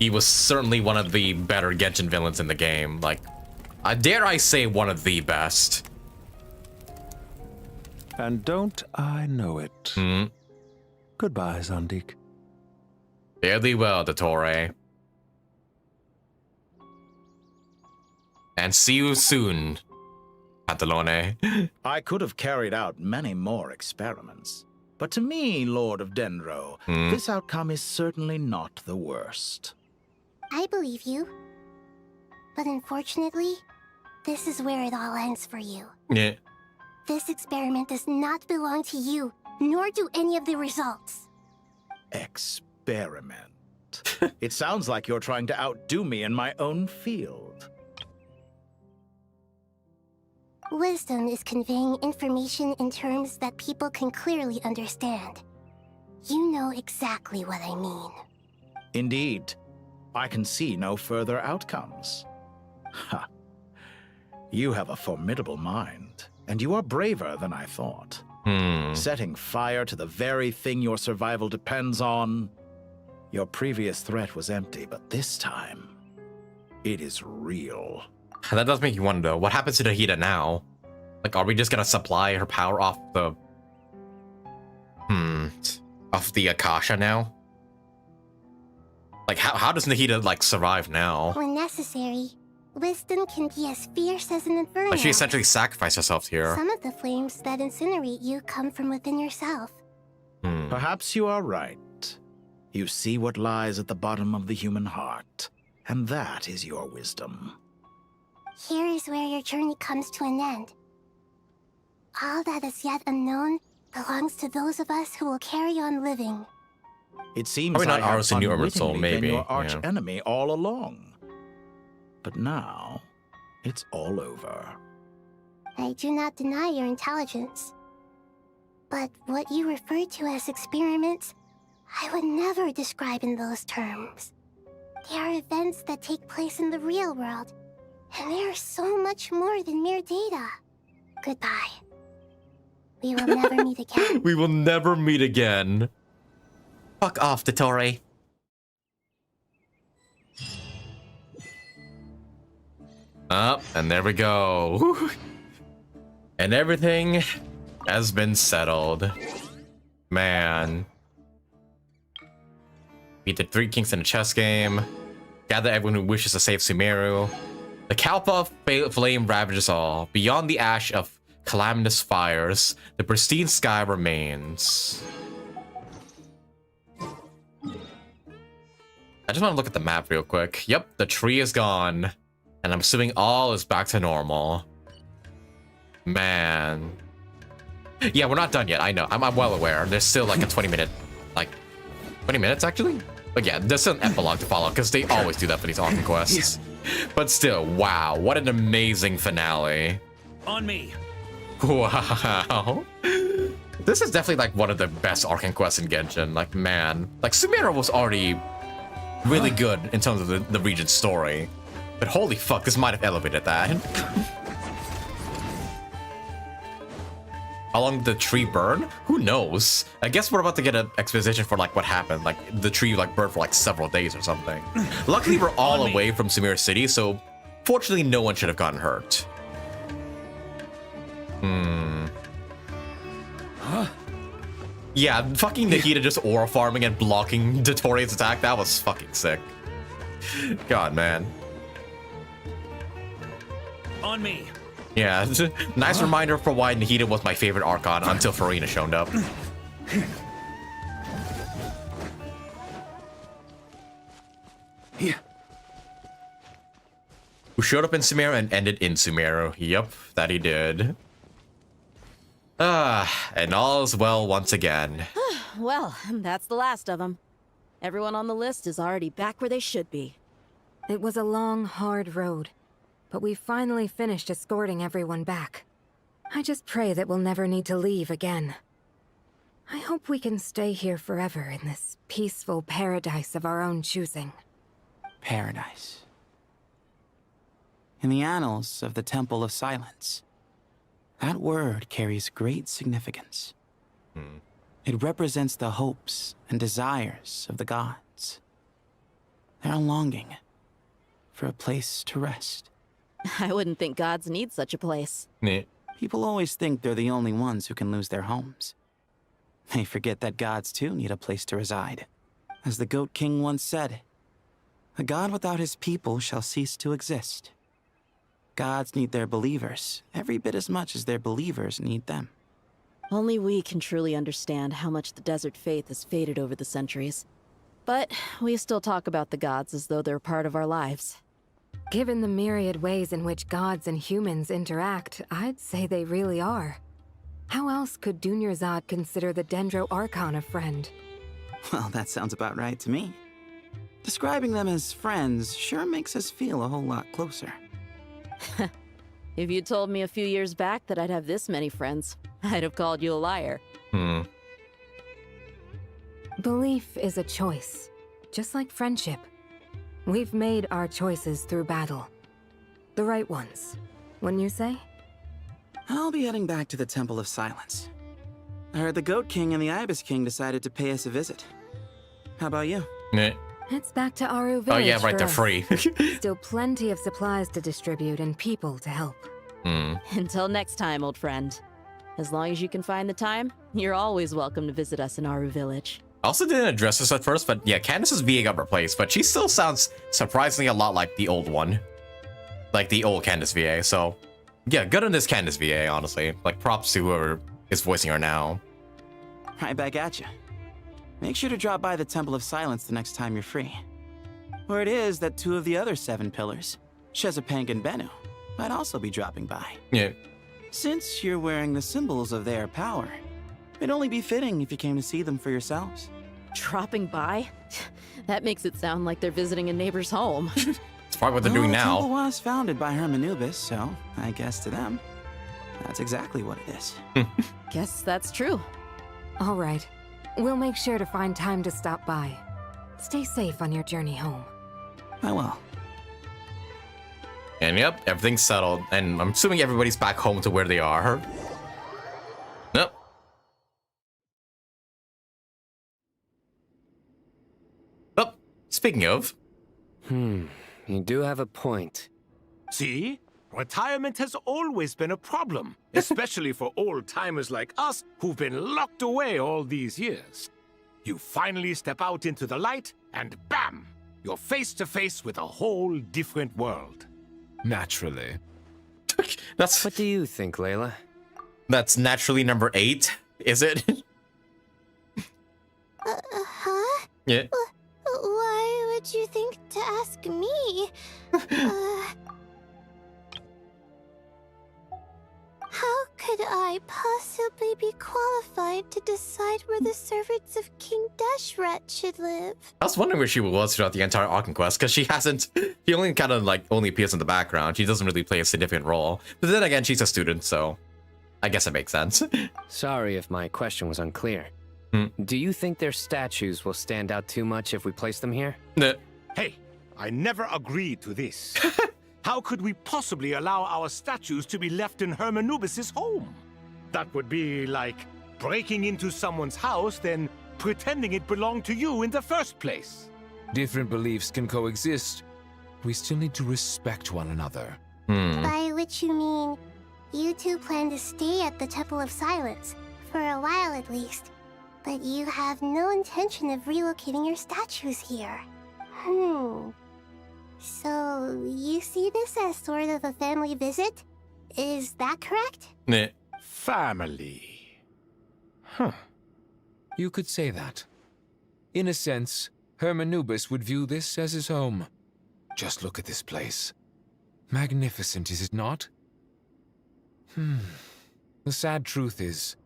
he was certainly one of the better Genshin villains in the game. Like, dare I say one of the best. And don't I know it? Goodbye, Zondik. Fare thee well, Dottore. And see you soon, Pantalone. I could have carried out many more experiments, but to me, Lord of Dendro, this outcome is certainly not the worst. I believe you. But unfortunately, this is where it all ends for you. Yeah. This experiment does not belong to you, nor do any of the results. Experiment. It sounds like you're trying to outdo me in my own field. Wisdom is conveying information in terms that people can clearly understand. You know exactly what I mean. Indeed. I can see no further outcomes. Ha. You have a formidable mind, and you are braver than I thought. Setting fire to the very thing your survival depends on. Your previous threat was empty, but this time, it is real. That does make you wonder, what happens to Nahida now? Like, are we just gonna supply her power off the... off the Akasha now? Like, how does Nahida, like, survive now? When necessary, wisdom can be as fierce as an inferno. Like, she essentially sacrificed herself here. Some of the flames that incinerate you come from within yourself. Perhaps you are right. You see what lies at the bottom of the human heart, and that is your wisdom. Here is where your journey comes to an end. All that is yet unknown belongs to those of us who will carry on living. It seems Probably not I have ours in New Urban Soul, unwittingly been maybe, your arch yeah. enemy all along. But now, it's all over. I do not deny your intelligence. But what you refer to as experiments, I would never describe in those terms. They are events that take place in the real world, and they are so much more than mere data. Goodbye. We will never meet again. We will never meet again. Fuck off, Dottore. Up, and there we go. Whew. And everything has been settled. Man. Beat the 3 kings in a chess game. Gather everyone who wishes to save Sumeru. The Kalpa flame ravages all. Beyond the ash of calamitous fires, the pristine sky remains. I just want to look at the map real quick. Yep, the tree is gone. And I'm assuming all is back to normal. Man. Yeah, we're not done yet. I know. I'm well aware. There's still like a 20-minute, like 20 minutes actually. But yeah, there's still an epilogue to follow because they always do that for these Archon quests. But still, wow, what an amazing finale. On me. Wow. This is definitely like one of the best Archon quests in Genshin. Like, man, like Sumeru was already really good in terms of the region's story. But holy fuck, this might have elevated that. How long did the tree burn? Who knows? I guess we're about to get an exposition for like what happened. Like the tree like burned for like several days or something. Luckily, we're all away from Sumeru City, so fortunately, no one should have gotten hurt. Yeah, fucking Nikita just aura farming and blocking Dotorian's attack. That was fucking sick. God, man. On me. Yeah, nice reminder for why Nahida was my favorite Archon until Farina showed up. Who showed up in Sumeru and ended in Sumeru. Yep, that he did. And all is well once again. Well, that's the last of them. Everyone on the list is already back where they should be. It was a long, hard road, but we finally finished escorting everyone back. I just pray that we'll never need to leave again. I hope we can stay here forever in this peaceful paradise of our own choosing. Paradise. In the annals of the Temple of Silence, that word carries great significance. It represents the hopes and desires of the gods. Their longing for a place to rest. I wouldn't think gods need such a place. People always think they're the only ones who can lose their homes. They forget that gods too need a place to reside. As the Goat King once said, "A god without his people shall cease to exist." Gods need their believers every bit as much as their believers need them. Only we can truly understand how much the desert faith has faded over the centuries. But we still talk about the gods as though they're part of our lives. Given the myriad ways in which gods and humans interact, I'd say they really are. How else could Dunyarzad consider the Dendro Archon a friend? Well, that sounds about right to me. Describing them as friends sure makes us feel a whole lot closer. If you told me a few years back that I'd have this many friends, I'd have called you a liar. Belief is a choice, just like friendship. We've made our choices through battle. The right ones, wouldn't you say? I'll be heading back to the Temple of Silence. I heard the Goat King and the Ibis King decided to pay us a visit. How about you? It's back to Aru Village. Oh yeah, right, they're us. free. Still plenty of supplies to distribute and people to help. Until next time, old friend. As long as you can find the time, you're always welcome to visit us in Aru Village. I also didn't address this at first, but yeah, Candace's VA got replaced, but she still sounds surprisingly a lot like the old one. Like the old Candace VA, so yeah, good on this Candace VA, honestly. Like, props to whoever is voicing her now. Right back at you. Make sure to drop by the Temple of Silence the next time you're free. Word is that 2 of the other 7 pillars, Shezapang and Bennu, might also be dropping by. Yeah. Since you're wearing the symbols of their power, it'd only be fitting if you came to see them for yourselves. Dropping by? That makes it sound like they're visiting a neighbor's home. It's probably what they're doing The now. temple was founded by Hermanubis, so I guess to them, that's exactly what it is. Guess that's true. All right. We'll make sure to find time to stop by. Stay safe on your journey home. I will. And yep, everything's settled. And I'm assuming everybody's back home to where they are. Nope. Oh, speaking of. You do have a point. See? Retirement has always been a problem, especially for old-timers like us who've been locked away all these years. You finally step out into the light, and bam! You're face to face with a whole different world. Naturally. That's... What do you think, Layla? That's naturally number 8, is it? Huh? Yeah. Why would you think to ask me? How could I possibly be qualified to decide where the servants of King Deshret should live? I was wondering where she was throughout the entire Archon quest, because she only kind of like only appears in the background. She doesn't really play a significant role. But then again, she's a student, so I guess it makes sense. Sorry if my question was unclear. Do you think their statues will stand out too much if we place them here? Hey, I never agreed to this. How could we possibly allow our statues to be left in Hermanubis' home? That would be like breaking into someone's house, then pretending it belonged to you in the first place. Different beliefs can coexist. We still need to respect one another. By which you mean, you two plan to stay at the Temple of Silence, for a while at least. But you have no intention of relocating your statues here. So, you see this as sort of a family visit? Is that correct? Family. You could say that. In a sense, Hermanubis would view this as his home. Just look at this place. Magnificent, is it not? The sad truth is,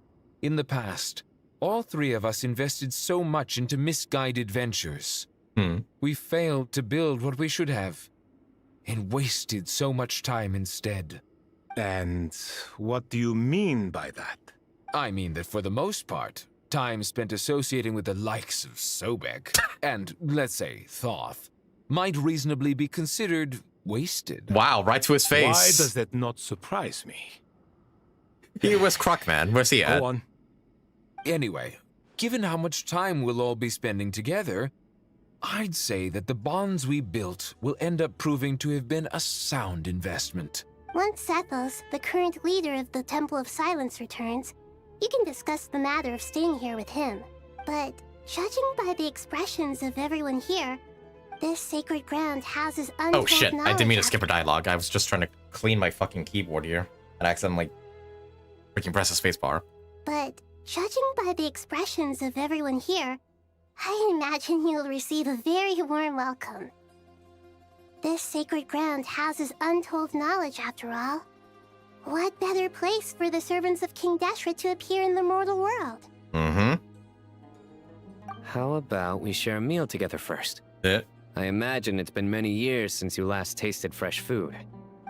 in the past, all three of us invested so much into misguided ventures. We failed to build what we should have, and wasted so much time instead. And what do you mean by that? I mean that for the most part, time spent associating with the likes of Sobek and, let's say, Thoth, might reasonably be considered wasted. Wow, right to his face. Why does that not surprise me? He was Crockman. Where's he at? Go on. Anyway, given how much time we'll all be spending together, I'd say that the bonds we built will end up proving to have been a sound investment. Once Sethos, the current leader of the Temple of Silence, returns, you can discuss the matter of staying here with him. But judging by the expressions of everyone here, this sacred ground houses untold Oh shit, I didn't mean to knowledge skip her dialogue. I was just trying to clean my fucking keyboard here. And I accidentally freaking press the spacebar. But judging by the expressions of everyone here, I imagine you'll receive a very warm welcome. This sacred ground houses untold knowledge, after all. What better place for the servants of King Deshret to appear in the mortal world? How about we share a meal together first? Yeah. I imagine it's been many years since you last tasted fresh food.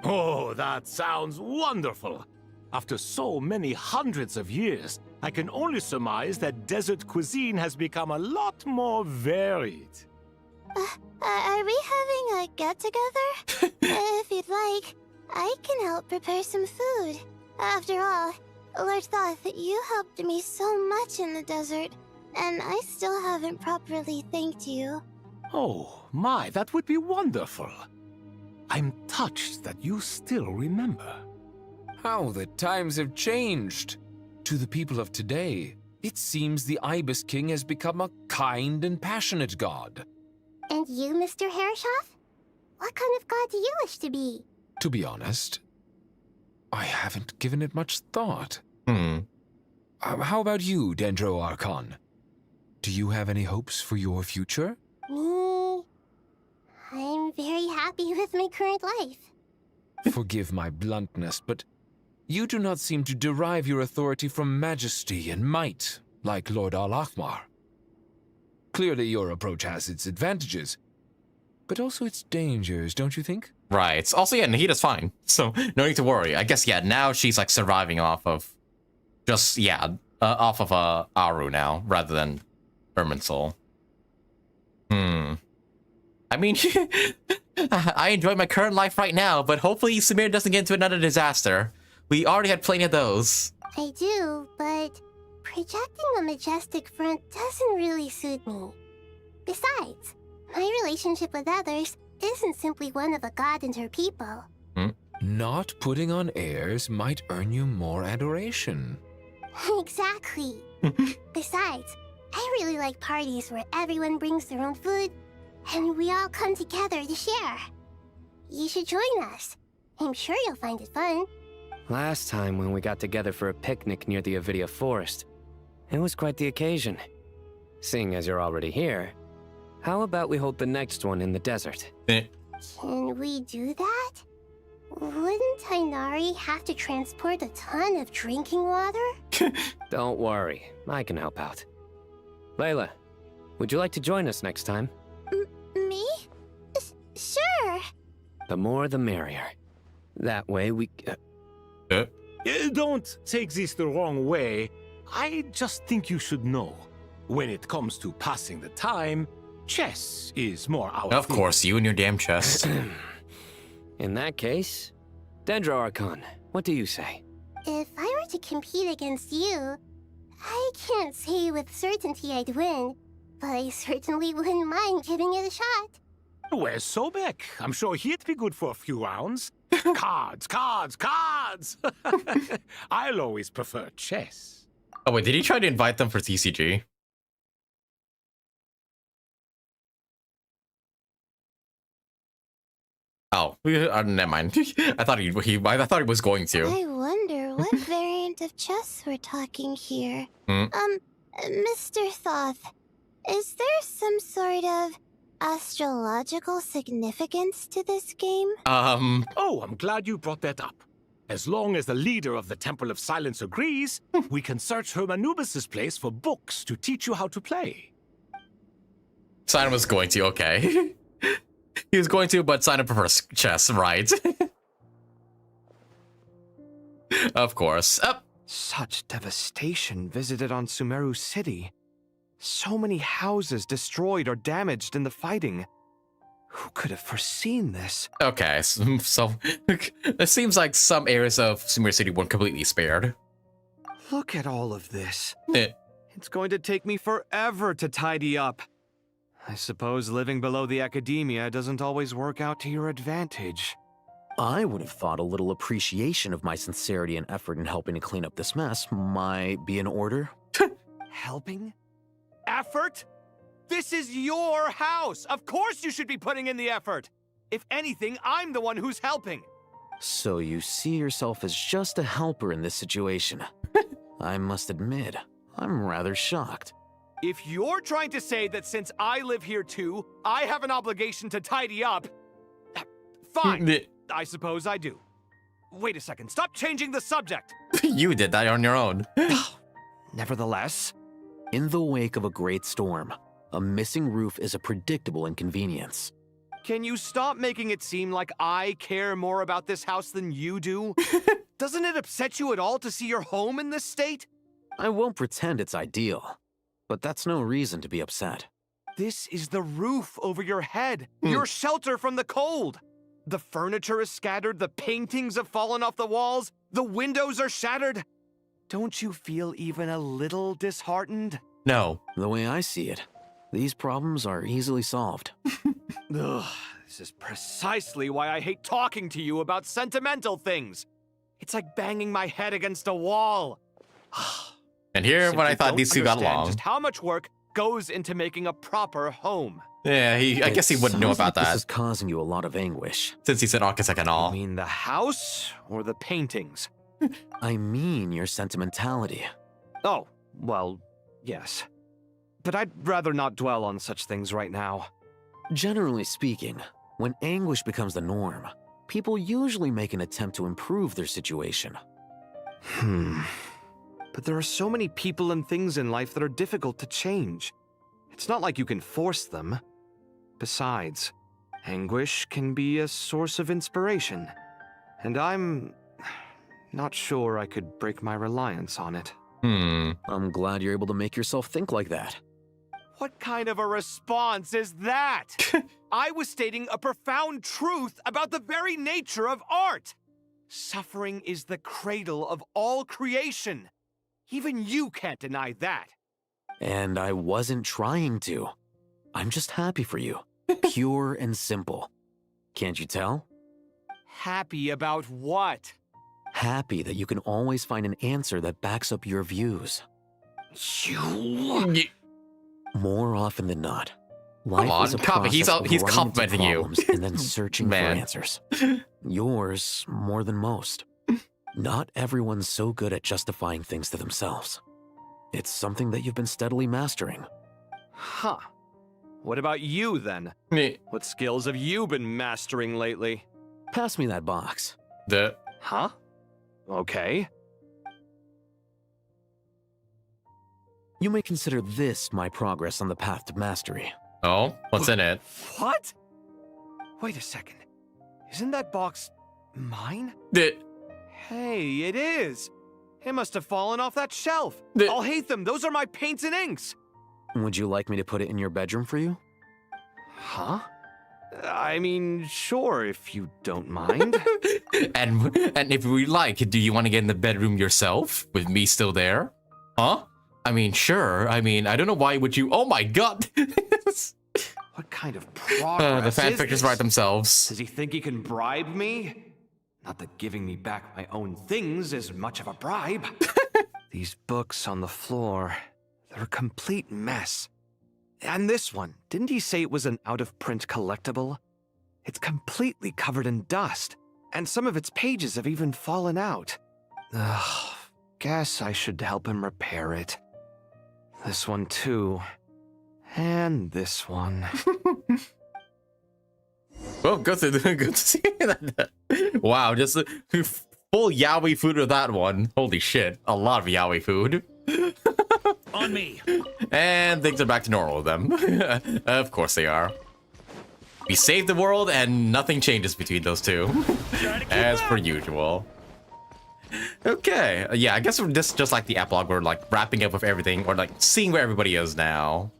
Oh, that sounds wonderful. After so many hundreds of years, I can only surmise that desert cuisine has become a lot more varied. Are we having a get-together? If you'd like, I can help prepare some food. After all, Lord Thoth, you helped me so much in the desert, and I still haven't properly thanked you. Oh, my, that would be wonderful. I'm touched that you still remember. How the times have changed. To the people of today, it seems the Ibis King has become a kind and passionate god. And you, Mr. Herreshoff? What kind of god do you wish to be? To be honest, I haven't given it much thought. How about you, Dendro Archon? Do you have any hopes for your future? Me? I'm very happy with my current life. Forgive my bluntness, but you do not seem to derive your authority from majesty and might, like Lord Al-Ahmar. Clearly your approach has its advantages, but also its dangers, don't you think? Right. Also, yeah, Nahida's fine, so no need to worry. I guess, yeah, now she's, like, surviving off of... Just, yeah, off of Aru now, rather than Irminsul. I mean, I enjoy my current life right now, but hopefully Sumeru doesn't get into another disaster. We already had plenty of those. I do, but projecting a majestic front doesn't really suit me. Besides, my relationship with others isn't simply one of a god and her people. Not putting on airs might earn you more adoration. Exactly. Besides, I really like parties where everyone brings their own food and we all come together to share. You should join us. I'm sure you'll find it fun. Last time when we got together for a picnic near the Avidia Forest, it was quite the occasion. Seeing as you're already here, how about we hold the next one in the desert? Can we do that? Wouldn't Tainari have to transport a ton of drinking water? Don't worry, I can help out. Layla, would you like to join us next time? Me? Sure. The more the merrier. That way we... Don't take this the wrong way. I just think you should know. When it comes to passing the time, chess is more our Of thing. course, you and your damn chest. In that case, Dendro Archon, what do you say? If I were to compete against you, I can't say with certainty I'd win, but I certainly wouldn't mind giving it a shot. Where's Sobek? I'm sure he'd be good for a few rounds. Cards, cards, cards! I'll always prefer chess. Oh wait, did he try to invite them for TCG? Oh, never mind. I thought he was going to. I wonder what variant of chess we're talking here. Mr. Thoth, is there some sort of astrological significance to this game? Oh, I'm glad you brought that up. As long as the leader of the Temple of Silence agrees, we can search Hermanubis' place for books to teach you how to play. Simon was going to, okay. He was going to, but Simon prefers chess, right? Of course. Such devastation visited on Sumeru City. So many houses destroyed or damaged in the fighting. Who could have foreseen this? Okay, so it seems like some areas of Sumeru City weren't completely spared. Look at all of this. It's going to take me forever to tidy up. I suppose living below the academia doesn't always work out to your advantage. I would have thought a little appreciation of my sincerity and effort in helping to clean up this mess might be in order. Helping? Effort? This is your house! Of course you should be putting in the effort! If anything, I'm the one who's helping! So you see yourself as just a helper in this situation. I must admit, I'm rather shocked. If you're trying to say that since I live here too, I have an obligation to tidy up, fine. I suppose I do. Wait a second, stop changing the subject! You did that on your own. Nevertheless, in the wake of a great storm, a missing roof is a predictable inconvenience. can you stop making it seem like I care more about this house than you do? Doesn't it upset you at all to see your home in this state? I won't pretend it's ideal, but that's no reason to be upset. This is the roof over your head, your shelter from the cold. The furniture is scattered, the paintings have fallen off the walls, the windows are shattered. Don't you feel even a little disheartened? No. The way I see it, these problems are easily solved. Ugh, this is precisely why I hate talking to you about sentimental things. It's like banging my head against a wall. And here, when I thought these two got along. Just how much work goes into making a proper home. Yeah, I guess he wouldn't know about that. This is causing you a lot of anguish. Since he's an architect and all. You mean the house or the paintings? I mean your sentimentality. Oh, well, yes. But I'd rather not dwell on such things right now. Generally speaking, when anguish becomes the norm, people usually make an attempt to improve their situation. But there are so many people and things in life that are difficult to change. It's not like you can force them. Besides, anguish can be a source of inspiration. And I'm not sure I could break my reliance on it. I'm glad you're able to make yourself think like that. What kind of a response is that? I was stating a profound truth about the very nature of art. Suffering is the cradle of all creation. Even you can't deny that. And I wasn't trying to. I'm just happy for you. Pure and simple. Can't you tell? Happy about what? Happy that you can always find an answer that backs up your views. You... More often than not, life Come is a on, copy. process of He's running into complimenting you. problems and then searching for Man. answers. Yours more than most. Not everyone's so good at justifying things to themselves. It's something that you've been steadily mastering. Huh. What about you, then? What skills have you been mastering lately? Pass me that box. Huh? Okay. You may consider this my progress on the path to mastery. Oh, what's in it? What? Wait a second. Isn't that box mine? Hey, it is. It must have fallen off that shelf. I'll hate them. Those are my paints and inks. Would you like me to put it in your bedroom for you? Huh? I mean, sure, if you don't mind. and if we like, do you want to get in the bedroom yourself with me still there? Huh? I mean, sure. I mean, I don't know why would you. Oh my god. What kind of progress the fan is pictures this? write themselves. Does he think he can bribe me? Not that giving me back my own things is much of a bribe. These books on the floor, they're a complete mess. And this one, didn't he say it was an out-of-print collectible? It's completely covered in dust, and some of its pages have even fallen out. Ugh, guess I should help him repair it. This one too. And this one. Well, good to see that. Wow, just full yaoi food with that one. Holy shit, a lot of yaoi food. On me. And things are back to normal with them. Of course they are. We saved the world and nothing changes between those two. As per usual. Okay, yeah, I guess this just like the epilogue, we're like wrapping up with everything, or like seeing where everybody is now.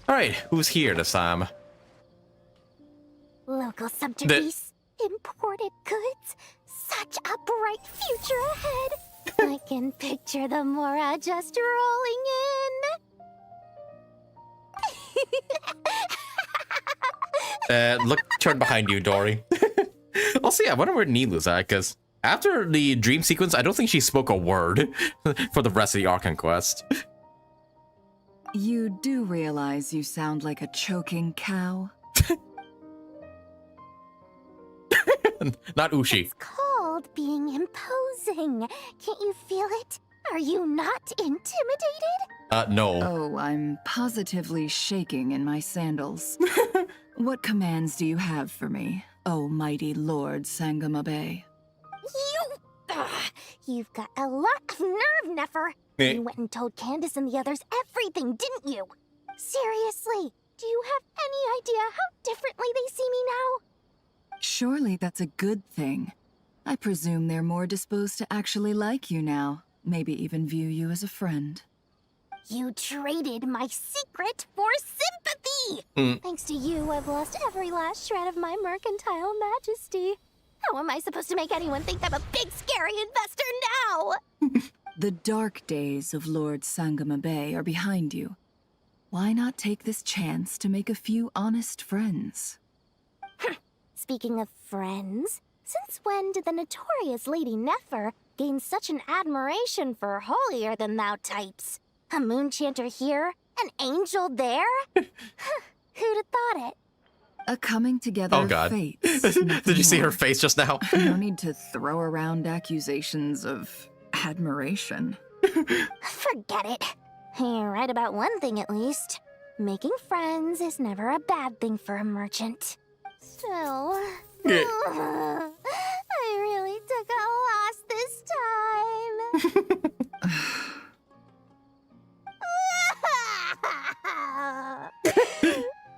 Alright, who's here this time? Local subterfuge, imported goods, such a bright future ahead. I can picture the Mora just rolling in. Look, turn behind you, Dory. Also, yeah, I wonder where Nilu's at, because after the dream sequence, I don't think she spoke a word for the rest of the Archon quest. You do realize you sound like a choking cow? Not Ushi. It's called being imposing. Can't you feel it? Are you not intimidated? No. Oh, I'm positively shaking in my sandals. What commands do you have for me, oh mighty Lord Sangamabe? You've got a lot of nerve, Nefer. You went and told Candace and the others everything, didn't you? Seriously, do you have any idea how differently they see me now? Surely that's a good thing. I presume they're more disposed to actually like you now, maybe even view you as a friend. You traded my secret for sympathy! Thanks to you, I've lost every last shred of my mercantile majesty. How am I supposed to make anyone think I'm a big, scary investor now? The dark days of Lord Sangamabe are behind you. Why not take this chance to make a few honest friends? Speaking of friends, since when did the notorious Lady Nefer gain such an admiration for holier-than-thou types? A moon chanter here, an angel there? Who'd have thought it? A coming together Oh god. of fates. Did you see her face just now? No need to throw around accusations of admiration. Forget it. You're right about one thing at least. Making friends is never a bad thing for a merchant. Still, I really took a loss this time.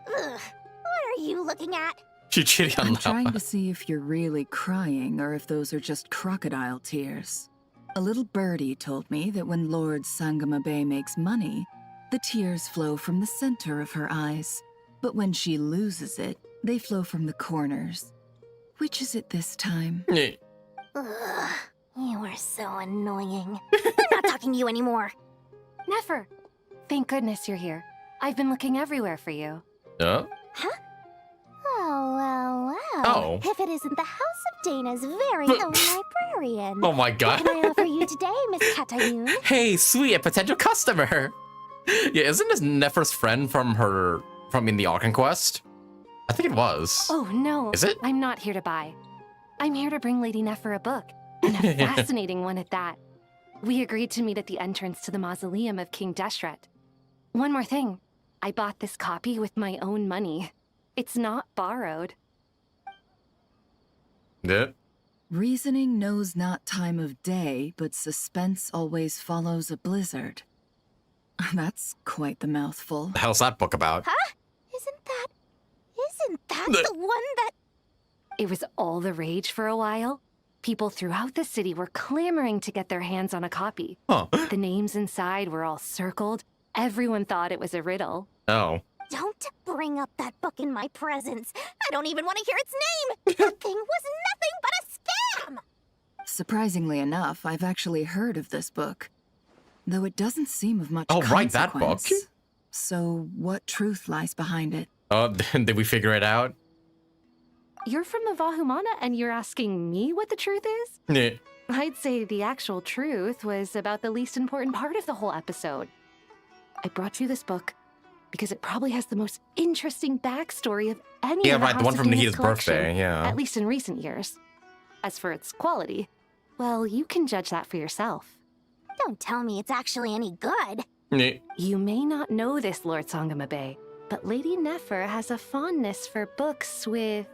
What are you looking at? She cheated on I'm Lapa. trying to see if you're really crying or if those are just crocodile tears. A little birdie told me that when Lord Sangamabe makes money, the tears flow from the center of her eyes. But when she loses it, they flow from the corners. Which is it this time? Ugh, you are so annoying. I'm not talking to you anymore. Nefer, thank goodness you're here. I've been looking everywhere for you. Oh? Huh? Oh, Well. Oh. If it isn't the House of Dana's very own librarian. Oh my god. What can I offer you today, Miss Katayun? Hey, sweet, a potential customer. Yeah, isn't this Nefer's friend from in the Archon quest? I think it was. Oh, no. Is it? I'm not here to buy. I'm here to bring Lady Nefer a book, and a fascinating one at that. We agreed to meet at the entrance to the mausoleum of King Deshret. One more thing. I bought this copy with my own money. It's not borrowed. Yeah. Reasoning knows not time of day, but suspense always follows a blizzard. That's quite the mouthful. The hell's that book about? Huh? Isn't that the one that... It was all the rage for a while. People throughout the city were clamoring to get their hands on a copy. Huh. The names inside were all circled. Everyone thought it was a riddle. Oh. Don't bring up that book in my presence. I don't even want to hear its name. That thing was nothing but a scam. Surprisingly enough, I've actually heard of this book. Though it doesn't seem of much Oh, right, that book. consequence. So what truth lies behind it? Oh, did we figure it out? You're from the Vahumana and you're asking me what the truth is? Yeah. I'd say the actual truth was about the least important part of the whole episode. I brought you this book because it probably has the most interesting backstory of any Yeah, of the right, the House one of from Dana's Nahida's collection, birthday, yeah. At least in recent years. As for its quality, well, you can judge that for yourself. Don't tell me it's actually any good. Yeah. You may not know this, Lord Sangamabe, but Lady Nefer has a fondness for books with...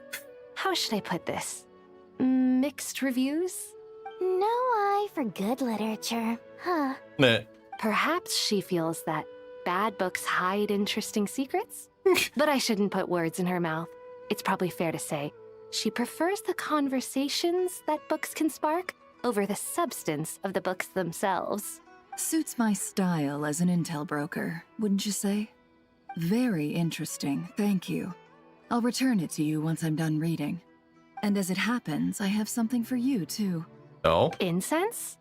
How should I put this? Mixed reviews? No eye for good literature, huh? Nah. Perhaps she feels that bad books hide interesting secrets? But I shouldn't put words in her mouth. It's probably fair to say she prefers the conversations that books can spark over the substance of the books themselves. Suits my style as an intel broker, wouldn't you say? Very interesting, thank you. I'll return it to you once I'm done reading. And as it happens, I have something for you, too. Oh? Incense?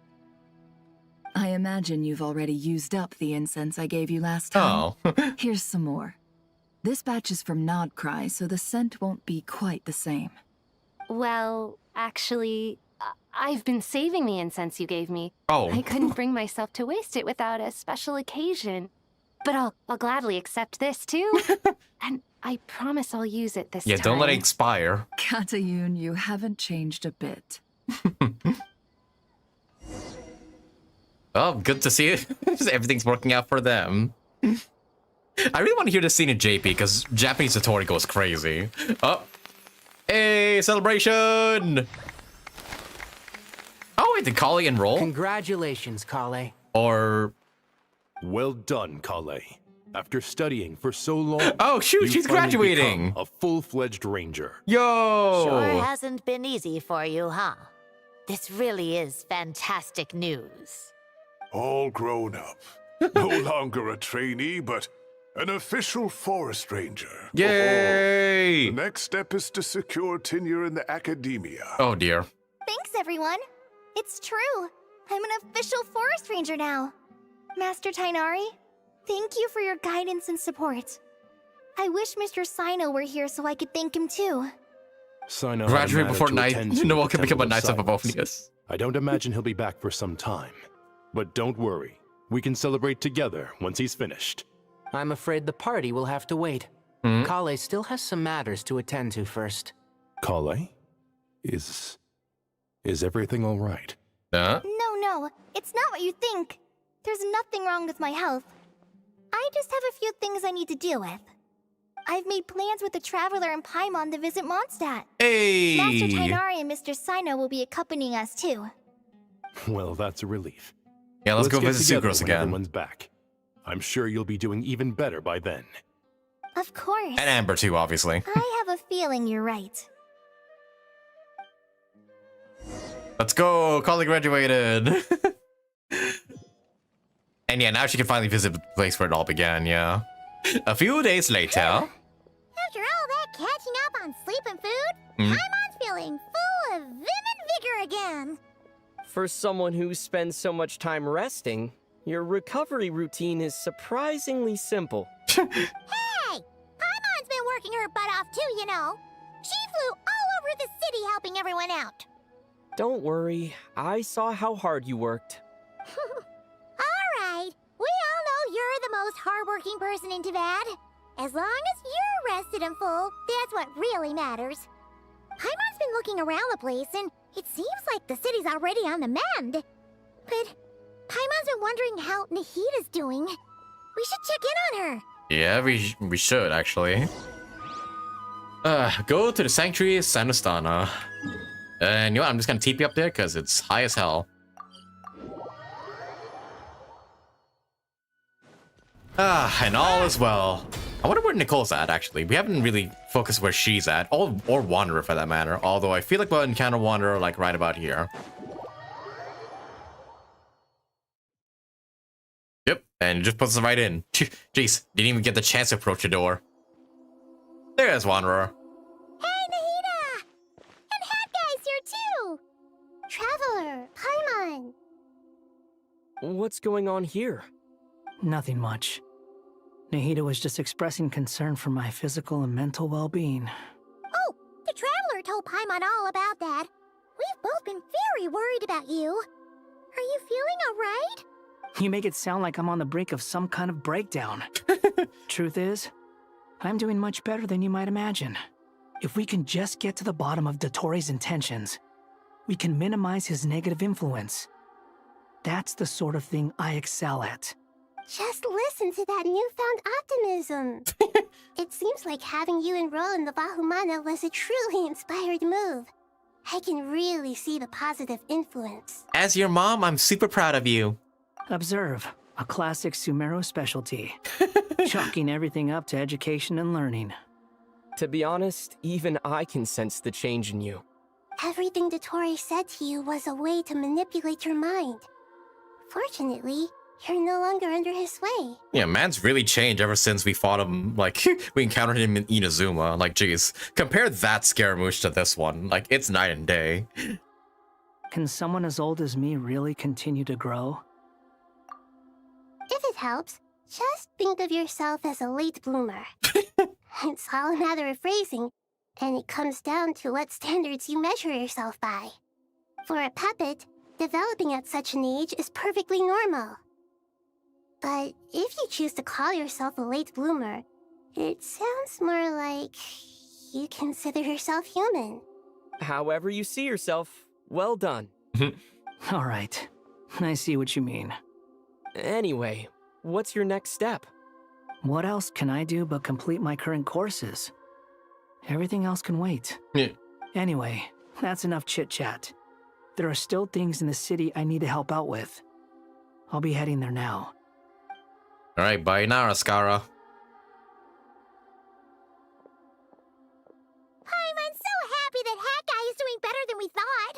I imagine you've already used up the incense I gave you last time. Oh. Here's some more. This batch is from Nod-Krai, so the scent won't be quite the same. Well, actually, I've been saving the incense you gave me. Oh. I couldn't bring myself to waste it without a special occasion. But I'll gladly accept this, too. And I promise I'll use it this time. Yeah, don't let it expire. Katayun, you haven't changed a bit. Oh, good to see it. Everything's working out for them. I really want to hear this scene in JP, because Japanese Satori goes crazy. Oh. Hey, celebration! Oh, wait, did Kale enroll? Congratulations, Kale. Or... Well done, Kale. After studying for so long, oh shoot, she's you've finally graduating! become a full-fledged ranger. Yo! Sure hasn't been easy for you, huh? This really is fantastic news. All grown up. No longer a trainee, but an official forest ranger. Yay! The next step is to secure tenure in the academia. Oh dear. Thanks, everyone. It's true. I'm an official forest ranger now. Master Tainari, thank you for your guidance and support. I wish Mr. Sino were here so I could thank him too. Sino Graduate before night. Noel can become a Knights of Avonius. I don't imagine he'll be back for some time. But don't worry. We can celebrate together once he's finished. I'm afraid the party will have to wait. Kale still has some matters to attend to first. Kale? Is everything all right? No, it's not what you think. There's nothing wrong with my health. I just have a few things I need to deal with. I've made plans with the Traveler and Paimon to visit Mondstadt. Hey! Master Tainari and Mr. Sino will be accompanying us too. Well, that's a relief. Yeah, let's go get visit together Sucrose when again. Everyone's back. I'm sure you'll be doing even better by then. Of course. And Amber too, obviously. I have a feeling you're right. Let's go! Kale graduated! And yeah, now she can finally visit the place where it all began, yeah. A few days later... After all that catching up on sleep and food, Paimon's feeling full of vim and vigor again. For someone who spends so much time resting, your recovery routine is surprisingly simple. Hey! Paimon's been working her butt off too, you know. flew all over the city helping everyone out. Don't worry, I saw how hard you worked. Alright, we all know you're the most hardworking person in Teyvat. As long as you're rested and full, that's what really matters. Paimon's been looking around the place, and it seems like the city's already on the mend. But Paimon's been wondering how Nahida's doing. We should check in on her. Yeah, we should actually. Go to the Sanctuary Sanustana. And you know what, I'm just gonna TP up there because it's high as hell. And all is well. I wonder where Nicole's at, actually. We haven't really focused where she's at, or Wanderer for that matter. Although I feel like we'll encounter Wanderer like right about here. Yep, and it just puts us right in. Jeez, didn't even get the chance to approach the door. There's Wanderer. Hey, Nahida! And Hat Guy's here too! Traveler, Paimon! What's going on here? Nothing much. Nahida was just expressing concern for my physical and mental well-being. Oh, the Traveler told Paimon all about that. We've both been very worried about you. Are you feeling alright? You make it sound like I'm on the brink of some kind of breakdown. Truth is, I'm doing much better than you might imagine. If we can just get to the bottom of Dottoro's intentions, we can minimize his negative influence. That's the sort of thing I excel at. Just listen to that newfound optimism. It seems like having you enroll in the Vahumana was a truly inspired move. I can really see the positive influence. As your mom, I'm super proud of you. Observe, a classic Sumeru specialty. Chalking everything up to education and learning. To be honest, even I can sense the change in you. Everything Dottore said to you was a way to manipulate your mind. Fortunately, you're no longer under his sway. Yeah, man's really changed ever since we fought him, like, we encountered him in Inazuma. Like, geez, compare that Scaramouche to this one. Like, it's night and day. Can someone as old as me really continue to grow? If it helps, just think of yourself as a late bloomer. It's all a matter of phrasing, and it comes down to what standards you measure yourself by. For a puppet, developing at such an age is perfectly normal. But if you choose to call yourself a late bloomer, it sounds more like you consider yourself human. However you see yourself, well done. All right, I see what you mean. Anyway, what's your next step? What else can I do but complete my current courses? Everything else can wait. Yeah. Anyway, that's enough chit-chat. There are still things in the city I need to help out with. I'll be heading there now. Alright, bye now, Ascara. I'm so happy that Hat Guy is doing better than we thought.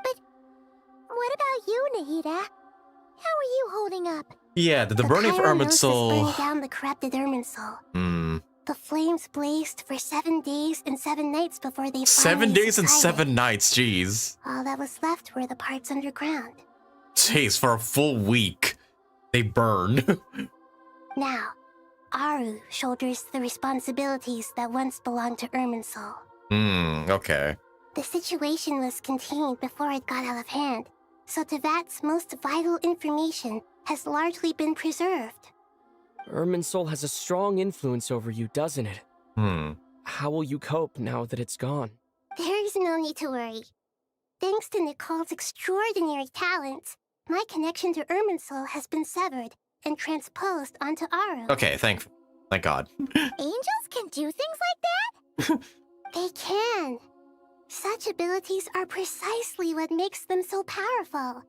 But what about you, Nahida? How are you holding up? Yeah, the burning of Irminsul. Burned down the corrupted Irminsul. Hmm. The flames blazed for 7 days and 7 nights before they 7 days and subsided. 7 nights, jeez. All that was left were the parts underground. Jeez, for a full week, they burned. Now, Aru shoulders the responsibilities that once belonged to Irminsul. Okay. The situation was contained before it got out of hand, so Teyvat's most vital information has largely been preserved. Irminsul has a strong influence over you, doesn't it? How will you cope now that it's gone? There is no need to worry. Thanks to Nicole's extraordinary talents, my connection to Irminsul has been severed and transposed onto Aru. Okay, thank God. Angels can do things like that? They can. Such abilities are precisely what makes them so powerful.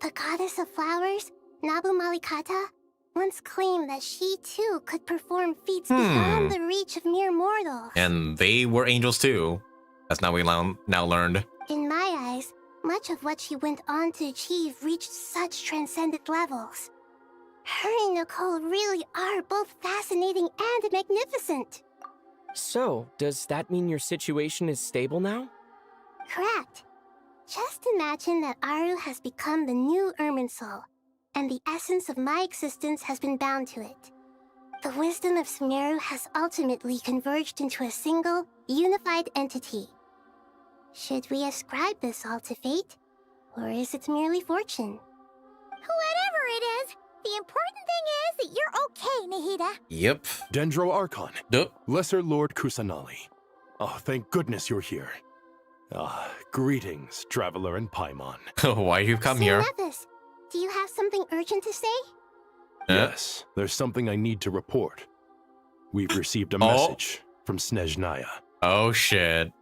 The goddess of flowers, Nabu Malikata, once claimed that she too could perform feats beyond the reach of mere mortals. And they were angels too. That's now we now learned. In my eyes, much of what she went on to achieve reached such transcendent levels. Her and Nicole really are both fascinating and magnificent. So, does that mean your situation is stable now? Correct. Just imagine that Aru has become the new Irminsul, and the essence of my existence has been bound to it. The wisdom of Sumeru has ultimately converged into a single, unified entity. Should we ascribe this all to fate? Or is it merely fortune? Whatever it is, the important thing is that you're okay, Nahida. Yep. Dendro Archon. Yep. Lesser Lord Kusanali. Oh, thank goodness you're here. Greetings, Traveler and Paimon. Why you come here? Nephis, do you have something urgent to say? Yes, there's something I need to report. We've received a message from Snezhnaya. Oh shit.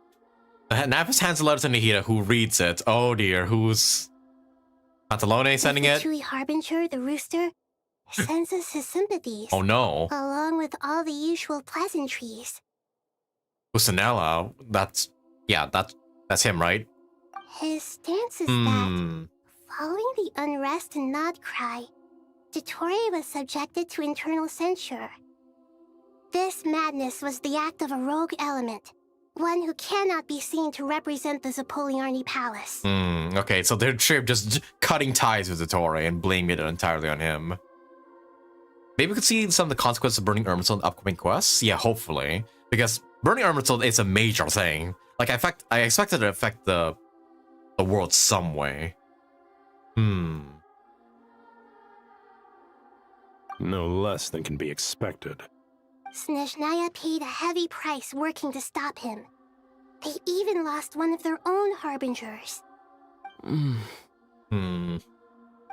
Nephis hands the letter to Nahida, who reads it. Oh dear, who's... Pantalone sending it? The Tui Harbinger, the rooster, sends us his sympathies. Oh no. Along with all the usual pleasantries. Usanella, that's him, right? His stance is that, following the unrest in Nod-Krai, Dottore was subjected to internal censure. This madness was the act of a rogue element, one who cannot be seen to represent the Zapoliarni Palace. Okay, so they're just cutting ties with Dottore and blaming it entirely on him. Maybe we could see some of the consequences of burning Irminsul in upcoming quests? Yeah, hopefully. Because burning Irminsul is a major thing. Like, I expect it to affect the world some way. No less than can be expected. Snezhnaya paid a heavy price working to stop him. They even lost one of their own harbingers. The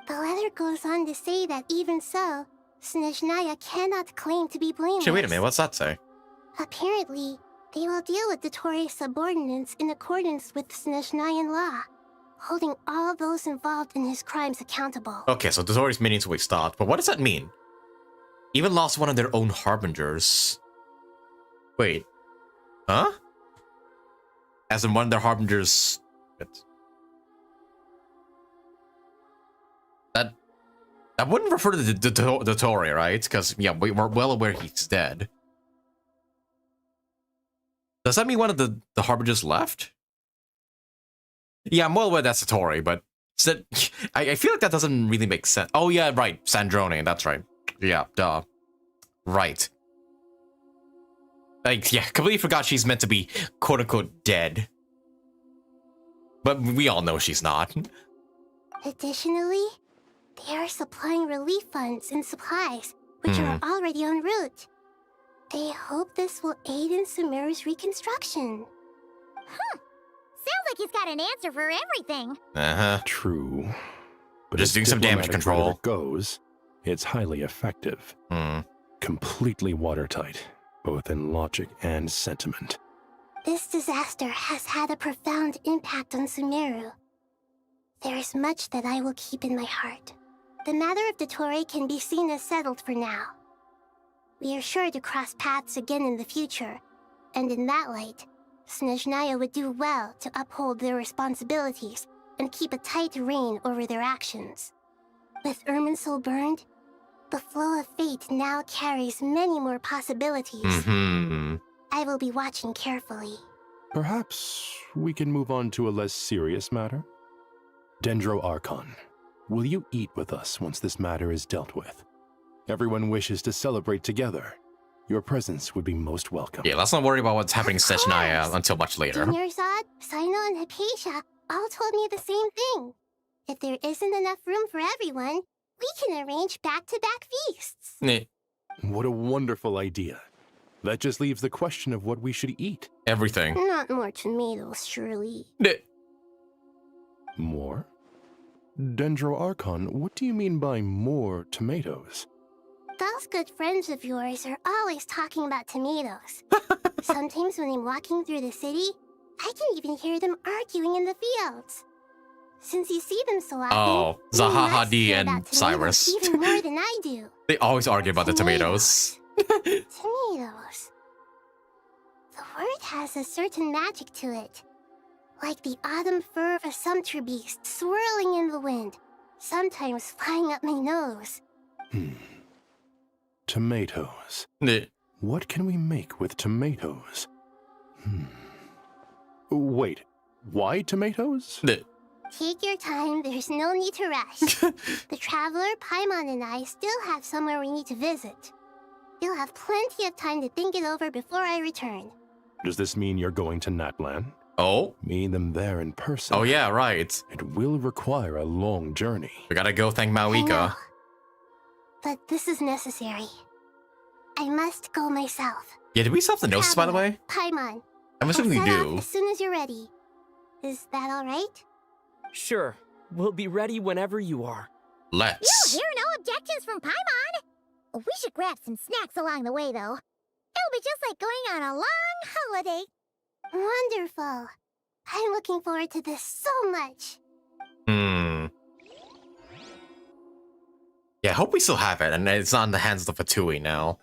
letter goes on to say that even so, Snezhnaya cannot claim to be blameless. Wait a minute, what's that say? Apparently, they will deal with Dottore's subordinates in accordance with Snezhnayan law, holding all those involved in his crimes accountable. Okay, so Dottore's minions will be stopped, but what does that mean? Even lost one of their own harbingers. Wait. Huh? As in one of their harbingers... That wouldn't refer to the Dottore, right? Because, yeah, we're well aware he's dead. Does that mean one of the harbingers left? Yeah, I'm well aware that's Dottore, but... I feel like that doesn't really make sense. Oh, yeah, right. Sandrone, that's right. Yeah, duh. Right. Like, yeah, completely forgot she's meant to be quote-unquote dead. But we all know she's not. Additionally, they are supplying relief funds and supplies, which are already en route. They hope this will aid in Sumeru's reconstruction. Sounds like he's got an answer for everything. True. But just doing some damage control. It goes, it's highly effective. Completely watertight, both in logic and sentiment. This disaster has had a profound impact on Sumeru. There is much that I will keep in my heart. The matter of Dottore can be seen as settled for now. We are sure to cross paths again in the future, and in that light, Snezhnaya would do well to uphold their responsibilities and keep a tight rein over their actions. With Irminsul burned, the flow of fate now carries many more possibilities. I will be watching carefully. Perhaps we can move on to a less serious matter? Dendro Archon, will you eat with us once this matter is dealt with? Everyone wishes to celebrate together. Your presence would be most welcome. Yeah, let's not worry about what's happening to Snezhnaya until much later. Dinyarzad, Sino, and Hypatia all told me the same thing. If there isn't enough room for everyone, we can arrange back-to-back feasts. What a wonderful idea. That just leaves the question of what we should eat. Everything. Not more tomatoes, surely. More? Dendro Archon, what do you mean by more tomatoes? Those good friends of yours are always talking about tomatoes. Sometimes when I'm walking through the city, I can even hear them arguing in the fields. Since you see them so often, oh, Zaha Hadid and Cyrus. Even more than I do. They always argue about the tomatoes. Tomatoes. The word has a certain magic to it. Like the autumn fur of a sumpter beast swirling in the wind, sometimes flying up my nose. Tomatoes. What can we make with tomatoes? Wait, why tomatoes? Take your time, there's no need to rush. The Traveler, Paimon, and I still have somewhere we need to visit. You'll have plenty of time to think it over before I return. Does this mean you're going to Natlan? Oh? Meet them there in person. Oh yeah, right. It will require a long journey. We gotta go thank I know, Mawika. but this is necessary. I must go myself. Yeah, did we still have the notice, by the way? Paimon. I'm assuming we I'll set do. off as soon as you're ready. Is that alright? Sure. We'll be ready whenever you are. Let's. You hear no objections from Paimon? We should grab some snacks along the way, though. It'll be just like going on a long holiday. Wonderful. I'm looking forward to this so much. Yeah, I hope we still have it, and it's not in the hands of the Fatui now.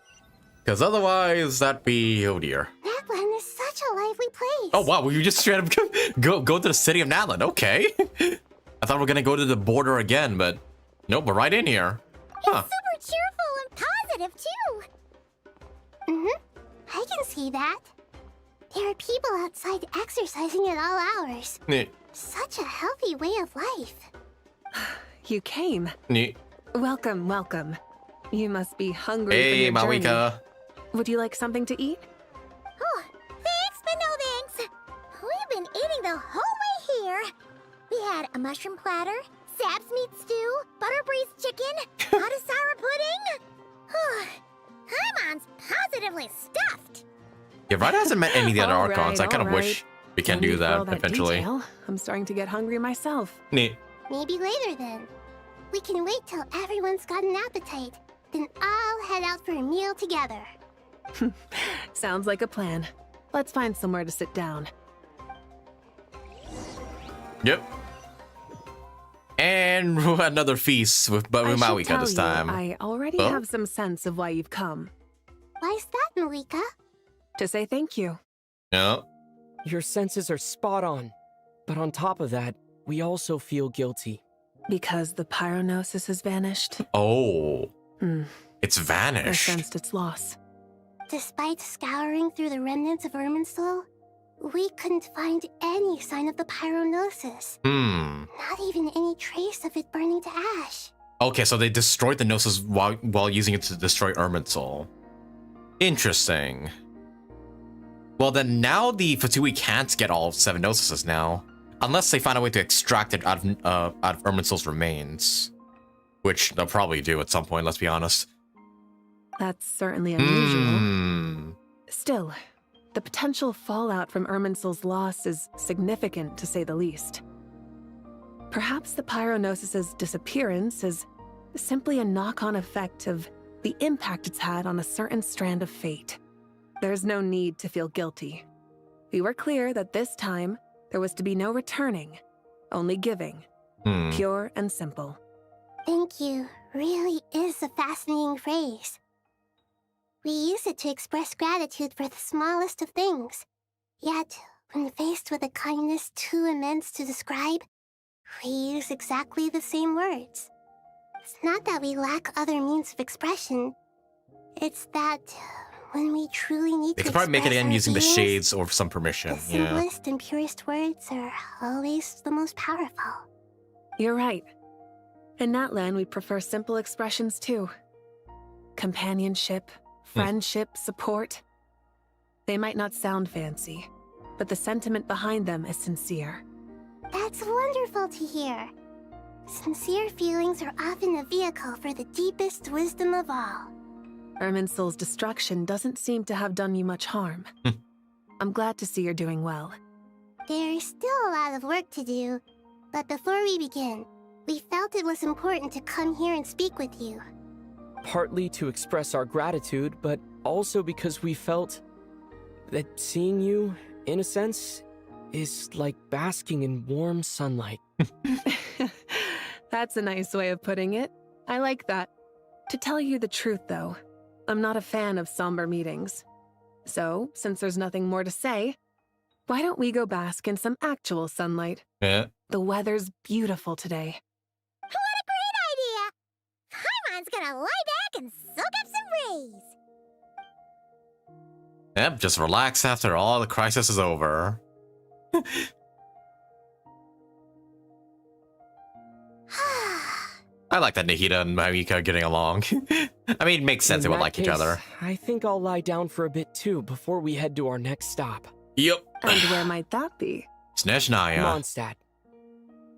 Because otherwise, that'd be... oh dear. Natlan is such a lively place. Oh wow, we just straight up go to the city of Natlan. Okay. I thought we were gonna go to the border again, but nope, we're right in here. Huh. Super cheerful and positive, too. I can see that. There are people outside exercising at all hours. Neat. Such a healthy way of life. You came. Neat. Welcome, welcome. You must be hungry Hey, for your journey. Mawika. Would you like something to eat? Oh, thanks, but no thanks. We've been eating the whole way here. We had a mushroom platter, Sab's meat stew, butter braised chicken, Hadasara pudding. Paimon's positively stuffed. Yeah, Ryder hasn't met any of the other All Archons. I right, kind of all wish we can No do need for all that eventually. detail. I'm starting to get hungry myself. Neat. Maybe later then. We can wait till everyone's got an appetite. Then I'll head out for a meal together. Sounds like a plan. Let's find somewhere to sit down. Yep. And another feast with Mawika this time. I already Oh? have some sense of why you've come. Why's that, Mawika? To say thank you. No. Your senses are spot on. But on top of that, we also feel guilty. Because the pyronosis has vanished. Oh. It's I vanished. sensed its loss. Despite scouring through the remnants of Irminsul, we couldn't find any sign of the pyronosis. Not even any trace of it burning to ash. Okay, so they destroyed the Gnosis while using it to destroy Irminsul. Interesting. Well, then now the Fatui can't get all 7 Gnosises now. Unless they find a way to extract it out of Irminsul's remains. Which they'll probably do at some point, let's be honest. That's certainly unusual. Still, the potential fallout from Irminsul's loss is significant, to say the least. Perhaps the pyronosis's disappearance is simply a knock-on effect of the impact it's had on a certain strand of fate. There's no need to feel guilty. We were clear that this time, there was to be no returning, only giving. Pure and simple. Thank you really is a fascinating phrase. We use it to express gratitude for the smallest of things. Yet, when faced with a kindness too immense to describe, we use exactly the same words. It's not that we lack other means of expression. It's that when we truly need They to could probably make it express again our using the feelings, shades or some permission. the Yeah. simplest and purest words are always the most powerful. You're right. In Natlan, we prefer simple expressions too. Companionship, friendship, support. They might not sound fancy, but the sentiment behind them is sincere. That's wonderful to hear. Sincere feelings are often a vehicle for the deepest wisdom of all. Irminsul's destruction doesn't seem to have done you much harm. I'm glad to see you're doing well. There's still a lot of work to do, but before we begin, we felt it was important to come here and speak with you. Partly to express our gratitude, but also because we felt that seeing you, in a sense, is like basking in warm sunlight. That's a nice way of putting it. I like that. To tell you the truth, though, I'm not a fan of somber meetings. So, since there's nothing more to say, why don't we go bask in some actual sunlight? Yeah. The weather's beautiful today. What a great idea! Paimon's gonna lie back and soak up some rays. Yep, just relax after all the crisis is over. I like that Nahida and Mawika getting along. I mean, it makes sense they would like each other. I think I'll lie down for a bit too before we head to our next stop. Yep. And where might that be? Snezhnaya. Mondstadt.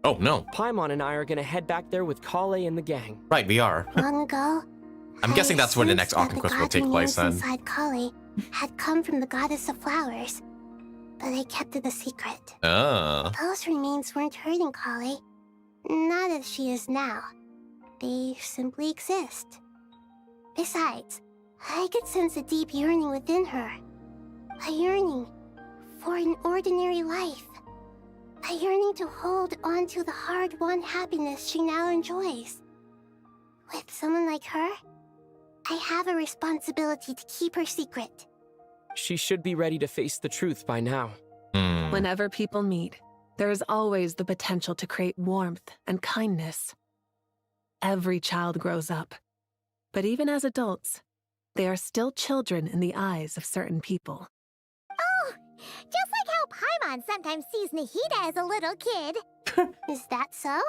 Oh, no. Paimon and I are gonna head back there with Kale and the gang. Right, we are. Long ago, I'm guessing that's when the next Archon quest will take place then. Inside Kali had come from the goddess of flowers, but they kept it a secret. Oh. Those remains weren't hurting Kali, not as she is now. They simply exist. Besides, I could sense a deep yearning within her. A yearning for an ordinary life. A yearning to hold on to the hard-won happiness she now enjoys. With someone like her, I have a responsibility to keep her secret. She should be ready to face the truth by now. Whenever people meet, there is always the potential to create warmth and kindness. Every child grows up, but even as adults, they are still children in the eyes of certain people. Oh, just like how Paimon sometimes sees Nahida as a little kid. Is that so?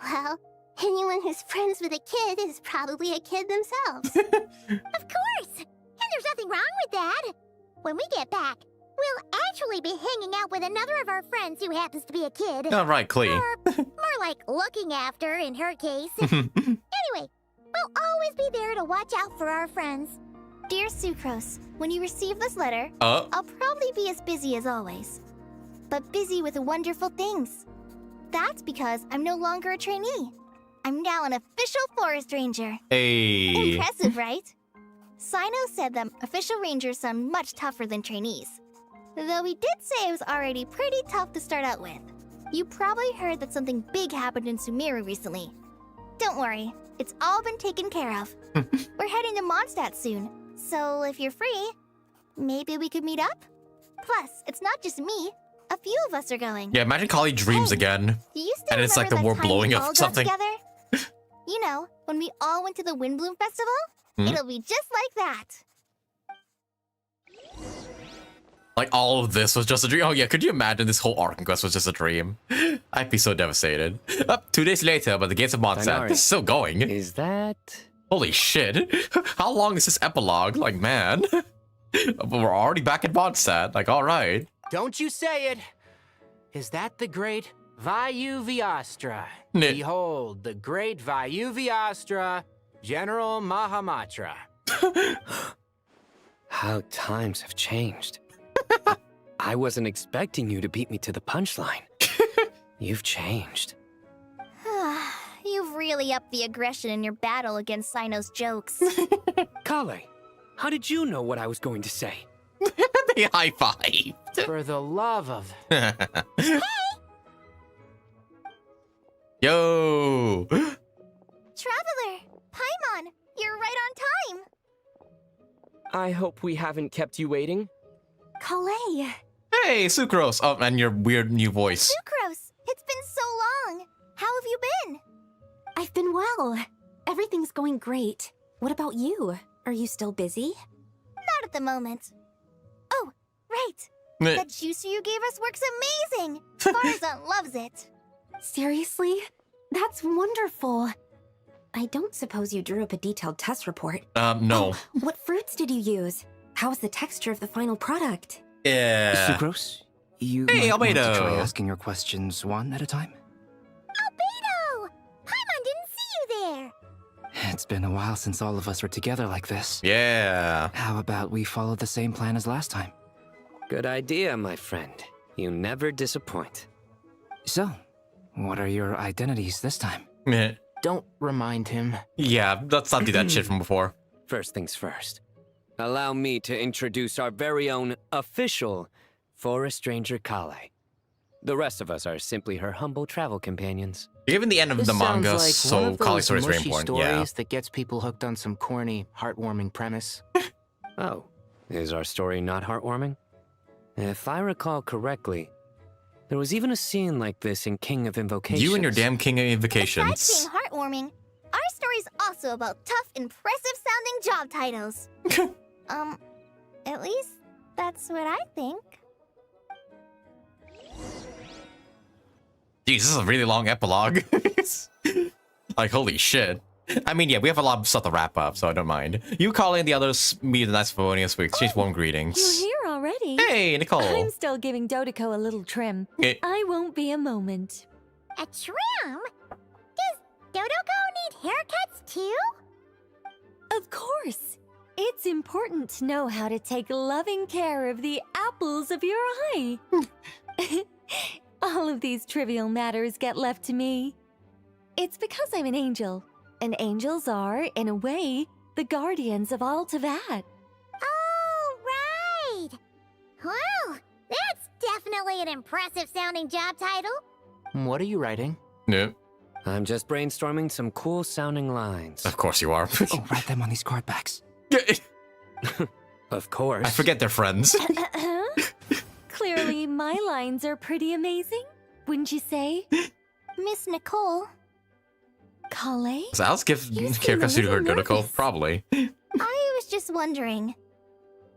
Well, anyone who's friends with a kid is probably a kid themselves. Of course! And there's nothing wrong with that. When we get back, we'll actually be hanging out with another of our friends who happens to be a kid. All right, Klee. Or more like looking after, in her case. Anyway, we'll always be there to watch out for our friends. Dear Sucrose, when you receive this letter, I'll probably be as busy as always. But busy with wonderful things. That's because I'm no longer a trainee. I'm now an official forest ranger. Hey. Impressive, right? Sino said that official rangers sound much tougher than trainees. Though he did say it was already pretty tough to start out with. You probably heard that something big happened in Sumeru recently. Don't worry, it's all been taken care of. We're heading to Mondstadt soon, so if you're free, maybe we could meet up? Plus, it's not just me. A few of us are going. Yeah, imagine Kali dreams again. Do you still And it's like the remember war that time blowing we up all got something. together? You know, when we all went to the Windbloom Festival? It'll be just like that. Like, all of this was just a dream. Oh, yeah, could you imagine this whole Archon quest was just a dream? I'd be so devastated. 2 days later, but the gates of Mondstadt is still going. Is that... Holy shit. How long is this epilogue? Like, man. We're already back in Mondstadt. Like, all right. Don't you say it. Is that the great Vayu-Vyastra? N- Behold, the great Vayu-Vyastra, General Mahamatra. How times have changed. I wasn't expecting you to beat me to the punchline. You've changed. You've really upped the aggression in your battle against Sino's jokes. Kale, how did you know what I was going to say? They high-five. For the love of... Yo. Traveler, Paimon, you're right on time. I hope we haven't kept you waiting. Kale. Hey, Sucrose. Oh, and your weird new voice. Sucrose, it's been so long. How have you been? I've been well. Everything's going great. What about you? Are you still busy? Not at the moment. Oh, right. Meh. That juicer you gave us works amazing. Farzan loves it. Seriously? That's wonderful. I don't suppose you drew up a detailed test report. No. What fruits did you use? How's the texture of the final product? Yeah. Sucrose, you Hey, might want to Albedo. try asking your questions one at a time. Albedo! Paimon didn't see you there. It's been a while since all of us were together like this. Yeah. How about we follow the same plan as last time? Good idea, my friend. You never disappoint. So, what are your identities this time? Meh. Don't remind him. Yeah, let's not do that shit from before. First things first. Allow me to introduce our very own official Forest Ranger Kale. The rest of us are simply her humble travel companions. Given the end of This the sounds manga, like so one of Kali's story those is very mushy important. stories Yeah. that gets people hooked on some corny, heartwarming premise. Oh, is our story not heartwarming? If I recall correctly, there was even a scene like this in King of Invocations. You and your damn King of Besides Invocations. being heartwarming, our story's also about tough, impressive-sounding job titles. At least that's what I think. Jeez, this is a really long epilogue. Like, holy shit. I mean, yeah, we have a lot of stuff to wrap up, so I don't mind. You call in the others, meet the next Favonius, we exchange warm greetings. You're here already? Hey, Nicole. I'm still giving Dodoco a little trim. I won't be a moment. A trim? Does Dodoco need haircuts too? Of course. It's important to know how to take loving care of the apples of your eye. All of these trivial matters get left to me. It's because I'm an angel, and angels are, in a way, the guardians of all Teyvat. Oh, right! Well, that's definitely an impressive sounding job title. What are you writing? No. I'm just brainstorming some cool sounding lines. Of course you are. Oh, write them on these card backs. Of course. I forget they're friends. Clearly, my lines are pretty amazing, wouldn't you say? Miss Nicole. Kale? So I'll give haircuts to her, Dodoco. Probably. I was just wondering,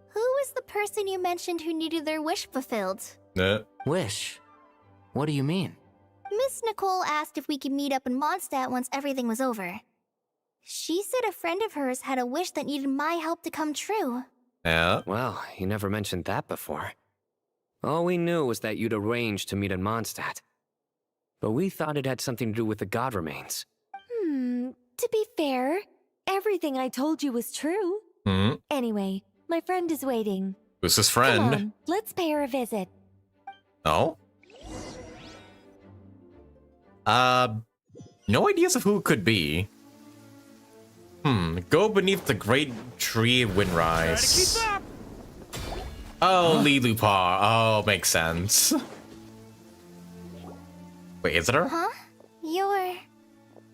who was the person you mentioned who needed their wish fulfilled? Wish? What do you mean? Miss Nicole asked if we could meet up in Mondstadt once everything was over. She said a friend of hers had a wish that needed my help to come true. Yeah. Well, you never mentioned that before. All we knew was that you'd arranged to meet in Mondstadt. But we thought it had something to do with the god remains. To be fair, everything I told you was true. Anyway, my friend is waiting. Who's his Come friend? on, let's pay her a visit. Oh? No ideas of who it could be. Go beneath the great tree of Windrise. Oh, Lilupar. Oh, makes sense. Wait, is it her? Huh? You're...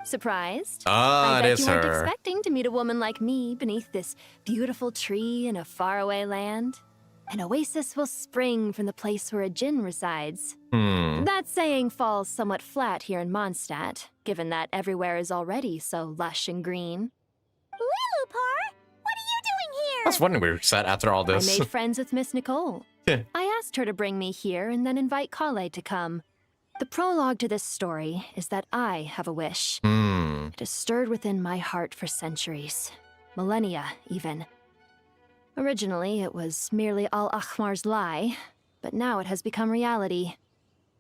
Surprised? Ah, I it bet is you weren't her. expecting to meet a woman like me beneath this beautiful tree in a faraway land. An oasis will spring from the place where a djinn resides. That saying falls somewhat flat here in Mondstadt, given that everywhere is already so lush and green. Lilupar, what are you doing here? I was wondering where we sat after all this. I made friends with Miss Nicole. I asked her to bring me here and then invite Kale to come. The prologue to this story is that I have a wish. It has stirred within my heart for centuries. Millennia, even. Originally, it was merely Al-Akhmar's lie, but now it has become reality.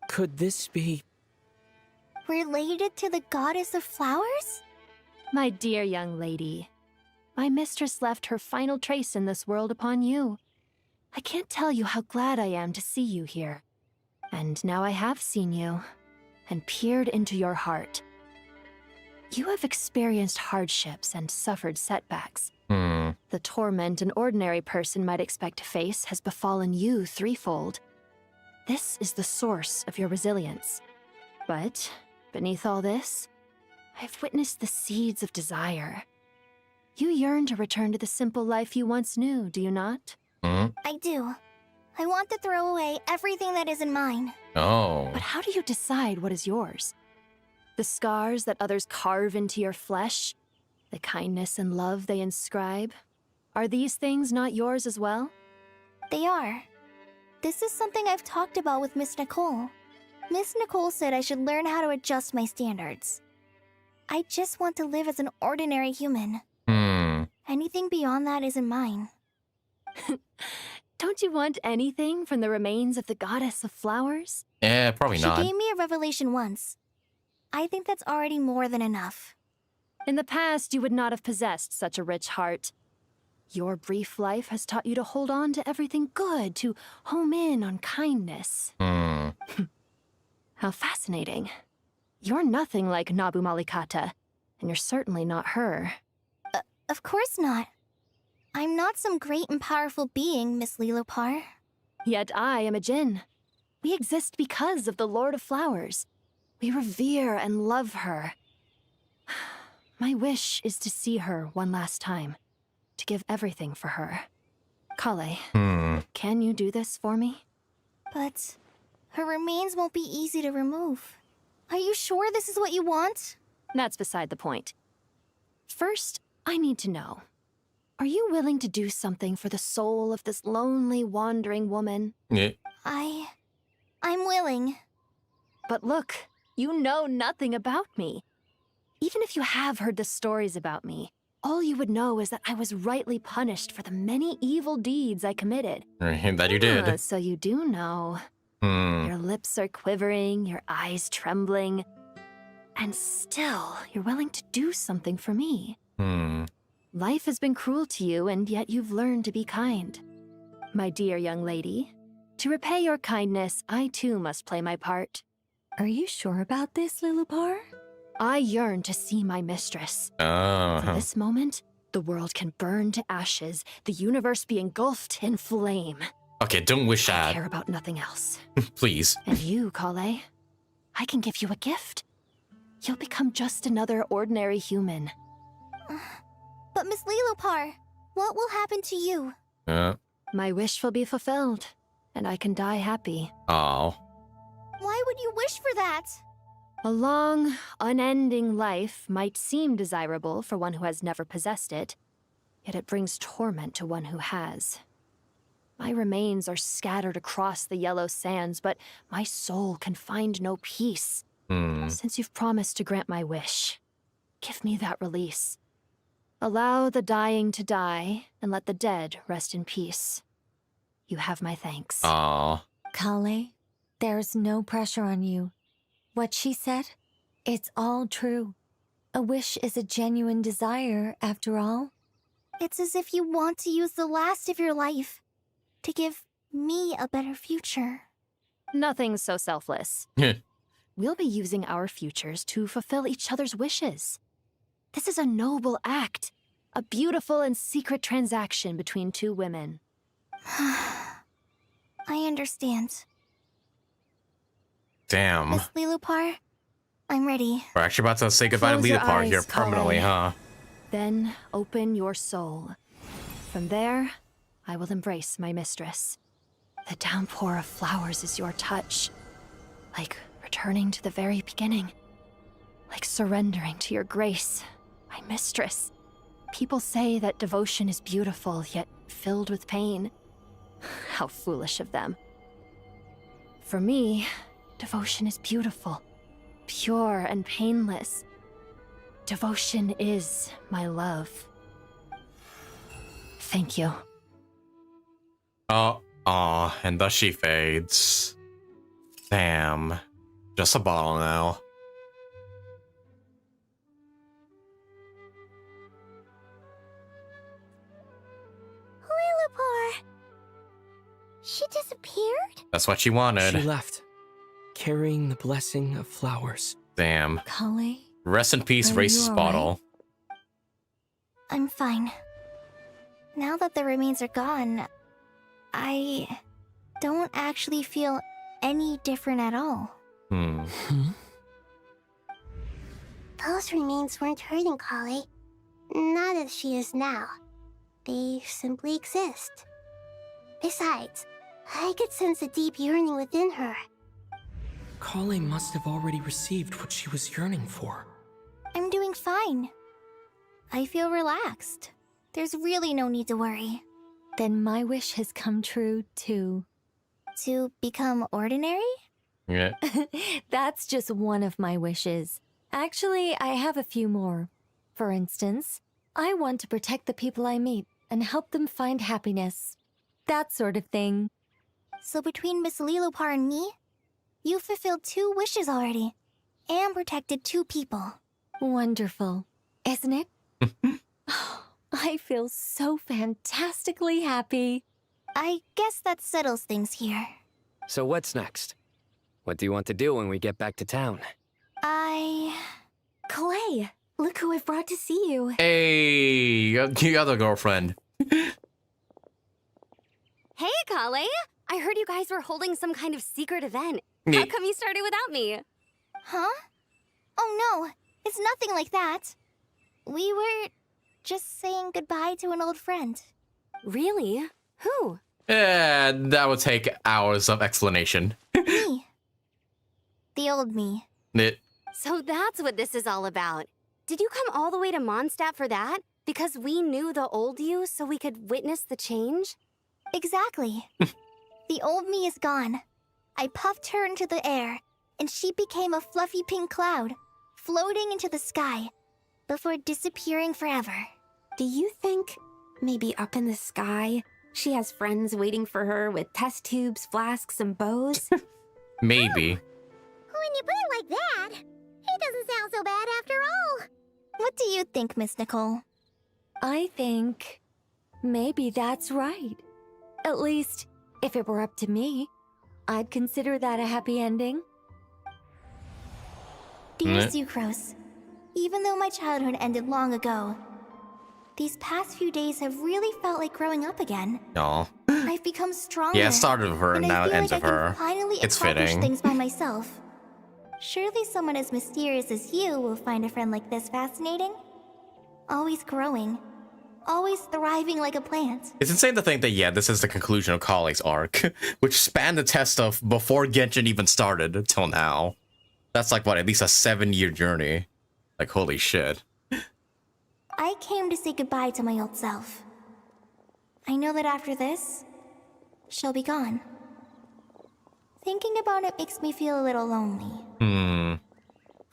Could this be... related to the goddess of flowers? My dear young lady, my mistress left her final trace in this world upon you. I can't tell you how glad I am to see you here. And now I have seen you, and peered into your heart. You have experienced hardships and suffered setbacks. The torment an ordinary person might expect to face has befallen you threefold. This is the source of your resilience. But, beneath all this, I've witnessed the seeds of desire. You yearn to return to the simple life you once knew, do you not? I do. I want to throw away everything that isn't mine. Oh. But how do you decide what is yours? The scars that others carve into your flesh? The kindness and love they inscribe? Are these things not yours as well? They are. This is something I've talked about with Miss Nicole. Miss Nicole said I should learn how to adjust my standards. I just want to live as an ordinary human. Anything beyond that isn't mine. Don't you want anything from the remains of the goddess of flowers? Yeah, probably not. She gave me a revelation once. I think that's already more than enough. In the past, you would not have possessed such a rich heart. Your brief life has taught you to hold on to everything good, to home in on kindness. How fascinating. You're nothing like Nabu Malikata, and you're certainly not her. Of course not. I'm not some great and powerful being, Miss Lilupar. Yet I am a djinn. We exist because of the Lord of Flowers. We revere and love her. My wish is to see her one last time, to give everything for her. Kale, can you do this for me? But her remains won't be easy to remove. Are you sure this is what you want? That's beside the point. First, I need to know. Are you willing to do something for the soul of this lonely, wandering woman? Yeah. I'm willing. But look, you know nothing about me. Even if you have heard the stories about me, all you would know is that I was rightly punished for the many evil deeds I committed. That you did. So you do know. Your lips are quivering, your eyes trembling, and still you're willing to do something for me. Life has been cruel to you, and yet you've learned to be kind. My dear young lady, to repay your kindness, I too must play my part. Are you sure about this, Lilupar? I yearn to see my mistress. For this moment, the world can burn to ashes, the universe be engulfed in flame. Okay, don't wish I that. care about nothing else. Please. And you, Kale, I can give you a gift. You'll become just another ordinary human. But Miss Lilupar, what will happen to you? My wish will be fulfilled, and I can die happy. Oh. Why would you wish for that? A long, unending life might seem desirable for one who has never possessed it, yet it brings torment to one who has. My remains are scattered across the yellow sands, but my soul can find no peace. Since you've promised to grant my wish, give me that release. Allow the dying to die, and let the dead rest in peace. You have my thanks. Aww. Kale, there's no pressure on you. What she said, it's all true. A wish is a genuine desire, after all. It's as if you want to use the last of your life to give me a better future. Nothing so selfless. We'll be using our futures to fulfill each other's wishes. This is a noble act, a beautiful and secret transaction between two women. I understand. Damn. Miss Lilupar, I'm ready. We're actually about to say goodbye Close to your Lilupar here eyes, permanently, Kale. huh? Then open your soul. From there, I will embrace my mistress. The downpour of flowers is your touch. Like returning to the very beginning. Like surrendering to your grace, my mistress. People say that devotion is beautiful, yet filled with pain. How foolish of them. For me, devotion is beautiful, pure and painless. Devotion is my love. Thank you. Oh, and thus she fades. Damn. Just a bottle now. Lilupar! She disappeared? That's what she wanted. She left, carrying the blessing of flowers. Damn. Kale? Rest in peace, Are racist you all bottle. I'm fine. Now that the remains are gone, I don't actually feel any different at all. Those remains weren't hurting Kale. Not as she is now. They simply exist. Besides, I could sense a deep yearning within her. Kale must have already received what she was yearning for. I'm doing fine. I feel relaxed. There's really no need to worry. Then my wish has come true, too. To become ordinary? Yeah. That's just one of my wishes. Actually, I have a few more. For instance, I want to protect the people I meet and help them find happiness. That sort of thing. So between Miss Lilupar and me, you fulfilled 2 wishes already. And protected 2 people. Wonderful. Isn't it? I feel so fantastically happy. I guess that settles things here. So what's next? What do you want to do when we get back to town? Clay, look who I've brought to see you. Hey, the other girlfriend. Hey, Kale! I heard you guys were holding some kind of secret event. How come you started without me? Huh? Oh no, it's nothing like that. We were just saying goodbye to an old friend. Really? Who? That would take hours of explanation. Me. The old me. So that's what this is all about. Did you come all the way to Mondstadt for that? Because we knew the old you so we could witness the change? Exactly. The old me is gone. I puffed her into the air, and she became a fluffy pink cloud, floating into the sky, before disappearing forever. Do you think maybe up in the sky, she has friends waiting for her with test tubes, flasks, and bows? Maybe. When you put it like that, it doesn't sound so bad after all. What do you think, Miss Nicole? I think maybe that's right. At least, if it were up to me, I'd consider that a happy ending. Dear Sucrose, even though my childhood ended long ago, these past few days have really felt like growing up again. Aw. I've become stronger. Yeah, it started with her and now it ends with her. Finally It's accomplish fitting. things by myself. Surely someone as mysterious as you will find a friend like this fascinating. Always growing. Always thriving like a plant. It's insane to think that, yeah, this is the conclusion of Collie's arc, which spanned the test of before Genshin even started till now. That's like, what, at least a 7-year journey. Like, holy shit. I came to say goodbye to my old self. I know that after this, she'll be gone. Thinking about it makes me feel a little lonely.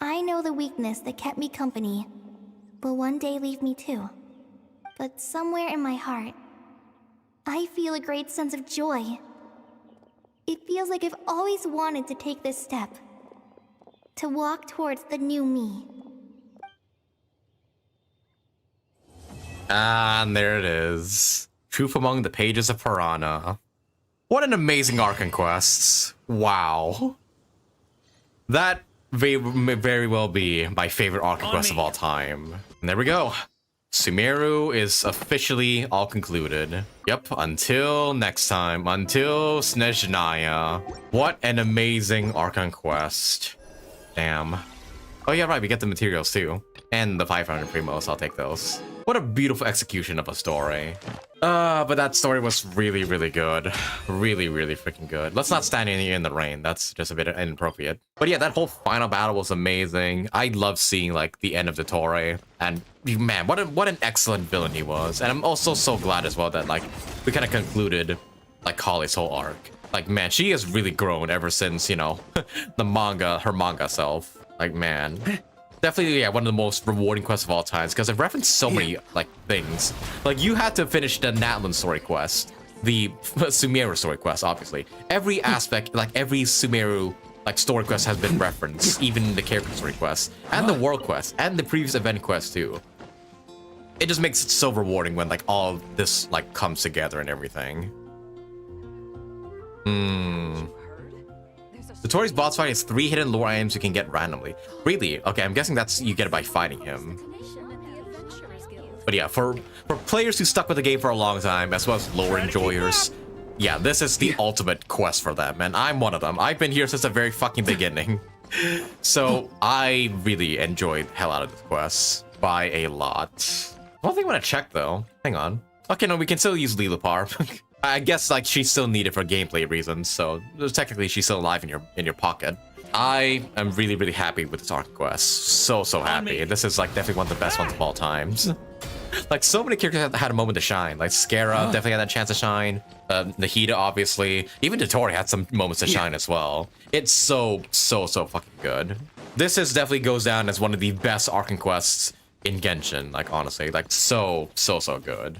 I know the weakness that kept me company will one day leave me too. But somewhere in my heart, I feel a great sense of joy. It feels like I've always wanted to take this step. To walk towards the new me. And there it is. Truth among the pages of Piranha. What an amazing arc and quests. Wow. That may very well be my favorite arc and quest of all time. And there we go. Sumeru is officially all concluded. Yep, until next time. Until Snezhnaya. What an amazing arc and quest. Damn. Oh yeah, right, we get the materials too. And the 500 primos, I'll take those. What a beautiful execution of a story. But that story was really, really good. Really, really freaking good. Let's not stand in the rain. That's just a bit inappropriate. But yeah, that whole final battle was amazing. I love seeing like the end of Dottore. And man, what an excellent villain he was. And I'm also so glad as well that like we kind of concluded like Collie's whole arc. Like man, she has really grown ever since, you know, her manga self. Like man. Definitely, yeah, one of the most rewarding quests of all times because I've referenced so many like things. Like you had to finish the Natlan story quest, the Sumeru story quest, obviously. Every aspect, like every Sumeru like story quest has been referenced, even the character story quest, and the world quest, and the previous event quest too. It just makes it so rewarding when like all of this like comes together and everything. Dottore's boss fight has 3 hidden lore items you can get randomly. Really? Okay, I'm guessing that's you get it by fighting him. But yeah, for players who stuck with the game for a long time, as well as lore enjoyers, yeah, this is the ultimate quest for them, and I'm one of them. I've been here since the very fucking beginning. So I really enjoyed the hell out of this quest by a lot. One thing I want to check though. Hang on. Okay, no, we can still use Lilipar. I guess like she's still needed for gameplay reasons, so technically she's still alive in your pocket. I am really, really happy with this arc quest. So happy. This is like definitely one of the best ones of all times. Like so many characters had a moment to shine. Like Scara definitely had that chance to shine. Nahida obviously. Even Dottori had some moments to shine as well. It's so fucking good. This definitely goes down as one of the best arc quests in Genshin. Like honestly, like so good.